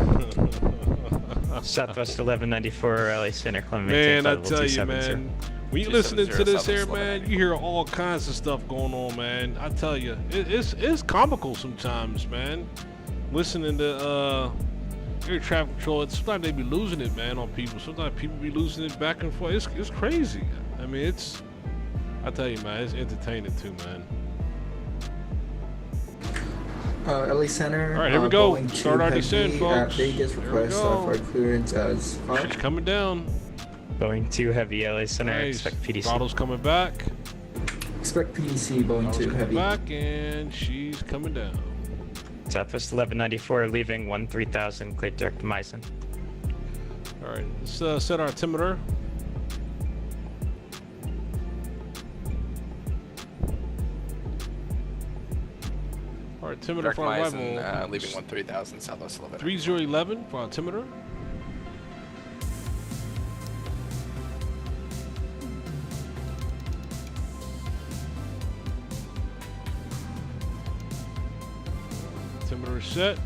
Southwest 1194 LA Center, climbing Man, I maintain flight level tell you, 270. man, when you listening to this here, man, you hear all kinds of stuff going on, man. I tell you, it's comical sometimes, man. Listening to air traffic control, sometimes they be losing it, man, on people. Sometimes people be losing it back and forth. It's crazy. I mean, I tell you, man, it's entertaining too, man. LA Center. All right, here we go. Boeing Start our descent, folks. Vegas Here we request go. flight clearance as She's coming down. Boeing 2 Heavy LA Center, Nice. expect PDC. Throttle's coming back. Expect PDC Boeing 2 Coming Heavy. back, and she's coming down. Southwest 1194, leaving 13,000, clear direct to Meissen. All right, let's set our altimeter. Our altimeter Direct for our Meissen, arrival. leaving 13,000, Southwest 11. 3011 for altimeter. Altimeter is set.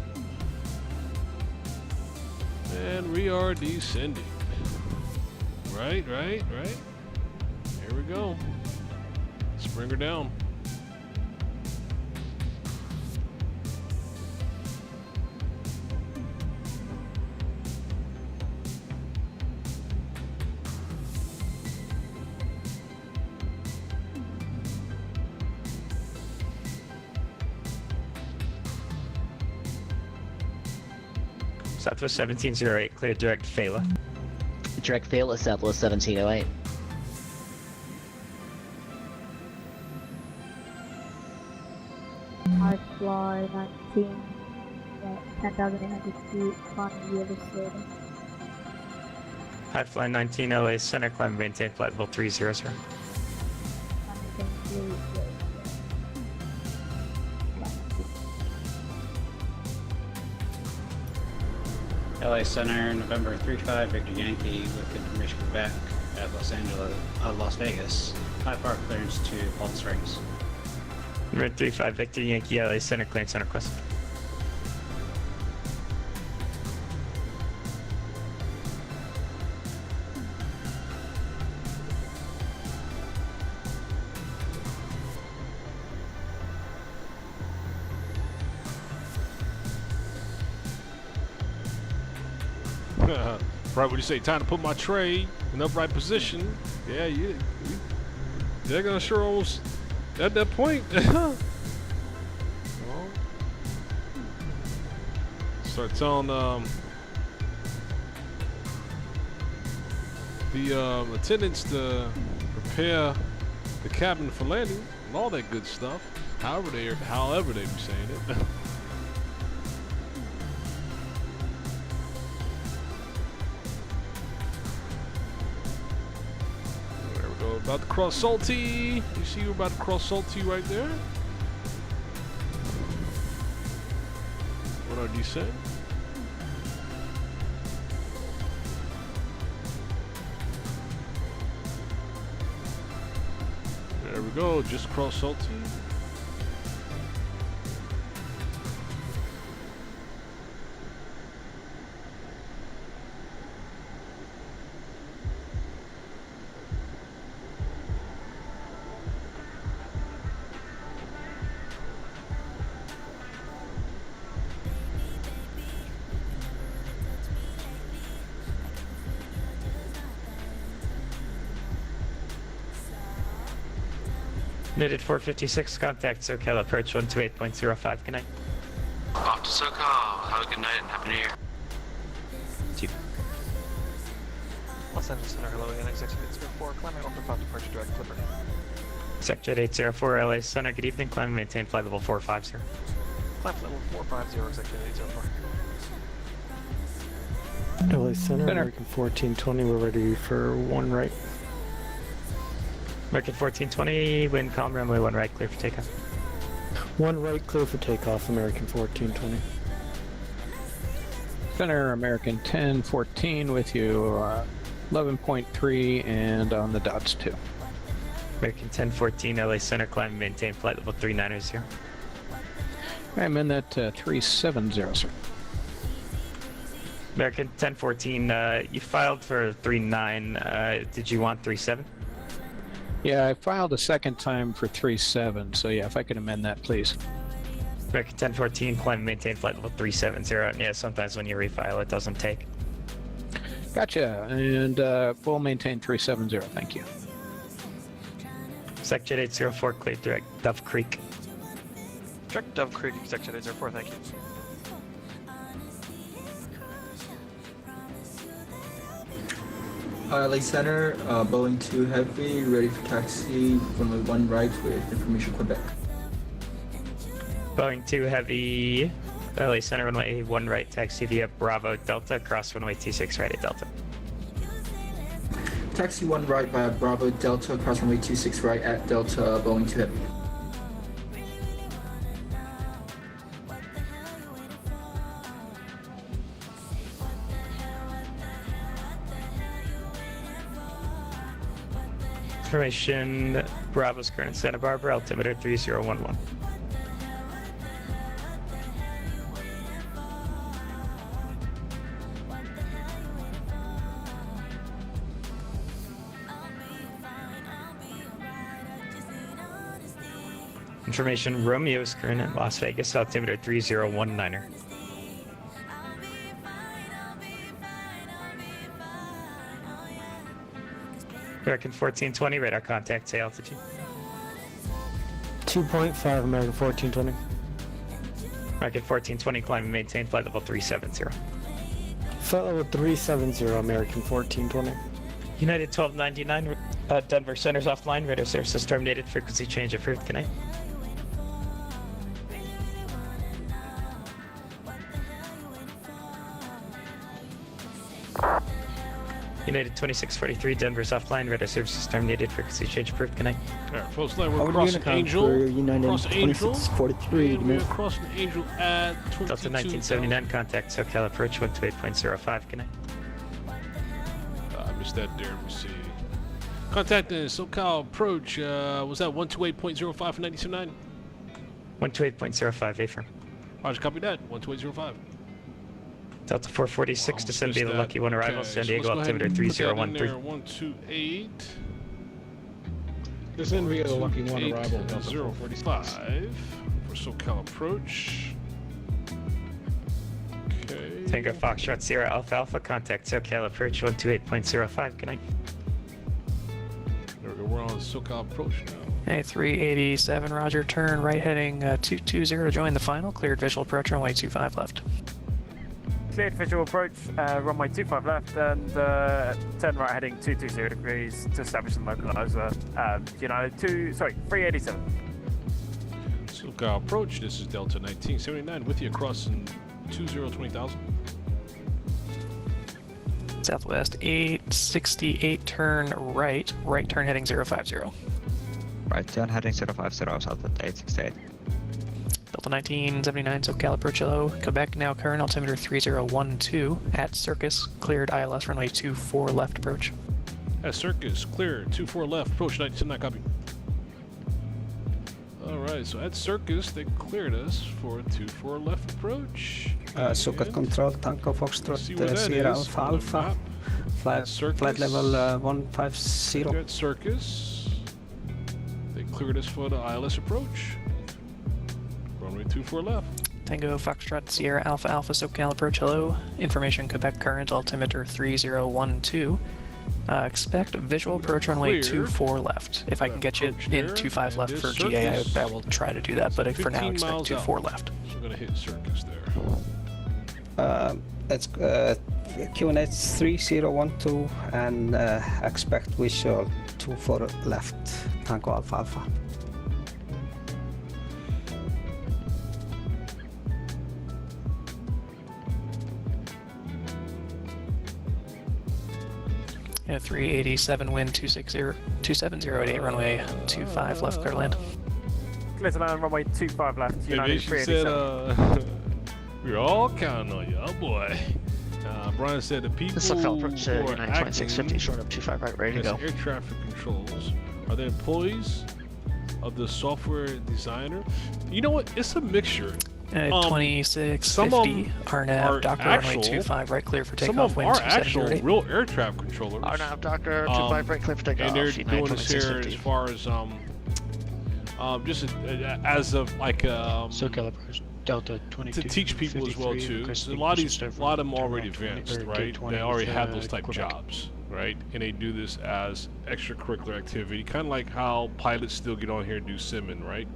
And we are descending. Right. Here we go. Let's bring her down. Southwest 1708, clear direct Fela. Direct Fela, Southwest 1708. High fly 19 at 10,800 feet, climbing the other side. High fly 19 LA center, climb maintain flight level 300. LA Center, November 35, Victor Yankee, with information Quebec at Las Vegas. High power clearance to Palm Springs. November 35, Victor Yankee, LA Center, clearance center quest. Right when you say time to put my tray in upright position, yeah, they're gonna sure almost at that point. Start telling the attendants to prepare the cabin for landing and all that good stuff. However they be saying it. About to cross Salty. You see we're about to cross Salty right there. What are you saying? There we go, just cross Salty. Knitted 456, contact SoCal approach 128.05, good night. Off to SoCal, have a good night and Happy New Year. Los Angeles Center, hello again, executive 804, climbing over Takeoff Departure direct Clipper. Sector 804, LA Center, good evening, climb and maintain flight level 450. Climb level 450, executive 804. LA Center, American 1420, we're ready for 1 right. American 1420, wind calm, runway 1 right, clear for takeoff. 1 right, clear for takeoff, American 1420. Center, American 1014 with you, 11.3 and on the dots 2. American 1014, LA Center, climb and maintain flight level 390. I'm in that 370, sir. American 1014, you filed for 39, did you want 37? Yeah, I filed a second time for 37, so yeah, if I could amend that, please. American 1014, climb and maintain flight level 370. Yeah, sometimes when you refile, it doesn't take. Gotcha, and we'll maintain 370, thank you. Sector 804, clear direct Dove Creek. Direct Dove Creek, Sector 804, thank you. LA Center, Boeing 2 Heavy, ready for taxi, runway 1 right with information Quebec. Boeing 2 Heavy, LA Center, runway 1 right, taxi via Bravo Delta, cross runway 26 right at Delta. Taxi 1 right via Bravo Delta, cross runway 26 right at Delta, Boeing 2 Heavy. Information, Bravo's current Santa Barbara, altimeter 3011. Information, Romeo is current in Las Vegas, altimeter 3019er. American 1420, radar contact to altitude. 2.5 American 1420. American 1420, climb and maintain flight level 370. Flight level 370 American 1420. United 1299, Denver centers offline, radar services terminated, frequency change approved, good night. United 2643, Denver's offline, radar services terminated, frequency change approved, good night. Alright, folks, we're crossing Angel, across Angel, and we're crossing Angel at 22. Delta 1979, contact SoCal approach 128.05, good night. I missed that there, let me see. Contacting SoCal approach, was that 128.05 for 979? 128.05, affirm. Roger, copy that, 128.05. Delta 446, descend via the Lucky 1 arrival, San Diego, altimeter 3013. 128. Descend via the Lucky 1 arrival, Delta 445 for SoCal approach. Okay. Tango Foxtrot Sierra Alpha Alpha, contact SoCal approach 128.05, good night. There we go, we're on SoCal approach now. Hey, 387, roger, turn right heading 220 to join the final, cleared visual approach, runway 25 left. Cleared visual approach, runway 25 left, and turn right heading 220 degrees to establish the localizer. 387. SoCal approach, this is Delta 1979 with you crossing 20,000. Southwest 868, turn right, right turn heading 050. Right turn heading 050, Southwest 868. Delta 1979, SoCal approach hello. Quebec now current, altimeter 3012 at Circus, cleared ILS runway 24 left approach. At Circus, clear, 24 left, approach 1979, copy. Alright, so at Circus, they cleared us for a 24 left approach. Circuit control, Tango Foxtrot, Sierra Alpha Alpha. Flight level 150. At Circus, they cleared us for the ILS approach. Runway 24 left. Tango Foxtrot Sierra Alpha Alpha SoCal approach hello. Information Quebec current altimeter 3012. Expect visual approach runway 24 left. If I can get you in 25 left for GA, I will try to do that, but for now expect 24 left. So we're gonna hit Circus there. It's QNH 3012 and expect visual 24 left, Tango Alpha Alpha. Yeah, 387 wind 270 at 8 runway 25 left, clear to land. Clear to land, runway 25 left, United 387. Said, we're all counting on you, oh boy. Brian said the people who are acting short of 25 right, ready to go. Air traffic controls are the employees of the software designer. You know what? It's a mixture. 2650 RNAV, Doctor runway 25 right, clear for takeoff. Some of them are actual real air traffic controllers. RNAV, Doctor 25 right, clear for takeoff. And they're doing this here as far as just as of like SoCal approach Delta 22 to teach people as well too. So a lot of them already advanced, right? They already have those type of jobs, right? And they do this as extracurricular activity, kind of like how pilots still get on here and do simming, right?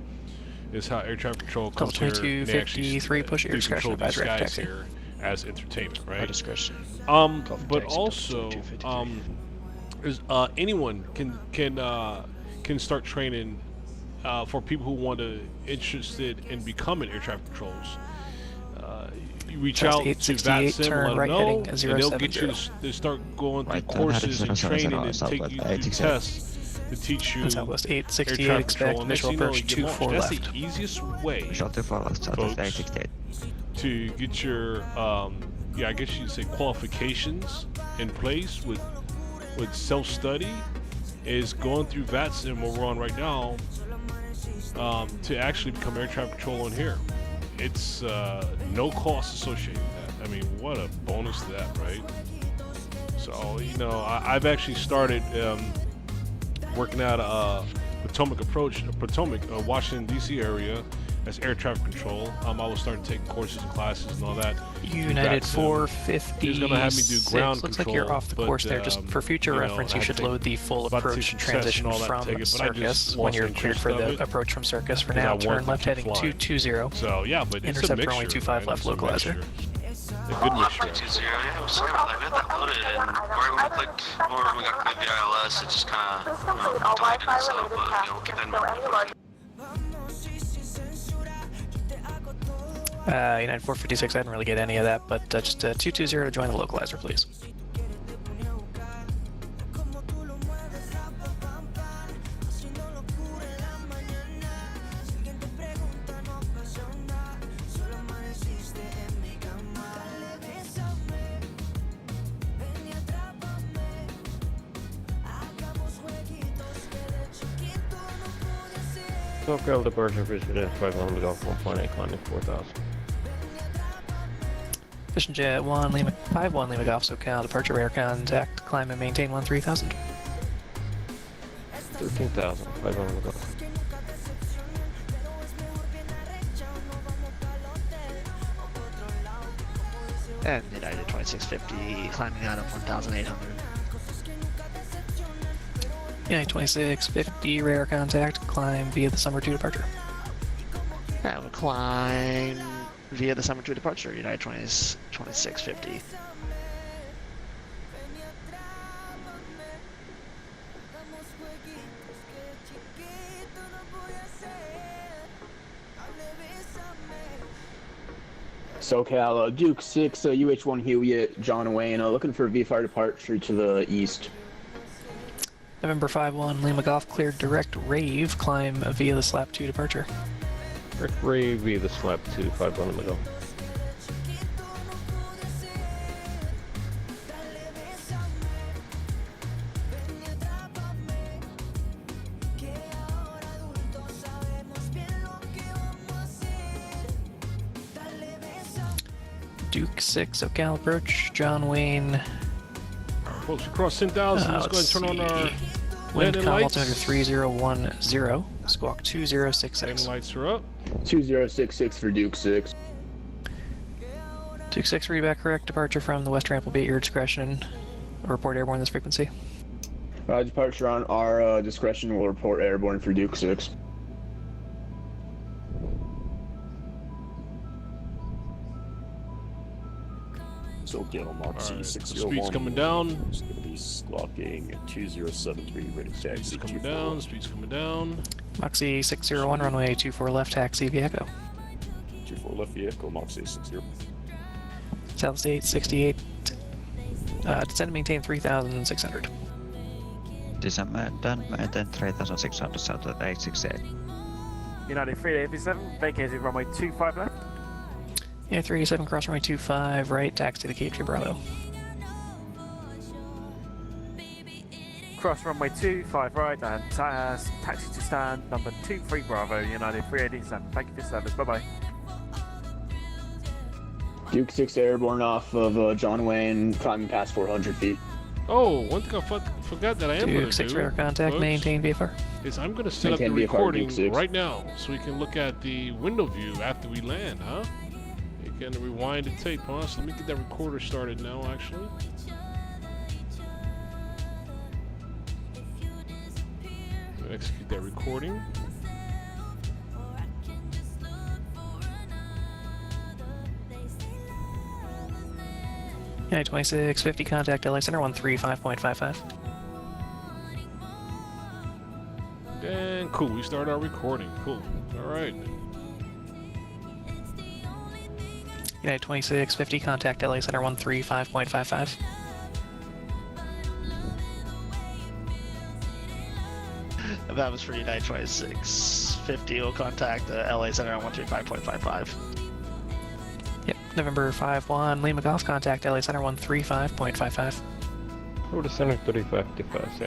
Is how air traffic control comes here and actually push your discretion advisory taxi here as entertainment, right? By discretion. But also, anyone can start training for people who want to interested in becoming air traffic controls. You reach out to VATSIM and let them know, and they'll get you to start going through courses and training and take you through tests to teach you Southwest 868, expect visual approach 24 left. That's the easiest way, folks, to get your, I guess you'd say qualifications in place with self-study is going through VATSIM, where we're on right now, to actually become air traffic control on here. It's no cost associated with that. I mean, what a bonus to that, right? So, I've actually started working out Potomac approach, Washington D.C. area as air traffic control. I will start taking courses and classes and all that. United 450. He's gonna have me do ground Looks control. like you're off the course there. Just for future reference, you should load the full approach transition from Circus when you're cleared for the approach from Circus. For now, turn left heading 220. So yeah, but it's intercept a runway 25 left localizer. A good mixture. 2-0, yeah, I'm sorry about that. We had that loaded, and right when we clicked, or when we got good VILS, it just kind of deleted itself, but we'll keep that in mind. United 456, I didn't really get any of that, but just 220 to join the localizer, please. SoCal departure, Vision 500 Golf 1.8, climbing 4,000. Vision Jet 1, Lima 51, Lima Golf SoCal, departure air contact, climb and maintain 13,000. 13,000, 500 Golf. And United 2650, climbing out of 1,800. United 2650, radar contact, climb via the Summer 2 departure. Alright, we'll climb via the Summer 2 departure, United 2650. SoCal, Duke 6, UH-1 Heliot, John Wayne, looking for VFR departure to the east. November 5-1, Lima Golf cleared direct rave, climb via the SLAP 2 departure. Direct rave via the SLAP 2, 500 Golf. Duke 6, SoCal approach, John Wayne. Folks, we crossed 10,000. Let's go ahead and turn on our wind landing calm lights. altimeter 3010, squawk 2066. Landing lights are up. 2066 for Duke 6. Duke 6, read back correct. Departure from the west ramp will be at your discretion. Report airborne this frequency. Departure on our discretion will report airborne for Duke 6. SoCal Mark C 601. Speed's coming down. It's going to be squawking 2073, ready to taxi. Speed's coming down. Speed's coming down. Moxie 601, runway 24 left, taxi via Echo. 24 left via Echo, Moxie 60. South State 68. Descend and maintain 3,600. Descend done, maintain 3,600 south of 868. United 387, vacated runway 25 left. Yeah, 387, cross runway 25 right, taxi to K3 Bravo. Cross runway 25 right and taxi to stand number 23 Bravo, United 387. Thank you for your service. Bye bye. Duke 6 airborne off of John Wayne, climbing past 400 feet. Oh, one thing I forgot that I am going to do. Duke 6 radar contact, folks, maintain VFR. is I'm going to set Maintain up the VFR, recording Duke 6. right now so we can look at the window view after we land, huh? You can rewind the tape, huh? So let me get that recorder started now, actually. Execute that recording. Yeah, 2650, contact LA Center 135.55. And cool, we start our recording. Cool. All right. United 2650, contact LA Center 135.55. That was for United 2650. We'll contact the LA Center on 135.55. Yep, November 5-1, Lima Golf, contact LA Center 135.55. Over the center 3555, yeah.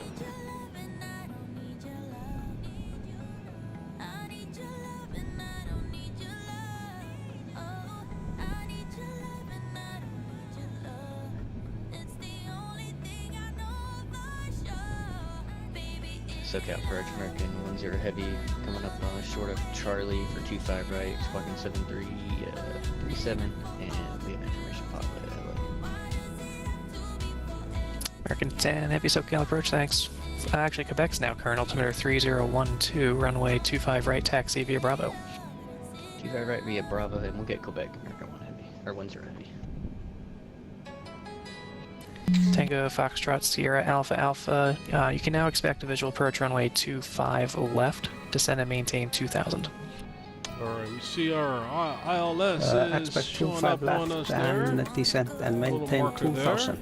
SoCal approach, American 10 Heavy, coming up short of Charlie for 25 right, squawking 7337, and we have information pilot at American 10 Heavy SoCal approach, thanks. Actually, Quebec's now current, altimeter 3012, runway 25 right, taxi via Bravo. 25 right via Bravo, and we'll get Quebec, American 1 Heavy, or 10 Heavy. Tango Foxtrot Sierra Alpha Alpha, you can now expect a visual approach runway 25 left, descend and maintain 2000. Alright, we see our ILS is expect showing 25 up on left us there. and descend and maintain 2000.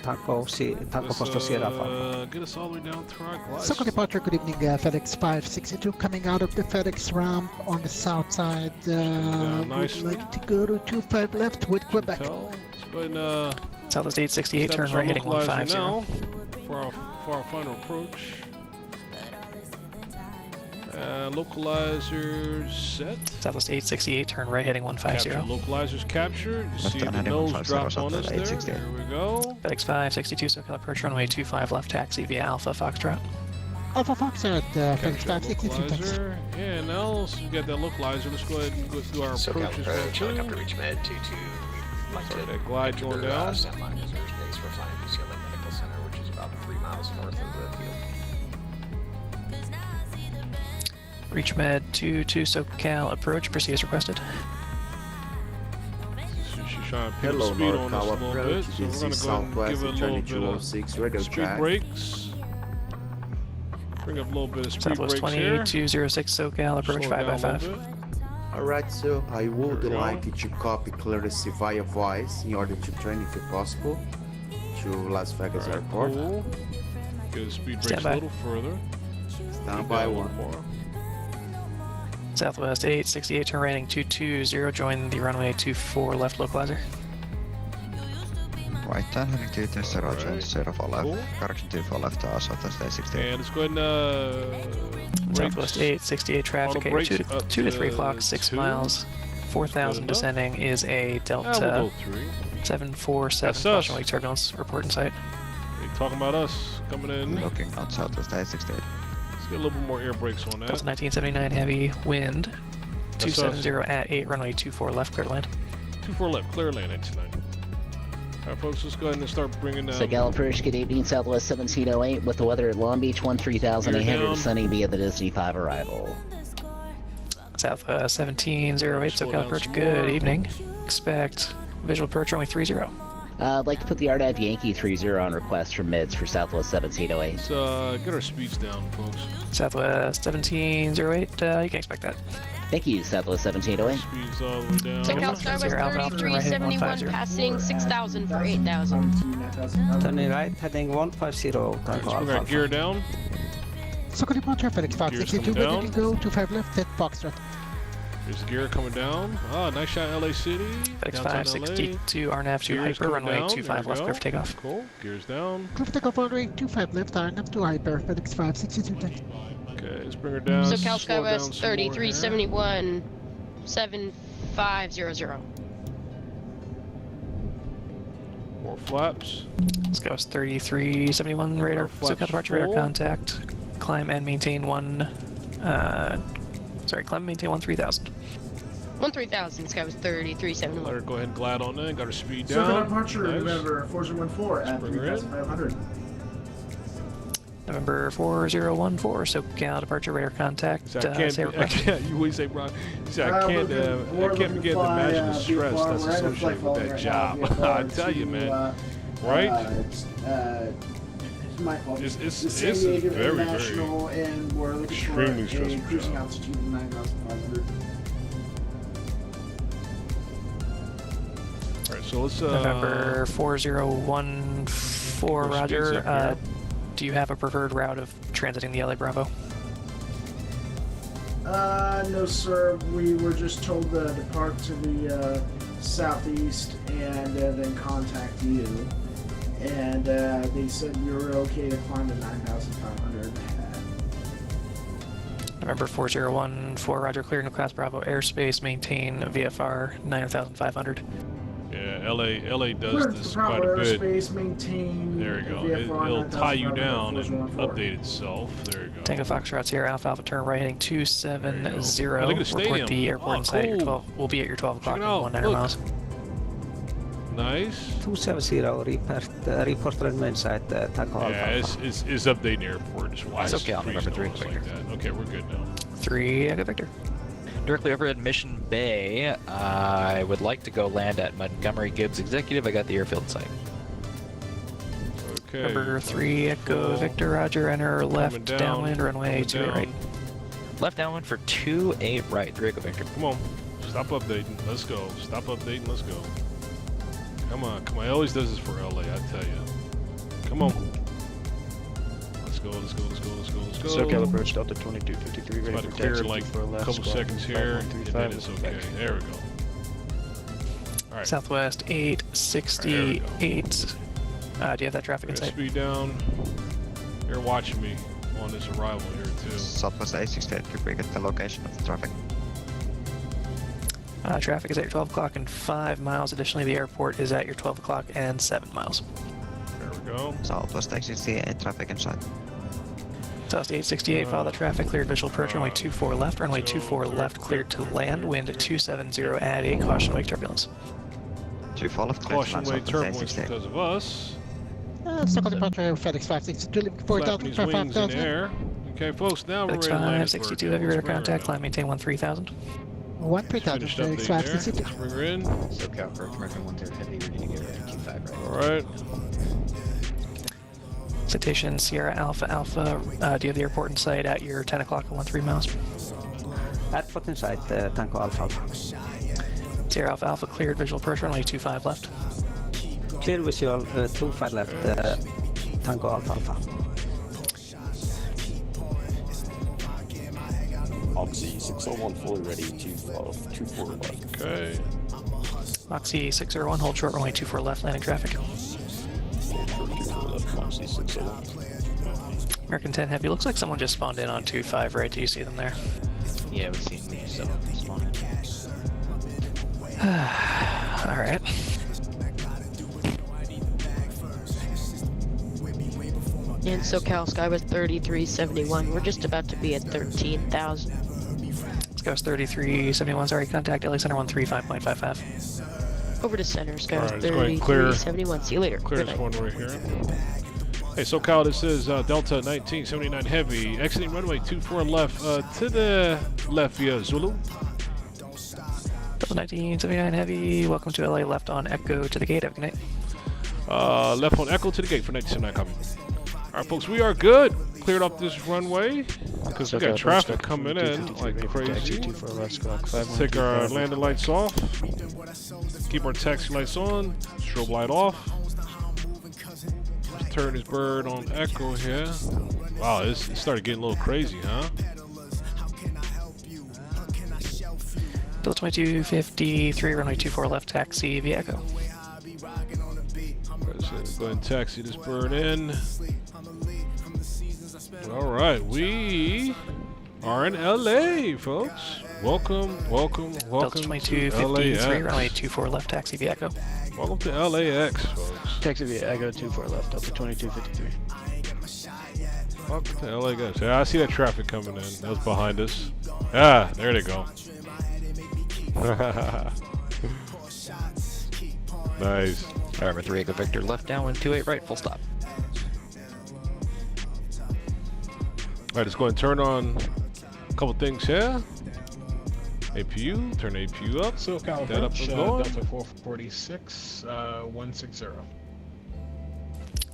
Tango Foster Sierra Alpha. Get us all the way down to our glide. Circle departure, good evening, FedEx 562 coming out of the FedEx ramp on the south side. Nice. Would like to go to 25 left with Quebec. Let's go ahead and Southwest 868, turn right heading 150. now for our final approach. Localizers set. Southwest 868, turn right heading 150. Capture. Localizers captured. You see the nose drop on us there. There we go. FedEx 562, SoCal approach runway 25 left, taxi via Alpha Foxtrot. Alpha Foxtrot, FedEx Capture 562. localizer. Yeah, now let's get that localizer. Let's go ahead and go through our approaches. Helicopter reach med 22. Sorry, that glide going down. Stand by reserve space for flying UCLA Medical Center, which is about 3 miles north of the field. Reach med 22, SoCal approach, proceed as requested. She's trying to pick up speed on us a little bit, so we're going to go and give it a little bit of speed brakes. Bring up a little bit of speed Southwest brakes here. 2206, SoCal approach Slow 5 by down a 5. little bit. Alright, so I would like you to copy clearance via voice in order to train, if possible, to Las Vegas Airport. Cool. Get a speed Stand brakes a by. little further. Stand by one. More. Southwest 868, turn right heading 220, join the runway 24 left localizer. Right turn heading 220, roger, 04 left, correction 24 left, Southwest 868. And let's go ahead and Southwest 868 traffic, brakes 2 up to 3 to o'clock, 6 2. miles, 4000 descending is a We'll Delta go 3. 747, That's us. flashing wake turbulence, report in sight. They talking about us coming in. Looking on Southwest 868. Let's get a little bit more air brakes on that. Delta 1979 heavy, wind, That's 270 at 8, runway 24 left, clear to land. 24 left, clear land 89. Alright folks, let's go ahead and start bringing down. SoCal approach, good evening, Southwest 1708 with the weather at Long Beach, 13,800, descending via the Disney 5 arrival. Southwest 1708, SoCal approach, good evening. Expect visual approach runway 30. I'd like to put the RDAV Yankee 30 on request for mids for Southwest 1708. Let's get our speeds down, folks. Southwest 1708, you can expect that. Thank you, Southwest 1708. Speeds all the way down. SoCal Starwest 3371 passing 6,000 for 8,000. Turning right heading 150. Tango Let's bring our Alpha. gear down. Circle departure, FedEx 562 coming ready to go, 25 left, hit Foxtrot. There's the gear coming down. Ah, nice shot, LA City. FedEx Downtown 562, RNAV 2 Gears hyper, coming runway down. 25 There we left, go. clear for takeoff. Cool. Gears down. Cliff takeoff runway 25 left, RNAV to hyper, FedEx 562. Okay, let's bring her down. SoCal Slow down Skywest some more here. 3371 7500. More flaps. Skywest 3371 radar, Flaps SoCal departure radar full. contact. Climb and maintain climb and maintain 3000. 13,000, Skywest 3371. Let her go ahead and glide on in. Got her speed Circle down. departure, Nice. November 4014 at Bring her in. 3,500. November 4014, SoCal departure radar contact. So I can't, you always say, Ron, you say, I can't begin to imagine the stress that's associated with that job. I tell you, man. Right? It's my fault. It's San Diego very, very International, and we're looking extremely for a stressful cruising job. altitude of 9,500. Alright, so let's November 4014, roger. Do you have a preferred route of transiting the LA Bravo? No, sir. We were just told to depart to the southeast and then contact you. And they said you were okay to climb to 9,500. November 4014, roger, clear into class Bravo airspace, maintain VFR 9,500. Yeah, LA does Clearance this for quite a power bit. airspace, maintain. There you go. VFR It'll tie you 9000 down and 414. update itself. There you go. Tango Foxtrot Sierra Alpha Alpha turn right heading 270. Oh, look at the Report stadium. the airport inside at your 12. We'll be at your 12 o'clock Check in it out. 19 Look. miles. Nice. 270, report runway inside Taco Alpha. Yeah, it's updating the airport. It's why That's it's okay, I'll remember freezing 3 almost like that. Okay, we're good now. 3 Echo Victor. Directly overhead Mission Bay. I would like to go land at Montgomery Gibbs Executive. I got the airfield in sight. Okay. Number 3 Echo Victor, Roger. Enter left down, downwind runway coming 28 right. Left downwind for 28 right. 3 Echo Victor. Come on. Stop updating. Let's go. Stop updating. Let's go. Come on. Come on. He always does this for LA, I tell you. Come on. Let's go. Let's go. Let's go. Let's go. Let's go. SoCal approach Delta 2253 It's ready about for to clear taxi like for a left couple squawk seconds here, and 5135 then it's okay. There we go. All right. Southwest 868. Do you have that traffic in sight? Speed down. You're watching me on this arrival here too. Southwest 868, could we get the location of the traffic? Traffic is at your 12 o'clock and 5 miles. Additionally, the airport is at your 12 o'clock and 7 miles. There we go. Southwest 868, traffic inside. Southwest 868, follow the traffic, cleared visual approach, runway 24 left, runway 24 left, cleared to land, wind 270 at a caution wake turbulence. 24 left, cleared to Caution land, wave Southwest turbulence 868. because of us. Second departure, FedEx 562, looking for Flapping these wings in the air. Okay, folks, now we're ready to land. 562, heavy radar contact, climb, maintain 13,000. 13,000, FedEx 562. Let's bring her in. SoCal approach American 10 heavy, ready to get ready 25 right. Alright. Citation Sierra Alpha Alpha. Do you have the airport in sight at your 10 o'clock and 13 miles? Airport inside Tango Alpha. Sierra Alpha Alpha cleared visual approach, runway 25 left. Clear visual 25 left Tango Alpha Alpha. Oxy 601 fully ready, 24 left. Okay. Moxie 601, hold short, runway 24 left, landing traffic. Hold short 24 left, Oxy 601. American 10 Heavy, looks like someone just spawned in on 25 right, do you see them there? Yeah, we see someone responding. Alright. In SoCal, Skywest 3371. We're just about to be at 13,000. Skywest 3371, sorry, contact LA Center 135.55. Over to center, Skywest Alright, let's go ahead and clear. 3371. See you later. Clear Good this night. one right here. Hey, SoCal, this is Delta 1979 Heavy, exiting runway 24 left, to the left via Zulu. Delta 1979 Heavy, welcome to LA, left on Echo to the gate, have a good night. Left on Echo to the gate for 1979 copy. Alright, folks, we are good. Cleared up this runway because we got traffic coming in like crazy. Let's take our landing lights off. Keep our taxi lights on. Strobe light off. Let's turn this bird on Echo here. Wow, it started getting a little crazy, huh? Delta 2253, runway 24 left, taxi via Echo. Let's go ahead and taxi this bird in. Alright, we are in LA, folks. Welcome Delta to 2253, LAX. runway 24 left, taxi via Echo. Welcome to LAX, folks. Taxi via Echo 24 left, Delta 2253. Welcome to LAX. Yeah, I see that traffic coming in. That was behind us. Ah, there they go. Nice. Alright, 3 Echo Victor, left downwind 28 right, full stop. Alright, let's go and turn on a couple things here. APU, turn APU up. SoCal That up approach, and going. Delta 446, 160.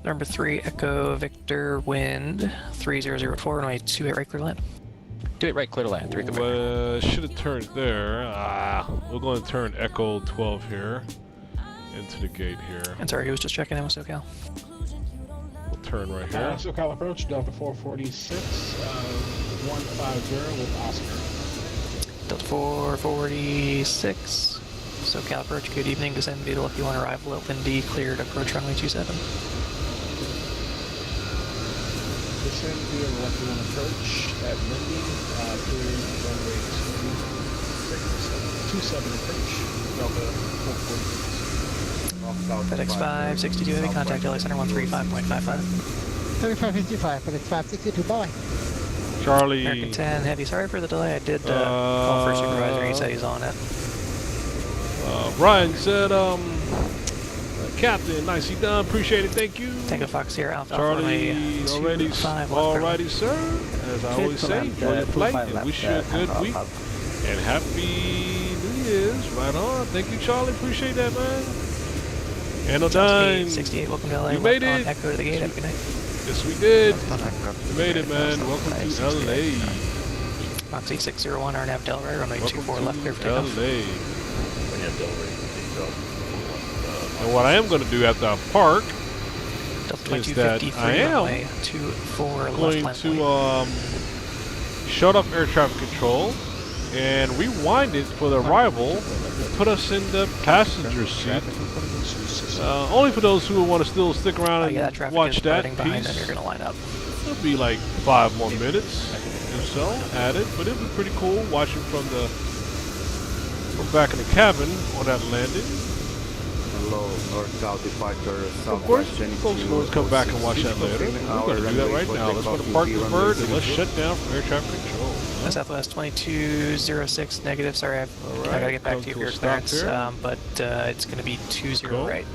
Number 3 Echo Victor, wind 3004, runway 28 right, clear land. 28 right, clear to land. 3 Echo Victor. Should have turned there. We're going to turn Echo 12 here into the gate here. And sorry, he was just checking in with SoCal. We'll turn right here. SoCal approach, Delta 446, 150 with Oscar. Delta 446, SoCal approach, good evening, descend via the Lucky 1 arrival at windy, cleared approach runway 27. Descend via the Lucky 1 approach at windy, cleared runway 27 approach, Delta 446. FedEx 562 heavy contact LA Center 135.55. 3555, FedEx 562, bye. Charlie. American 10 heavy. Sorry for the delay. I did call for a supervisor. He said he's on it. Ryan said, Captain, nicely done. Appreciate it. Thank you. Tango Fox here. Alpha Charlie, alrighty, sir. As I always say, enjoy your flight and wish you a good week. And happy New Year's. Right on. Thank you, Charlie. Appreciate that, man. Anodyne. 68. Welcome to LA. You made it. Echo to the gate. Have a good night. Yes, we did. You made it, man. Welcome to LA. Foxy 601, RNAV Delray, runway 24 left, clear for takeoff. LA. And what I am going to do after I park is that I am going to shut off air traffic control and rewind it for the arrival and put us in the passenger seat. Only for those who want to still stick around and watch that piece. You're gonna line up. It'll be like 5 more minutes or so added, but it'll be pretty cool watching from back in the cabin on that landing. Hello, north-south departure, Of course, folks will come back and watch that later. We're going to do that right now. Let's go to park the bird and let's shut down from air traffic control. Southwest 2206 negative. Sorry, I gotta get back to you for your clearance, but it's gonna be 20 right.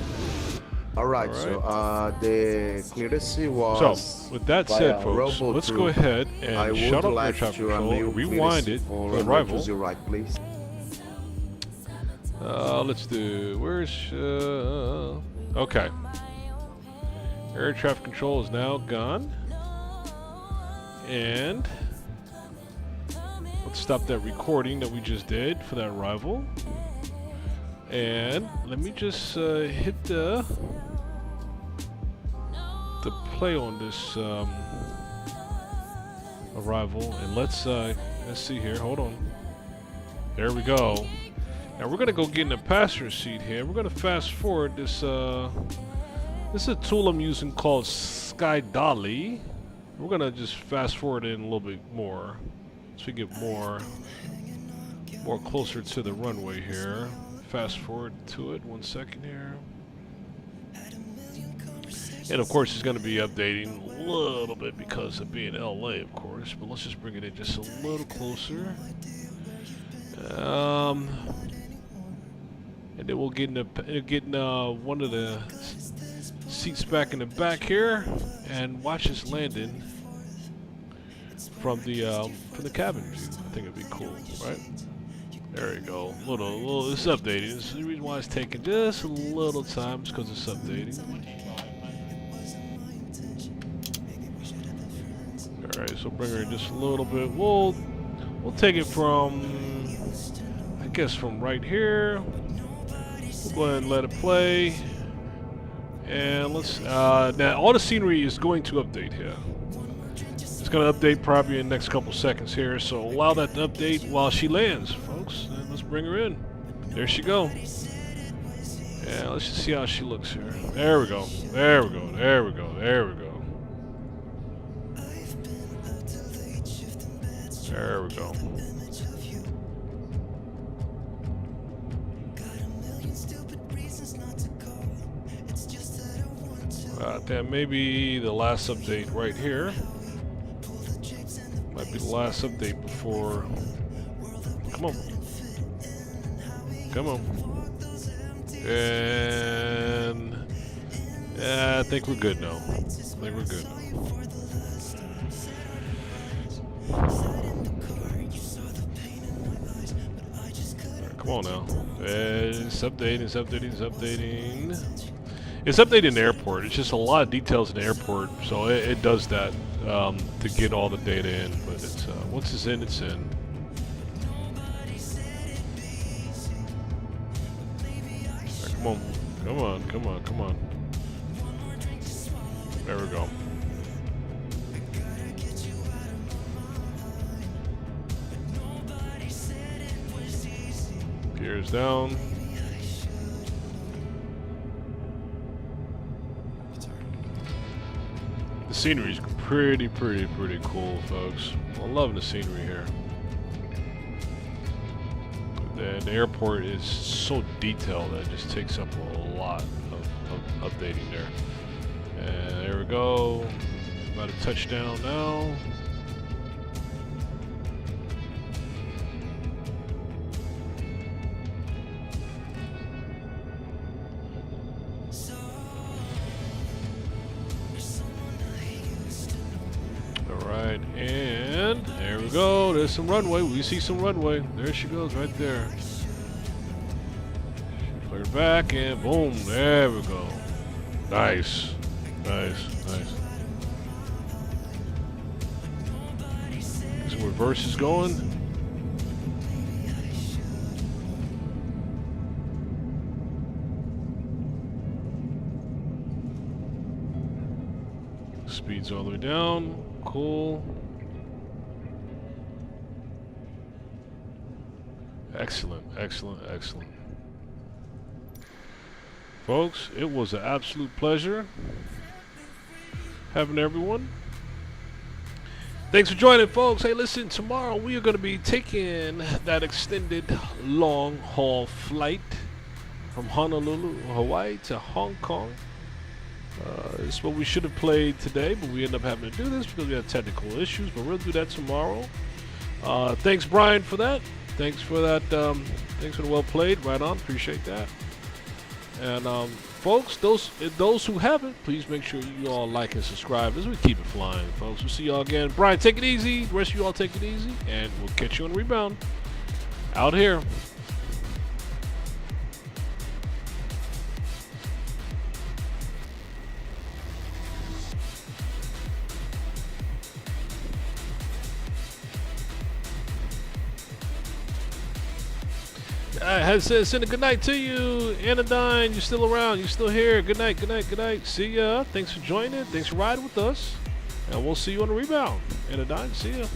Alright, so the clearance was... So, with that said, folks, let's go ahead and shut off air traffic control, rewind it for arrival. Right, please. Let's do, where's, okay. Air traffic control is now gone. And let's stop that recording that we just did for that arrival. And let me just hit the play on this arrival, and let's see here. Hold on. There we go. Now we're gonna go get in the passenger seat here. We're gonna fast forward this. This is a tool I'm using called Sky Dolly. We're gonna just fast forward in a little bit more, so we get more closer to the runway here. Fast forward to it 1 second here. And of course it's going to be updating a little bit because of being LA, of course, but let's just bring it in just a little closer. And then we'll get in one of the seats back in the back here and watch this landing from the cabin view. I think it'd be cool, right? There you go. Little. It's updating. This is the reason why it's taking just a little time, is because it's updating. All right, so bring her in just a little bit. We'll take it from, I guess, from right here. We'll go ahead and let it play. And let's. Now all the scenery is going to update here. It's going to update probably in the next couple seconds here, so allow that to update while she lands, folks. And let's bring her in. There she go. Yeah, let's just see how she looks here. There we go. There we go. There we go. There we go. There we go. That may be the last update right here. Might be the last update before. Come on. Come on. And I think we're good now. I think we're good now. Right, come on now. It's updating, it's updating, it's updating. It's updating the airport. It's just a lot of details in the airport, so it does that to get all the data in. But it's once it's in, it's in. Right, come on, come on, come on, come on. There we go. Gears down. The scenery is pretty cool, folks. I'm loving the scenery here. The airport is so detailed that it just takes up a lot of updating there. And there we go. About to touch down now. Alright, and there we go. There's some runway. We see some runway. There she goes right there. Flare back and boom. There we go. Nice. Nice. Nice. Some reverses going. Speed's all the way down. Cool. Excellent, excellent, excellent. Folks, it was an absolute pleasure having everyone. Thanks for joining, folks. Hey, listen, tomorrow we are going to be taking that extended long-haul flight from Honolulu, Hawaii to Hong Kong. This is what we should have played today, but we end up having to do this because we had technical issues, but we'll do that tomorrow. Thanks, Brian, for that. Thanks for that. Thanks for the well played. Right on. Appreciate that. And folks, those who haven't, please make sure you all like and subscribe as we keep it flying, folks. We'll see y'all again. Brian, take it easy. The rest of you all take it easy, and we'll catch you on the rebound. Out here. I send a good night to you, Anodyne. You're still around. You're still here. Good night, good night, good night. See ya. Thanks for joining. Thanks for riding with us. And we'll see you on the rebound. Anodyne, see ya.